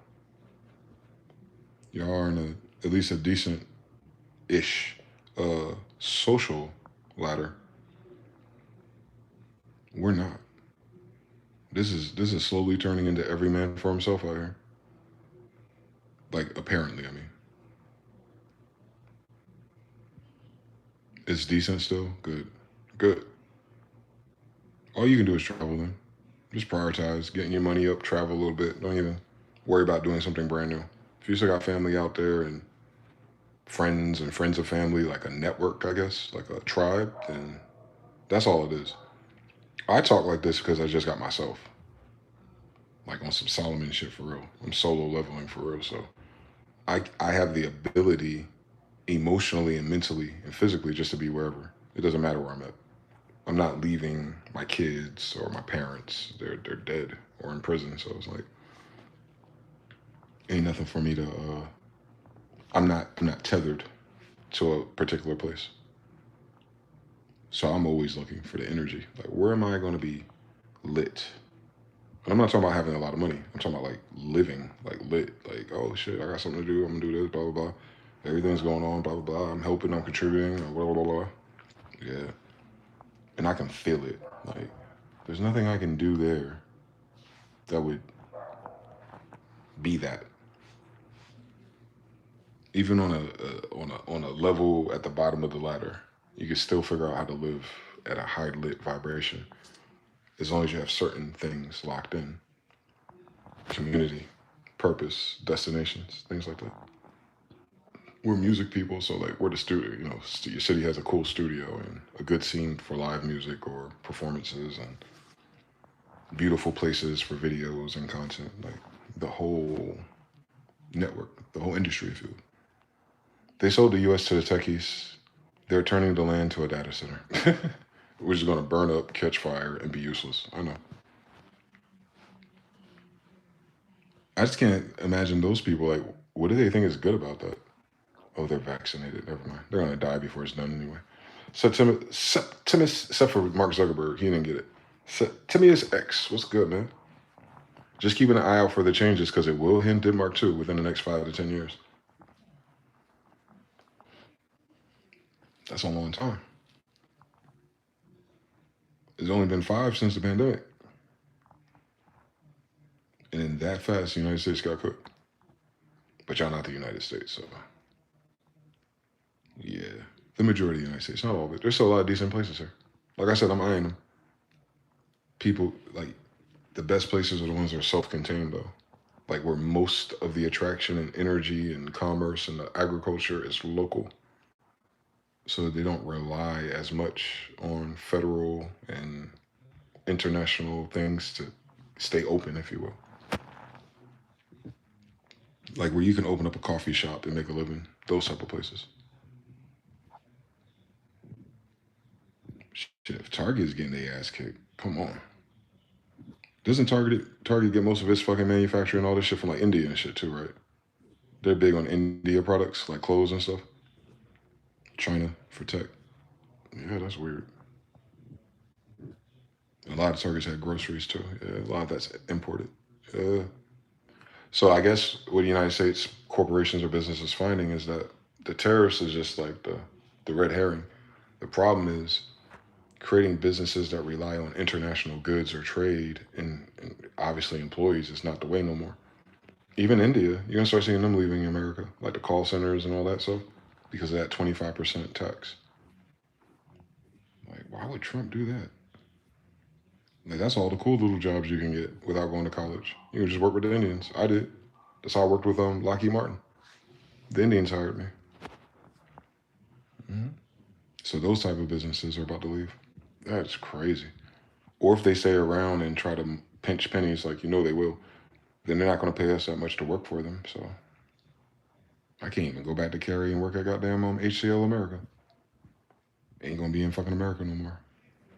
Y'all are in at least a decent-ish social ladder. We're not. This is slowly turning into every man for himself out here. Like, apparently, I mean. It's decent still? Good. Good. All you can do is travel then. Just prioritize getting your money up, travel a little bit. Don't even worry about doing something brand new. If you still got family out there and friends of family, like a network, I guess, like a tribe, then that's all it is. I talk like this because I just got myself. Like on some Solomon shit for real. I'm solo leveling for real, so I have the ability emotionally and mentally and physically just to be wherever. It doesn't matter where I'm at. I'm not leaving my kids or my parents. They're dead or in prison, so it's like ain't nothing for me to I'm not tethered to a particular place. So I'm always looking for the energy. Like, where am I going to be lit? And I'm not talking about having a lot of money. I'm talking about like living, like lit. Like, oh shit, I got something to do. I'm gonna do this, blah blah blah. Everything's going on, blah blah blah. I'm helping, I'm contributing, blah blah blah blah. Yeah, and I can feel it. Like, there's nothing I can do there that would be that. Even on a level at the bottom of the ladder, you can still figure out how to live at a high lit vibration, as long as you have certain things locked in. Community, purpose, destinations, things like that. We're music people, so like we're the studio, your city has a cool studio and a good scene for live music or performances and beautiful places for videos and content. Like the whole network, the whole industry, if you would. They sold the US to the techies. They're turning the land to a data center, which is going to burn up, catch fire, and be useless. I know. I just can't imagine those people. Like, what do they think is good about that? Oh, they're vaccinated. Never mind. They're going to die before it's done anyway. Except for Mark Zuckerberg, he didn't get it. Timius X, what's good, man? Just keeping an eye out for the changes because it will hit Denmark too within the next 5 to 10 years. That's a long time. It's only been 5 since the pandemic. And then that fast, the United States got cooked. But y'all not the United States, so. Yeah. The majority of the United States, not all of it. There's still a lot of decent places here. Like I said, I'm eyeing them. People, like, the best places are the ones that are self-contained, though. Like, where most of the attraction and energy and commerce and the agriculture is local. So they don't rely as much on federal and international things to stay open, if you will. Like where you can open up a coffee shop and make a living, those type of places. Shit, if Target is getting their ass kicked, come on. Doesn't Target get most of its fucking manufacturing and all this shit from like India and shit too, right? They're big on India products like clothes and stuff. China for tech. Yeah, that's weird. A lot of Targets had groceries too. Yeah, a lot of that's imported. So I guess what the United States corporations or businesses finding is that the tariffs is just like the red herring. The problem is creating businesses that rely on international goods or trade and obviously employees is not the way no more. Even India, you're gonna start seeing them leaving America, like the call centers and all that stuff, because of that 25% tax. Like, why would Trump do that? Like, that's all the cool little jobs you can get without going to college. You can just work with the Indians. I did. That's how I worked with Lockheed Martin. The Indians hired me. Mm-hmm. So those type of businesses are about to leave. That's crazy. Or if they stay around and try to pinch pennies, like you know they will, then they're not going to pay us that much to work for them. So I can't even go back to Cary and work at goddamn HCL America. Ain't going to be in fucking America no more.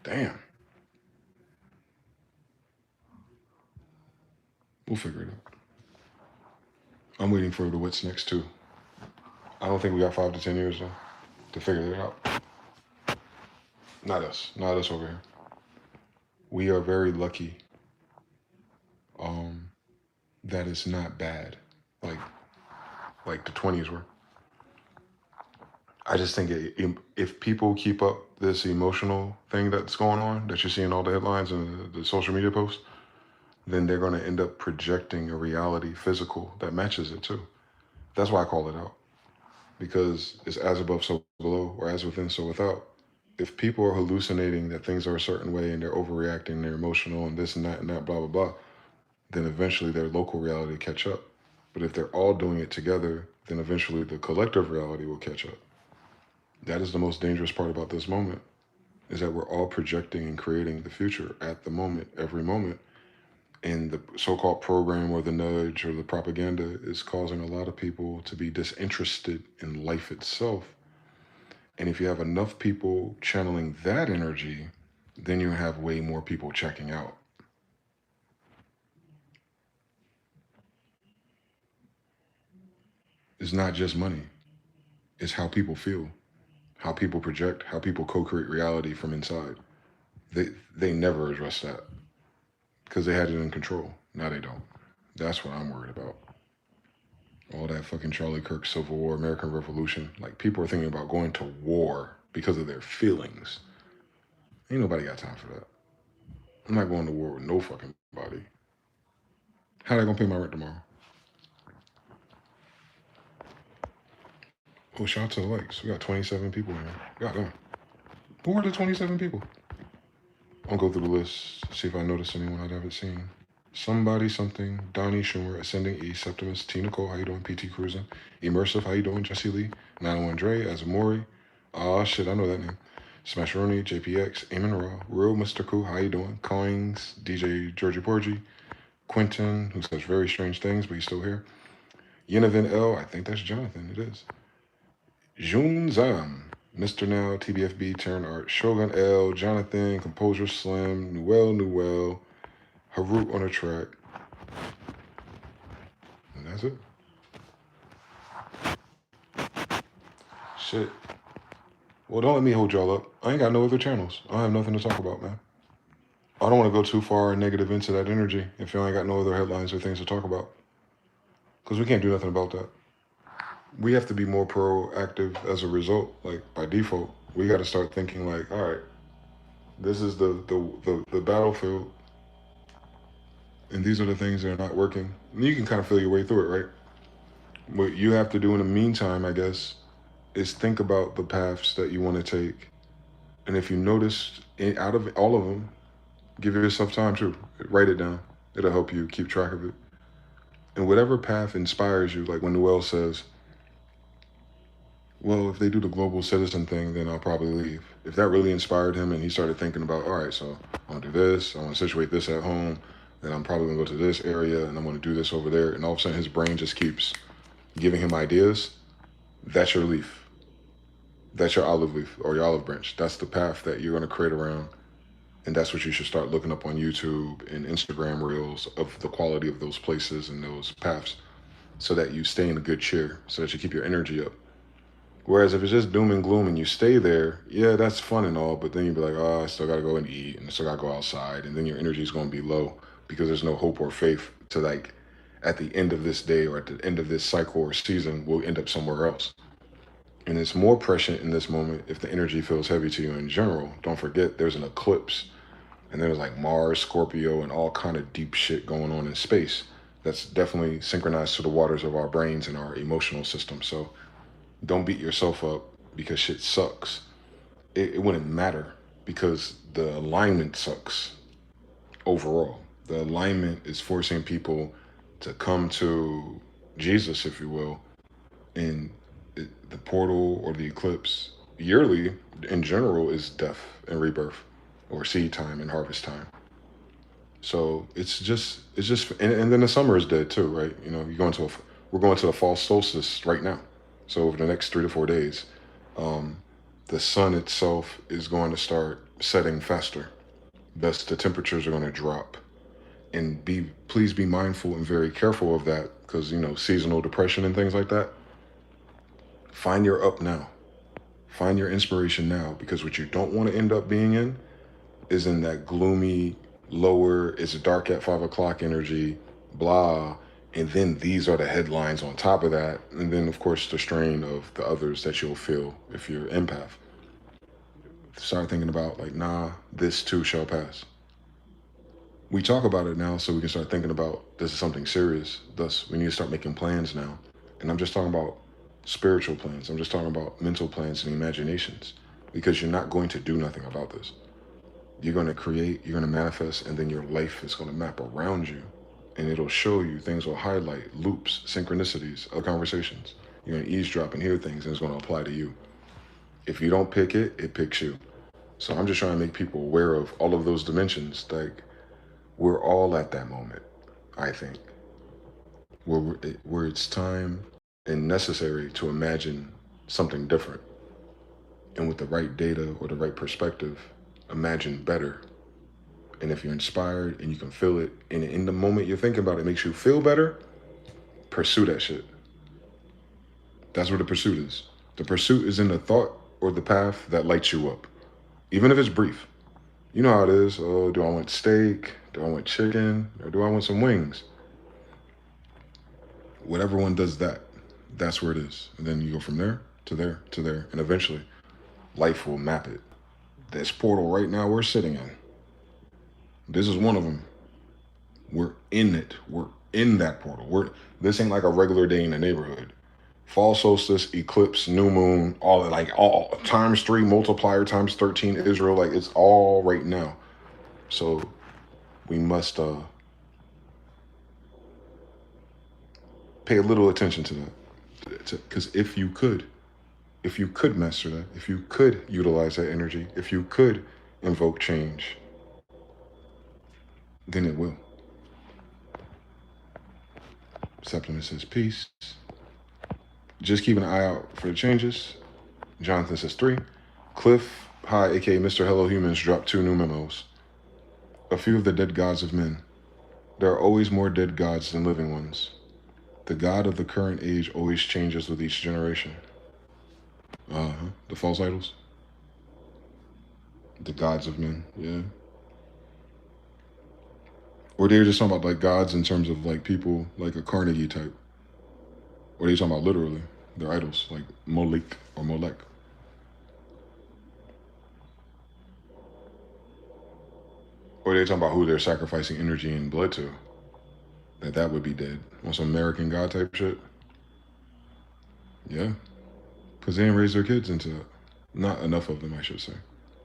Damn. We'll figure it out. I'm waiting for the what's next too. I don't think we got 5 to 10 years though to figure it out. Not us over here. We are very lucky that it's not bad like the 20s were. I just think if people keep up this emotional thing that's going on, that you're seeing all the headlines and the social media posts, then they're going to end up projecting a reality physical that matches it too. That's why I call it out. Because it's as above, so below, or as within, so without. If people are hallucinating that things are a certain way and they're overreacting, they're emotional and this and that, blah, blah, blah, then eventually their local reality will catch up. But if they're all doing it together, then eventually the collective reality will catch up. That is the most dangerous part about this moment, is that we're all projecting and creating the future at the moment, every moment. And the so-called program or the nudge or the propaganda is causing a lot of people to be disinterested in life itself. And if you have enough people channeling that energy, then you have way more people checking out. It's not just money. It's how people feel, how people project, how people co-create reality from inside. They never address that because they had it in control. Now they don't. That's what I'm worried about. All that fucking Charlie Kirk Civil War, American Revolution. Like, people are thinking about going to war because of their feelings. Ain't nobody got time for that. I'm not going to war with no fucking body. How they gonna pay my rent tomorrow? Oh, shout out to the likes. We got 27 people in here. Goddamn. Who are the 27 people? I'll go through the list, see if I notice anyone I haven't seen. Somebody, something, Donnie Schumer, Ascending E, Septimus, Tina Cole, how you doing? PT Cruising, Immersive, how you doing? Jesse Lee, 901 Dre, Azamori, shit, I know that name. Smash Rooney, JPX, Eamon Raw, Real Mr. Cool, how you doing? Coings, DJ Georgie Porgy, Quentin, who says very strange things, but he's still here. Yenavin L, I think that's Jonathan, it is. Jun Zam, Mr. Now, TBFB, Turn Art, Shogun L, Jonathan, Composure Slim, Newell, Harut on the track. And that's it. Shit. Well, don't let me hold y'all up. I ain't got no other channels. I have nothing to talk about, man. I don't want to go too far negative into that energy if y'all ain't got no other headlines or things to talk about. Because we can't do nothing about that. We have to be more proactive as a result, like by default. We got to start thinking like, all right, this is the battlefield, and these are the things that are not working. And you can kind of feel your way through it, right? What you have to do in the meantime, I guess, is think about the paths that you want to take. And if you notice, out of all of them, give yourself time to write it down. It'll help you keep track of it. And whatever path inspires you, like when Noel says, well, if they do the global citizen thing, then I'll probably leave. If that really inspired him and he started thinking about, all right, so I want to do this, I want to situate this at home, then I'm probably going to go to this area and I'm going to do this over there. And all of a sudden his brain just keeps giving him ideas. That's your leaf. That's your olive leaf or your olive branch. That's the path that you're going to create around. And that's what you should start looking up on YouTube and Instagram reels of the quality of those places and those paths so that you stay in a good cheer, so that you keep your energy up. Whereas if it's just doom and gloom and you stay there, yeah, that's fun and all, but then you'd be like, oh, I still got to go and eat and I still got to go outside. And then your energy is going to be low because there's no hope or faith to like at the end of this day or at the end of this cycle or season, we'll end up somewhere else. And it's more prescient in this moment if the energy feels heavy to you in general. Don't forget there's an eclipse and there's like Mars, Scorpio, and all kind of deep shit going on in space. That's definitely synchronized to the waters of our brains and our emotional system. So don't beat yourself up because shit sucks. It wouldn't matter because the alignment sucks overall. The alignment is forcing people to come to Jesus, if you will, and the portal or the eclipse yearly in general is death and rebirth or seed time and harvest time. So it's just and then the summer is dead too, right? You know, we're going to a fall solstice right now. So over the next 3 to 4 days, the sun itself is going to start setting faster. Thus, the temperatures are going to drop. And please be mindful and very careful of that because, you know, seasonal depression and things like that. Find your up now. Find your inspiration now because what you don't want to end up being in is in that gloomy, lower, it's dark at 5 o'clock energy, blah. And then these are the headlines on top of that. And then, of course, the strain of the others that you'll feel if you're empath. Start thinking about like, nah, this too shall pass. We talk about it now so we can start thinking about this is something serious. Thus, we need to start making plans now. And I'm just talking about spiritual plans. I'm just talking about mental plans and imaginations because you're not going to do nothing about this. You're going to create, you're going to manifest, and then your life is going to map around you. And it'll show you, things will highlight, loops, synchronicities of conversations. You're going to eavesdrop and hear things, and it's going to apply to you. If you don't pick it, it picks you. So I'm just trying to make people aware of all of those dimensions. Like, we're all at that moment, I think, where it's time and necessary to imagine something different. And with the right data or the right perspective, imagine better. And if you're inspired and you can feel it, and in the moment you're thinking about it, it makes you feel better, pursue that shit. That's where the pursuit is. The pursuit is in the thought or the path that lights you up, even if it's brief. You know how it is. Oh, do I want steak? Do I want chicken? Or do I want some wings? Whatever one does that, that's where it is. And then you go from there to there to there. And eventually, life will map it. This portal right now we're sitting in, this is one of them. We're in it. We're in that portal. This ain't like a regular day in the neighborhood. Fall solstice, eclipse, new moon, all times 3 multiplier times 13 Israel, like it's all right now. So we must pay a little attention to that. Because if you could master that, if you could utilize that energy, if you could invoke change, then it will. Supplement says peace. Just keep an eye out for the changes. Jonathan says 3. Cliff, hi, aka Mr. Hello Humans, dropped 2 new memos. A few of the dead gods of men. There are always more dead gods than living ones. The god of the current age always changes with each generation. The false idols. The gods of men, yeah. Or they're just talking about like gods in terms of like people, like a Carnegie type. Or they're talking about literally, they're idols, like Moloch or Molech. Or they're talking about who they're sacrificing energy and blood to. That would be dead. On some American God type shit. Yeah. Because they didn't raise their kids into that. Not enough of them, I should say.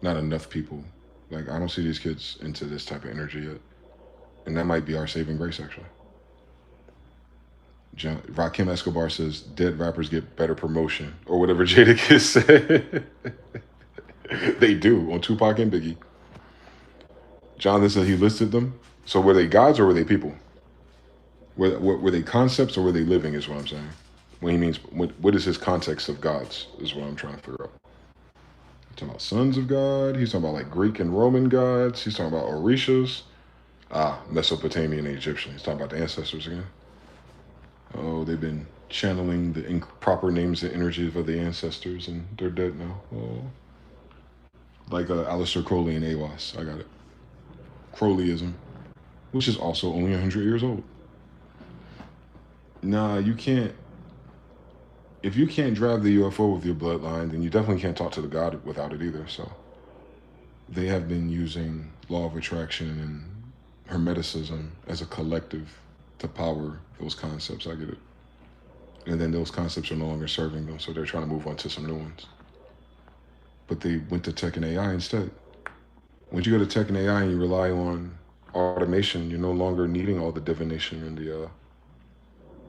Not enough people. Like, I don't see these kids into this type of energy yet. And that might be our saving grace, actually. Rakim Escobar says, dead rappers get better promotion. Or whatever Jadakiss said. They do, on Tupac and Biggie. Jonathan said he listed them. So were they gods or were they people? Were they concepts or were they living is what I'm saying. When he means, what is his context of gods is what I'm trying to figure out. Talking about sons of God. He's talking about like Greek and Roman gods. He's talking about Orishas. Mesopotamian and Egyptian. He's talking about the ancestors again. Oh, they've been channeling the proper names and energies of the ancestors, and they're dead now. Oh. Like Aleister Crowley and AWAS. I got it. Crowleyism, which is also only 100 years old. Nah, you can't. If you can't drive the UFO with your bloodline, then you definitely can't talk to the God without it either. So they have been using law of attraction and hermeticism as a collective to power those concepts. I get it. And then those concepts are no longer serving them, so they're trying to move on to some new ones. But they went to tech and AI instead. Once you go to tech and AI and you rely on automation, you're no longer needing all the divination and the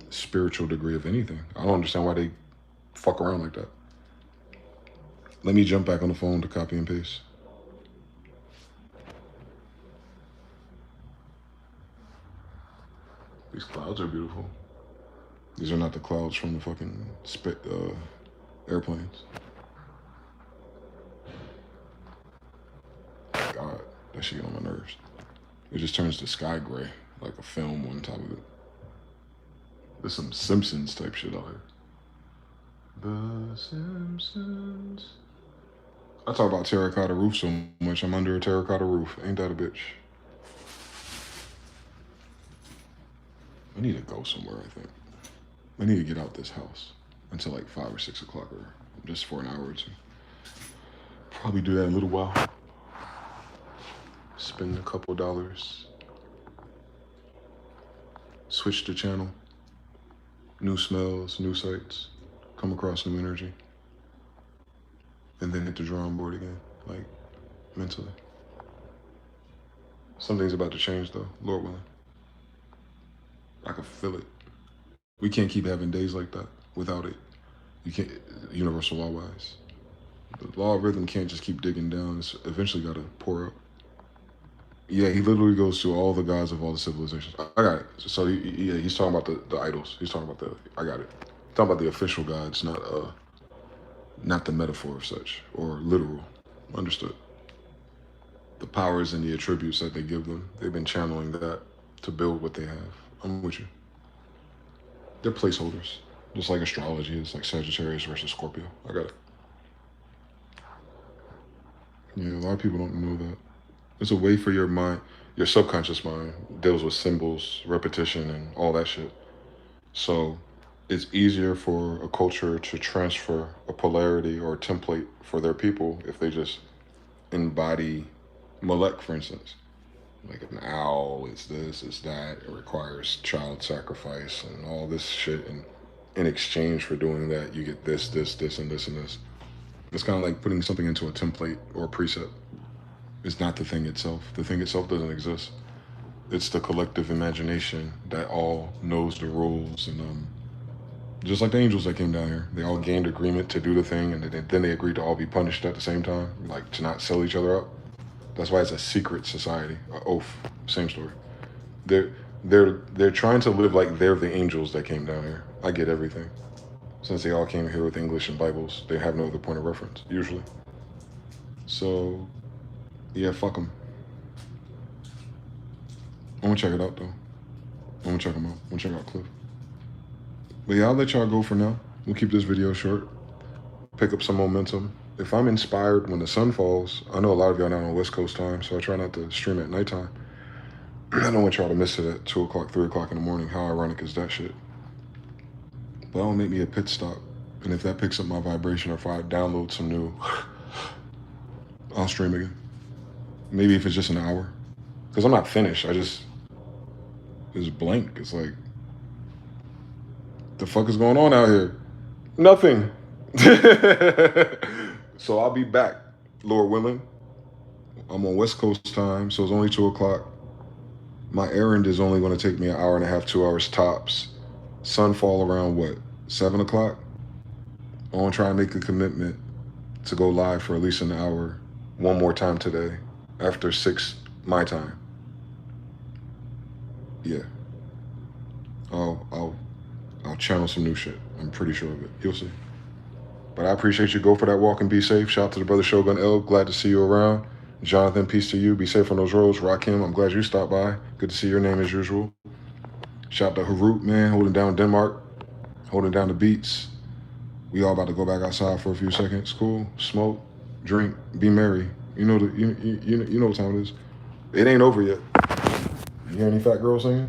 spiritual degree of anything. I don't understand why they fuck around like that. Let me jump back on the phone to copy and paste. These clouds are beautiful. These are not the clouds from the fucking airplanes. God, that shit get on my nerves. It just turns the sky gray, like a film on top of it. There's some Simpsons type shit out here. The Simpsons. I talk about terracotta roof so much, I'm under a terracotta roof. Ain't that a bitch? I need to go somewhere, I think. I need to get out this house until like 5 or 6 o'clock, or just for an hour or two. Probably do that in a little while. Spend a couple dollars. Switch the channel. New smells, new sights. Come across new energy. And then hit the drawing board again, like mentally. Something's about to change though, Lord willing. I can feel it. We can't keep having days like that without it. You can't, universal law wise. The law of rhythm can't just keep digging down. It's eventually got to pour out. Yeah, he literally goes to all the gods of all the civilizations. I got it. So he's talking about the idols. He's talking about I got it. He's talking about the official gods, not the metaphor of such, or literal. Understood. The powers and the attributes that they give them, they've been channeling that to build what they have. I'm with you. They're placeholders. Just like astrology is, like Sagittarius versus Scorpio. I got it. Yeah, a lot of people don't know that. It's a way for your mind, your subconscious mind deals with symbols, repetition, and all that shit. So it's easier for a culture to transfer a polarity or a template for their people if they just embody Molech, for instance. Like an owl, it's this, it's that. It requires child sacrifice and all this shit. And in exchange for doing that, you get this, and this, and this. It's kind of like putting something into a template or a precept. It's not the thing itself. The thing itself doesn't exist. It's the collective imagination that all knows the rules. And just like the angels that came down here, they all gained agreement to do the thing, and then they agreed to all be punished at the same time, like to not sell each other out. That's why it's a secret society. Oath, same story. They're trying to live like they're the angels that came down here. I get everything. Since they all came here with English and Bibles, they have no other point of reference, usually. So, yeah, fuck them. I'm gonna check it out, though. I'm gonna check them out. I'm gonna check out Cliff. But yeah, I'll let y'all go for now. We'll keep this video short. Pick up some momentum. If I'm inspired when the sun falls, I know a lot of y'all not on West Coast time, so I try not to stream at nighttime. I don't want y'all to miss it at 2 o'clock, 3 o'clock in the morning. How ironic is that shit? But that'll make me a pit stop. And if that picks up my vibration, or if I download some new, I'll stream again. Maybe if it's just an hour. Because I'm not finished. It's blank. It's like, the fuck is going on out here? Nothing. So I'll be back, Lord willing. I'm on West Coast time, so it's only 2 o'clock. My errand is only going to take me an hour and a half, 2 hours tops. Sunfall around what, 7 o'clock? I want to try and make a commitment to go live for at least an hour one more time today after 6 my time. Yeah. I'll channel some new shit. I'm pretty sure of it. You'll see. But I appreciate you. Go for that walk and be safe. Shout out to the brother Shogun L. Glad to see you around. Jonathan, peace to you. Be safe on those roads. Rakim, I'm glad you stopped by. Good to see your name as usual. Shout out to Harut, man, holding down Denmark, holding down the beats. We all about to go back outside for a few seconds. Cool. Smoke, drink, be merry. You know what time it is. It ain't over yet. You hear any fat girls singing?